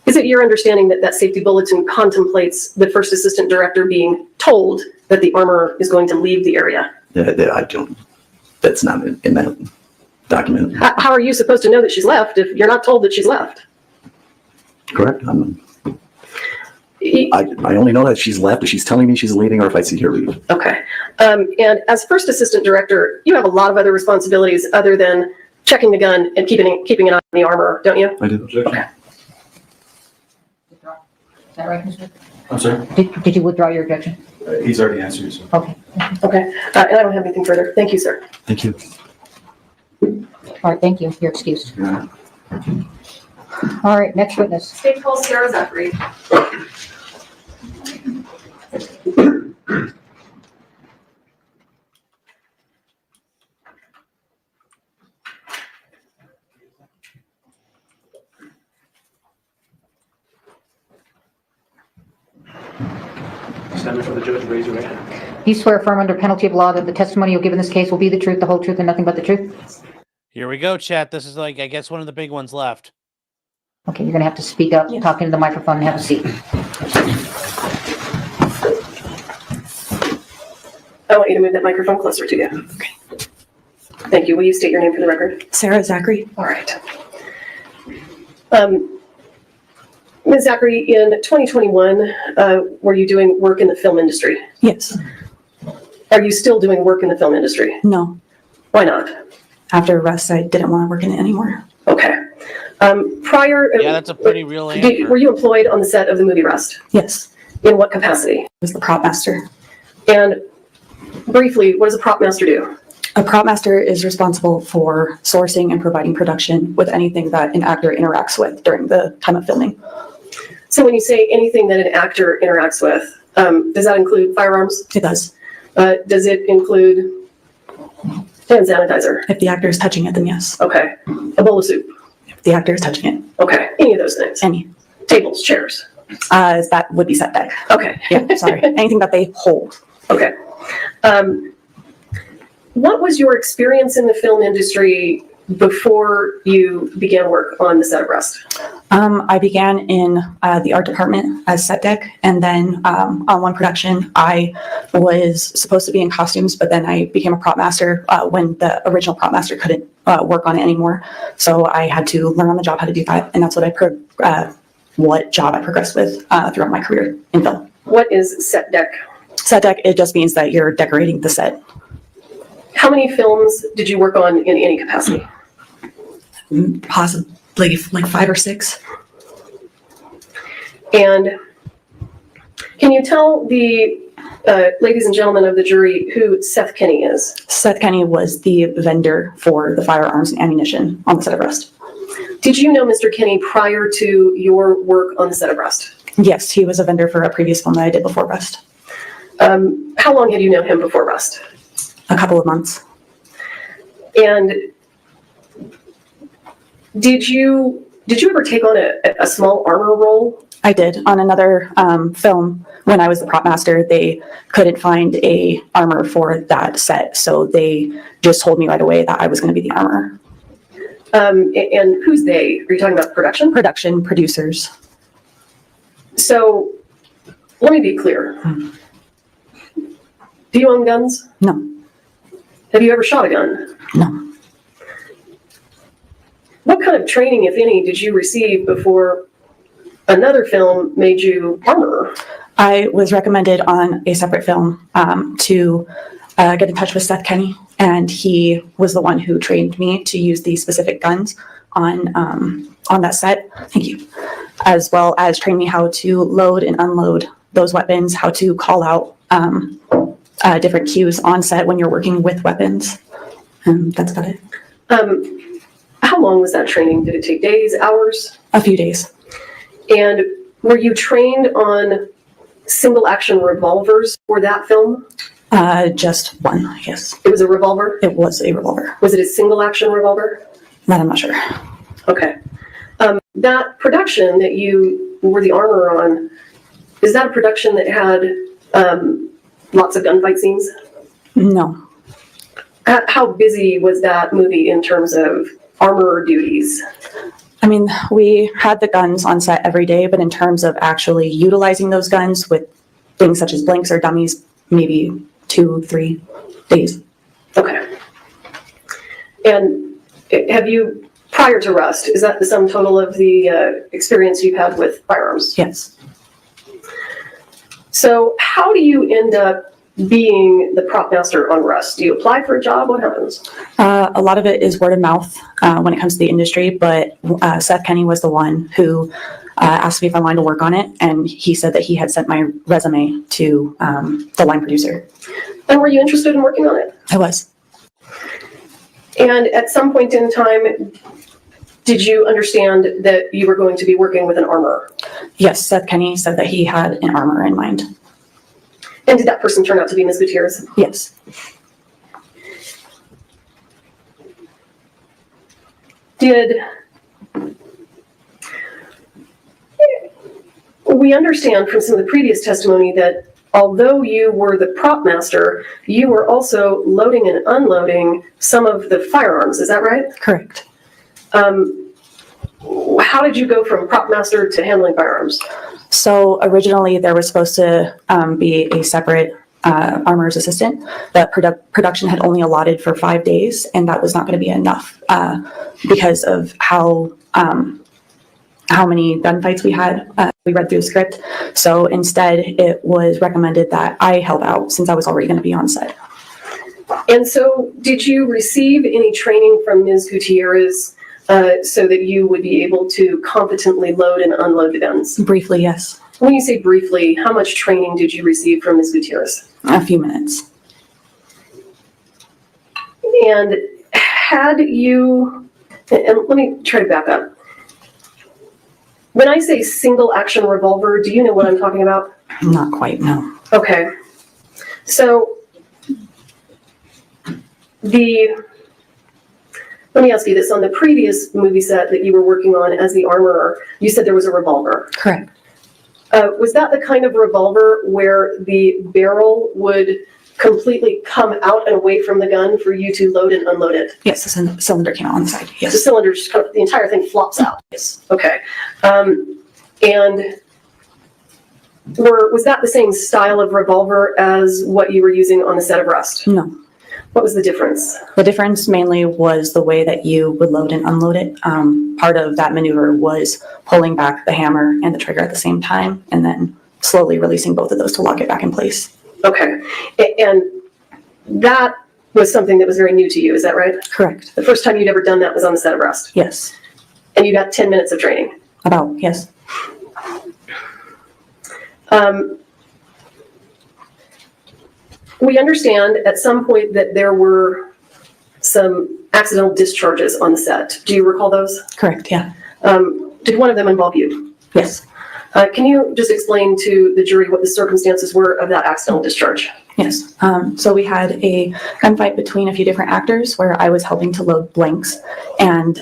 Is it your understanding that that safety bulletin contemplates the first assistant director being told that the armorer is going to leave the area? I don't, that's not in that document. How are you supposed to know that she's left if you're not told that she's left? Correct. I only know that she's left if she's telling me she's leaving or if I see her leave. Okay. And as first assistant director, you have a lot of other responsibilities other than checking the gun and keeping an eye on the armorer, don't you? I do. Okay. Is that right, Commissioner? I'm sorry? Did you withdraw your objection? He's already answered, so. Okay. Okay, and I don't have anything further. Thank you, sir. Thank you. All right, thank you. You're excused. Yeah. All right, next witness. State call Sarah Zachary. Stand before the judge, raise your right hand. Do you swear affirm under penalty of law that the testimony you'll give in this case will be the truth, the whole truth, and nothing but the truth? Here we go, chat. This is like, I guess, one of the big ones left. Okay, you're gonna have to speak up, talk into the microphone, and have a seat. I want you to move that microphone closer to you. Okay. Thank you. Will you state your name for the record? Sarah Zachary. All right. Ms. Zachary, in 2021, were you doing work in the film industry? Yes. Are you still doing work in the film industry? No. Why not? After arrest, I didn't want to work in it anymore. Okay. Prior. Yeah, that's a pretty real answer. Were you employed on the set of the movie Rust? Yes. In what capacity? I was the prop master. And briefly, what does a prop master do? A prop master is responsible for sourcing and providing production with anything that an actor interacts with during the time of filming. So when you say anything that an actor interacts with, does that include firearms? It does. Does it include hand sanitizer? If the actor is touching it, then yes. Okay. A bowl of soup? If the actor is touching it. Okay. Any of those things? Any. Tables, chairs? That would be set deck. Okay. Yeah, sorry. Anything that they hold. Okay. What was your experience in the film industry before you began work on the set of Rust? I began in the art department as set deck, and then on one production, I was supposed to be in costumes, but then I became a prop master when the original prop master couldn't work on it anymore. So I had to learn on the job how to do that, and that's what what job I progressed with throughout my career in film. What is set deck? Set deck, it just means that you're decorating the set. How many films did you work on in any capacity? Possibly like 5 or 6. And can you tell the ladies and gentlemen of the jury who Seth Kenny is? Seth Kenny was the vendor for the firearms and ammunition on the set of Rust. Did you know Mr. Kenny prior to your work on the set of Rust? Yes, he was a vendor for a previous film that I did before Rust. How long had you known him before Rust? A couple of months. And did you ever take on a small armor role? I did. On another film, when I was the prop master, they couldn't find a armor for that set, so they just told me right away that I was going to be the armor. And who's they? Are you talking about production? Production, producers. So let me be clear. Do you own guns? No. Have you ever shot a gun? No. What kind of training, if any, did you receive before another film made you armorer? I was recommended on a separate film to get in touch with Seth Kenny, and he was the one who trained me to use these specific guns on that set. Thank you. As well as train me how to load and unload those weapons, how to call out different cues on set when you're working with weapons. That's about it. How long was that training? Did it take days, hours? A few days. And were you trained on single action revolvers for that film? Just one, I guess. It was a revolver? It was a revolver. Was it a single action revolver? That I'm not sure. Okay. That production that you were the armorer on, is that a production that had lots of gunfight scenes? No. How busy was that movie in terms of armorer duties? I mean, we had the guns on set every day, but in terms of actually utilizing those guns with things such as blanks or dummies, maybe 2-3 days. Okay. And have you, prior to Rust, is that the sum total of the experience you've had with firearms? Yes. So how do you end up being the prop master on Rust? Do you apply for a job? What happens? A lot of it is word of mouth when it comes to the industry, but Seth Kenny was the one who asked me if I wanted to work on it, and he said that he had sent my resume to the line producer. And were you interested in working on it? I was. And at some point in time, did you understand that you were going to be working with an armorer? Yes, Seth Kenny said that he had an armorer in mind. And did that person turn out to be Ms. Gutierrez? Yes. We understand from some of the previous testimony that although you were the prop master, you were also loading and unloading some of the firearms, is that right? Correct. How did you go from prop master to handling firearms? So originally there was supposed to be a separate armorer's assistant that production had only allotted for 5 days, and that was not going to be enough because of how many gunfights we had. We read through the script. So instead it was recommended that I help out since I was already going to be on set. And so did you receive any training from Ms. Gutierrez so that you would be able to competently load and unload the guns? Briefly, yes. When you say briefly, how much training did you receive from Ms. Gutierrez? A few minutes. And had you, and let me try to back up. When I say single action revolver, do you know what I'm talking about? Not quite, no. Okay. So let me ask you this. On the previous movie set that you were working on as the armorer, you said there was a revolver. Correct. Was that the kind of revolver where the barrel would completely come out and away from the gun for you to load and unload it? Yes, the cylinder came out on the side. Yes. The cylinder just kind of, the entire thing flops out. Yes. Okay. And was that the same style of revolver as what you were using on the set of Rust? No. What was the difference? The difference mainly was the way that you would load and unload it. Part of that maneuver was pulling back the hammer and the trigger at the same time, and then slowly releasing both of those to lock it back in place. Okay. And that was something that was very new to you, is that right? Correct. The first time you'd ever done that was on the set of Rust? Yes. And you got 10 minutes of training? About, yes. We understand at some point that there were some accidental discharges on the set. Do you recall those? Correct, yeah. Did one of them involve you? Yes. Can you just explain to the jury what the circumstances were of that accidental discharge? Yes. So we had a gunfight between a few different actors where I was helping to load blanks, and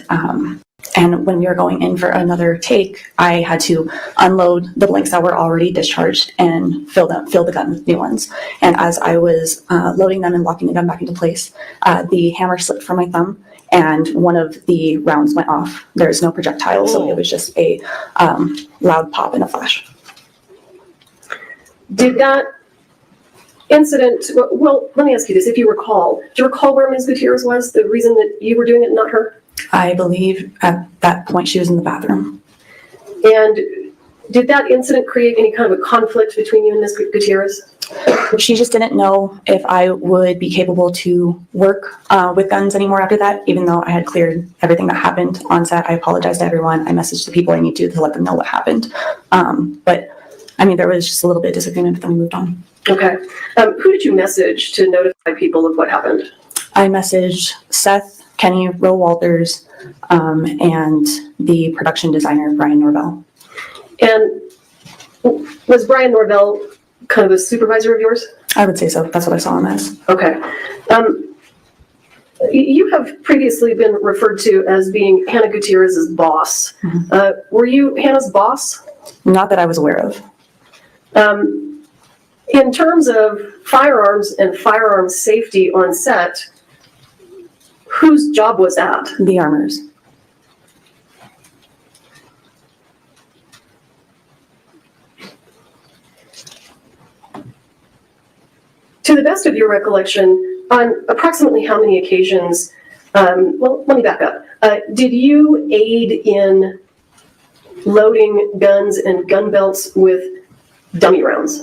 when we were going in for another take, I had to unload the blanks that were already discharged and fill the gun with new ones. And as I was loading them and locking the gun back into place, the hammer slipped from my thumb and one of the rounds went off. There's no projectile, so it was just a loud pop and a flash. Did that incident, well, let me ask you this, if you recall, do you recall where Ms. Gutierrez was, the reason that you were doing it, not her? I believe at that point she was in the bathroom. And did that incident create any kind of a conflict between you and Ms. Gutierrez? She just didn't know if I would be capable to work with guns anymore after that, even though I had cleared everything that happened on set. I apologized to everyone. I messaged the people I need to let them know what happened. But I mean, there was just a little bit of disagreement, but then we moved on. Okay. Who did you message to notify people of what happened? I messaged Seth, Kenny, Ro Walters, and the production designer, Brian Norvell. And was Brian Norvell kind of a supervisor of yours? I would say so. That's what I saw him as. Okay. You have previously been referred to as being Hannah Gutierrez's boss. Mm-hmm. Were you Hannah's boss? Not that I was aware of. In terms of firearms and firearms safety on set, whose job was that? The armorers. To the best of your recollection, on approximately how many occasions, well, let me back up. Did you aid in loading guns and gun belts with dummy rounds?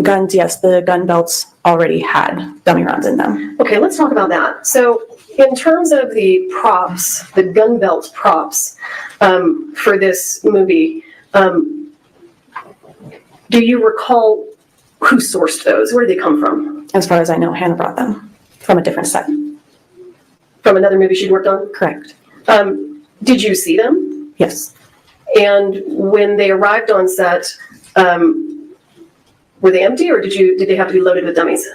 Guns, yes. The gun belts already had dummy rounds in them. Okay, let's talk about that. So in terms of the props, the gun belt props for this movie, Do you recall who sourced those? Where did they come from? As far as I know, Hannah brought them from a different set. From another movie she'd worked on? Correct. Did you see them? Yes. And when they arrived on set, were they empty, or did they have to be loaded with dummies?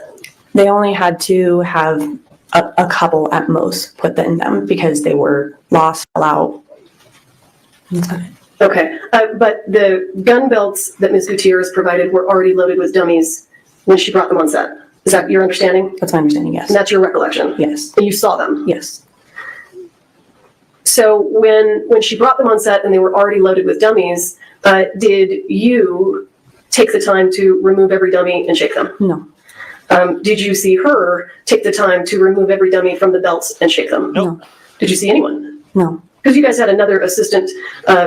They only had to have a couple at most put in them because they were lost, fell out. Okay, but the gun belts that Ms. Gutierrez provided were already loaded with dummies when she brought them on set. Is that your understanding? That's my understanding, yes. And that's your recollection? Yes. And you saw them? Yes. So when she brought them on set and they were already loaded with dummies, did you take the time to remove every dummy and shake them? No. Did you see her take the time to remove every dummy from the belts and shake them? No. Did you see anyone? No. Because you guys had another assistant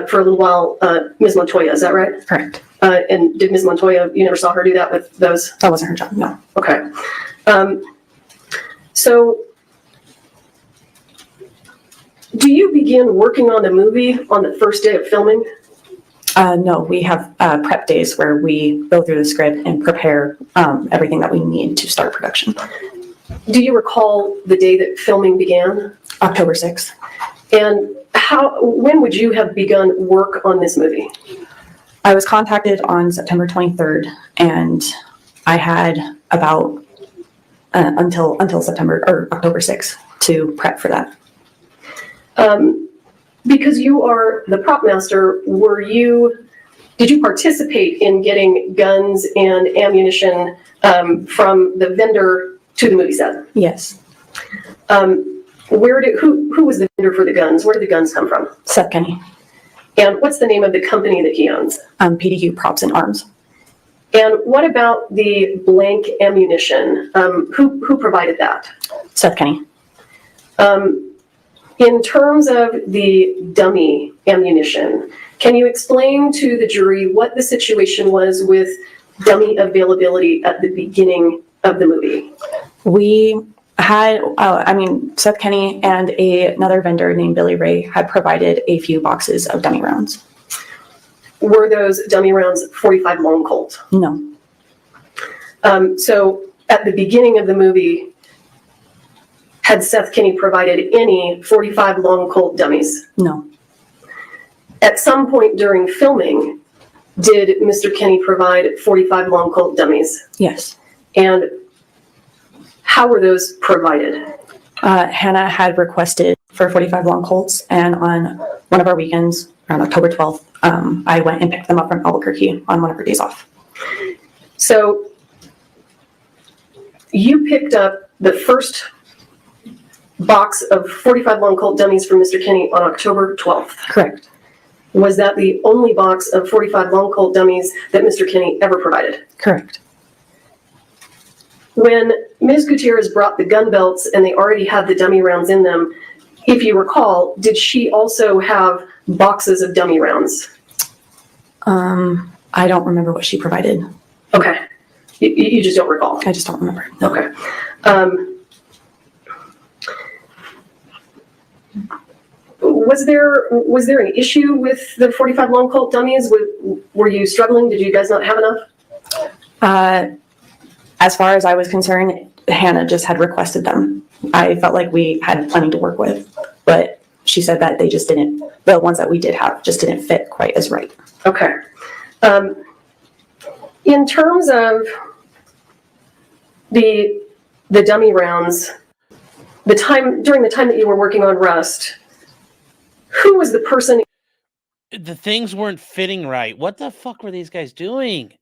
for a little while, Ms. Montoya, is that right? Correct. And did Ms. Montoya, you never saw her do that with those? That wasn't her job, no. Okay. So do you begin working on the movie on the first day of filming? No, we have prep days where we go through the script and prepare everything that we need to start production. Do you recall the day that filming began? October 6th. And when would you have begun work on this movie? I was contacted on September 23rd, and I had about until September or October 6th to prep for that. Because you are the prop master, did you participate in getting guns and ammunition from the vendor to the movie set? Yes. Who was the vendor for the guns? Where did the guns come from? Seth Kenny. And what's the name of the company that he owns? PDQ Props and Arms. And what about the blank ammunition? Who provided that? Seth Kenny. In terms of the dummy ammunition, can you explain to the jury what the situation was with dummy availability at the beginning of the movie? We had, Seth Kenny and another vendor named Billy Ray had provided a few boxes of dummy rounds. Were those dummy rounds 45 long Colt? No. So at the beginning of the movie, had Seth Kenny provided any 45 long Colt dummies? No. At some point during filming, did Mr. Kenny provide 45 long Colt dummies? Yes. And how were those provided? Hannah had requested for 45 long Colts, and on one of our weekends, around October 12th, I went and picked them up from Albuquerque on one of her days off. So you picked up the first box of 45 long Colt dummies from Mr. Kenny on October 12th. Correct. Was that the only box of 45 long Colt dummies that Mr. Kenny ever provided? Correct. When Ms. Gutierrez brought the gun belts and they already had the dummy rounds in them, if you recall, did she also have boxes of dummy rounds? I don't remember what she provided. Okay. You just don't recall? I just don't remember. Okay. Was there an issue with the 45 long Colt dummies? Were you struggling? Did you guys not have enough? As far as I was concerned, Hannah just had requested them. I felt like we had plenty to work with, but she said that the ones that we did have just didn't fit quite as right. Okay. In terms of the dummy rounds, during the time that you were working on Rust, who was the person? The things weren't fitting right. What the fuck were these guys doing?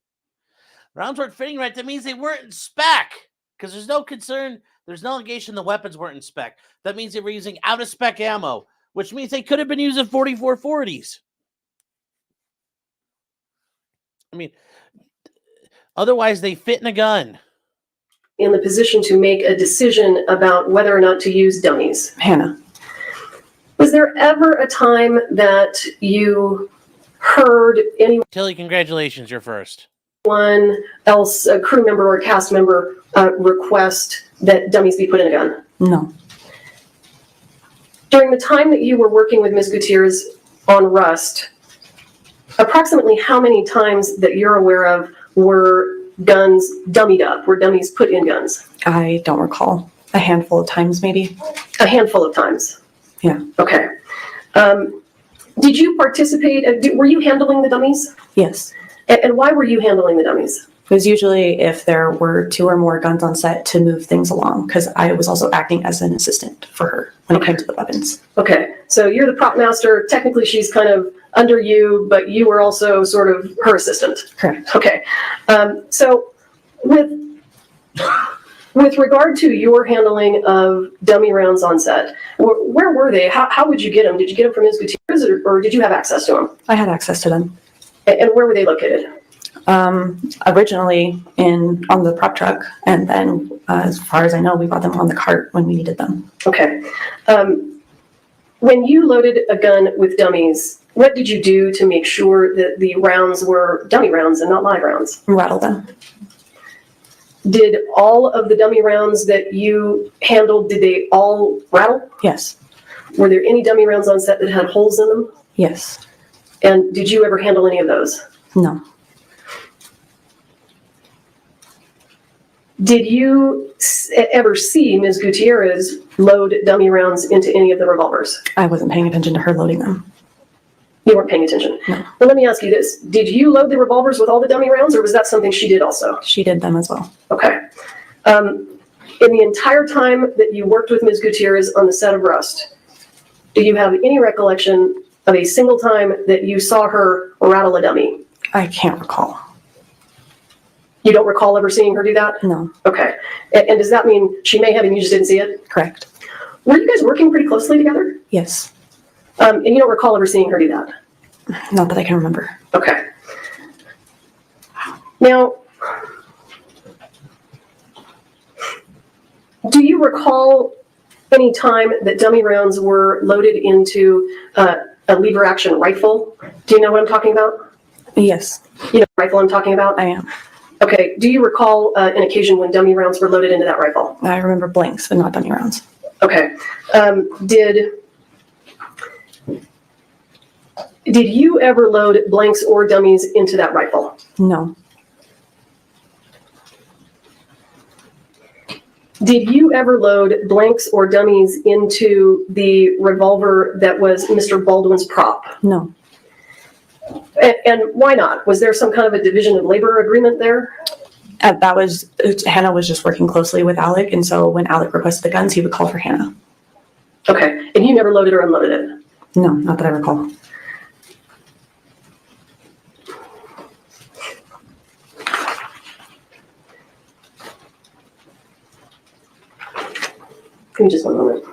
Rounds weren't fitting right. That means they weren't in spec. Because there's no concern, there's no allegation the weapons weren't in spec. That means they were using out of spec ammo, which means they could have been using 4440s. I mean, otherwise they fit in a gun. In the position to make a decision about whether or not to use dummies? Hannah. Was there ever a time that you heard anyone Tilly, congratulations, you're first. else, a crew member or a cast member, request that dummies be put in a gun? No. During the time that you were working with Ms. Gutierrez on Rust, approximately how many times that you're aware of were guns dummied up, were dummies put in guns? I don't recall. A handful of times, maybe. A handful of times? Yeah. Okay. Did you participate, were you handling the dummies? Yes. And why were you handling the dummies? It was usually if there were 2 or more guns on set to move things along, because I was also acting as an assistant for her when it came to the weapons. Okay, so you're the prop master. Technically, she's kind of under you, but you were also sort of her assistant. Correct. Okay, so with regard to your handling of dummy rounds on set, where were they? How would you get them? Did you get them from Ms. Gutierrez, or did you have access to them? I had access to them. And where were they located? Originally on the prop truck, and then as far as I know, we bought them on the cart when we needed them. Okay. When you loaded a gun with dummies, what did you do to make sure that the rounds were dummy rounds and not live rounds? Rattle them. Did all of the dummy rounds that you handled, did they all rattle? Yes. Were there any dummy rounds on set that had holes in them? Yes. And did you ever handle any of those? No. Did you ever see Ms. Gutierrez load dummy rounds into any of the revolvers? I wasn't paying attention to her loading them. You weren't paying attention? No. Well, let me ask you this. Did you load the revolvers with all the dummy rounds, or was that something she did also? She did them as well. Okay. In the entire time that you worked with Ms. Gutierrez on the set of Rust, do you have any recollection of a single time that you saw her rattle a dummy? I can't recall. You don't recall ever seeing her do that? No. Okay. And does that mean she may have and you just didn't see it? Correct. Were you guys working pretty closely together? Yes. And you don't recall ever seeing her do that? Not that I can remember. Okay. Now, do you recall any time that dummy rounds were loaded into a lever action rifle? Do you know what I'm talking about? Yes. You know the rifle I'm talking about? I am. Okay. Do you recall an occasion when dummy rounds were loaded into that rifle? I remember blanks, but not dummy rounds. Okay. Did you ever load blanks or dummies into that rifle? No. Did you ever load blanks or dummies into the revolver that was Mr. Baldwin's prop? No. And why not? Was there some kind of a division of labor agreement there? Hannah was just working closely with Alec, and so when Alec requested the guns, he would call for Hannah. Okay. And you never loaded or unloaded it? No, not that I recall. Give me just one moment.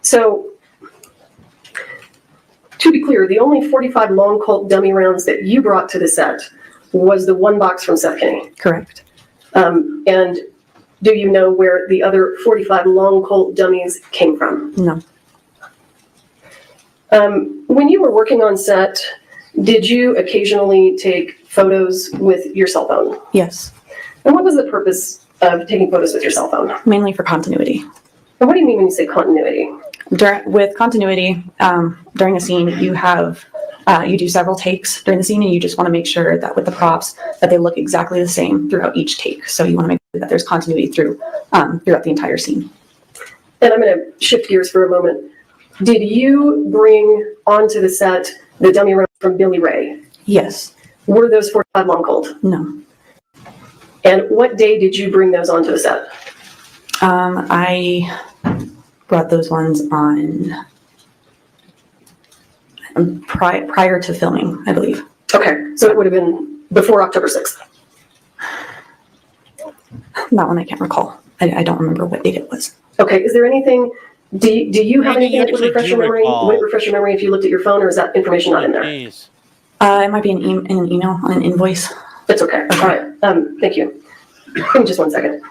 So, to be clear, the only 45 long Colt dummy rounds that you brought to the set was the one box from Seth Kinney. Correct. And do you know where the other 45 long Colt dummies came from? No. When you were working on set, did you occasionally take photos with your cell phone? Yes. And what was the purpose of taking photos with your cell phone? Mainly for continuity. And what do you mean when you say continuity? With continuity, during a scene, you do several takes during the scene, and you just want to make sure that with the props that they look exactly the same throughout each take. So you want to make sure that there's continuity throughout the entire scene. And I'm going to shift gears for a moment. Did you bring onto the set the dummy round from Billy Ray? Yes. Were those 45 long Colt? No. And what day did you bring those onto the set? I brought those ones on prior to filming, I believe. Okay, so it would have been before October 6th. That one I can't recall. I don't remember what date it was. Okay, is there anything, do you have Maybe you anything that would actually refresh do your memory? recall. Would it refresh your memory if you looked at your phone, or is that information not in there? Jeez. It might be in an email on an invoice. It's okay. All right. Thank you. Give me just one second.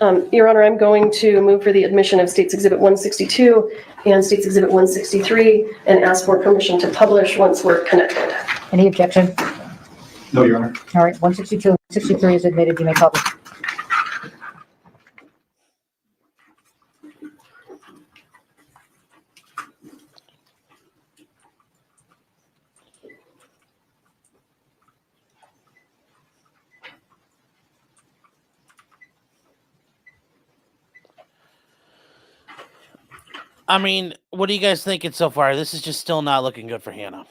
Your Honor, I'm going to move for the admission of States Exhibit 162 and States Exhibit 163 and ask for permission to publish once we're connected. Any objection? No, Your Honor. All right, 162 and 163 is admitted. You may publish. I mean, what are you guys thinking so far? This is just still not looking good for Hannah.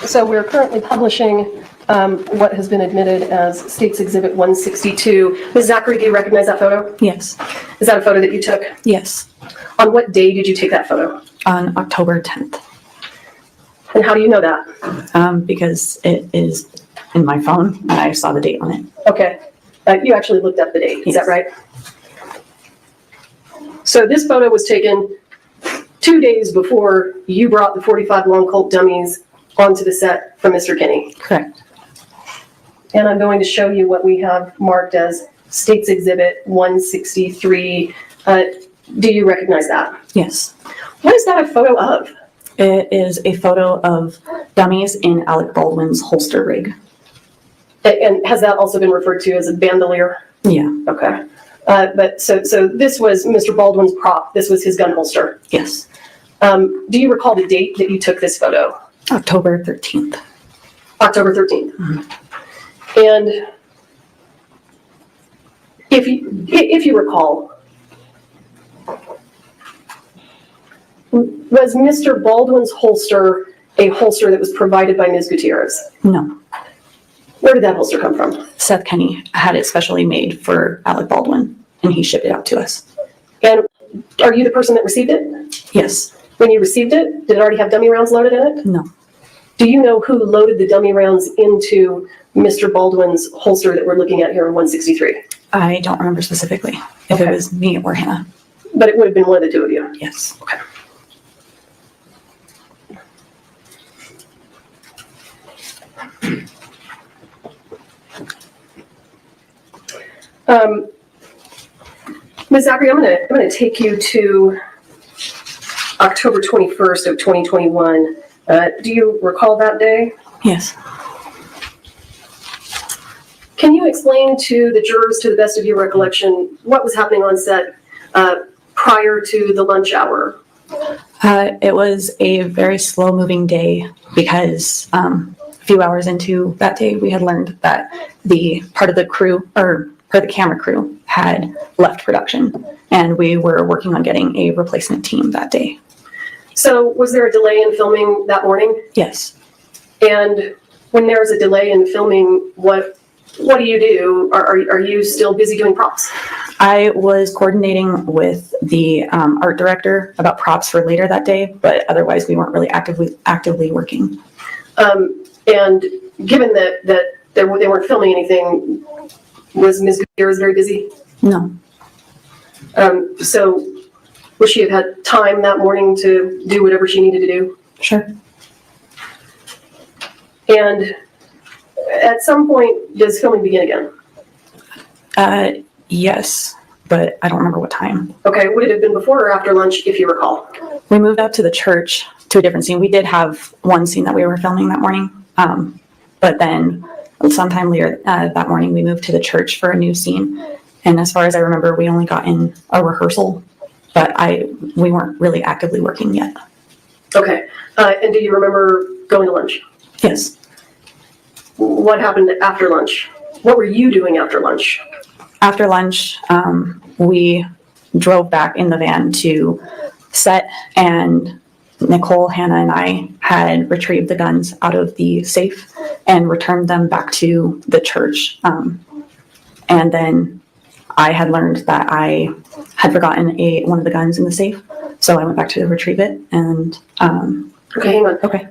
So we're currently publishing what has been admitted as States Exhibit 162. Ms. Zachary, do you recognize that photo? Yes. Is that a photo that you took? Yes. On what day did you take that photo? On October 10th. And how do you know that? Because it is in my phone and I saw the date on it. Okay. You actually looked up the date, is Yes. that right? So this photo was taken 2 days before you brought the 45 long Colt dummies onto the set for Mr. Kinney. Correct. And I'm going to show you what we have marked as States Exhibit 163. Do you recognize that? Yes. What is that a photo of? It is a photo of dummies in Alec Baldwin's holster rig. And has that also been referred to as a bandolier? Yeah. Okay. But so this was Mr. Baldwin's prop. This was his gun holster. Yes. Do you recall the date that you took this photo? October 13th. October 13th. Mm-hmm. And if you recall, was Mr. Baldwin's holster a holster that was provided by Ms. Gutierrez? No. Where did that holster come from? Seth Kenny had it specially made for Alec Baldwin and he shipped it out to us. And are you the person that received it? Yes. When you received it, did it already have dummy rounds loaded in it? No. Do you know who loaded the dummy rounds into Mr. Baldwin's holster that we're looking at here in 163? I don't remember specifically if it was me or Hannah. But it would have been one of the two of you? Yes. Okay. Ms. Zachary, I'm gonna take you to October 21st of 2021. Do you recall that day? Yes. Can you explain to the jurors, to the best of your recollection, what was happening on set prior to the lunch hour? It was a very slow moving day because a few hours into that day, we had learned that the part of the crew or the camera crew had left production and we were working on getting a replacement team that day. So was there a delay in filming that morning? Yes. And when there is a delay in filming, what do you do? Are you still busy doing props? I was coordinating with the art director about props for later that day, but otherwise we weren't really actively working. And given that they weren't filming anything, was Ms. Gutierrez very busy? No. So would she have had time that morning to do whatever she needed to do? Sure. And at some point, does filming begin again? Yes, but I don't remember what time. Okay, would it have been before or after lunch, if you recall? We moved out to the church to a different scene. We did have one scene that we were filming that morning, but then sometime later that morning we moved to the church for a new scene. And as far as I remember, we only got in a rehearsal, but we weren't really actively working yet. Okay, and do you remember going to lunch? Yes. What happened after lunch? What were you doing after lunch? After lunch, we drove back in the van to set, and Nicole, Hannah, and I had retrieved the guns out of the safe and returned them back to the church. And then I had learned that I had forgotten one of the guns in the safe, so I went back to retrieve it. And okay, hang on. Okay.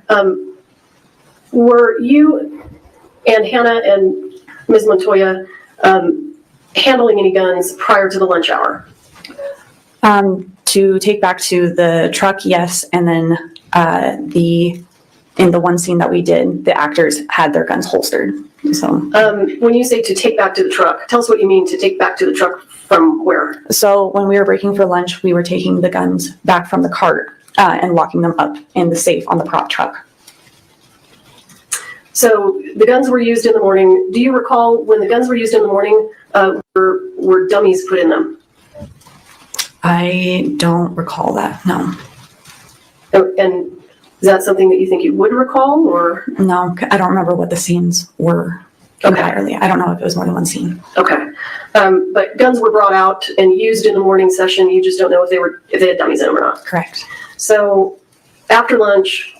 Were you and Hannah and Ms. Montoya handling any guns prior to the lunch hour? To take back to the truck, yes. And then in the one scene that we did, the actors had their guns holstered. So, When you say to take back to the truck, tell us what you mean to take back to the truck from where? so when we were breaking for lunch, we were taking the guns back from the cart and locking them up in the safe on the prop truck. So the guns were used in the morning. Do you recall when the guns were used in the morning, were dummies put in them? I don't recall that, no. And is that something that you think you would recall, or? No, I don't remember what the scenes were entirely. I don't know if it was more than one scene. Okay. But guns were brought out and used in the morning session. You just don't know if they had dummies in them or not. Correct. So after lunch,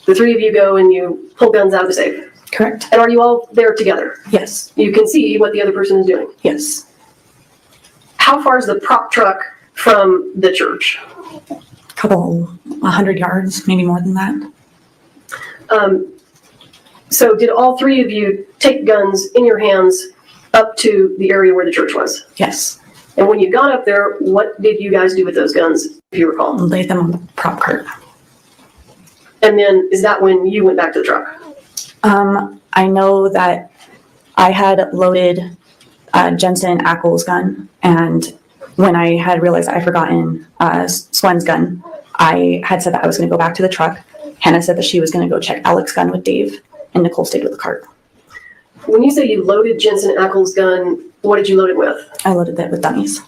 the three of you go and you pull guns out of the safe. Correct. And are you all there together? Yes. You can see what the other person is doing. Yes. How far is the prop truck from the church? Couple 100 yards, maybe more than that. So did all three of you take guns in your hands up to the area where the church was? Yes. And when you got up there, what did you guys do with those guns, if you recall? Laid them on the prop cart. And then is that when you went back to the truck? I know that I had loaded Jensen Ackles' gun, and when I had realized I had forgotten Swen's gun, I had said that I was going to go back to the truck. Hannah said that she was going to go check Alec's gun with Dave, and Nicole stayed with the cart. When you say you loaded Jensen Ackles' gun, what did you load it with? I loaded it with dummies.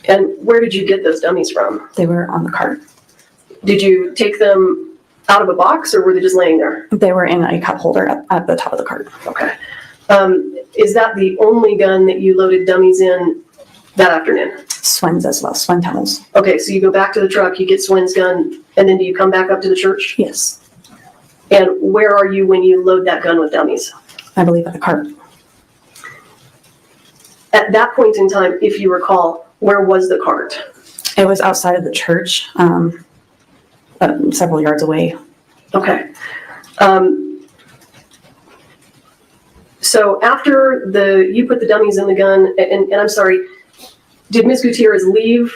And where did you get those dummies from? They were on the cart. Did you take them out of a box, or were they just laying there? They were in a cup holder at the top of the cart. Okay. Is that the only gun that you loaded dummies in that afternoon? Swen's as well, Swen tunnels. Okay, so you go back to the truck, you get Swen's gun, and then do you come back up to the church? Yes. And where are you when you load that gun with dummies? I believe at the cart. At that point in time, if you recall, where was the cart? It was outside of the church, several yards away. Okay. So after you put the dummies in the gun, and I'm sorry, did Ms. Gutierrez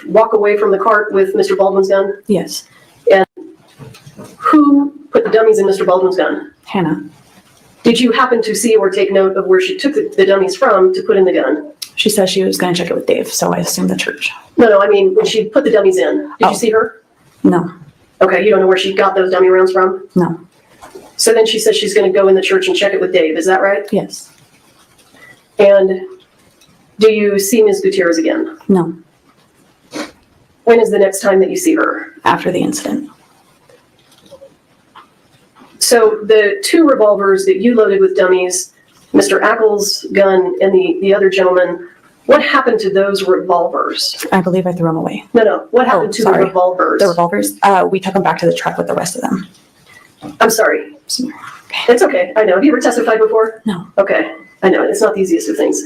walk away from the cart with Mr. Baldwin's gun? Yes. And who put the dummies in Mr. Baldwin's gun? Hannah. Did you happen to see or take note of where she took the dummies from to put in the gun? She said she was going to check it with Dave, so I assumed the church. No, I mean, when she put the dummies in, did you see her? No. Okay, you don't know where she got those dummy rounds from? No. So then she says she's going to go in the church and check it with Dave, is that right? Yes. And do you see Ms. Gutierrez again? No. When is the next time that you see her? After the incident. So the two revolvers that you loaded with dummies, Mr. Ackles' gun and the other gentleman, what happened to those revolvers? I believe I threw them away. No. What happened to the revolvers? The revolvers? We took them back to the truck with the rest of them. I'm sorry. It's okay. I know. Have you ever testified before? No. Okay. I know. It's not the easiest of things.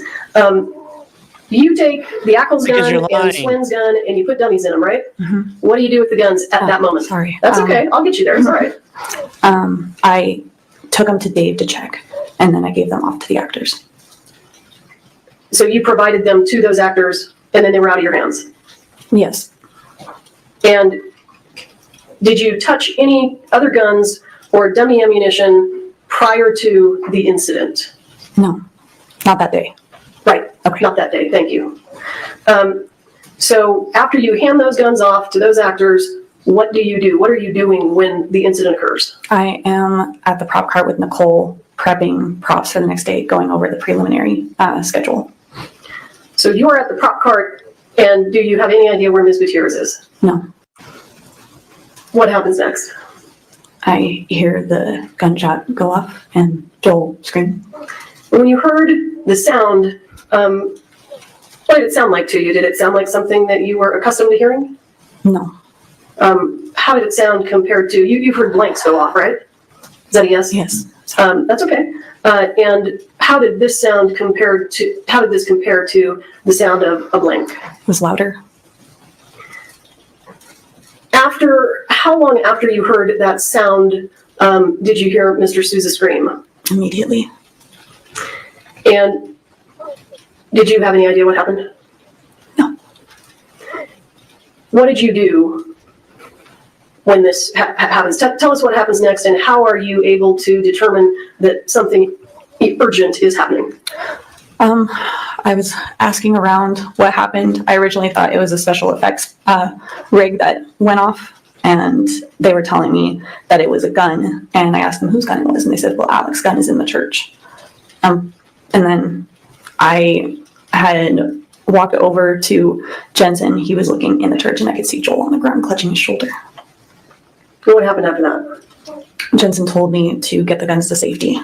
You take the Ackles gun and Swen's gun and you put dummies in them, right? Mm-hmm. What do you do with the guns at that moment? Sorry. That's okay. I'll get you there. It's all right. I took them to Dave to check, and then I gave them off to the actors. So you provided them to those actors, and then they were out of your hands? Yes. And did you touch any other guns or dummy ammunition prior to the incident? No, not that day. Right. Okay. Not that day. Thank you. So after you hand those guns off to those actors, what do you do? What are you doing when the incident occurs? I am at the prop cart with Nicole, prepping props for the next day, going over the preliminary schedule. So you are at the prop cart, and do you have any idea where Ms. Gutierrez is? No. What happens next? I hear the gunshot go off and Joel scream. When you heard the sound, what did it sound like to you? Did it sound like something that you were accustomed to hearing? No. How did it sound compared to, you've heard blanks go off, right? Is that a yes? Yes. That's okay. And how did this compare to the sound of a blank? It was louder. How long after you heard that sound did you hear Mr. Souza scream? Immediately. And did you have any idea what happened? No. What did you do when this happens? Tell us what happens next, and how are you able to determine that something urgent is happening? I was asking around what happened. I originally thought it was a special effects rig that went off, and they were telling me that it was a gun. And I asked them whose gun it was, and they said, well, Alec's gun is in the church. And then I had walked over to Jensen. He was looking in the church, and I could see Joel on the ground clutching his shoulder. What happened after that? Jensen told me to get the guns to safety.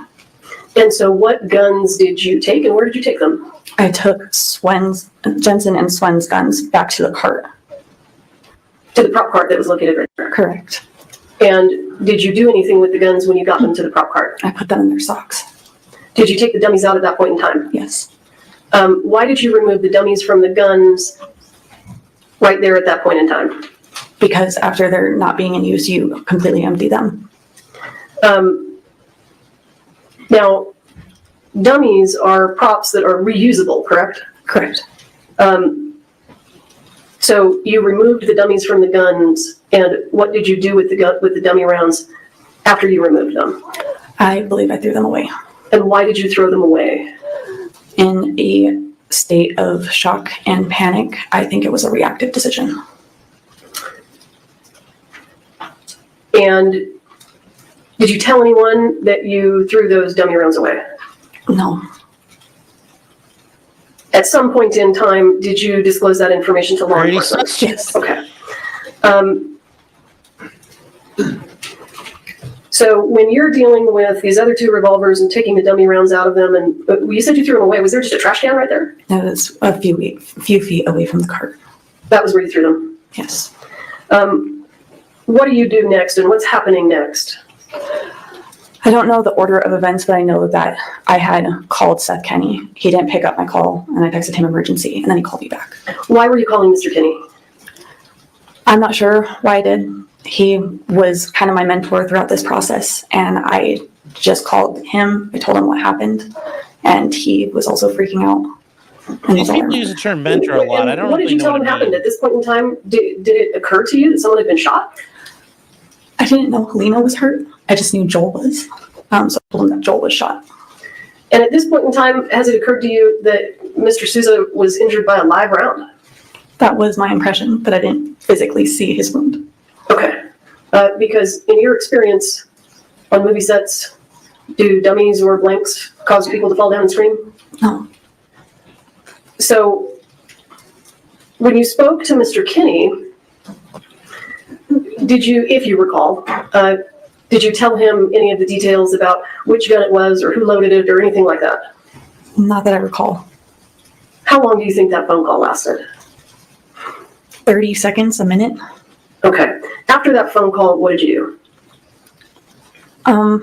And so what guns did you take, and where did you take them? I took Jensen and Swen's guns back to the cart. To the prop cart that was located right there? Correct. And did you do anything with the guns when you got them to the prop cart? I put them in their socks. Did you take the dummies out at that point in time? Yes. Why did you remove the dummies from the guns right there at that point in time? Because after they're not being in use, you completely empty them. Now, dummies are props that are reusable, correct? Correct. So you removed the dummies from the guns, and what did you do with the dummy rounds after you removed them? I believe I threw them away. And why did you throw them away? In a state of shock and panic, I think it was a reactive decision. And did you tell anyone that you threw those dummy rounds away? No. At some point in time, did you disclose that information to law enforcement? Yes. Okay. So when you're dealing with these other two revolvers and taking the dummy rounds out of them, and you said you threw them away, was there just a trash can right there? It was a few feet away from the cart. That was where you threw them? Yes. What do you do next, and what's happening next? I don't know the order of events, but I know that I had called Seth Kenny. He didn't pick up my call, and I texted him emergency, and then he called me back. Why were you calling Mr. Kenny? I'm not sure why I did. He was kind of my mentor throughout this process, and I just called him. I told him what happened, and he was also freaking out. And These people use the term mentor a lot. I don't What did really you know tell what him it happened? means. At this point in time, did it occur to you that someone had been shot? I didn't know Helena was hurt. I just knew Joel was. So I told him that Joel was shot. And at this point in time, has it occurred to you that Mr. Souza was injured by a live round? That was my impression, but I didn't physically see his wound. Okay. Because in your experience on movie sets, do dummies or blanks cause people to fall down and scream? No. So when you spoke to Mr. Kinney, did you, if you recall, did you tell him any of the details about which gun it was or who loaded it or anything like that? Not that I recall. How long do you think that phone call lasted? 30 seconds, a minute. Okay. After that phone call, what did you do?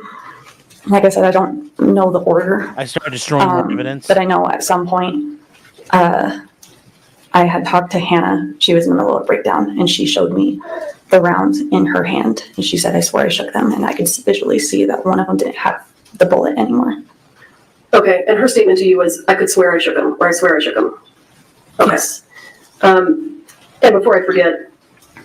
Like I said, I don't know the order. I started destroying more evidence. But I know at some point, I had talked to Hannah. She was in the middle of a breakdown, and she showed me the rounds in her hand. And she said, I swear I shook them, and I could visually see that one of them didn't have the bullet anymore. Okay, and her statement to you was, I could swear I shook him, or I swear I shook him. Okay. Yes. And before I forget,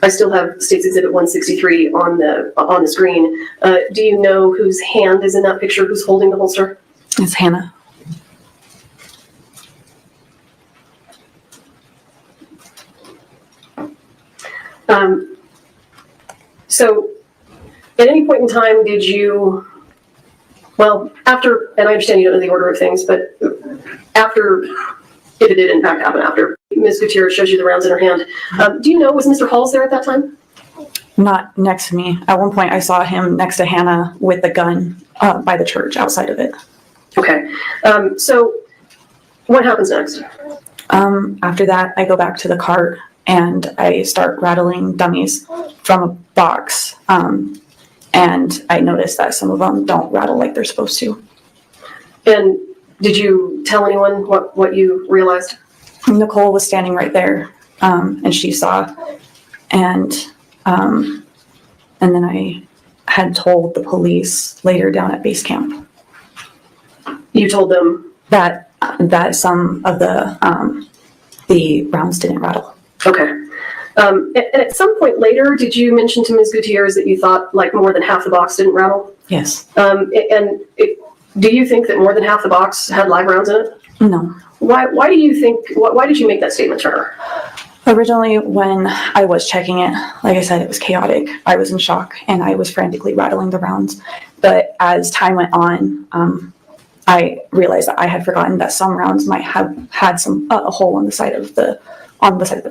I still have State's Exhibit 163 on the screen. Do you know whose hand is in that picture? Who's holding the holster? It's Hannah. So at any point in time, did you, well, after, and I understand you don't know the order of things, but after, if it did in fact happen, after Ms. Gutierrez shows you the rounds in her hand, do you know, was Mr. Halls there at that time? Not next to me. At one point, I saw him next to Hannah with the gun by the church outside of it. Okay. So what happens next? After that, I go back to the cart and I start rattling dummies from a box. And I notice that some of them don't rattle like they're supposed to. And did you tell anyone what you realized? Nicole was standing right there, and she saw. And then I had told the police later down at base camp. You told them that some of the rounds didn't rattle. Okay. And at some point later, did you mention to Ms. Gutierrez that you thought like more than half the box didn't rattle? Yes. And Do you think that more than half the box had live rounds in it? No. Why do you think, why did you make that statement to her? Originally, when I was checking it, like I said, it was chaotic. I was in shock and I was frantically rattling the rounds. But as time went on, I realized that I had forgotten that some rounds might have had a hole on the side of the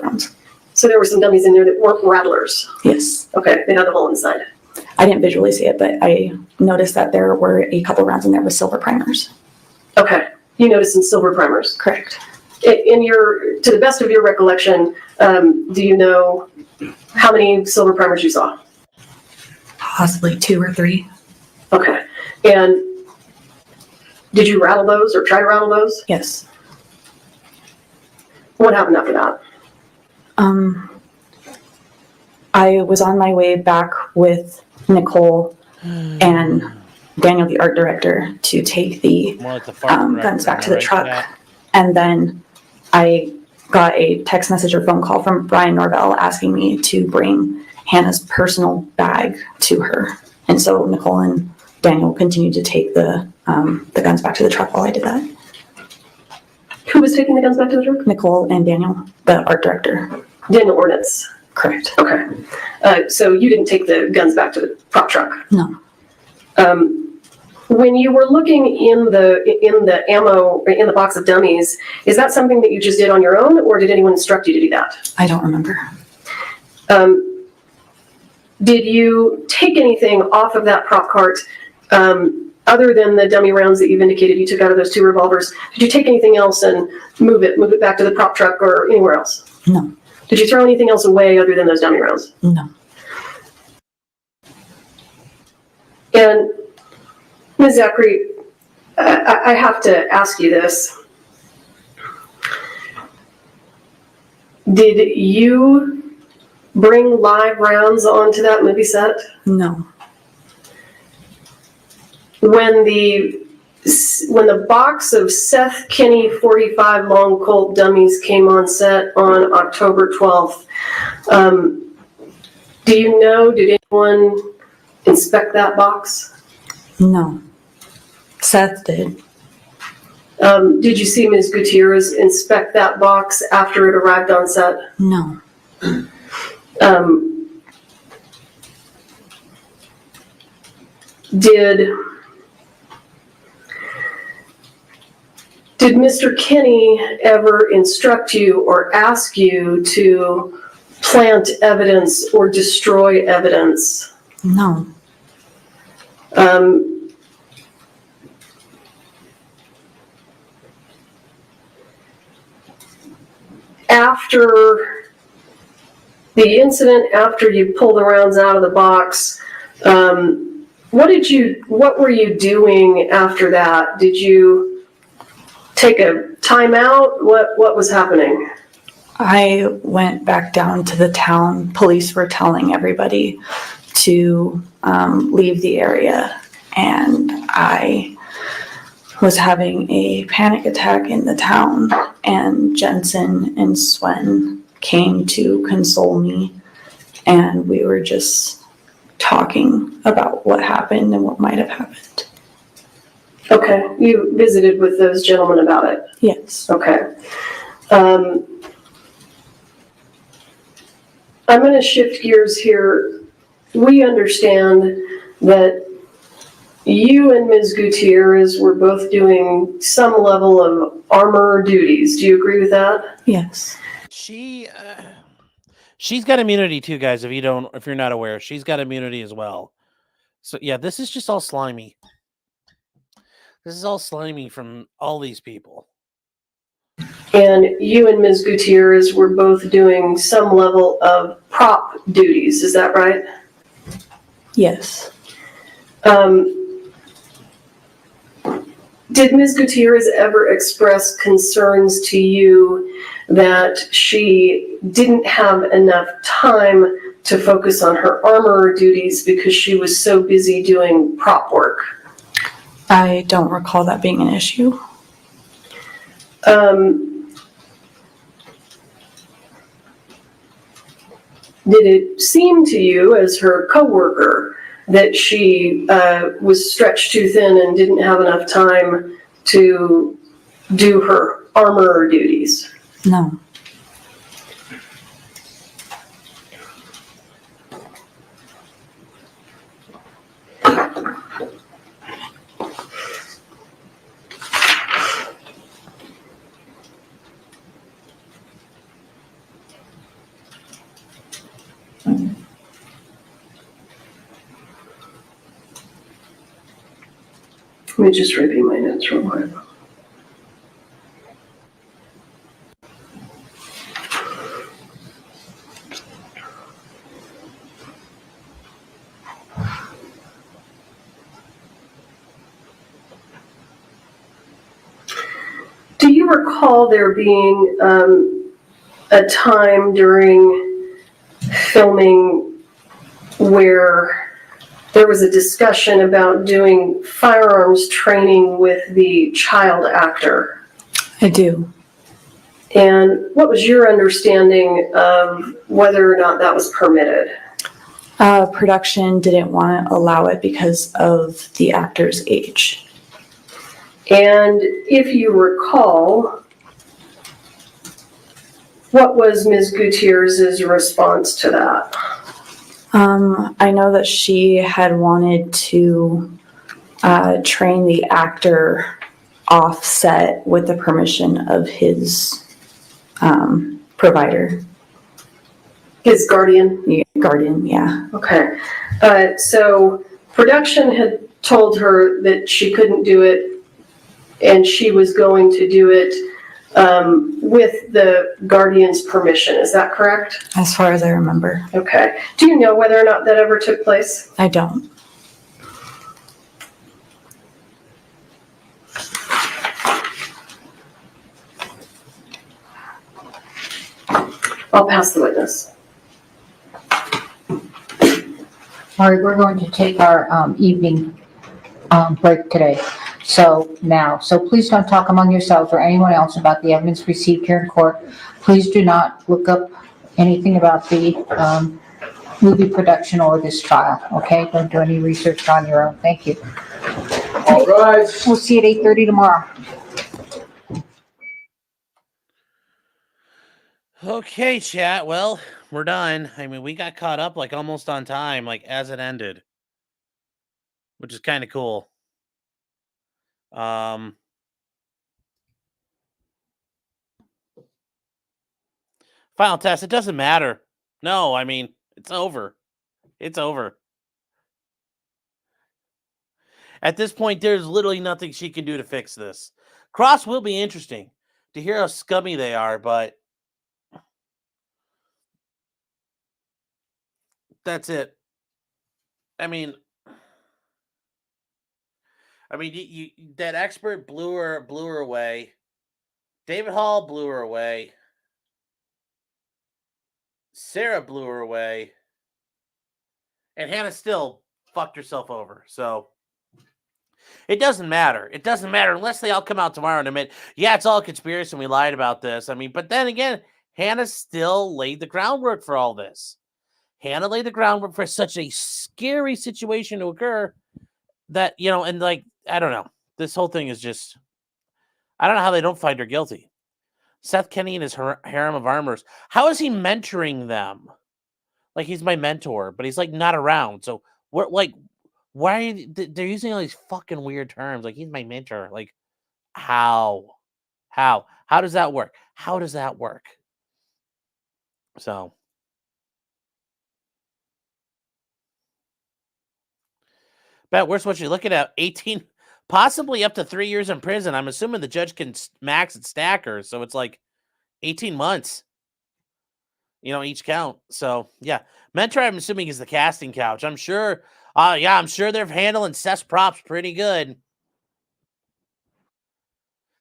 rounds. So there were some dummies in there that weren't rattlers? Yes. Okay, they had the hole inside. I didn't visually see it, but I noticed that there were a couple rounds in there with silver primers. Okay, you noticed some silver primers? Correct. To the best of your recollection, do you know how many silver primers you saw? Possibly 2 or 3. Okay, and did you rattle those or try to rattle those? Yes. What happened after that? I was on my way back with Nicole and Daniel, the art director, to take the guns back to the truck. And then I got a text message or phone call from Brian Norvell asking me to bring Hannah's personal bag to her. And so Nicole and Daniel continued to take the guns back to the truck while I did that. Who was taking the guns back to the truck? Nicole and Daniel, the art director. Daniel Ornitz. Correct. Okay. So you didn't take the guns back to the prop truck? No. When you were looking in the ammo, in the box of dummies, is that something that you just did on your own, or did anyone instruct you to do that? I don't remember. Did you take anything off of that prop cart, other than the dummy rounds that you've indicated you took out of those 2 revolvers? Did you take anything else and move it back to the prop truck or anywhere else? No. Did you throw anything else away other than those dummy rounds? No. And Ms. Zachary, I have to ask you this. Did you bring live rounds onto that movie set? No. When the box of Seth Kinney 45 long Colt dummies came on set on October 12th, did anyone inspect that box? No. Seth did. Did you see Ms. Gutierrez inspect that box after it arrived on set? No. Did Mr. Kinney ever instruct you or ask you to plant evidence or destroy evidence? No. After the incident, after you pulled the rounds out of the box, what were you doing after that? Did you take a timeout? What was happening? I went back down to the town. Police were telling everybody to leave the area, and I was having a panic attack in the town, and Jensen and Swen came to console me, and we were just talking about what happened and what might have happened. Okay, you visited with those gentlemen about it? Yes. Okay. I'm going to shift gears here. We understand that you and Ms. Gutierrez were both doing some level of armor duties. Do you agree with that? Yes. She's got immunity too, guys. If you're not aware, she's got immunity as well. So yeah, this is just all slimy. This is all slimy from all these people. And you and Ms. Gutierrez were both doing some level of prop duties. Is that right? Yes. Did Ms. Gutierrez ever express concerns to you that she didn't have enough time to focus on her armorer duties because she was so busy doing prop work? I don't recall that being an issue. Did it seem to you as her coworker that she was stretched too thin and didn't have enough time to do her armor duties? No. Let me just review my notes real quick. Do you recall there being a time during filming where there was a discussion about doing firearms training with the child actor? I do. And what was your understanding of whether or not that was permitted? Production didn't want to allow it because of the actor's age. And if you recall, what was Ms. Gutierrez's response to that? I know that she had wanted to train the actor offset with the permission of his provider. His guardian? Guardian, yeah. Okay. So production had told her that she couldn't do it, and she was going to do it with the guardian's permission. Is that correct? As far as I remember. Okay. Do you know whether or not that ever took place? I don't. I'll pass the witness. All right, we're going to take our evening break today. So please don't talk among yourselves or anyone else about the evidence received here in court. Please do not look up anything about the movie production or this trial, okay? Don't do any research on your own. Thank you. All right. We'll see you at 8:30 tomorrow. Okay, chat. Well, we're done. I mean, we got caught up like almost on time, like as it ended, which is kind of cool. Final test. It doesn't matter. No, I mean, it's over. It's over. At this point, there's literally nothing she can do to fix this. Cross will be interesting to hear how scummy they are, but that's it. I mean, you that expert blew her away. David Hall blew her away. Sarah blew her away. And Hannah still fucked herself over. So it doesn't matter. It doesn't matter unless they all come out tomorrow and admit, yeah, it's all a conspiracy and we lied about this. I mean, but then again, Hannah still laid the groundwork for all this. Hannah laid the groundwork for such a scary situation to occur that, and like, I don't know. This whole thing is just, I don't know how they don't find her guilty. Seth Kenny and his harem of armors. How is he mentoring them? Like, he's my mentor, but he's like not around. So we're like, why are they're using all these fucking weird terms? Like, he's my mentor. Like, how does that work? How does that work? So Bet, where's what you're looking at? 18, possibly up to 3 years in prison. I'm assuming the judge can max and stack her, so it's like 18 months. Each count. So yeah, Mentor, I'm assuming, is the casting couch. I'm sure. I'm sure they're handling Seth's props pretty good.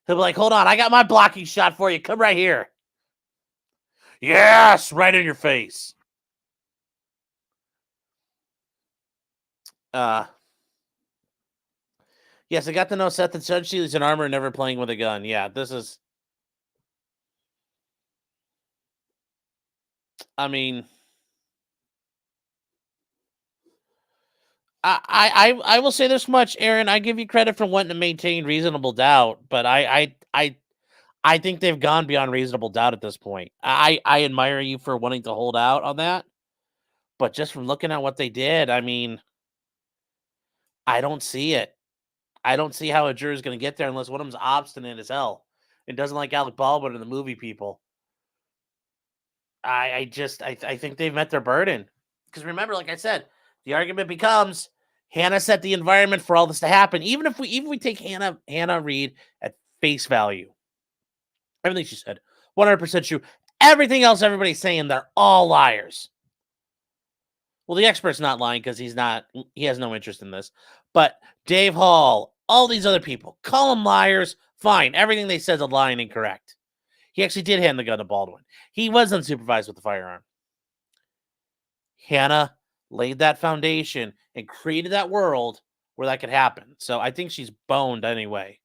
He'll be like, hold on, I got my blocking shot for you. Come right here. Yes, right in your face. Yes, I got to know Seth and Judge Seeley's in armor and never playing with a gun. Yeah, this is. I mean, I will say this much, Aaron. I give you credit for wanting to maintain reasonable doubt, but I think they've gone beyond reasonable doubt at this point. I admire you for wanting to hold out on that, but just from looking at what they did, I mean, I don't see it. I don't see how a jury is going to get there unless one of them's obstinate as hell and doesn't like Alec Baldwin and the movie people. I think they've met their burden. Because remember, like I said, the argument becomes Hannah set the environment for all this to happen. Even if we take Hannah Reed at face value, everything she said, 100% true. Everything else everybody's saying, they're all liars. Well, the expert's not lying because he has no interest in this. But Dave Hall, all these other people, call them liars. Fine. Everything they said is a lie and incorrect. He actually did hand the gun to Baldwin. He was unsupervised with the firearm. Hannah laid that foundation and created that world where that could happen. So I think she's boned anyway.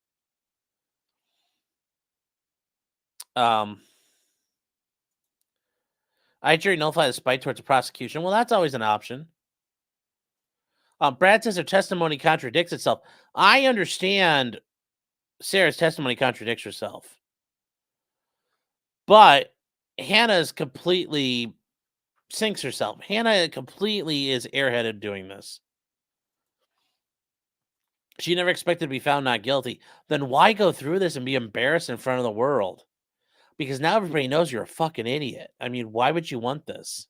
I jury nullify the spite towards the prosecution. Well, that's always an option. Brad says her testimony contradicts itself. I understand Sarah's testimony contradicts herself. But Hannah's completely sinks herself. Hannah completely is airheaded doing this. She never expected to be found not guilty. Then why go through this and be embarrassed in front of the world? Because now everybody knows you're a fucking idiot. I mean, why would you want this?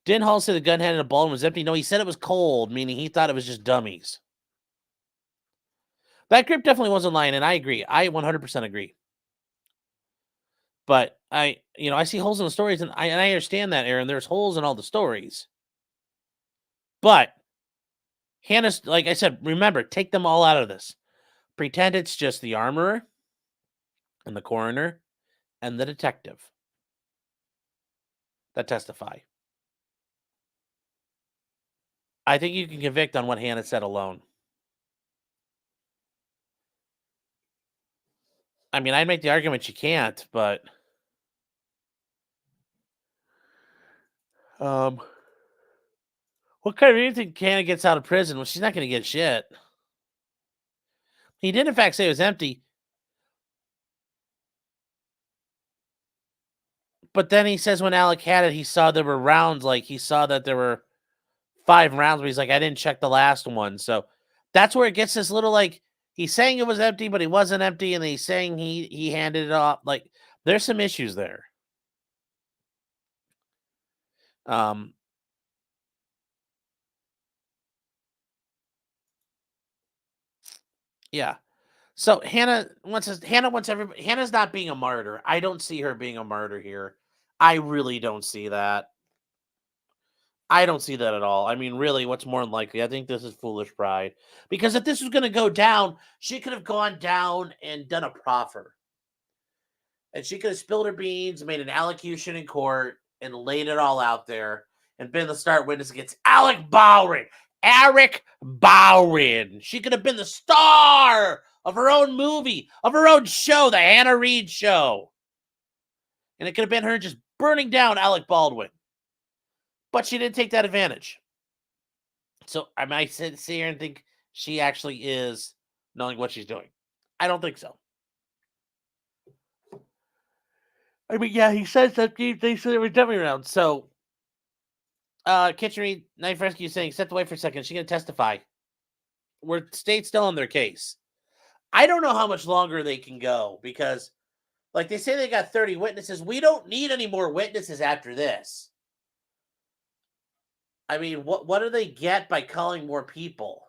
Didn't Hall say the gun handed to Baldwin was empty? No, he said it was cold, meaning he thought it was just dummies. That grip definitely wasn't lying, and I agree. I 100% agree. But I see holes in the stories, and I understand that, Aaron. There's holes in all the stories. But Hannah's, like I said, remember, take them all out of this. Pretend it's just the armorer and the coroner and the detective that testify. I think you can convict on what Hannah said alone. I mean, I'd make the argument she can't, but what kind of anything Hannah gets out of prison? Well, she's not going to get shit. He did, in fact, say it was empty. But then he says when Alec had it, he saw there were rounds. Like, he saw that there were 5 rounds, but he's like, I didn't check the last one. So that's where it gets this little, like, he's saying it was empty, but he wasn't empty, and he's saying he handed it off. Like, there's some issues there. Yeah. So Hannah wants everybody. Hannah's not being a martyr. I don't see her being a martyr here. I really don't see that. I don't see that at all. I mean, really, what's more than likely? I think this is foolish pride. Because if this was going to go down, she could have gone down and done a proffer. And she could have spilled her beans, made an allocution in court, and laid it all out there, and been the start witness against Alec Baldwin. Eric Baldwin. She could have been the star of her own movie, of her own show, the Hannah Reed Show. And it could have been her just burning down Alec Baldwin. But she didn't take that advantage. So I might sit here and think she actually is knowing what she's doing. I don't think so. I mean, yeah, he says that they said it was dummy round. So, Kitchener Knife Rescue is saying, step away for a second. She's going to testify. State's still on their case. I don't know how much longer they can go because, like, they say they got 30 witnesses. We don't need any more witnesses after this. I mean, what do they get by calling more people?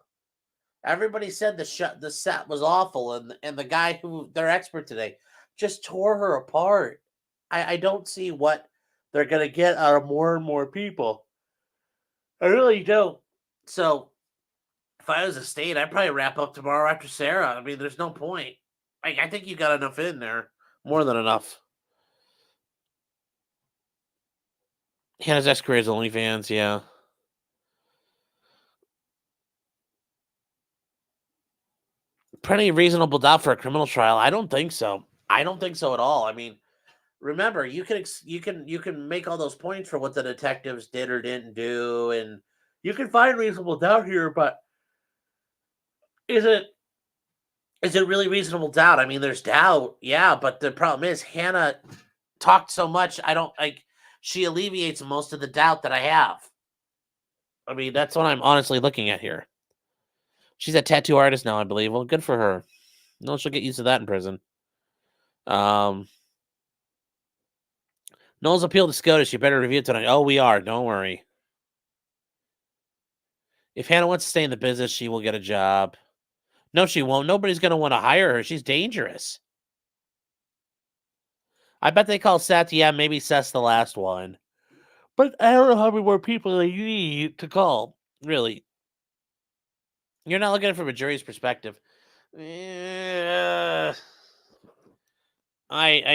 Everybody said the set was awful, and the guy who their expert today just tore her apart. I don't see what they're gonna get out of more and more people. I really don't. So if I was a state, I'd probably wrap up tomorrow after Sarah. I mean, there's no point. I think you got enough in there, more than enough. Hannah's ex career's OnlyFans, yeah. Pretty reasonable doubt for a criminal trial. I don't think so. I don't think so at all. I mean, remember, you can make all those points for what the detectives did or didn't do, and you can find reasonable doubt here, but is it really reasonable doubt? I mean, there's doubt, yeah, but the problem is Hannah talked so much. I don't like. She alleviates most of the doubt that I have. I mean, that's what I'm honestly looking at here. She's a tattoo artist now, I believe. Well, good for her. No, she'll get used to that in prison. Noel's appeal to SCOTUS. You better review it tonight. Oh, we are. Don't worry. If Hannah wants to stay in the business, she will get a job. No, she won't. Nobody's going to want to hire her. She's dangerous. I bet they call Seth. Yeah, maybe Seth's the last one. But I don't know how many more people they need to call. Really. You're not looking at it from a jury's perspective. I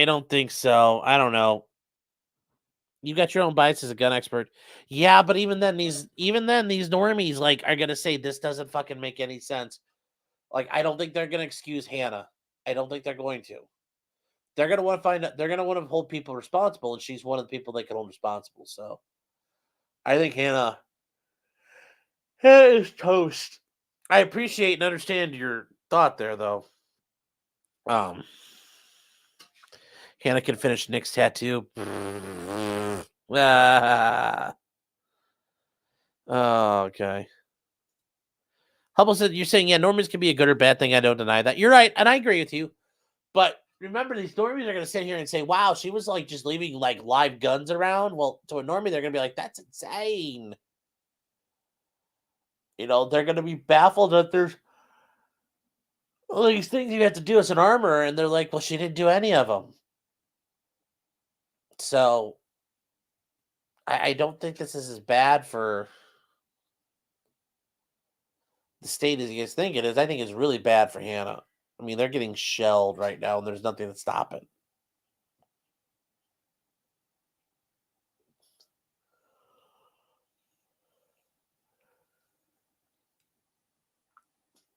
don't think so. I don't know. You got your own bias as a gun expert. Yeah, but even then these normies like are gonna say this doesn't fucking make any sense. Like, I don't think they're gonna excuse Hannah. I don't think they're going to. They're gonna want to find out, they're gonna want to hold people responsible, and she's one of the people they can hold responsible. So I think Hannah is toast. I appreciate and understand your thought there, though. Hannah can finish Nick's tattoo. Ah. Oh, okay. Hubble said, you're saying, yeah, normies can be a good or bad thing. I don't deny that. You're right, and I agree with you. But remember, these normies are going to sit here and say, wow, she was like just leaving like live guns around. Well, to a normie, they're going to be like, that's insane. You know, they're going to be baffled that there's all these things you have to do as an armorer, and they're like, well, she didn't do any of them. So I don't think this is as bad for the state as you guys think it is. I think it's really bad for Hannah. I mean, they're getting shelled right now, and there's nothing to stop it.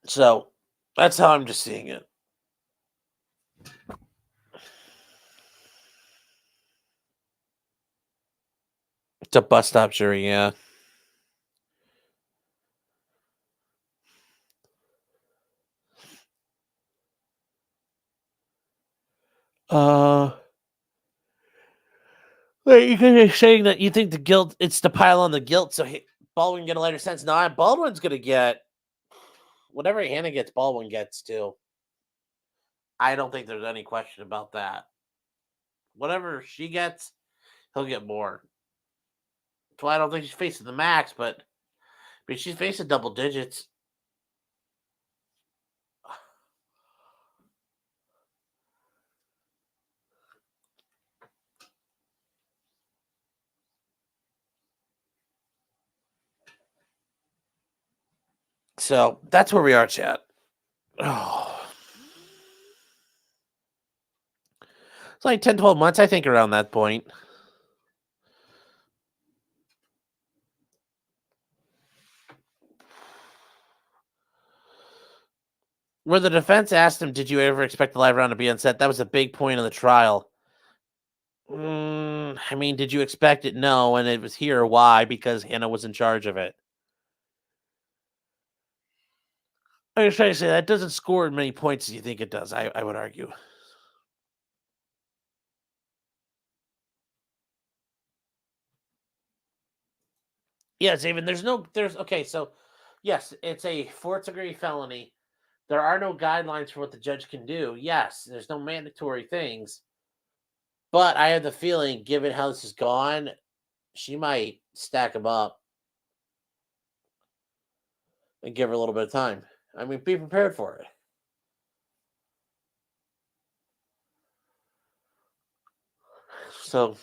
So that's how I'm just seeing it. It's a bus stop jury, yeah. Wait, you guys are saying that you think the guilt, it's to pile on the guilt, so Baldwin get a lighter sentence. No, Baldwin's gonna get whatever Hannah gets, Baldwin gets too. I don't think there's any question about that. Whatever she gets, he'll get more. So I don't think she's facing the max, but I mean, she's facing double digits. So that's where we are, chat. Oh. It's like 10, 12 months, I think, around that point. Where the defense asked him, did you ever expect the live round to be on set? That was a big point of the trial. I mean, did you expect it? No. And it was here. Why? Because Hannah was in charge of it. I was trying to say that doesn't score as many points as you think it does, I would argue. Yes, even there's okay, so yes, it's a fourth degree felony. There are no guidelines for what the judge can do. Yes, there's no mandatory things. But I have the feeling, given how this is gone, she might stack them up and give her a little bit of time. I mean, be prepared for it. So,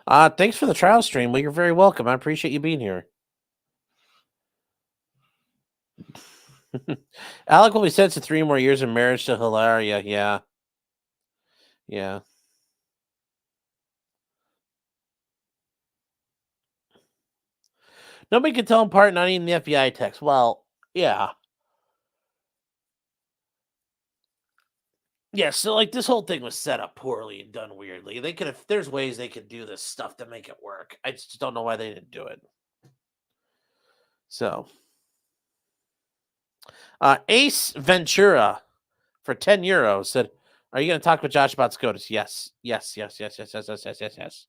thanks for the trial stream. Well, you're very welcome. I appreciate you being here. Alec will be sentenced to 3 more years of marriage to Hilaria. Yeah. Yeah. Nobody can tell him apart, not even the FBI text. Well, yeah. Yeah, so like this whole thing was set up poorly and done weirdly. They could have. There's ways they could do this stuff to make it work. I just don't know why they didn't do it. So, Ace Ventura for €10 said, "Are you going to talk with Josh about SCOTUS?" Yes, yes, yes, yes, yes, yes, yes, yes, yes, yes.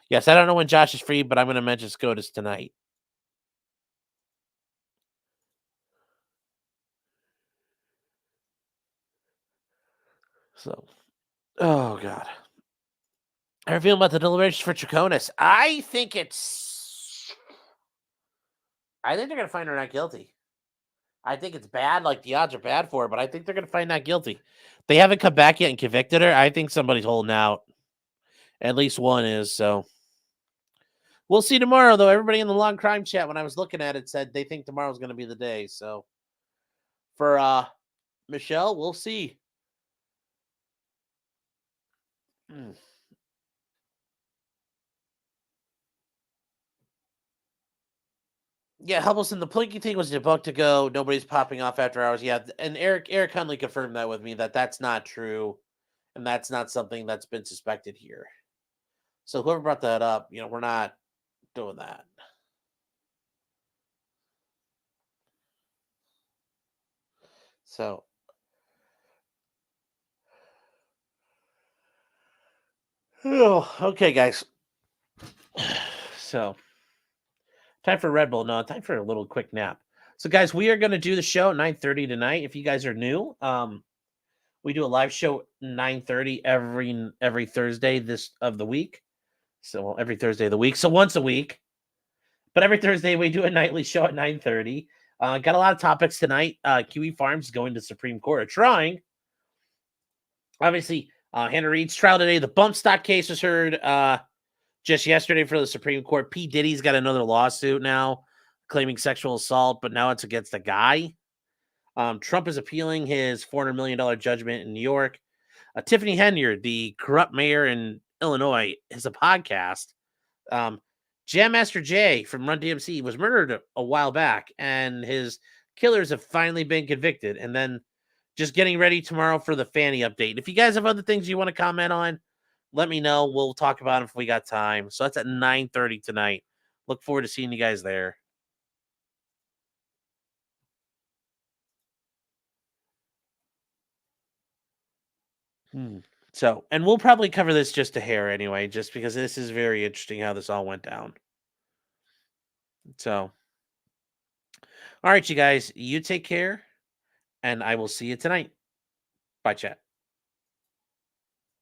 Yes, I don't know when Josh is free, but I'm going to mention SCOTUS tonight. So, oh god. How are you feeling about the deliberations for Traconis? I think they're going to find her not guilty. I think it's bad. Like the odds are bad for her, but I think they're going to find not guilty. They haven't come back yet and convicted her. I think somebody's holding out. At least one is. So we'll see tomorrow, though. Everybody in the long crime chat, when I was looking at it, said they think tomorrow's going to be the day. So for Michelle, we'll see. Yeah, Hubbleson, the Plinky thing was debunked ago. Nobody's popping off after hours. Yeah, and Eric Hunley confirmed that with me, that's not true, and that's not something that's been suspected here. So whoever brought that up, we're not doing that. So, okay, guys. So, time for Red Bull. No, time for a little quick nap. So, guys, we are going to do the show at 9:30 tonight. If you guys are new, we do a live show 9:30 every Thursday of the week. So every Thursday of the week. So once a week. But every Thursday we do a nightly show at 9:30. Got a lot of topics tonight. QE Farms going to Supreme Court, or trying. Obviously, Hannah Reid's trial today. The bump stock case was heard just yesterday for the Supreme Court. P. Diddy's got another lawsuit now claiming sexual assault, but now it's against a guy. Trump is appealing his $400 million judgment in New York. Tiffany Henyard, the corrupt mayor in Illinois, has a podcast. Jam Master Jay from Run DMC was murdered a while back, and his killers have finally been convicted. And then just getting ready tomorrow for the Fanny update. If you guys have other things you want to comment on, let me know. We'll talk about them if we got time. So that's at 9:30 tonight. Look forward to seeing you guys there. So, and we'll probably cover this just a hair anyway, just because this is very interesting how this all went down. So, all right, you guys, you take care, and I will see you tonight. Bye, chat.